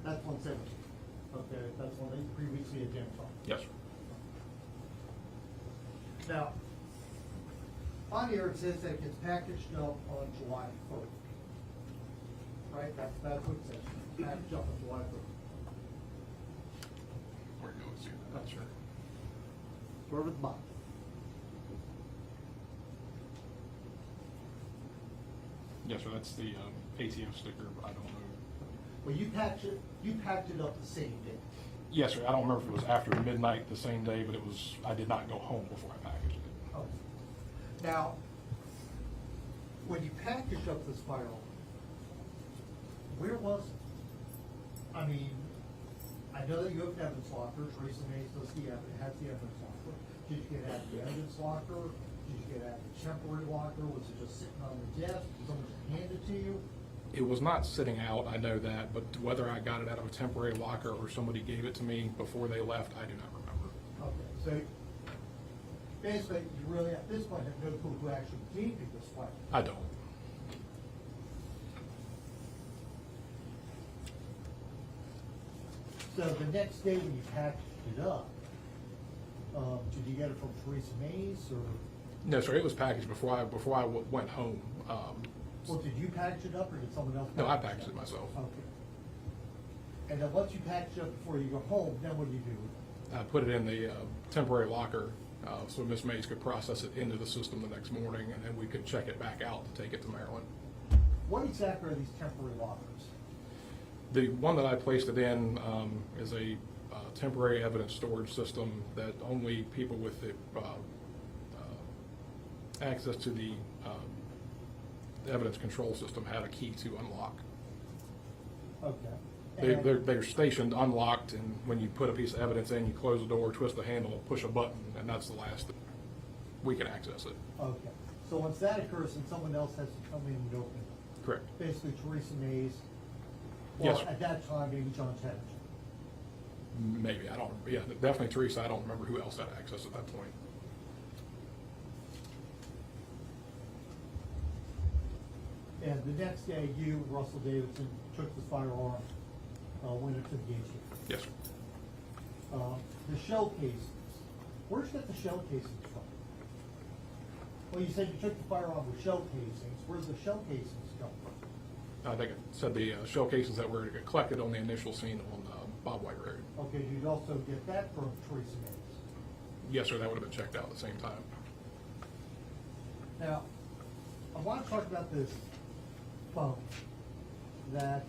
That's 117. Okay, that's one that you previously identified. Yes, sir. Now, on here it says that it gets packaged up on July 1st. Right? That's what it says. Packaged up on July 1st. Where goes you? Not sure. Wherever the box. Yes, sir. That's the ATF sticker. I don't know. Well, you packed it up the same day. Yes, sir. I don't remember if it was after midnight the same day, but I did not go home before I packaged it. Okay. Now, when you packaged up this firearm, where was it? I mean, I know that you have an evidence locker. Teresa Mays has the evidence locker. Did you get out of the evidence locker? Did you get out of the temporary locker? Was it just sitting on the desk? Did someone just hand it to you? It was not sitting out, I know that, but whether I got it out of a temporary locker or somebody gave it to me before they left, I do not remember. Okay, so basically, you really, at this point, have no clue who actually gave you this firearm. I don't. So the next day when you packaged it up, did you get it from Teresa Mays or? No, sir. It was packaged before I went home. Well, did you package it up or did someone else? No, I packaged it myself. Okay. And then once you package it up before you go home, then what do you do? I put it in the temporary locker so Miss Mays could process it into the system the next morning, and then we could check it back out to take it to Maryland. What exactly are these temporary lockers? The one that I placed it in is a temporary evidence storage system that only people with the access to the evidence control system had a key to unlock. Okay. They're stationed unlocked, and when you put a piece of evidence in, you close the door, twist the handle, push a button, and that's the last that we can access it. Okay. So once that occurs, then someone else has to come in and open it. Correct. Basically Teresa Mays. Yes, Well, sir. at that time, maybe John Tedder. Maybe, I don't, yeah, definitely Teresa. I don't remember who else had access at that point. And the next day, you, Russell Davidson, took the firearm, went into the gauge. Yes, sir. The shell casings. Where'd you get the shell casings from? Well, you said you took the firearm with shell casings. Where's the shell casings come from? I think it said the shell cases that were collected on the initial scene on Bob White Road. Okay, you'd also get that from Teresa Mays. Yes, sir. That would have been checked out at the same time. Now, I want to talk about this phone that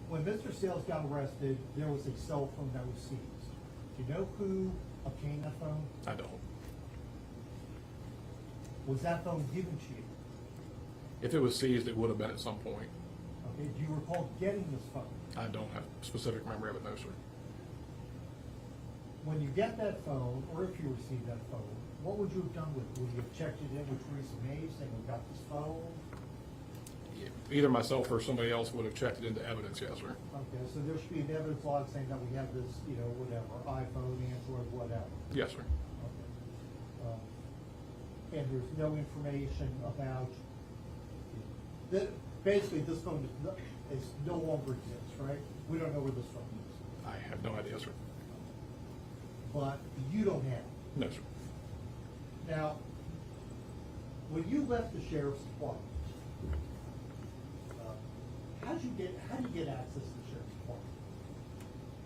when Mr. Sales got arrested, there was a cell phone that was seized. Do you know who obtained that phone? I don't. Was that phone given to you? If it was seized, it would have been at some point. Okay, do you recall getting this phone? I don't have specific memory of it, no, sir. When you get that phone, or if you receive that phone, what would you have done with it? Would you have checked it in with Teresa Mays saying, we got this phone? Either myself or somebody else would have checked it into evidence, yes, sir. Okay, so there should be an evidence log saying that we have this, whatever, iPhone, Android, whatever. Yes, sir. Okay. And there's no information about, basically this phone is no longer exists, right? We don't know where this phone is. I have no idea, sir. But you don't have it. No, sir. Now, when you left the sheriff's department, how do you get access to the sheriff's department?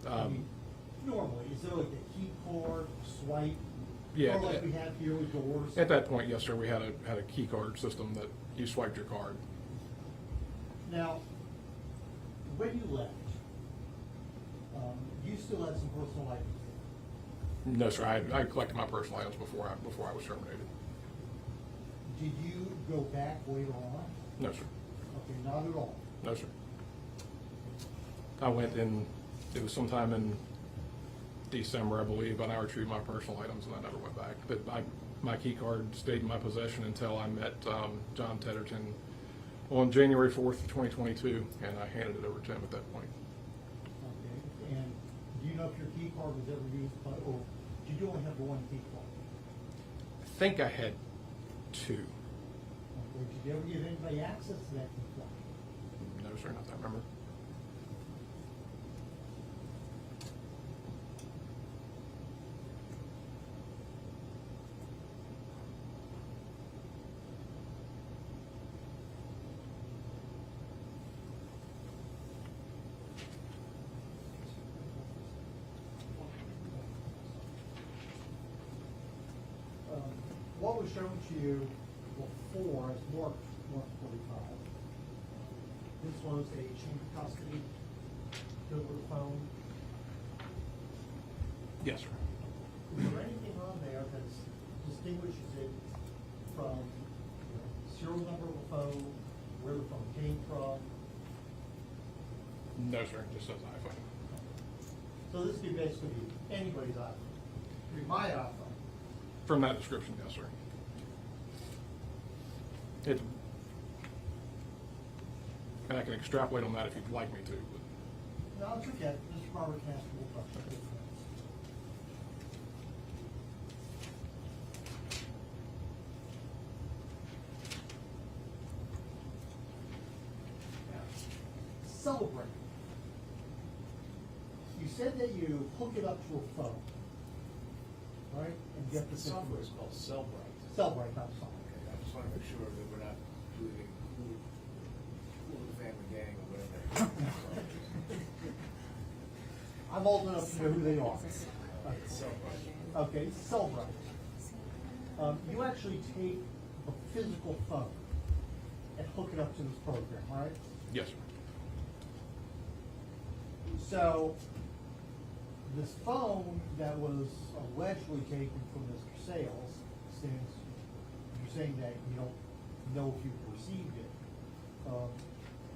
I mean, normally, is there like a key card, swipe? Yeah. Or like we have here with doors? At that point, yes, sir, we had a key card system that you swiped your card. Now, when you left, you still had some personal items. No, sir, I collected my personal items before I was terminated. Did you go back later on? No, sir. Okay, not at all. No, sir. I went in, it was sometime in December, I believe, and I retrieved my personal items and I never went back. But my key card stayed in my possession until I met John Tedderton on January 4th, 2022, and I handed it over to him at that point. Okay, and do you know if your key card was ever used, or did you only have the one key card? I think I had two. Okay, did you ever give anybody access to that key card? No, sir, not that I remember. What was shown to you before as Mark 145 this was a chain of custody over the phone. Yes, sir. Is there anything on there that distinguishes it from serial number of the phone, where the phone came from? No, sir, it just says iPhone. So this could basically be anybody's iPhone. It could be my iPhone. From that description, yes, sir. And I can extrapolate on that if you'd like me to. But No, it's okay. Mr. Robert can ask more questions. Celebrate. You said that you hook it up to a phone, right? And get the The software is called Cellbrite. Cellbrite, not phone. Okay, I just want to make sure that we're not doing cool the family gang or whatever. I'm old enough to know who they are. Cellbrite. Okay, Cellbrite. You actually take a physical phone and hook it up to this program, right? yes, sir. So, this phone that was allegedly taken from Mr. Sales, since you're saying that you don't know if you received it,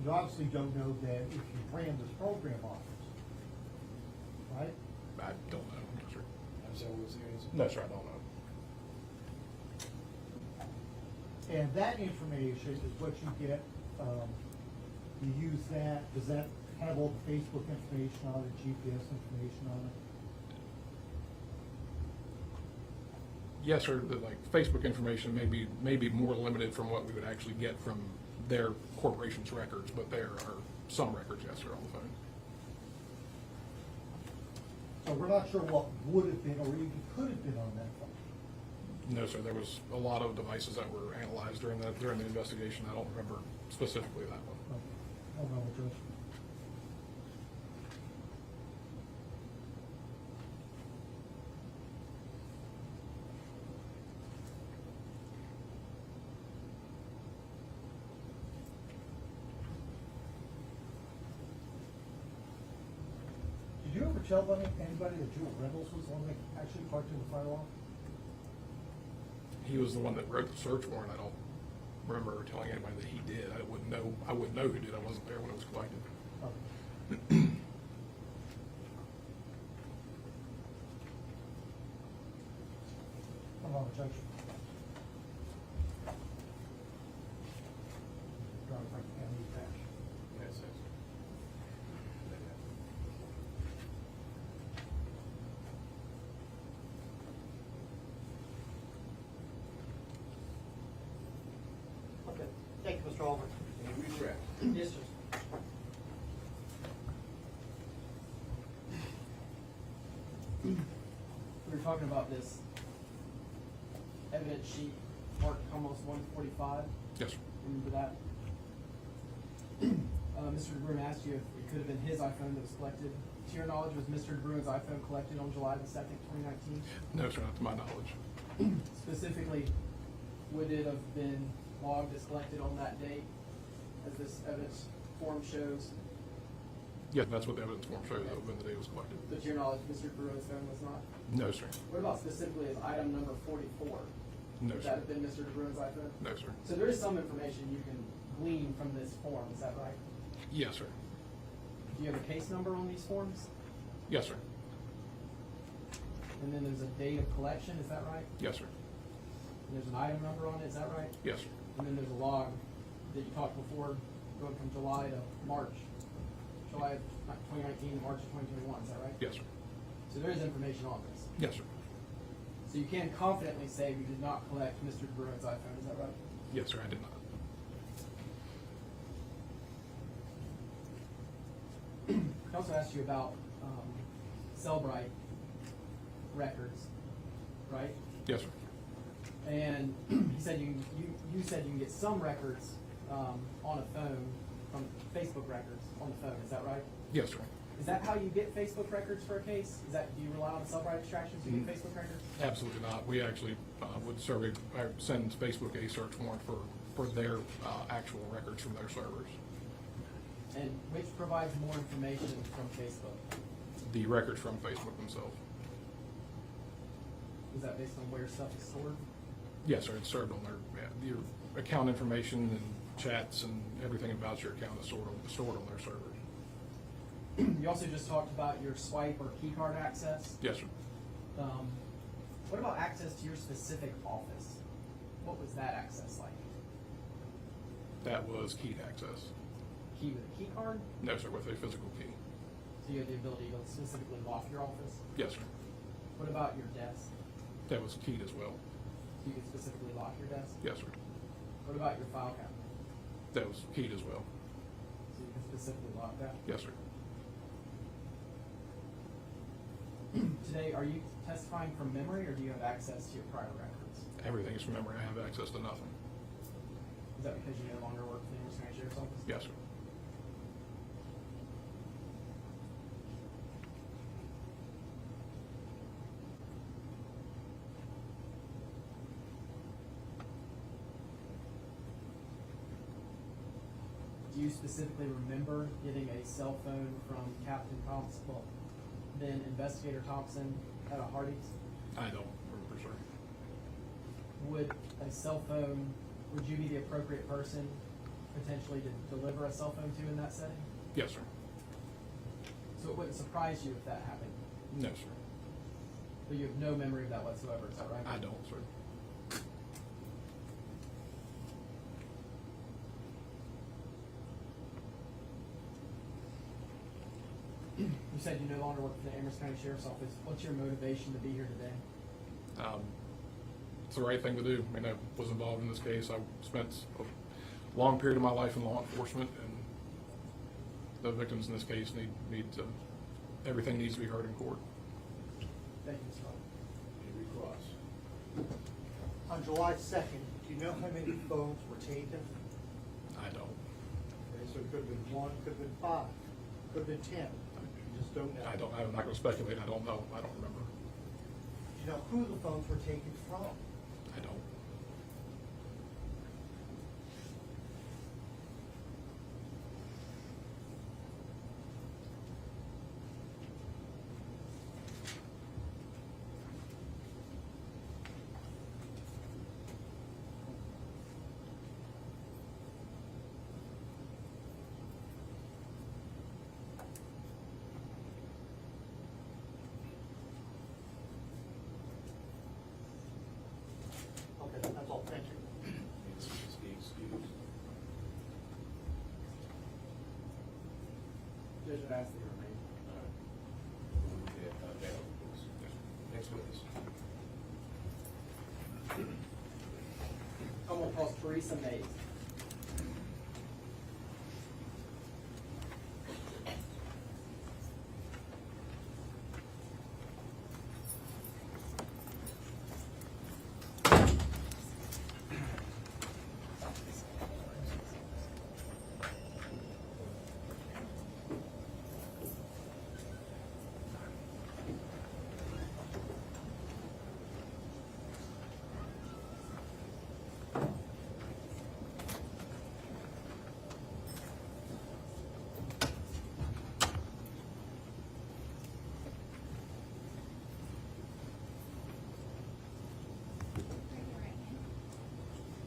you obviously don't know that if you ran this program off it, right? I don't know, no, sir. I'm sorry, what's the answer? No, sir, I don't know. And that information is what you get, you use that, does that have all the Facebook information on it, GPS information on it? Yes, sir, the, like, Facebook information may be more limited from what we would actually get from their corporation's records, but there are some records, yes, sir, on the phone. So we're not sure what would have been or even could have been on that phone. No, sir, there was a lot of devices that were analyzed during the investigation. I don't remember specifically that one. Okay. I don't know what yours. Did you ever tell anybody that Jewel Reynolds was the one that actually parked in the firearm? He was the one that wrote the search warrant. I don't remember telling anybody that he did. I wouldn't know who did. I wasn't there when it was collected. Okay. Come on, Judge. Drive like Andy Cash. Yes, yes. Okay. Thank you, Mr. Albert. Any regret? Yes, sir. We were talking about this evidence sheet marked almost 145. Yes, sir. Remember that? Mr. DeBruin asked you if it could have been his iPhone that was collected. To your knowledge, was Mr. DeBruin's iPhone collected on July the 2nd, 2019? No, sir, not to my knowledge. Specifically, would it have been logged as collected on that date, as this evidence form shows? Yeah, that's what the evidence form shows, that when the day was collected. But to your knowledge, Mr. DeBruin's phone was not? No, sir. What about specifically as item number 44? No, Would sir. that have been Mr. DeBruin's iPhone? No, sir. So there is some information you can glean from this form, is that right? Yes, sir. Do you have a case number on these forms? Yes, sir. And then there's a date of collection, is that right? Yes, sir. And there's an item number on it, is that right? Yes, sir. And then there's a log that you talked before, going from July to March. July of 2019 to March of 2021, is that right? Yes, sir. So there is information on this. Yes, sir. So you can confidently say we did not collect Mr. DeBruin's iPhone, is that right? Yes, sir, I did not. I also asked you about Cellbrite records, right? Yes, sir. And he said you said you can get some records on a phone from Facebook records on the phone. Is that right? Yes, sir. Is that how you get Facebook records for a case? Do you rely on Cellbrite extractions to get Facebook records? Absolutely not. We actually would send Facebook a search warrant for their actual records from their servers. And which provides more information from Facebook? The records from Facebook themselves. Is that based on where stuff is stored? Yes, sir, it's served on your account information and chats and everything about your account is stored on their servers. You also just talked about your swipe or key card access. Yes, sir. What about access to your specific office? What was that access like? That was keyed access. Key with a key card? No, sir, with a physical key. So you had the ability to specifically lock your office? Yes, sir. What about your desk? That was keyed as well. So you could specifically lock your desk? Yes, sir. What about your file cabinet? That was keyed as well. So you can specifically lock that? Yes, sir. Today, are you testifying from memory, or do you have access to your prior records? Everything is from memory. I have access to nothing. Is that because you no longer work for the Amherst County Sheriff's Office? Yes, sir. Do you specifically remember getting a cell phone from Captain Thompson, well, then Investigator Thompson at a Hardee's? I don't remember, sir. Would a cell phone, would you be the appropriate person potentially to deliver a cell phone to in that setting? Yes, sir. So it wouldn't surprise you if that happened? No, sir. But you have no memory of that whatsoever, is that right? I don't, sir. You said you no longer work for the Amherst County Sheriff's Office. What's your motivation to be here today? It's the right thing to do. I mean, I was involved in this case. I spent a long period of my life in law enforcement, and the victims in this case need to, everything needs to be heard in court. Thank you, Mr. Avery Cross. On July 2nd, do you know how many phones were taken? I don't. Okay, so it could have been 1, could have been 5, could have been 10. You just don't know. I don't. I'm not going to speculate. I don't know. I don't remember. Do you know who the phones were taken from? I don't. Okay, that's all. Thank you. Just be excused. Judge, I asked that you remain. Next witness. I'm gonna call Teresa Mays.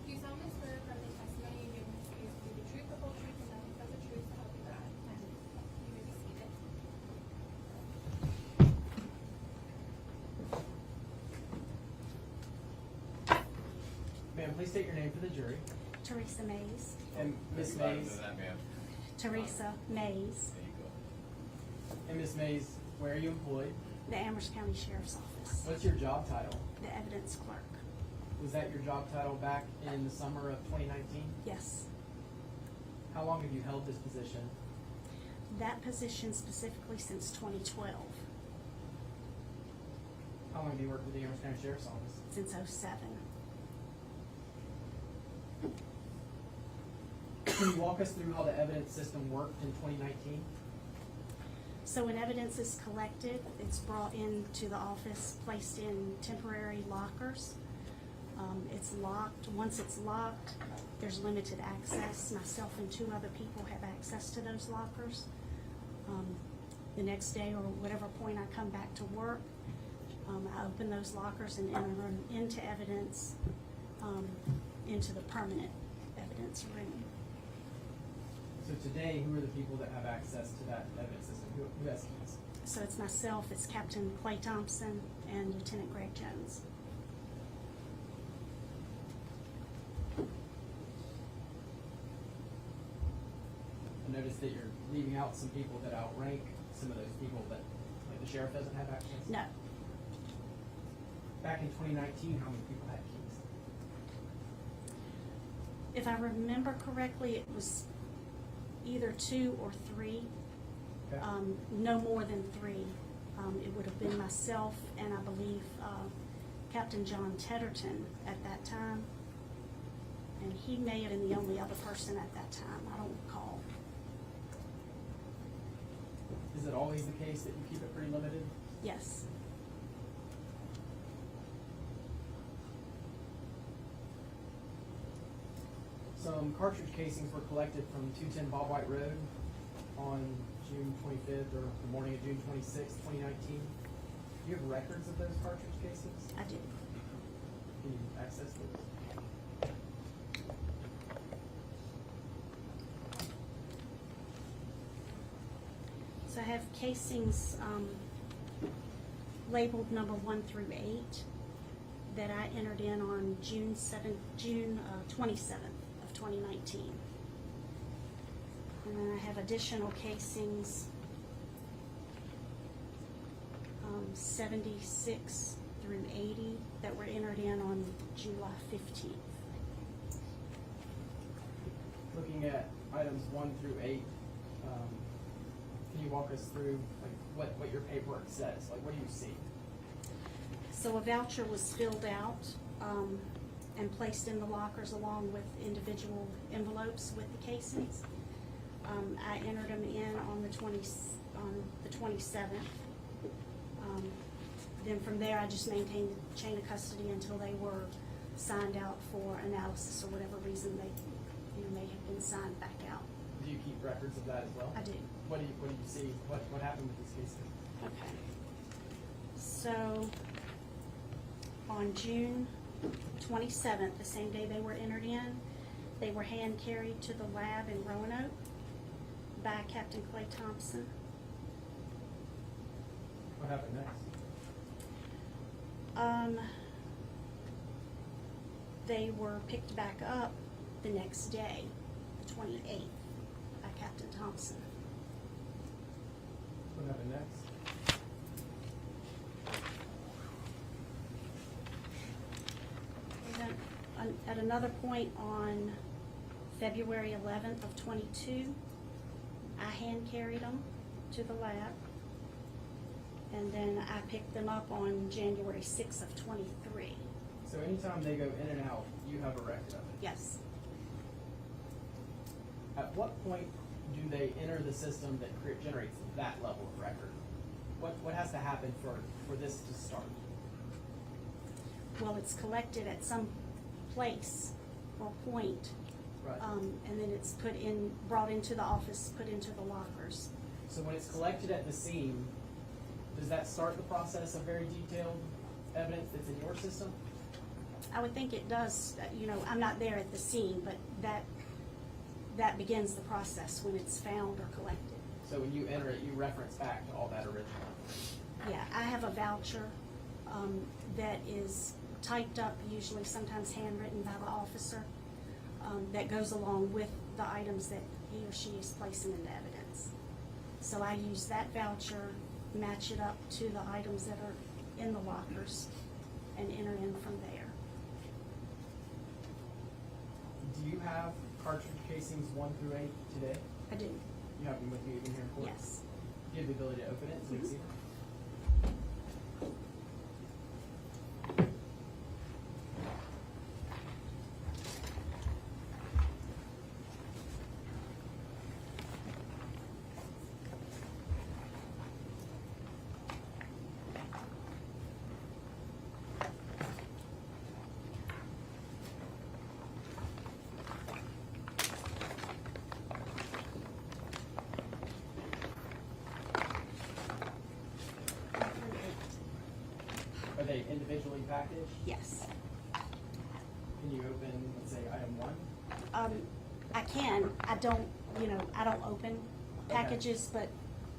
Do you solemnly swear affirm the testimony you give in this case will be the truth, the whole truth, and nothing but the truth, so help you God? You may be seated. Ma'am, please state your name for the jury. Teresa Mays. And Ms. Mays, Teresa Mays, and Ms. Mays, where are you employed? the Amherst County Sheriff's Office, What's your job title? the evidence clerk. Was that your job title back in the summer of 2019? Yes. How long have you held this position? That position specifically since 2012, How long have you worked with the Amherst County Sheriff's Office? since '07. Can you walk us through how the evidence system worked in 2019? So when evidence is collected, it's brought into the office, placed in temporary lockers. It's locked. Once it's locked, there's limited access. Myself and 2 other people have access to those lockers. The next day or whatever point I come back to work, I open those lockers and enter them into evidence, into the permanent evidence room. So today, who are the people that have access to that evidence system? Who has keys? So it's myself, it's Captain Clay Thompson, and Lieutenant Greg Jones. I noticed that you're leaving out some people that outrank some of those people that, like the sheriff doesn't have access? No. Back in 2019, how many people had keys? If I remember correctly, it was either 2 or 3. Okay. No more than 3. It would have been myself and I believe Captain John Tedderton at that time. And he may have been the only other person at that time. I don't recall. Is it always the case that you keep it pretty limited? Yes. Some cartridge casings were collected from 210 Bob White Road on June 25th or the morning of June 26th, 2019. Do you have records of those cartridge casings? I do. Can you access those? So I have casings labeled number 1 through 8 that I entered in on June 27th of 2019. And then I have additional casings, 76 through 80 that were entered in on July 15th. Looking at items 1 through 8, can you walk us through like what your paperwork says? Like, what do you see? So a voucher was filled out and placed in the lockers along with individual envelopes with the casings. I entered them in on the 27th. Then from there, I just maintained the chain of custody until they were signed out for analysis or whatever reason they may have been signed back out. Do you keep records of that as well? I do. What do you see? What happened with these cases? Okay. So on June 27th, the same day they were entered in, they were hand carried to the lab in Roanoke by Captain Clay Thompson. What happened next? They were picked back up the next day, the 28th, by Captain Thompson. What happened next? And then at another point on February 11th of 22, I hand carried them to the lab. And then I picked them up on January 6th of 23. So anytime they go in and out, you have a record of it? Yes. At what point do they enter the system that generates that level of record? What has to happen for this to start? Well, it's collected at some place or point. Right. And then it's brought into the office, put into the lockers. So when it's collected at the scene, does that start the process of very detailed evidence that's in your system? I would think it does. I'm not there at the scene, but that begins the process when it's found or collected. So when you enter it, you reference back to all that original. Yeah, I have a voucher that is typed up, usually sometimes handwritten by the officer, that goes along with the items that he or she is placing into evidence. So I use that voucher, match it up to the items that are in the lockers, and enter in from there. Do you have cartridge casings 1 through 8 today? I do. You have them with you even here in court? Yes. Do you have the ability to open it so you can see them? Are they individually packaged? Yes. Can you open, let's say, item 1? I can. I don't, I don't open packages, but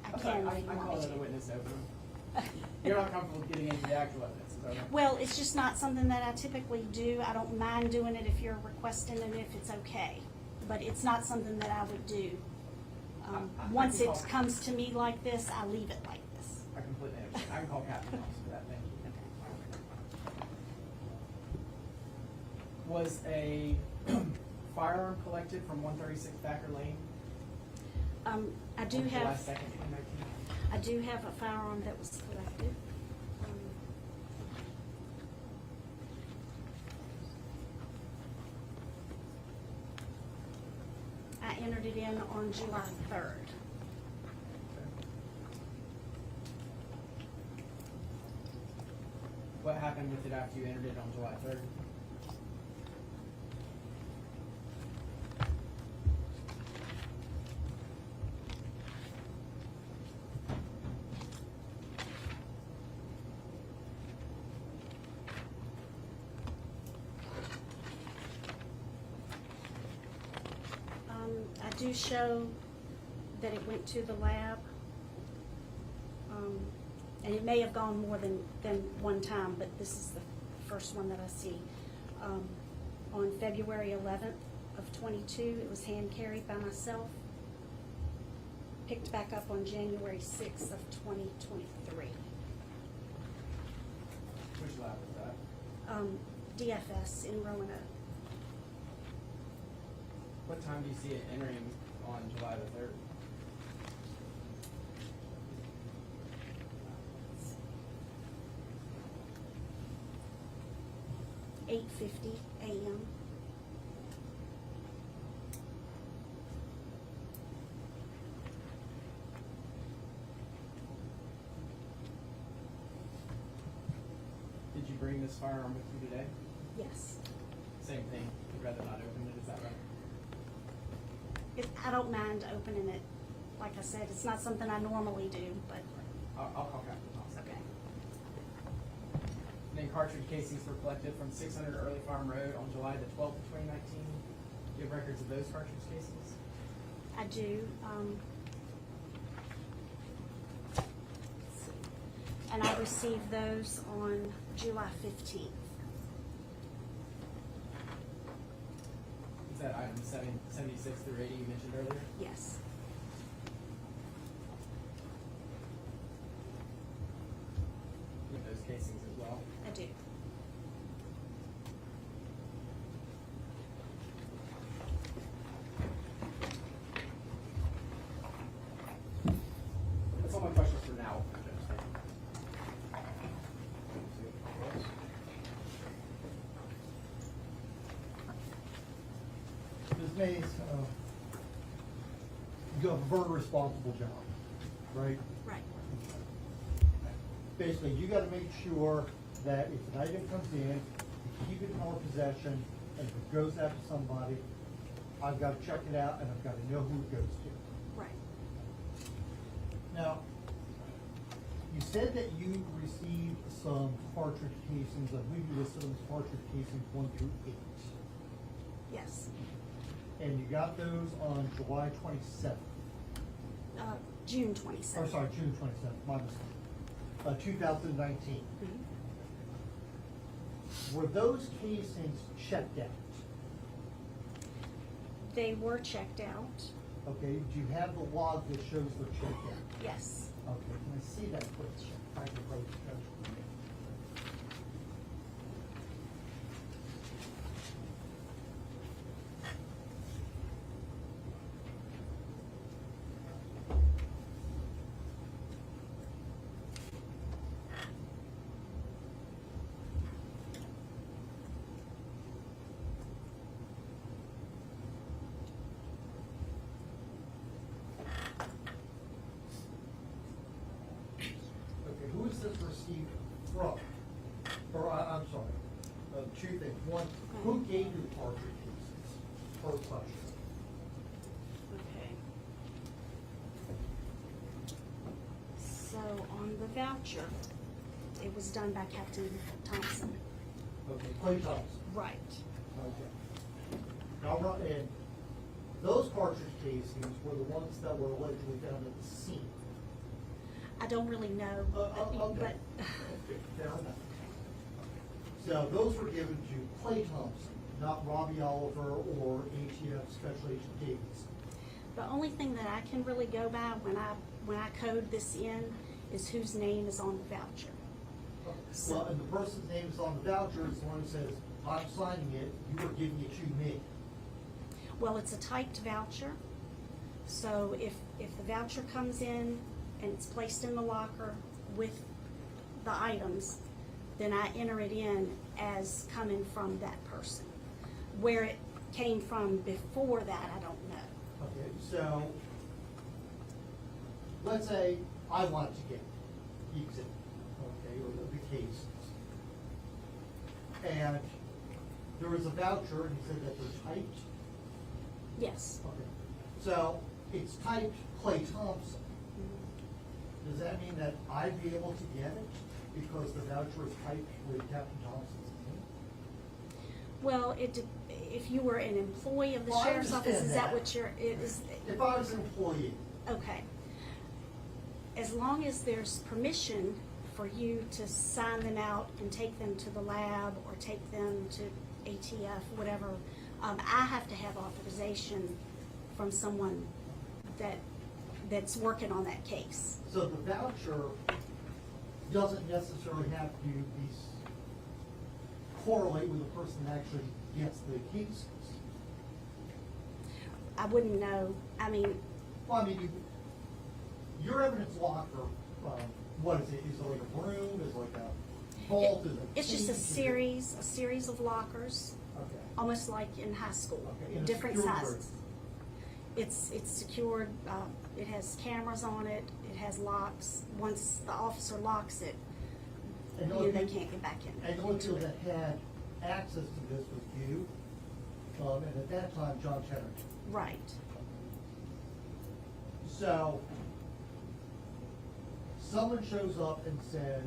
I can if you I want call me another to. witness to open them. You're not comfortable getting into the actual evidence, is that right? Well, it's just not something that I typically do. I don't mind doing it if you're requesting it, if it's okay. But it's not something that I would do. Once it comes to me like this, I leave it like this. I completely understand. I can call Captain Office for that, thank you. Was a firearm collected from 136 Thacker Lane? I do on July have, 2nd, 2019? I do have a firearm that was collected. I entered it in on July 3rd. What happened with it after you entered it on July 3rd? I do show that it went to the lab. And it may have gone more than one time, but this is the first one that I see. On February 11th of 22, it was hand carried by myself. Picked back up on January 6th of 2023. Which lab was that? DFS in Roanoke. What time do you see it entering on July the 3rd? $8:50 a.m. Did you bring this firearm with you today? Yes. Same thing, you'd rather not open it, is that right? I don't mind opening it. Like I said, it's not something I normally do, but I'll call Captain Office. okay. And then cartridge casings were collected from 600 Early Farm Road on July the 12th of 2019. Do you have records of those cartridge casings? I do. Let's see. And I received those on July 15th. Is that item 76 through 80 you mentioned earlier? Yes. You have those casings as well? I do. That's all my questions for now. Ms. Mays, you have a very responsible job, right? Right. Basically, you gotta make sure that if an item comes in, you keep it in our possession, and if it goes out to somebody, I've gotta check it out, and I've gotta know who it goes to. Right. Now, you said that you received some cartridge casings, I believe you listed them as cartridge casings 1 through 8. Yes. And you got those on July 27th. June 27th. Oh, sorry, June 27th, my mistake. 2019. Were those casings checked out? They were checked out. Okay, do you have the log that shows they're checked out? Yes. Okay, can I see that, please? Thank you, Judge. Okay, who is this received from? Or, I'm sorry, two things. One, who gave you the cartridge casings? First question. Okay. So on the voucher, It was done by Captain Thompson. Okay, Clay Thompson. Right. Okay. Now, and those cartridge casings were the ones that were allegedly found at the scene. I don't really know, Okay. but Fair enough. So those were given to Clay Thompson, not Robbie Oliver or ATF Special Agent Davies. the only thing that I can really go by when I code this in is whose name is on the voucher. Well, and the person's name is on the voucher is the one who says, I'm signing it, you are giving it to me. Well, it's a typed voucher, so if the voucher comes in and it's placed in the locker with the items, then I enter it in as coming from that person. Where it came from before that, I don't know. Okay, so let's say I wanted to get the exhibit, okay, or the cases. And there was a voucher and he said that they're typed. Yes. Okay, so it's typed Clay Thompson. Does that mean that I'd be able to get it because the voucher is typed with Captain Thompson's name? Well, if you were an employee of the Well, I sheriff's office, is understand that what you're, is? If I was an employee. Okay. As long as there's permission for you to sign them out and take them to the lab or take them to ATF, whatever, I have to have authorization from someone that's working on that case. So the voucher doesn't necessarily have to be correlate with the person that actually gets the cases. I wouldn't know. I mean, Well, I mean, your evidence locker, what is it? Is it like a room? Is it like a vault? Is it it's just a cage? series of lockers, Okay. almost like in high school, Okay, in a different secured room. sizes. It's secured. It has cameras on it. It has locks. Once the officer locks it, And the they only can't people- get back in. And the only people that had access to this was you, and at that time, John Cheddar. Right. So, someone shows up and says,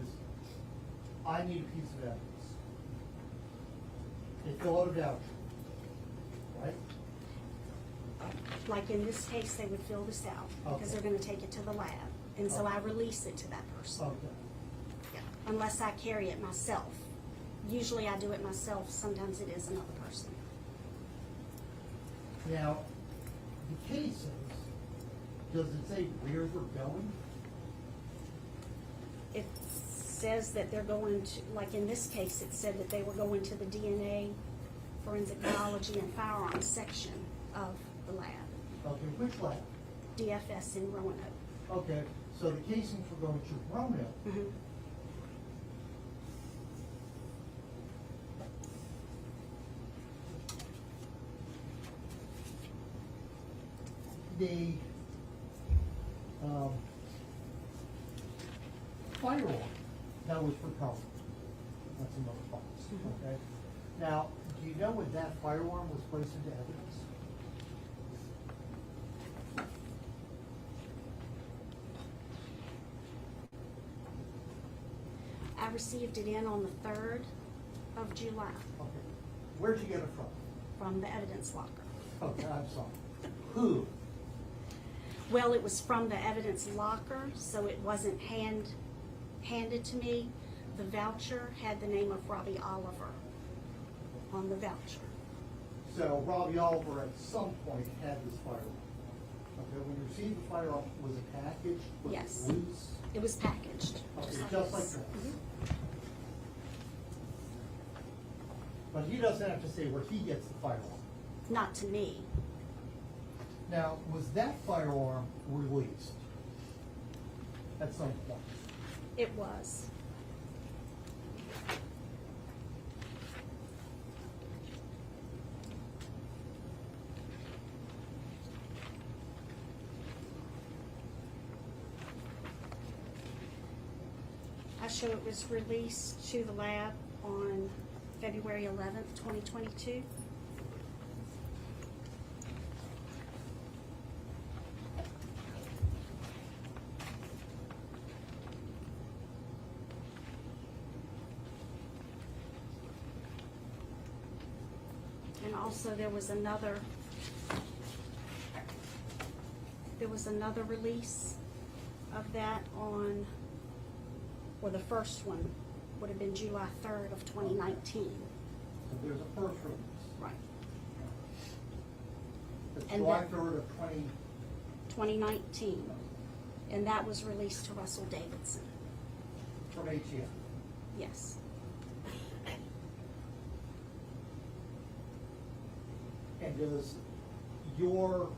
I need a piece of evidence. They fill out a voucher, right? Like in this case, they would fill this out because Okay. they're gonna take it to the lab. And so I release it to that person. Okay. Yeah. Unless I carry it myself. Usually I do it myself, sometimes it is another person. Now, the cases, does it say where they're going? It says that they're going to, like in this case, it said that they were going to the DNA, forensic biology and firearms section of the lab. Okay, which lab? DFS in Roanoke. Okay, so the casings were going to Roanoke. Mhm. The firearm that was recovered, that's another box, okay? Now, do you know when that firearm was placed into evidence? I received it in on the 3rd of July Okay, where'd you get it from? from the evidence locker. Okay, I'm sorry. Who? Well, it was from the evidence locker, so it wasn't handed to me. The voucher had the name of Robbie Oliver on the voucher. So Robbie Oliver at some point had this firearm. Okay, when you received the firearm, was it packaged? Was Yes. it loose? It was packaged. Okay, just like this. that. Mhm. But he doesn't have to say where he gets the firearm. Not to me. Now, was that firearm released at some point? It was. I show it was released to the lab on February 11th, 2022. also there was another release of that on, or the first one would have been July 3rd of 2019. So there's a first release. Right. It's And July then- 3rd of 2019. And that was released to Russell Davidson. from ATF. Yes. And does your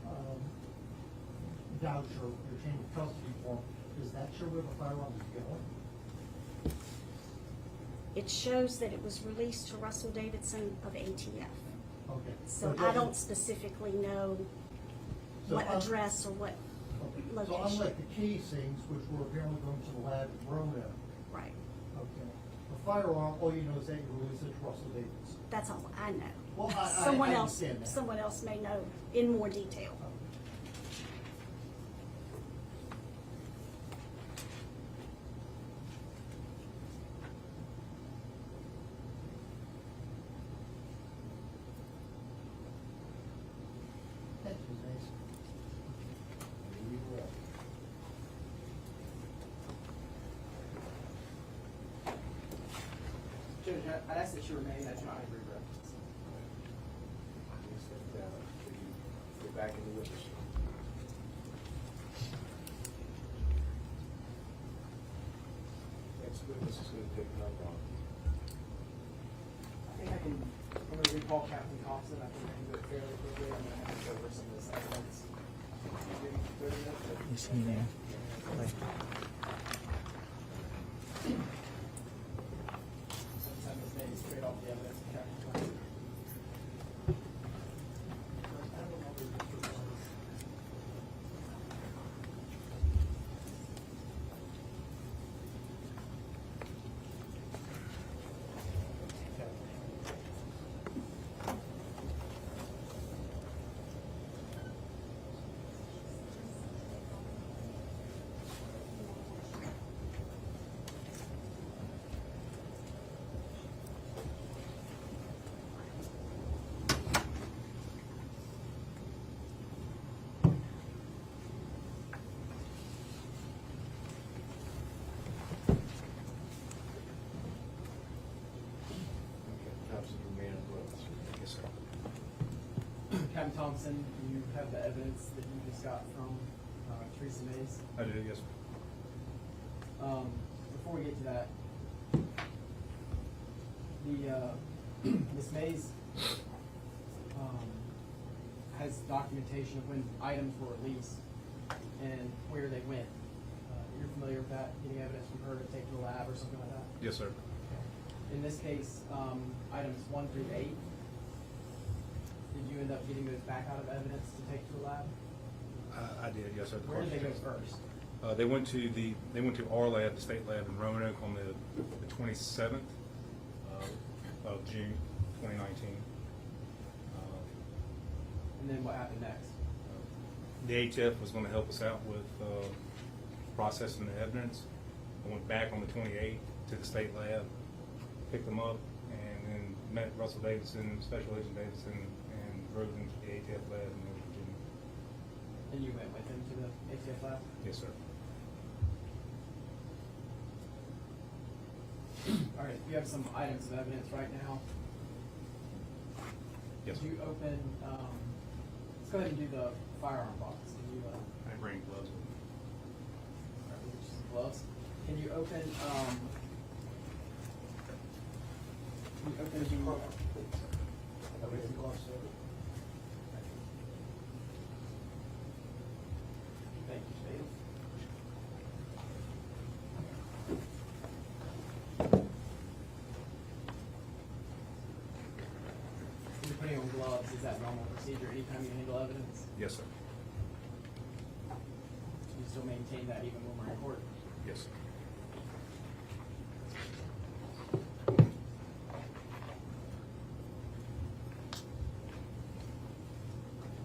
voucher, your chain of custody form, does that show where the firearm is going? It shows that it was released to Russell Davidson of ATF. Okay. So it I don't doesn't- specifically know So what un- address or what Okay. So location. unlike the casings, which were apparently going to the lab in Roanoke, Right. okay, the firearm, all you know is that you released it to Russell Davidson. That's all I know. Well, I understand that. Someone else may know in more detail. Thank you, Mason. Judge, I'd ask that you remain at your ivory reference. Get back in the witness room. Next witness is gonna take another one. I think I'm gonna recall Captain Thompson. I think I can do it fairly quickly. I'm gonna have to go over some of this evidence. Give me 30 minutes. You see me? Sometime this may be straight off the evidence of Captain Thompson. Thompson, you remain on the witness room. Yes, sir. Captain Thompson, you have the evidence that you just got from Teresa Mays. I do, yes, sir. Before we get to that, the Ms. Mays has documentation of when items were released and where they went. You're familiar with that, getting evidence from her to take to the lab or something like that? Yes, sir. In this case, items 1 through 8, did you end up getting those back out of evidence to take to the lab? I did, yes, sir. Where did they go first? They went to our lab, the state lab in Roanoke on the 27th of June 2019. And then what happened next? The ATF was going to help us out with processing the evidence. I went back on the 28th to the state lab, picked them up, and then met Russell Davidson, Special Agent Davidson, and drove them to the ATF lab in North Virginia. And you went with him to the ATF lab? Yes, sir. All right, you have some items of evidence right now. Yes, Did you open, let's go ahead and do the firearm box. Can you, I bring gloves with me. all right, we'll get you some gloves. Can you open, Thank you, Steve. When you're putting on gloves, is that normal procedure anytime you handle evidence? Yes, sir. Do you still maintain that even when we're in court? Yes, sir.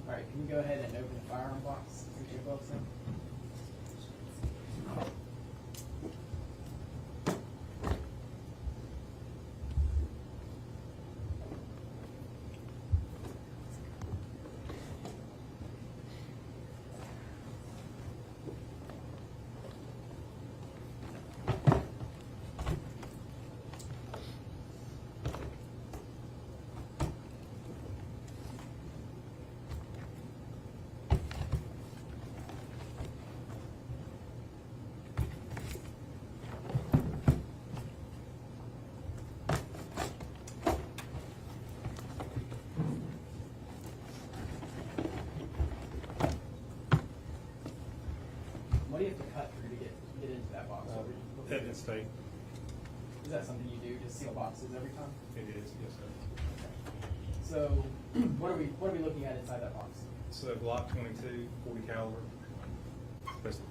All right, can you go ahead and open the firearm box? Put your gloves in. witness tape. Is that something you do, just seal boxes every time? It is, yes, sir. So, what are we looking at inside that box? It's a Glock 22, 40 caliber pistol.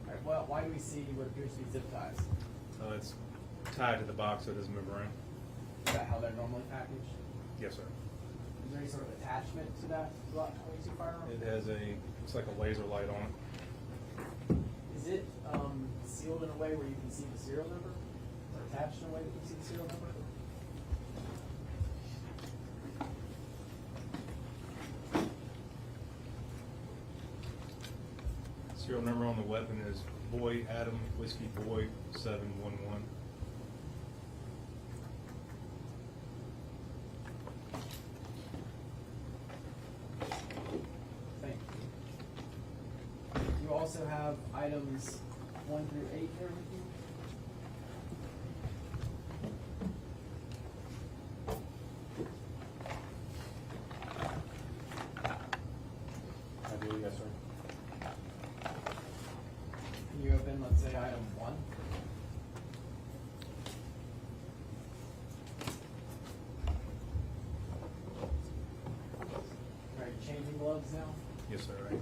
All right, well, why do we see what appears to be zip ties? It's tied to the box so it doesn't move around. Is that how they're normally packaged? Yes, sir. Is there any sort of attachment to that Glock 22 firearm? It has it's like a laser light on it. Is it sealed in a way where you can see the serial number? Or attached in a way that you can see the serial number? Serial number on the weapon is Boy Adam Whiskey Boy 711. Thank you. You also have items 1 through 8 there with you? I do, yes, sir. Can you open, let's say, item 1? Are you changing gloves now? Yes, sir. Right.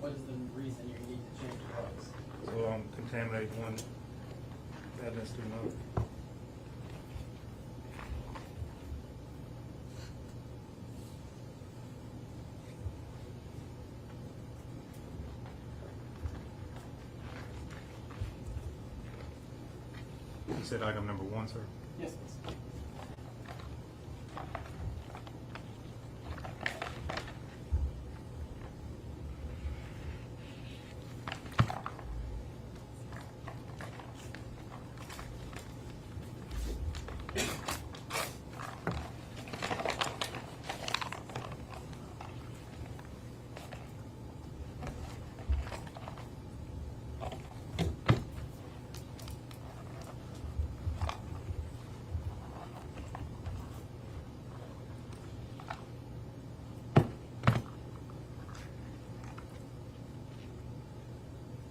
What is the reason you need to change gloves? So contaminate one evidence to another. You said item number 1, sir? Yes, please.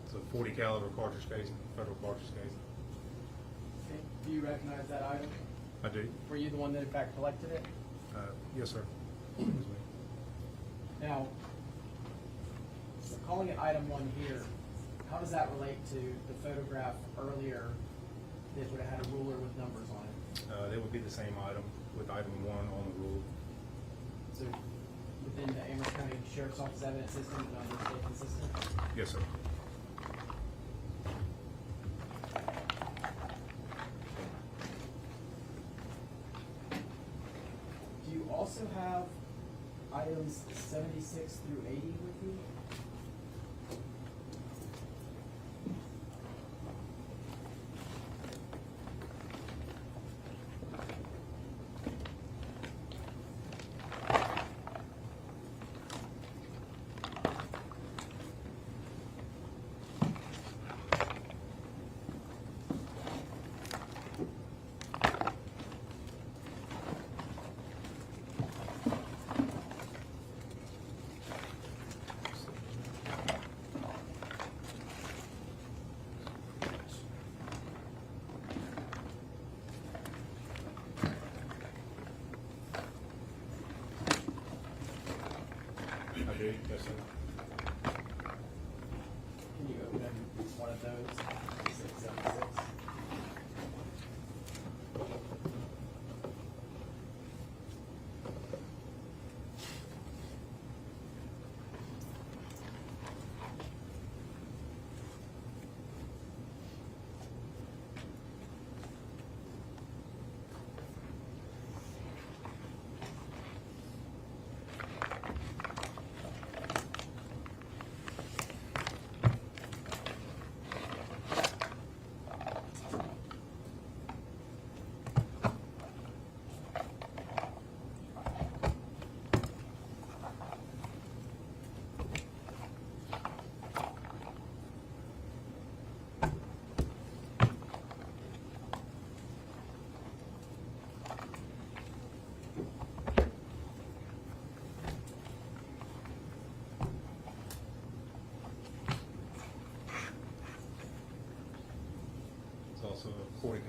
It's a 40 caliber cartridge casing, federal cartridge casing. Okay. Do you recognize that item? I do. Were you the one that in fact collected it? Yes, sir. It was me. Now, so calling it item 1 here, how does that relate to the photograph earlier that would have had a ruler with numbers on it? They would be the same item with item 1 on the rule. So within the Amherst County Sheriff's Office evidence system, the numbers stay consistent? Yes, sir. Do you also have items 76 through 80 with you? I do, yes, sir. Can you open one of those? 676.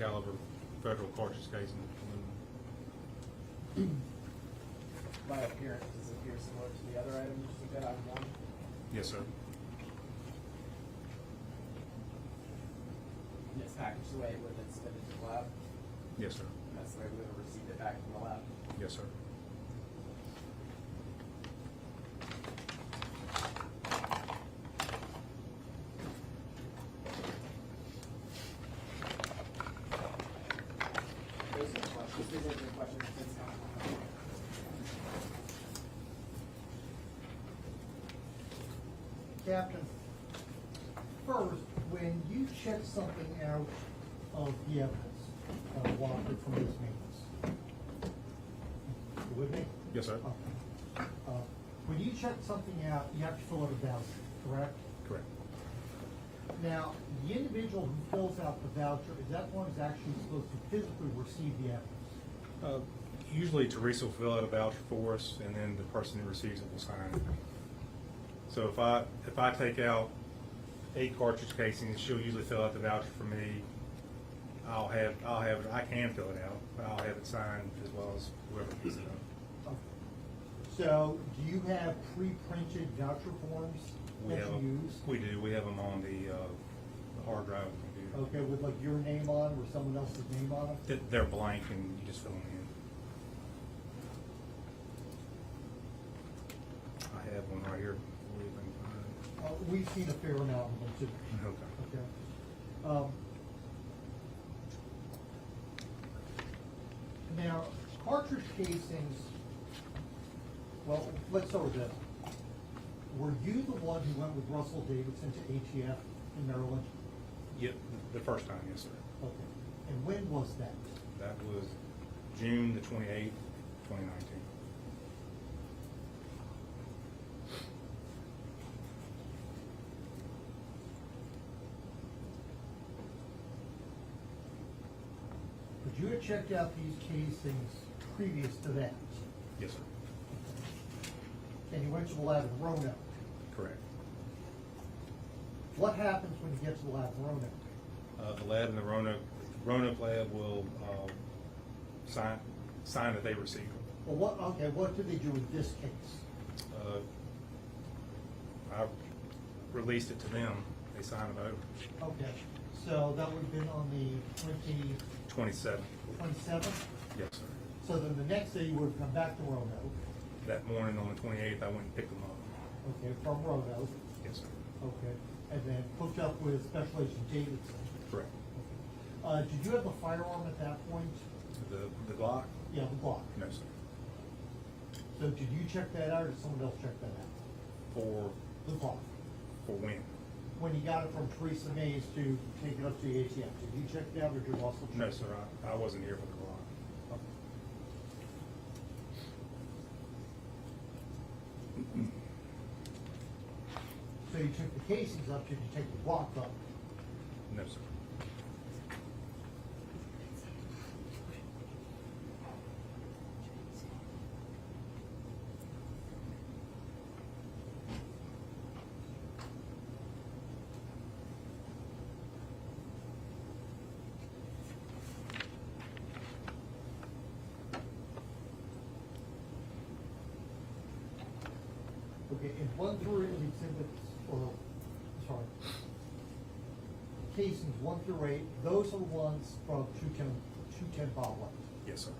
caliber federal cartridge casing. By appearance, does it appear similar to the other items you got on one? Yes, sir. And it's packaged the way it would have been into the lab? Yes, sir. And that's the way we would have received it back from the lab? Yes, sir. Those are the questions. These are the questions since now. Captain, first, when you check something out of the evidence, Walker, from this means, you with me? Yes, sir. When you check something out, you have to fill out a voucher, correct? Correct. Now, the individual who fills out the voucher, is that one who's actually supposed to physically receive the evidence? Usually Teresa will fill out a voucher for us, and then the person who receives it will sign it. So if I take out 8 cartridge casings, she'll usually fill out the voucher for me. I'll have it. I can fill it out, but I'll have it signed as well as whoever picks it up. So, do you have pre-printed voucher forms that you use? We do. We have them on the hard drive of the computer. Okay, with like your name on or someone else's name on them? They're blank, and you just fill them in. I have one right here. We've seen a fair amount of them too. Okay. Okay. Now, cartridge casings, well, let's start with this. Were you the one who went with Russell Davidson to ATF in Maryland? Yep, the first time, yes, sir. Okay. And when was that? That was June the 28th, 2019. But you had checked out these casings previous to that? Yes, sir. And you went to the lab in Roanoke? Correct. What happens when you get to the lab in Roanoke? The lab in the Roanoke lab will sign that they received them. Well, what do they do in this case? I released it to them. They signed it over. Okay, so that would have been on the 27th. 27th? Yes, sir. So then the next day you would have come back to Roanoke? That morning on the 28th, I went and picked them up. Okay, from Roanoke? Yes, sir. Okay, and then hooked up with Special Agent Davidson? Correct. Did you have a firearm at that point? The Glock? Yeah, the Glock. No, sir. So did you check that out or did someone else check that out? For The Glock. when? When you got it from Teresa Mays to take it up to the ATF, did you check it out or did you also check? No, sir. I wasn't here for the Glock. So you took the casings up, did you take the Glock up? No, sir. Okay, and one through exhibits, or, sorry, casings 1 through 8, those are the ones from 210 Bob White. Yes, sir.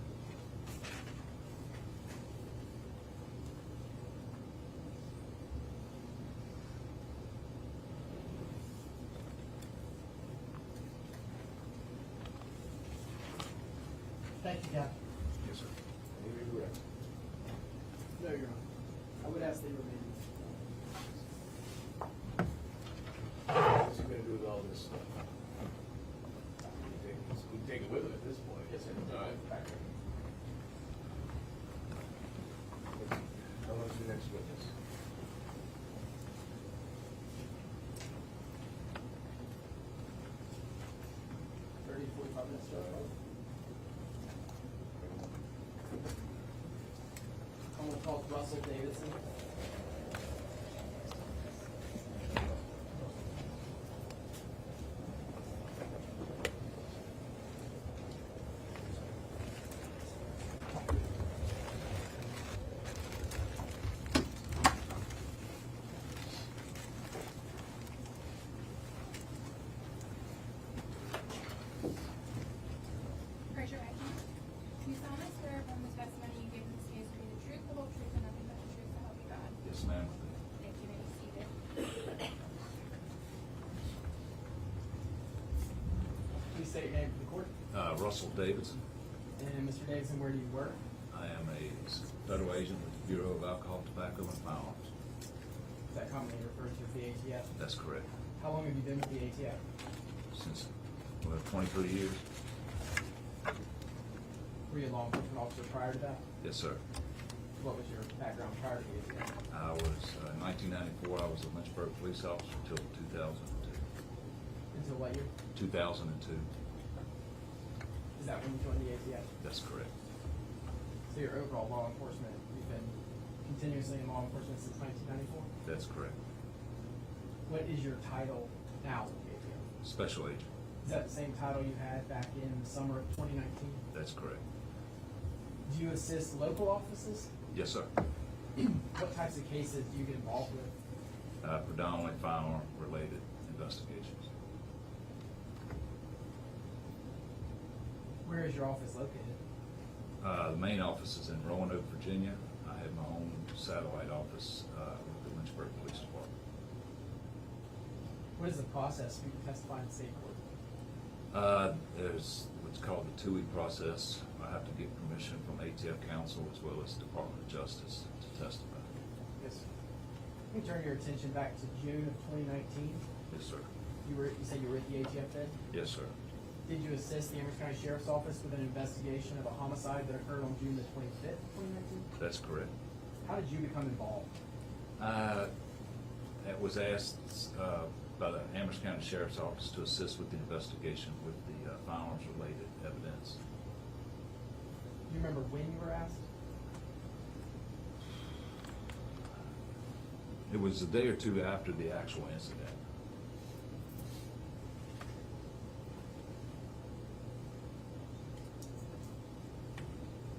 Thank you, Captain. Yes, sir. No, Your Honor. I would ask they remain. What's he gonna do with all this stuff? We can take it with him at this point. Yes, sir. All right. How long's the next witness? $30 to 45 minutes, Judge. Someone called Russell Davidson. you solemnly swear affirm the testimony you give in this case to be the truth, the whole truth, and nothing but the truth, so help you God? Yes, ma'am. Thank you. May be seated. Please state your name for the court. Russell Davidson. And Mr. Davidson, where do you work? I am a federal agent with the Bureau of Alcohol, Tobacco, and Firearms. Is that commonly referred to as the ATF? That's correct. How long have you been with the ATF? Since, 23 years. Were you a law enforcement officer prior to that? Yes, sir. What was your background prior to the ATF? I was, in 1994, I was a Lynchburg police officer until 2002. Until what year? 2002. Is that when you joined the ATF? That's correct. So your overall law enforcement, you've been continuously in law enforcement since 1994? That's correct. What is your title now with the ATF? Special agent. Is that the same title you had back in the summer of 2019? That's correct. Do you assist local offices? Yes, sir. What types of cases do you get involved with? Predominantly firearm-related investigations. Where is your office located? The main office is in Roanoke, Virginia. I have my own satellite office with the Lynchburg Police Department. What is the process for you to testify in state court? There's what's called the two-week process. I have to get permission from ATF counsel as well as Department of Justice to testify. Yes. Let me turn your attention back to June of 2019. Yes, sir. You said you were at the ATF then? Yes, sir. Did you assist the Amherst County Sheriff's Office with an investigation of a homicide that occurred on June the 25th, 2019? That's correct. How did you become involved? It was asked by the Amherst County Sheriff's Office to assist with the investigation with the firearms-related evidence. Do you remember when you were asked? It was a day or two after the actual incident.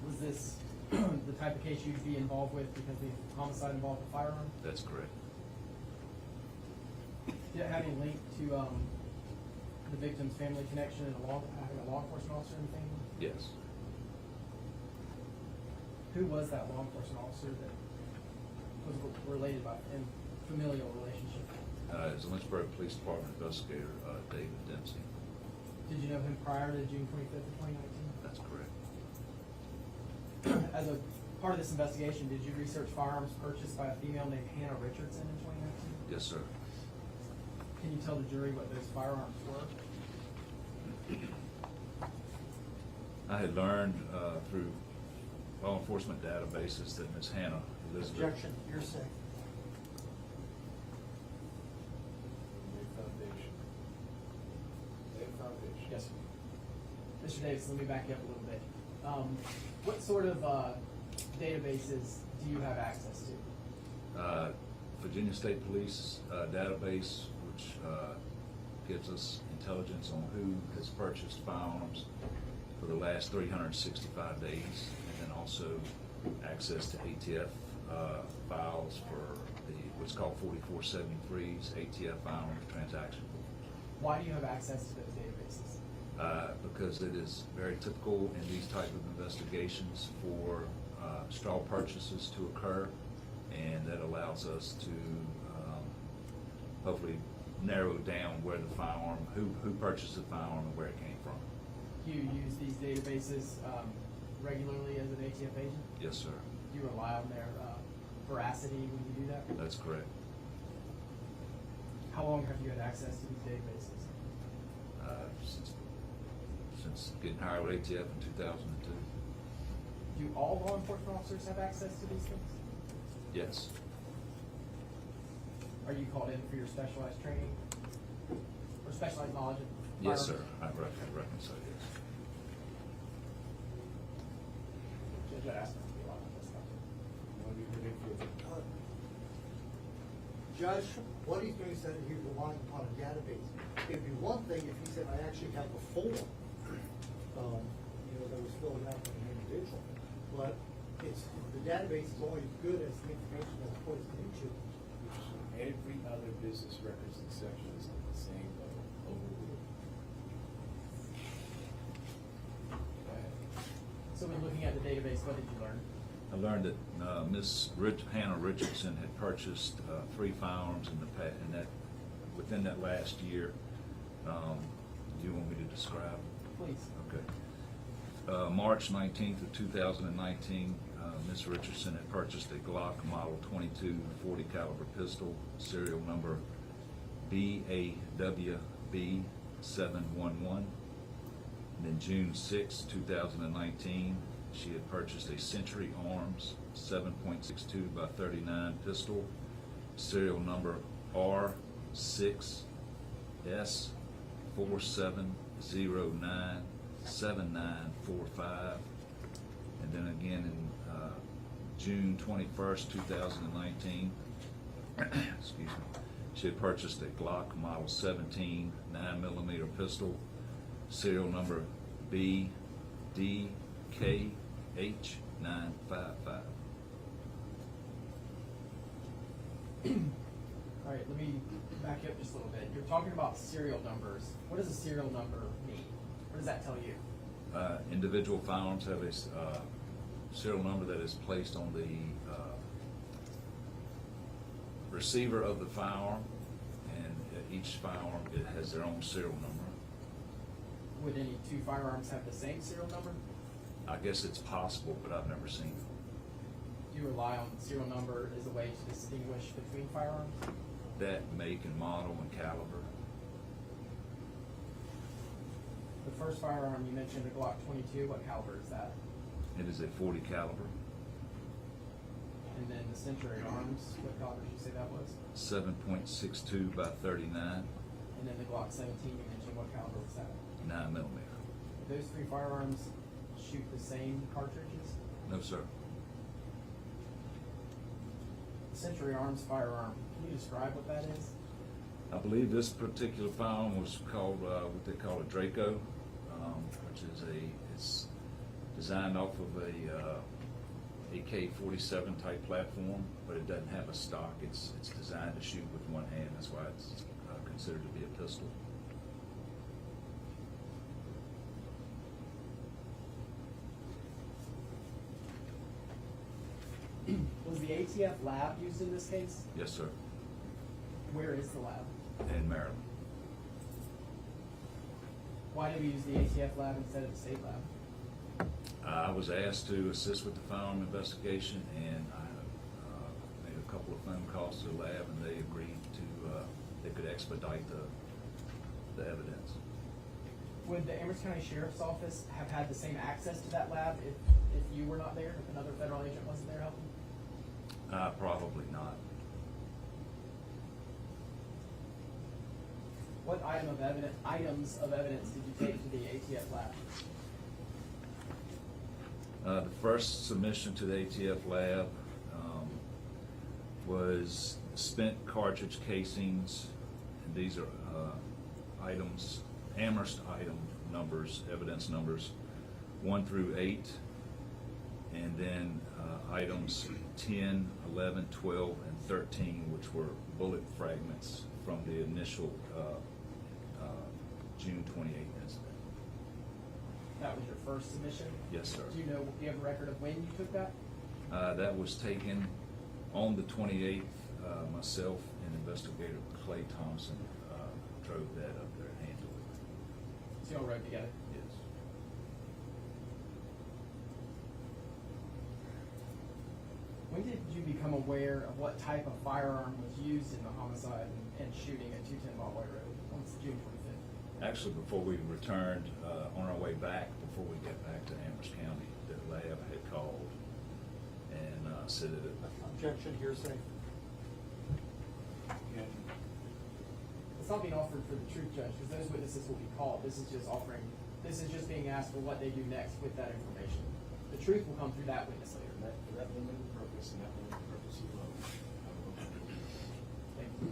Was this the type of case you'd be involved with because the homicide involved a firearm? That's correct. Did it have any link to the victim's family connection and having a law enforcement officer in the family? Yes. Who was that law enforcement officer that was related by in familial relationship? It was a Lynchburg Police Department investigator, David Dempsey. Did you know him prior to June 25th of 2019? That's correct. As a part of this investigation, did you research firearms purchased by a female named Hannah Richardson in 2019? Yes, sir. Can you tell the jury what those firearms were? I had learned through law enforcement databases that Ms. Hannah Elizabeth. Objection, you're safe. Yes, sir. Mr. Davis, let me back you up a little bit. What sort of databases do you have access to? Virginia State Police database, which gives us intelligence on who has purchased firearms for the last 365 days, and then also access to ATF files for the what's called 4473s, ATF firearms transaction. Why do you have access to those databases? Because it is very typical in these type of investigations for straw purchases to occur, and that allows us to hopefully narrow down where the firearm, who purchased the firearm and where it came from. Do you use these databases regularly as an ATF agent? Yes, sir. Do you rely on their veracity when you do that? That's correct. How long have you had access to these databases? Since getting hired with ATF in 2002. Do all law enforcement officers have access to these things? Yes. Are you called in for your specialized training or specialized knowledge of Yes, sir. firearms? I reckon so, yes. Judge, I asked him to be on this stuff. Judge, what he's doing is that he's relying upon a database. It'd be one thing if he said, I actually have a form, that was filled out by an individual. But the database is only as good as the information that's placed into it. Every other business records exception is at the same level, overruled. So So when looking at the database, what did you learn? I learned that Miss Hannah Richardson had purchased 3 firearms within that last year. Do you want me to describe? Please. Okay. March 19th of 2019, Ms. Richardson had purchased a Glock Model 22 40 caliber pistol, serial number BAWB 711. And then June 6, 2019, she had purchased a Century Arms 7.62 by 39 pistol, serial number R6S47097945. And then again in June 21st, 2019, excuse me, she had purchased a Glock Model 17 9mm pistol, serial number BDKH955. All right, let me back you up just a little bit. You're talking about serial numbers. What does a serial number mean? What does that tell you? Individual firearms have a serial number that is placed on the receiver of the firearm, and each firearm it has their own serial number. Would any 2 firearms have the same serial number? I guess it's possible, but I've never seen it. Do you rely on serial number as a way to distinguish between firearms? That make and model and caliber. The first firearm you mentioned, a Glock 22, what caliber is that? It is a 40 caliber. And then the Century Arms, what caliber did you say that was? 7.62 by 39, And then the Glock 17 you mentioned, what caliber was that? 9mm. Those 3 firearms shoot the same cartridges? No, sir. The Century Arms firearm, can you describe what that is? I believe this particular firearm was called what they call a Draco, which is it's designed off of a AK-47 type platform, but it doesn't have a stock. It's designed to shoot with one hand. That's why it's considered to be a pistol. Was the ATF lab used in this case? Yes, sir. Where is the lab? In Maryland. Why did we use the ATF lab instead of the state lab? I was asked to assist with the firearm investigation, and I made a couple of phone calls to the lab, and they agreed to they could expedite the evidence. Would the Amherst County Sheriff's Office have had the same access to that lab if you were not there, if another federal agent wasn't there helping? Probably not. What items of evidence did you take to the ATF lab? The first submission to the ATF lab was spent cartridge casings, and these are items, Amherst item numbers, evidence numbers 1 through 8, and then items 10, 11, 12, and 13, which were bullet fragments from the initial June 28th incident. That was your first submission? Yes, sir. Do you have a record of when you took that? That was taken on the 28th. Myself and Investigator Clay Thompson drove that up there and handled it. So you all rode together? Yes. When did you become aware of what type of firearm was used in the homicide and shooting at 210 Baldwin Road on June 25th? Actually, before we returned, on our way back, before we got back to Amherst County, the lab had called and said that it... Objection, hearsay. It's not being offered for the truth, Judge, because those witnesses will be called. This is just being asked for what they do next with that information. The truth will come through that witness later. For that limited purpose and that limited purpose alone. Thank you.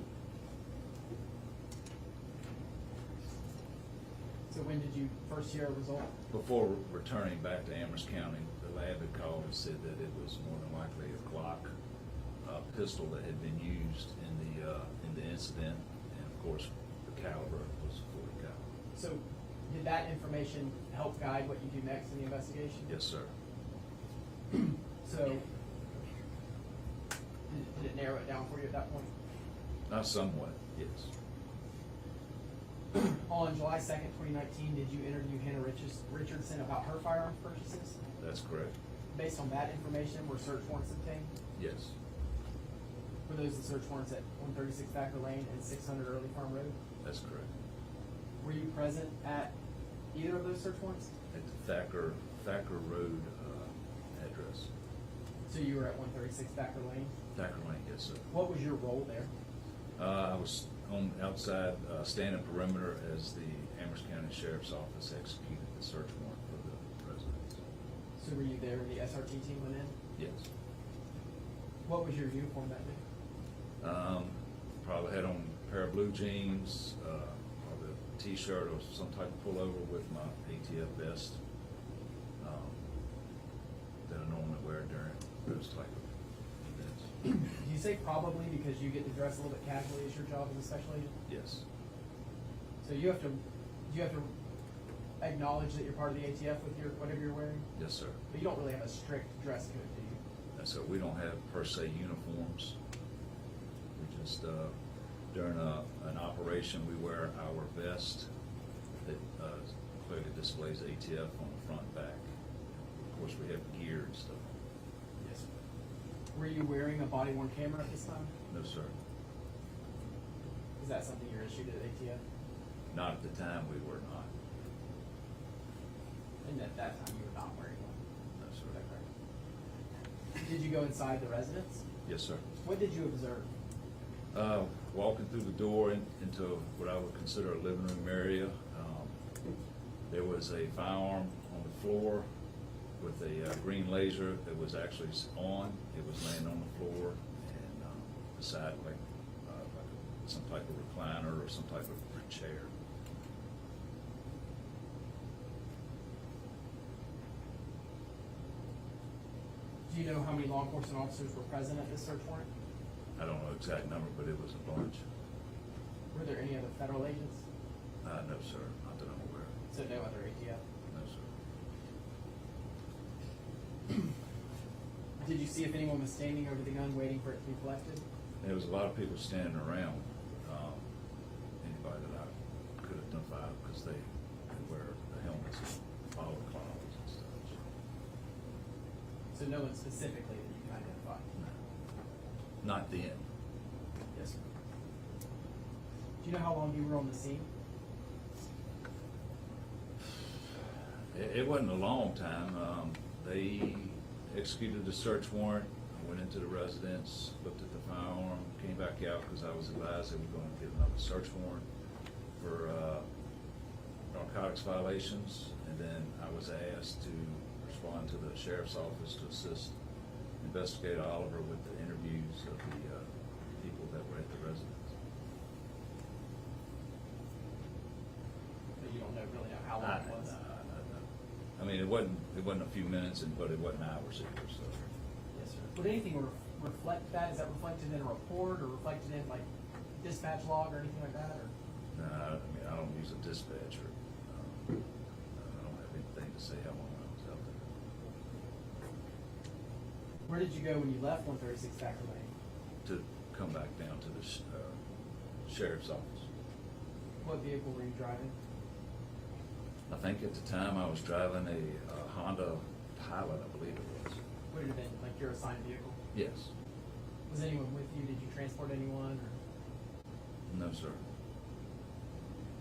So when did you first hear a result? Before returning back to Amherst County, the lab had called and said that it was more than likely a Glock pistol that had been used in the incident, and of course the caliber was 40 caliber. So did that information help guide what you do next in the investigation? Yes, sir. So, did it narrow it down for you at that point? Somewhat, yes. On July 2nd, 2019, did you interview Hannah Richardson about her firearms purchases? That's correct. Based on that information, were search warrants obtained? Yes, Were those the search warrants at 136 Thacker Lane and 600 Early Farm Road? that's correct. Were you present at either of those search warrants? At the Thacker Road address. So you were at 136 Thacker Lane? Thacker Lane, yes, sir. What was your role there? I was on outside, standing perimeter as the Amherst County Sheriff's Office executed the search warrant for the residents. So were you there when the SRT team went in? Yes. What was your uniform that day? Probably had on a pair of blue jeans, probably a t-shirt or some type of pullover with my ATF vest that I normally wear during those type of events. Do you say probably because you get to dress a little bit casually as your job as a special agent? Yes. So you have to acknowledge that you're part of the ATF with your whatever you're wearing? Yes, sir. But you don't really have a strict dress code, do you? That's so we don't have per se uniforms. We just during an operation we wear our vest that clearly displays ATF on the front and back. Of course, we have gear and stuff. Yes, sir. Were you wearing a body-worn camera at this time? No, sir. Is that something you're issued at ATF? Not at the time. We were not. And at that time, you were not wearing one? No, sir. Is that correct? Did you go inside the residence? Yes, sir. What did you observe? Walking through the door into what I would consider a living room area, there was a firearm on the floor with a green laser that was actually on. It was laying on the floor and beside like some type of recliner or some type of chair. Do you know how many law enforcement officers were present at this search warrant? I don't know the exact number, but it was a bunch. Were there any other federal agents? No, sir, not that I'm aware of. So no other ATF? No, sir. Did you see if anyone was standing over the gun waiting for it to be collected? There was a lot of people standing around. Anybody that I could identify because they wear the helmets and follow clouds and stuff. So no one specifically that you can identify? Not then. Yes, sir. Do you know how long you were on the scene? It wasn't a long time. They executed the search warrant. I went into the residence, looked at the firearm, came back out because I was advised they were going to get another search warrant for narcotics violations. And then I was asked to respond to the sheriff's office to assist Investigator Oliver with the interviews of the people that were at the residence. But you don't really know how long it was? I mean, it wasn't a few minutes, but it wasn't hours either, so. Yes, sir. Would anything reflect that? Is that reflected in a report or reflected in like dispatch log or anything like that? Or? No, I mean, I don't use a dispatcher. I don't have anything to say how long I was out there. Where did you go when you left 136 Thacker Lane? To come back down to the sheriff's office. What vehicle were you driving? I think at the time I was driving a Honda Pilot, I believe it was. Would it have been like your assigned vehicle? Yes. Was anyone with you? Did you transport anyone? Or? No, sir.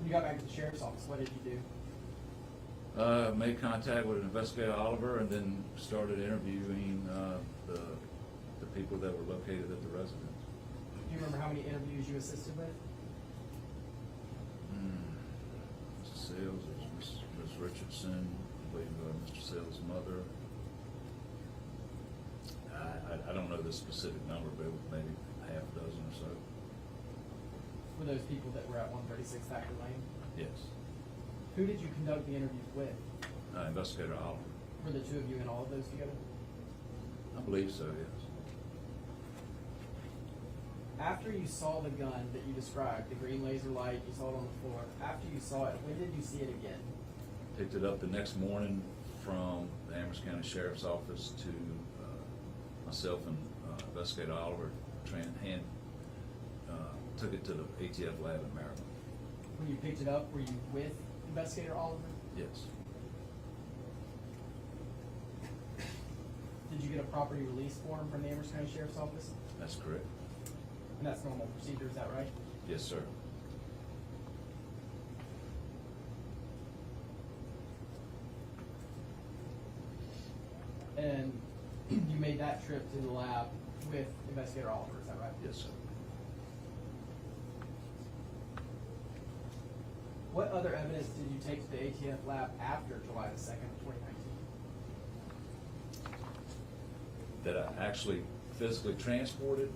When you got back to the sheriff's office, what did you do? Made contact with Investigator Oliver and then started interviewing the people that were located at the residence. Do you remember how many interviews you assisted with? Mr. Sales, it was Ms. Richardson, I believe Mr. Sales' mother. I don't know the specific number, but it was maybe half a dozen or so. Were those people that were at 136 Thacker Lane? Yes. Who did you conduct the interviews with? Investigator Oliver. Were the two of you in all of those together? I believe so, yes. After you saw the gun that you described, the green laser light, you saw it on the floor. After you saw it, when did you see it again? Picked it up the next morning from the Amherst County Sheriff's Office to myself and Investigator Oliver took it to the ATF lab in Maryland. When you picked it up, were you with Investigator Oliver? Yes. Did you get a property release form from the Amherst County Sheriff's Office? That's correct. And that's normal procedure, is that right? Yes, sir. And you made that trip to the lab with Investigator Oliver, is that right? Yes, sir. What other evidence did you take to the ATF lab after July the 2nd, 2019? That I actually physically transported,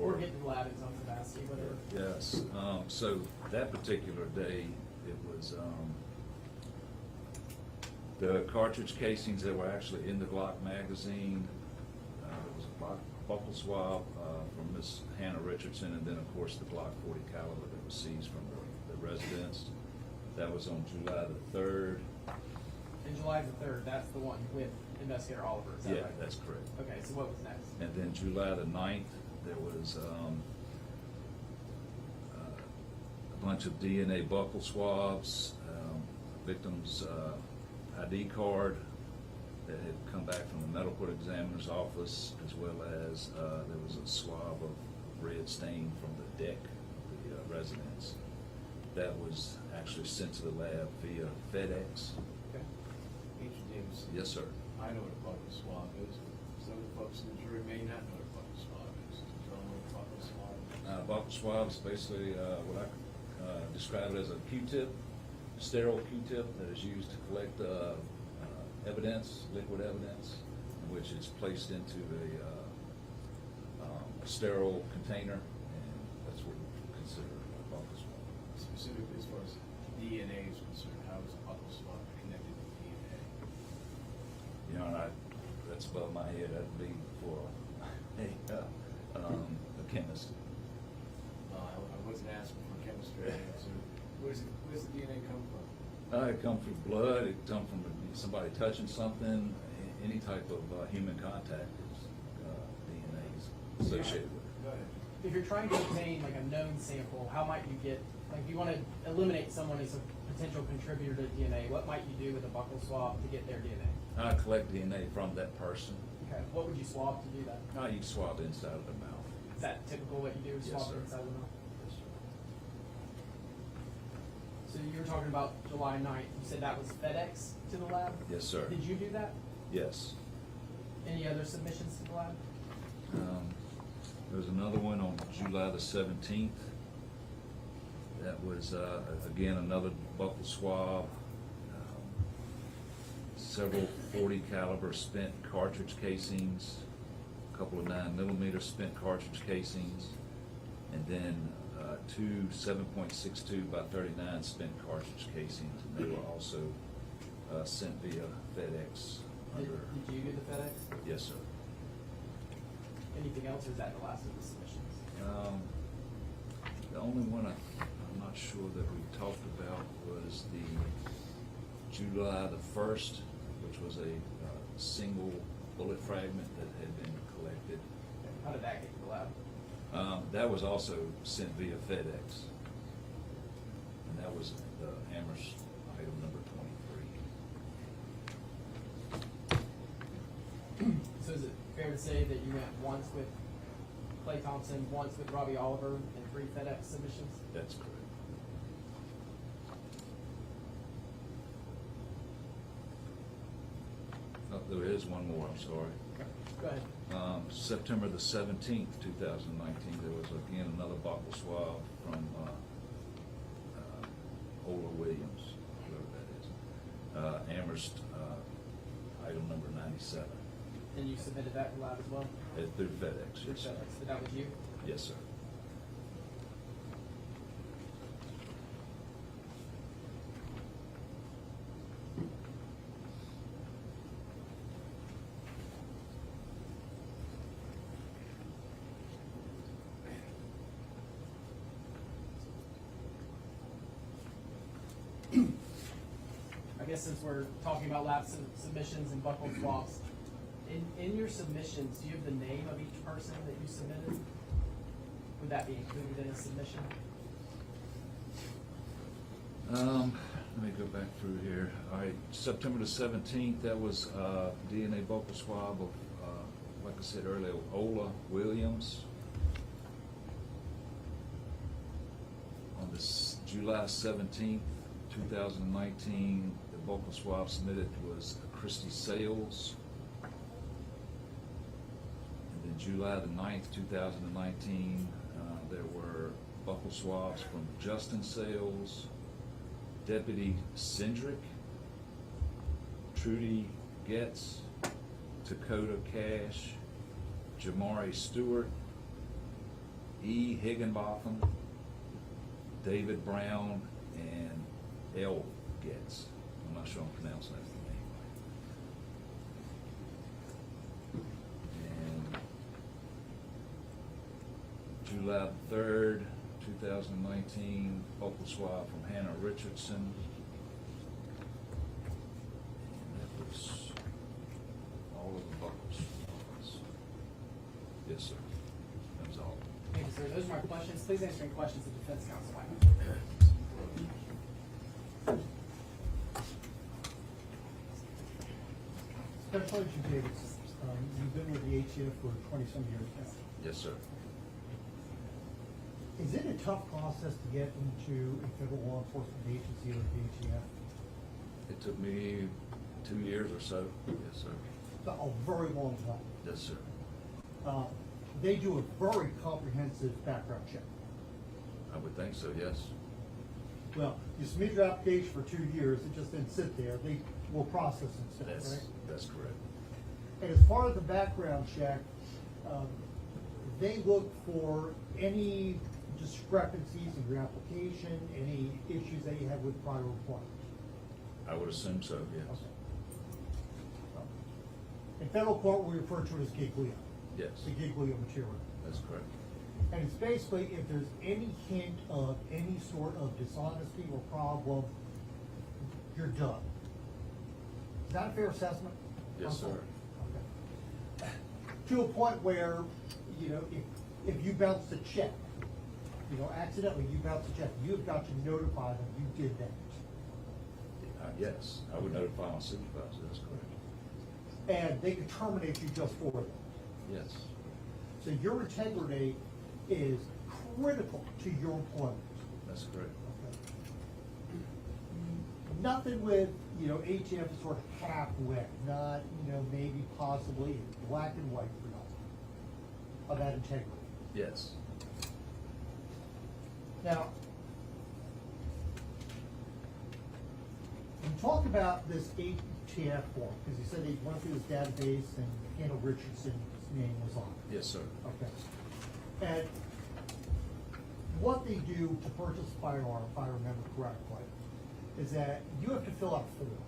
Or get to the lab in some capacity, whatever. Yes. So that particular day, it was the cartridge casings that were actually in the Glock magazine. There was a buckle swab from Miss Hannah Richardson, and then of course the Glock 40 caliber that was seized from the residence. That was on July the 3rd. And July the 3rd, that's the one with Investigator Oliver, is that right? Yeah, that's correct. Okay, so what was next? And then July the 9th, there was a bunch of DNA buckle swabs, victim's ID card that had come back from the medical examiner's office, as well as there was a swab of red stain from the deck of the residence. That was actually sent to the lab via FedEx. Okay. Agent Davis. Yes, sir. I know what a buckle swab is, but some of the folks in the jury may not know what a buckle swab is. Do you know what a buckle swab is? Buckle swab is basically what I describe it as a Q-tip, sterile Q-tip that is used to collect evidence, liquid evidence, in which it's placed into a sterile container, and that's what we consider a buckle swab. Specifically as far as DNA is concerned, how is a buckle swab connected to DNA? You know, that's above my head. That'd be for a chemist. I wasn't asking for chemistry. So where's the DNA come from? It comes from blood. It comes from somebody touching something. Any type of human contact is DNA is associated with it. Go ahead. If you're trying to obtain like a known sample, how might you get, like if you want to eliminate someone as a potential contributor to DNA, what might you do with a buccal swab to get their DNA? I collect DNA from that person. Okay, what would you swab to do that? You swab the inside of the mouth. Is that typical what you do, Yes, swab sir. the inside of the mouth? Yes, sir. So you were talking about July 9th, you said that was FedEx to the lab? Yes, sir. Did you do that? Yes. Any other submissions to the lab? There was another one on July the 17th. That was, again, another buccal swab. Several .40 caliber spent cartridge casings, a couple of 9mm spent cartridge casings, and then two 7.62 by 39 spent cartridge casings. And they were also sent via FedEx. Did you do the FedEx? Yes, sir. Anything else, or is that the last of the submissions? The only one I'm not sure that we talked about was the July the 1st, which was a single bullet fragment that had been collected. How did that get to the lab? That was also sent via FedEx. And that was the Amherst item number 23. So is it fair to say that you went once with Clay Thompson, once with Robbie Oliver, and 3 FedEx submissions? That's correct. Oh, there is one more, I'm sorry. Go ahead. September the 17th, 2019, there was again another buccal swab from Ola Williams, whoever that is. Amherst, item number 97. And you submitted that to the lab as well? Through FedEx, Through yes, sir. FedEx. So that was you? Yes, sir. I guess since we're talking about lab submissions and buccal swabs, in your submissions, do you have the name of each person that you submitted? Would that be included in a submission? Let me go back through here. All right, September the 17th, that was DNA buccal swab of, like I said earlier, Ola Williams. On this July 17th, 2019, the buccal swab submitted was Christy Sales. And then July the 9th, 2019, there were buccal swabs from Justin Sales, Deputy Cindric, Trudy Goetz, Dakota Cash, Jamari Stewart, E. Higginbotham, David Brown, and L. Goetz. I'm not sure I'm pronouncing that name. And July 3rd, 2019, buccal swab from Hannah Richardson. And that was all of the buccal swabs. Yes, sir. That was all. Thank you, sir. Those are my questions. Please answer any questions the defense counsel might have. Special Agent Davis, you've been with the ATF for 20-some years now. Yes, sir. Is it a tough process to get into a federal law enforcement agency like the ATF? It took me 2 years or so. Yes, sir. A very long time. Yes, sir. They do a very comprehensive background check. I would think so, yes. Well, you submit your application for 2 years, it just didn't sit there. They will process and stuff, right? That's correct. And as far as the background check, they look for any discrepancies in your application, any issues that you have with prior employment. I would assume so, yes. Okay. In federal court, we refer to it as giglio. Yes. The giglio material. That's correct. And it's basically if there's any hint of any sort of dishonesty or problem, you're done. Is that a fair assessment? Yes, sir. Okay. To a point where, you know, if you bounce a check, you know, accidentally you bounce a check, you've got to notify them you did that. Yes, I would notify my supervisor, that's correct. And they can terminate you just for that. Yes. So your integrity is critical to your employment. That's correct. Okay. Nothing with, you know, ATF is sort of half-wit, not, you know, maybe possibly black and white for nothing of that integrity. Yes. Now, you talk about this ATF form, because you said they went through this database and Hannah Richardson's name was on it. Yes, sir. Okay. And what they do to purchase a firearm, if I remember correctly, is that you have to fill out a form.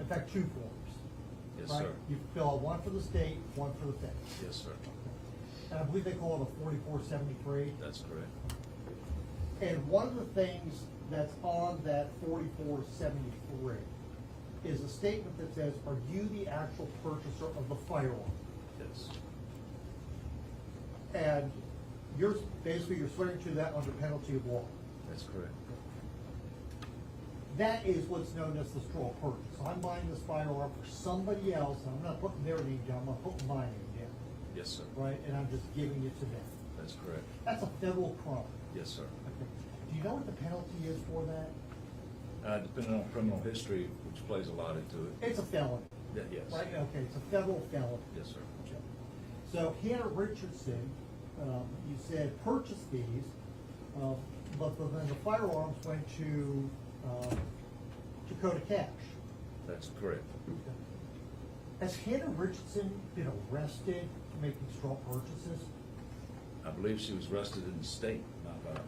In fact, 2 forms. Yes, right? sir. You fill out one for the state, one for the feds. Yes, sir. And I believe they call it a 4473. That's correct. And one of the things that's on that 4473 is a statement that says, are you the actual purchaser of the firearm? Yes. And you're swearing to that under penalty of law. That's correct. That is what's known as the straw purchase. So I'm buying this firearm for somebody else, and I'm not putting their name down, I'm not putting my name down. Yes, sir. Right? And I'm just giving it to them. That's correct. That's a federal crime. Yes, sir. Okay. Do you know what the penalty is for that? Depending on criminal history, which plays a lot into it. It's a felony. Yes. Right? Okay, it's a federal felony. Yes, sir. So Hannah Richardson, you said purchase fees, but then the firearms went to Dakota Cash. That's correct. Has Hannah Richardson been arrested for making straw purchases? I believe she was arrested in the state, not by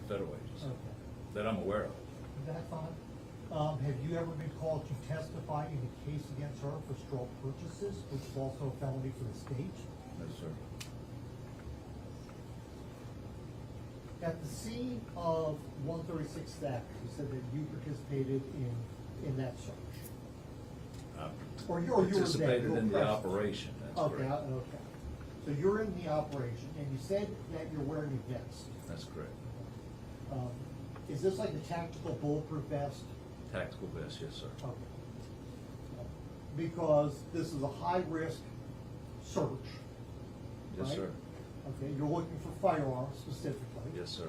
federal agents. Okay. That I'm aware of. That's fine. Have you ever been called to testify in a case against her for straw purchases, which is also a felony for the state? No, sir. At the scene of 136 theft, you said that you participated in in that search? I Or you were there, participated you were in the present. operation, that's Okay, correct. okay. So you're in the operation, and you said that you're wearing a vest. That's correct. Is this like a tactical bulletproof vest? Tactical vest, yes, sir. Okay. Because this is a high-risk search. Yes, right? sir. Okay, you're looking for firearms specifically. Yes, sir.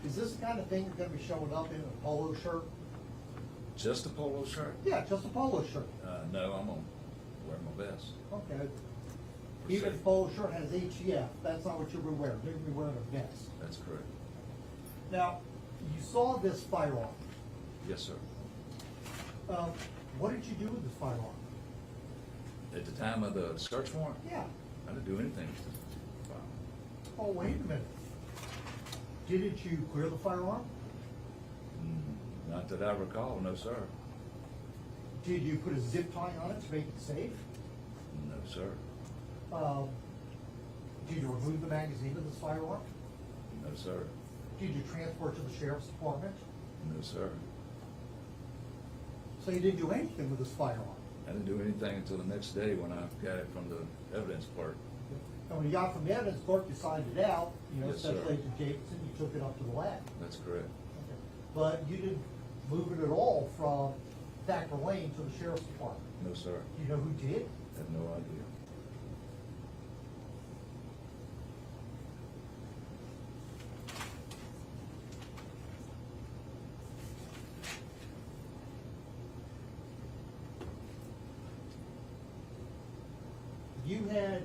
Is this the kind of thing you're gonna be showing up in a polo shirt? Just a polo shirt? Yeah, just a polo shirt. No, I'm gonna wear my vest. Okay. Even if the polo shirt has ATF, that's not what you're gonna wear. You're gonna be wearing a vest. That's correct. Now, you saw this firearm. Yes, sir. What did you do with this firearm? At the time of the search warrant? Yeah. I didn't do anything with the firearm. Oh, wait a minute. Didn't you clear the firearm? Not that I recall, no, sir. Did you put a zip tie on it to make it safe? No, sir. Did you remove the magazine of this firearm? No, sir. Did you transport to the sheriff's department? No, sir. So you didn't do anything with this firearm? I didn't do anything until the next day when I got it from the evidence clerk. And when you got from the evidence clerk, you signed it out, Yes, sir. Special Agent Davidson, you took it up to the lab. That's correct. But you didn't move it at all from Thacker Lane to the sheriff's department. No, sir. Do you know who did? I have no idea. You had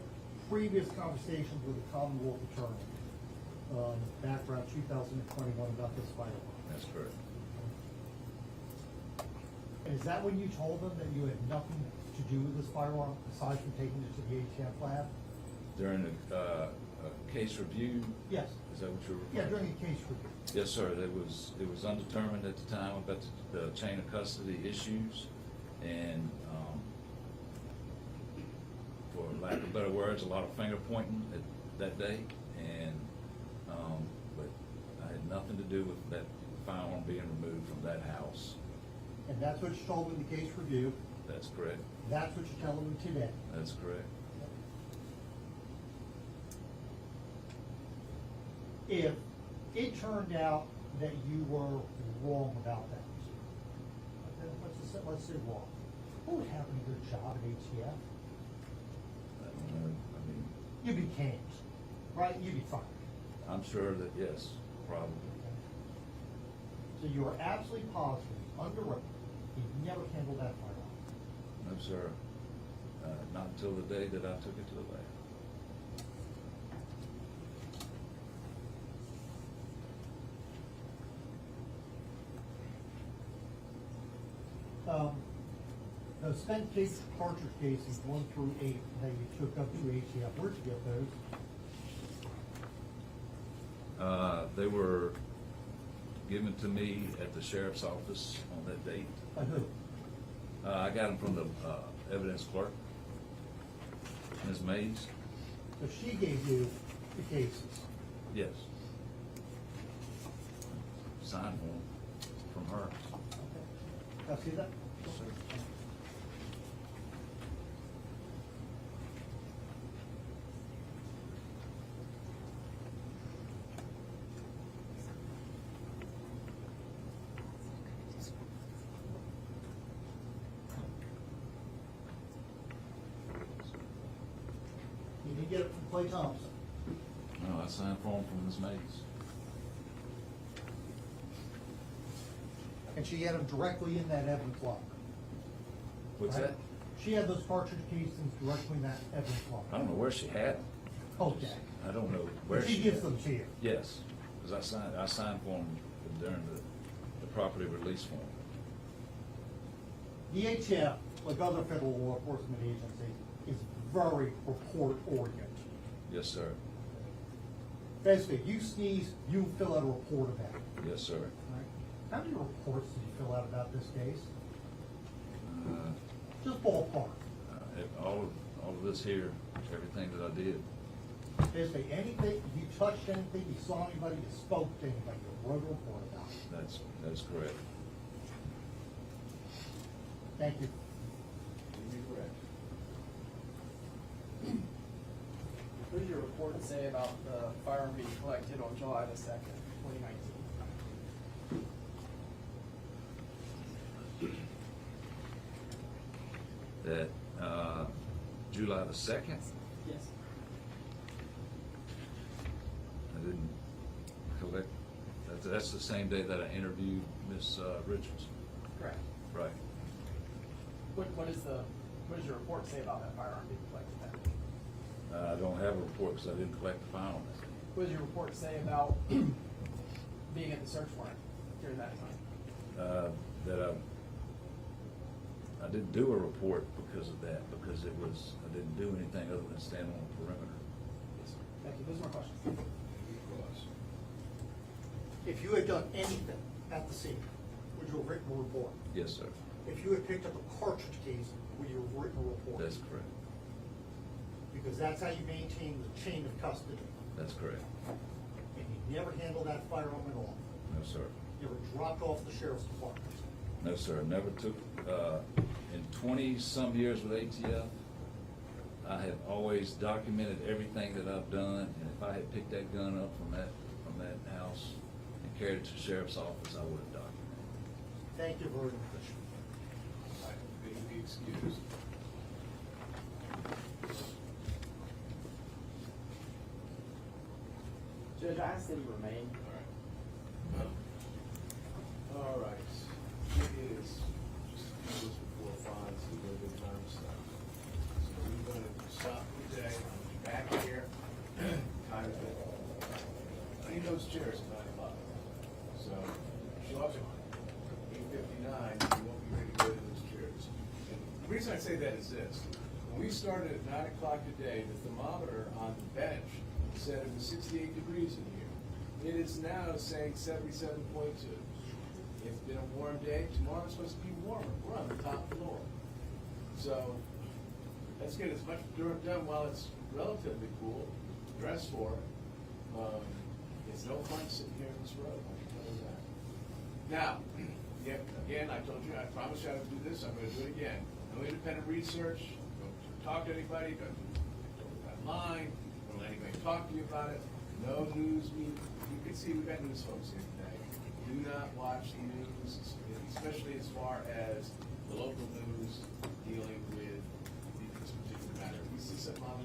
previous conversations with the Commonwealth Attorney, back around 2021 about this firearm. That's correct. And is that when you told them that you had nothing to do with this firearm, aside from taking it to the ATF lab? During the case review? Yes. Is that what you're referring to? Yeah, during the case review. Yes, sir. It was undetermined at the time about the chain of custody issues, and for lack of better words, a lot of finger pointing at that day, and but I had nothing to do with that firearm being removed from that house. And that's what you told them in the case review. That's correct. That's what you're telling them today. That's correct. If it turned out that you were wrong about that, let's say wrong, what would happen to your job at ATF? I don't know. I mean, You'd be canned, right? You'd be fired. I'm sure that, yes, probably. So you are absolutely positive, under oath, you never handled that firearm. No, sir. Not until the day that I took it to the lab. Those spent case cartridge cases 1 through 8 that you took up to ATF, where'd you get those? They were given to me at the sheriff's office on that date. By who? I got them from the evidence clerk, Ms. Mays. So she gave you the cases. Yes. Signed one from her. Now see that? Yes, sir. You didn't get it from Clay Thompson. No, I signed for them from Ms. Mays. And she had them directly in that evidence locker. What's right? that? She had those cartridge casings directly in that evidence locker. I don't know where she had them. Okay. I don't know where But she she gives had them to you. Yes, because I signed for them during the property release form. The ATF, like other federal law enforcement agencies, is very report-oriented. Yes, sir. Basically, you sneeze, you fill out a report about it. Yes, sir. Right? How many reports did you fill out about this case? Uh, Just ballpark. all of this here, everything that I did. Basically, anything, you touched anything, you saw anybody, you spoke to anybody, you wrote a report about it. That's correct. Thank you. What does your report say about the firearm being collected on July the 2nd, 2019? That, July the 2nd, Yes. I didn't collect, that's the same day that I interviewed Miss Richards. Correct. Right. What does your report say about that firearm being collected that day? I don't have a report because I didn't collect the firearm. What does your report say about being at the search warrant during that time? That I didn't do a report because of that, because it was, I didn't do anything other than stand on the perimeter. Yes, sir. Thank you. Those are my questions. If you had done anything at the scene, would you have written a report? Yes, sir. If you had picked up a cartridge case, would you have written a report? That's correct. Because that's how you maintain the chain of custody. That's correct. And you never handled that firearm at all. No, sir. You were dropped off the sheriff's department. No, sir. Never took, in 20-some years with ATF, I have always documented everything that I've done, and if I had picked that gun up from that house and carried it to the sheriff's office, I would have documented it. Thank you very much. May you be excused. Judge, I asked that he remain. All right. It is just a few minutes before 5, so we're going to time stuff. So we're going to stop for the day. Back here. Time is it. I need those chairs at 9 o'clock. So show up at 8:59, you won't be ready to go to those chairs. And the reason I say that is this. When we started at 9 o'clock today, the thermometer on the bench said it was 68 degrees in here. It is now saying 77.2. It's been a warm day. Tomorrow it's supposed to be warmer. We're on the top floor. So let's get as much dirt done while it's relatively cool. Dress for it. It's no fun sitting here in this road. I can tell you that. Now, again, I told you, I promised you I would do this. I'm going to do it again. No independent research. Don't talk to anybody. Don't online. Don't let anybody talk to you about it. No news media. You can see we've got news folks here today. Do not watch the news, especially as far as the local news dealing with this particular matter. If you see something on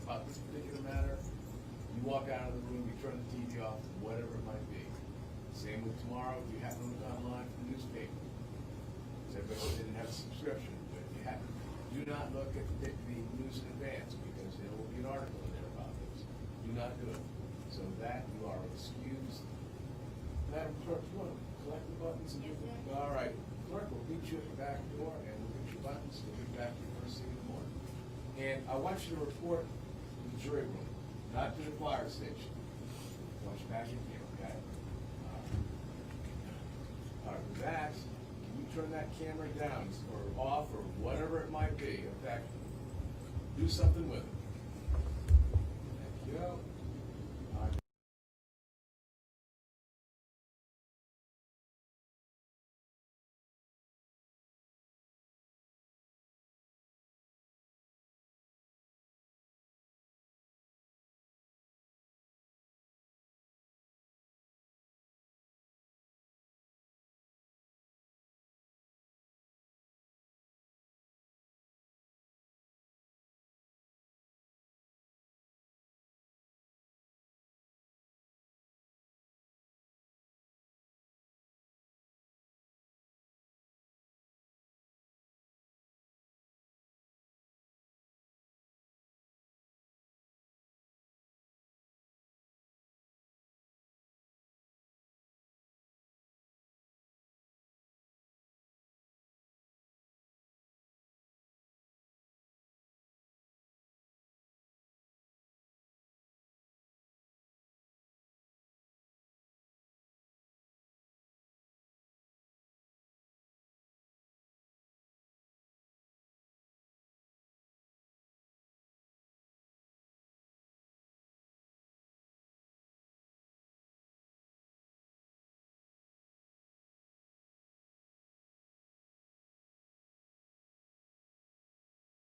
about this particular matter, you walk out of the room, you turn the TV off, whatever it might be. Same with tomorrow, if you happen to look online for the newspaper. Because everybody didn't have a subscription, but if you happen, do not look at the news in advance, because there will be an article in there about this. Do not do it. So that you are excused. Madam Clerk, you want to collect the buttons and all right, Clerk will meet you at the back door and we'll get your buttons. We'll get back to you first thing in the morning. And I want you to report to the jury room, not to the choir station. I want you back in here, okay? All right, with that, can you turn that camera down or off or whatever it might be? In fact, do something with it.